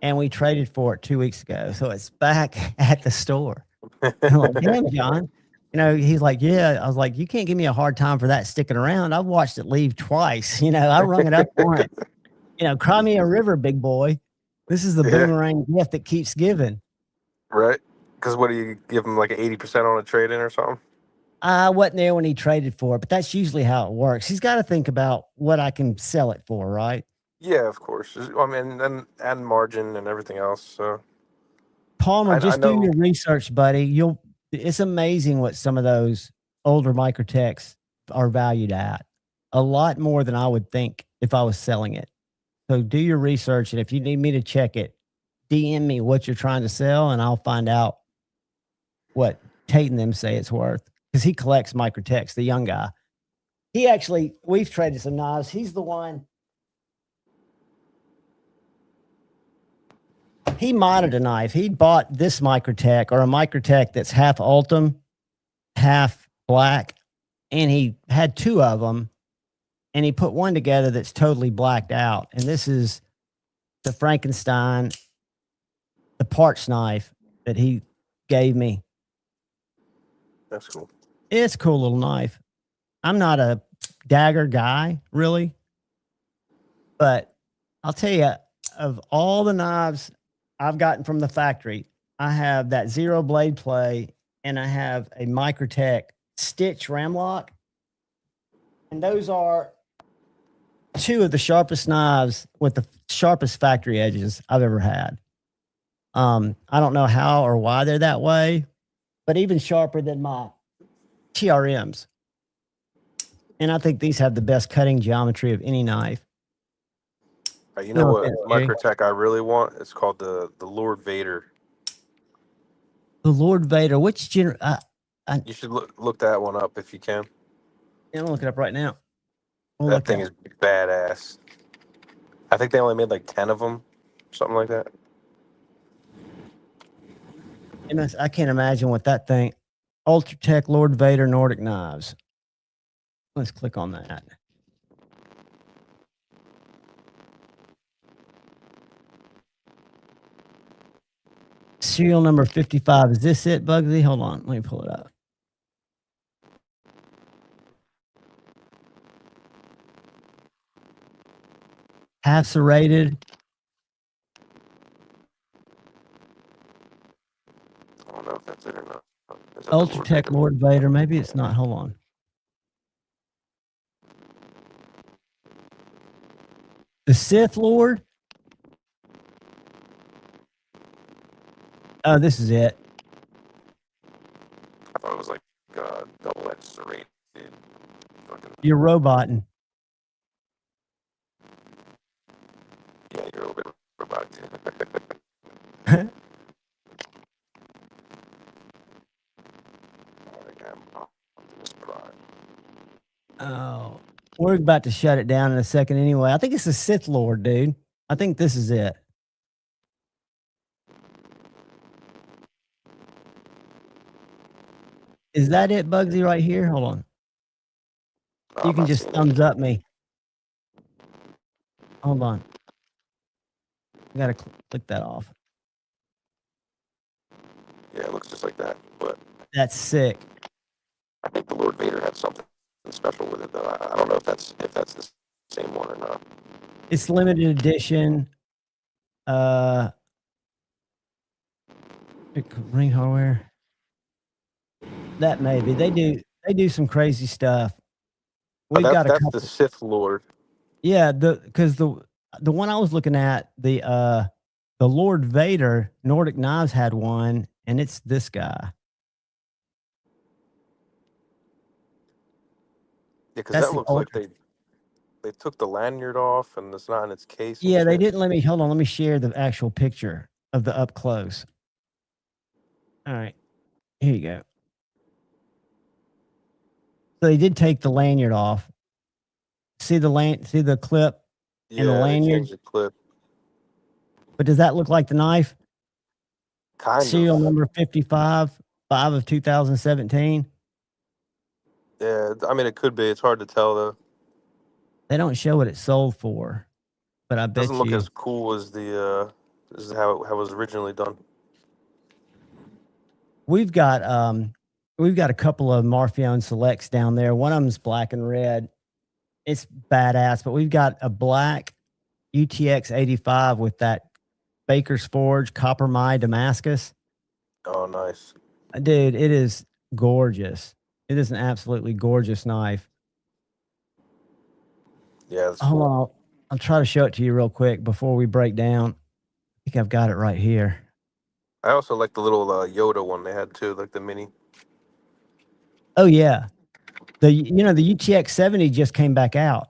And we traded for it 2 weeks ago. So it's back at the store. I'm like, damn, John. You know, he's like, yeah. I was like, you can't give me a hard time for that sticking around. I've watched it leave twice. You know, I rung it up once. You know, cry me a river, big boy. This is the boomerang gift that keeps giving. Right? Because what do you give him, like 80% on a trade-in or something? I wasn't there when he traded for it, but that's usually how it works. He's got to think about what I can sell it for, right? Yeah, of course. I mean, and margin and everything else. So Palmer, I just do know. your research, buddy. It's amazing what some of those older Microtechs are valued at. A lot more than I would think if I was selling it. So do your research, and if you need me to check it, DM me what you're trying to sell, and I'll find out what Tate and them say it's worth. Because he collects Microtechs, the young guy. We've traded some knives. He's the one. He modded a knife. He bought this Microtech or a Microtech that's half Ultim, half black, and he had 2 of them, and he put one together that's totally blacked out. And this is the Frankenstein, the parts knife that he gave me. That's cool. It's a cool little knife. I'm not a dagger guy, really, but I'll tell you, of all the knives I've gotten from the factory, I have that Zero Blade Play, and I have a Microtech Stitch Ramlock. And those are 2 of the sharpest knives with the sharpest factory edges I've ever had. I don't know how or why they're that way, but even sharper than my TRMs. And I think these have the best cutting geometry of any knife. You know what Microtech I really want? It's called the Lord Vader. The Lord Vader. Which gener? You should look that one up if you can. I'm gonna look it up right now. We'll That look thing at is badass. I think they only made like 10 of them, something like that. it. I can't imagine what that thing. Ultratech Lord Vader Nordic knives. Let's click on that. Serial number 55. Is this it, Bugsy? Hold on. Let me pull it up. Half serrated. I don't know if that's it or not. Is that the Lord Ultratech Vader? Lord Vader. Maybe it's not. Hold on. The Sith Lord. Oh, this is it. I thought it was like double-edged serrated. Fucking, You're roboting. yeah, you're a little bit robotic. Optimus Prime. Oh, we're about to shut it down in a second anyway. I think it's the Sith Lord, dude. I think this is it. Is that it, Bugsy, right here? Hold on. You I'm can not just seeing thumbs it. up me. Hold on. I gotta click that off. Yeah, it looks just like that. But That's sick. I think the Lord Vader had something special with it, though. I don't know if that's the same one or not. It's limited edition. Ring hardware. That may be. They do some crazy stuff. But We've got a that's the couple. Sith Lord. Yeah, because the one I was looking at, the Lord Vader Nordic Knives had one, and it's this guy. Yeah, because That's that the looks like ultra. they took the lanyard off and it's not in its case and Yeah, they shit. didn't let me. Hold on, let me share the actual picture of the up close. All right, here you go. So they did take the lanyard off. See the clip and the Yeah, they lanyard. changed the clip. But does that look like the knife? Kind Serial of. number 55, 5 of 2017. Yeah, I mean, it could be. It's hard to tell, though. They don't show what it's sold for, but I Doesn't bet look you as cool as this is how it was originally done. we've got a couple of Marfion selects down there. One of them's black and red. It's badass, but we've got a black UTX 85 with that Baker's Forge Copper My Damascus. Oh, nice. Dude, it is gorgeous. It is an absolutely gorgeous knife. Yeah, that's Hold cool. on. I'll try to show it to you real quick before we break down. I think I've got it right here. I also like the little Yoda one they had too, like the mini. Oh yeah. The UTX 70 just came back out.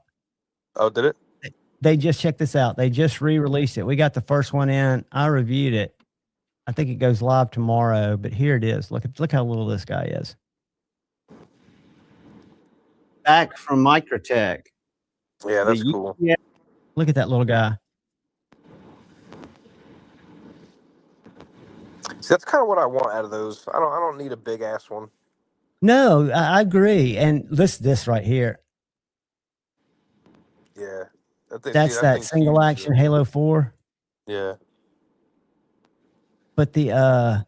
Oh, did it? They just check this out. They just re-released it. We got the first one in. I reviewed it. I think it goes live tomorrow, but here it is. Look how little this guy is. Back from Microtech. Yeah, that's cool. Yeah. Look at that little guy. See, that's kind of what I want out of those. I don't need a big ass one. No, I agree. And this right here. Yeah, That's that that thing's single huge. action Halo 4. Yeah. But the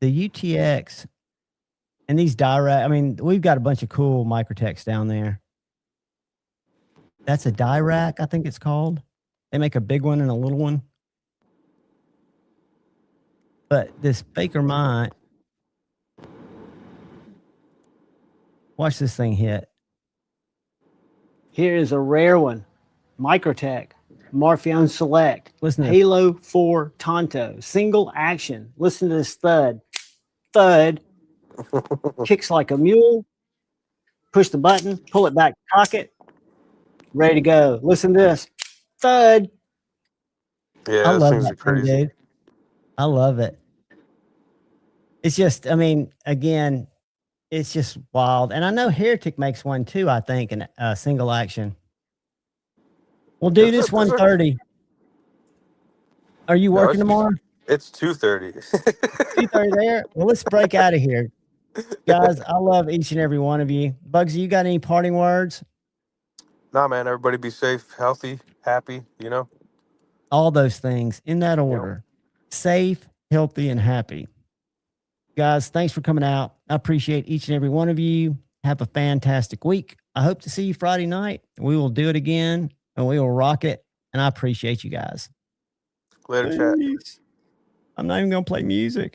UTX and these direct, I mean, we've got a bunch of cool Microtechs down there. That's a Dirac, I think it's called. They make a big one and a little one. But this Baker Mine, watch this thing hit. Here is a rare one. Microtech, Marfion Select. Listen to Halo 4 Tonto, single action. Listen to this thud. Thud. Kicks like a mule. Push the button, pull it back, cock it. Ready to go. Listen to this. Thud. Yeah, I those love things that are thing, crazy. dude. I love it. It's just, I mean, again, It's just wild. And I know Heretic makes one too, I think, in single action. We'll do this 1:30. Are you No, working tomorrow? It's 2:30. 2:30 there? Well, let's break out of here. Guys, I love each and every one of you. Bugsy, you got any parting words? Nah, man, everybody be safe, healthy, happy, you know? All those things in that Yeah. order. Safe, healthy, and happy. Guys, thanks for coming out. I appreciate each and every one of you. Have a fantastic week. I hope to see you Friday night. We will do it again and we will rock it. And I appreciate you guys. Later, chat. I'm not even going to play music.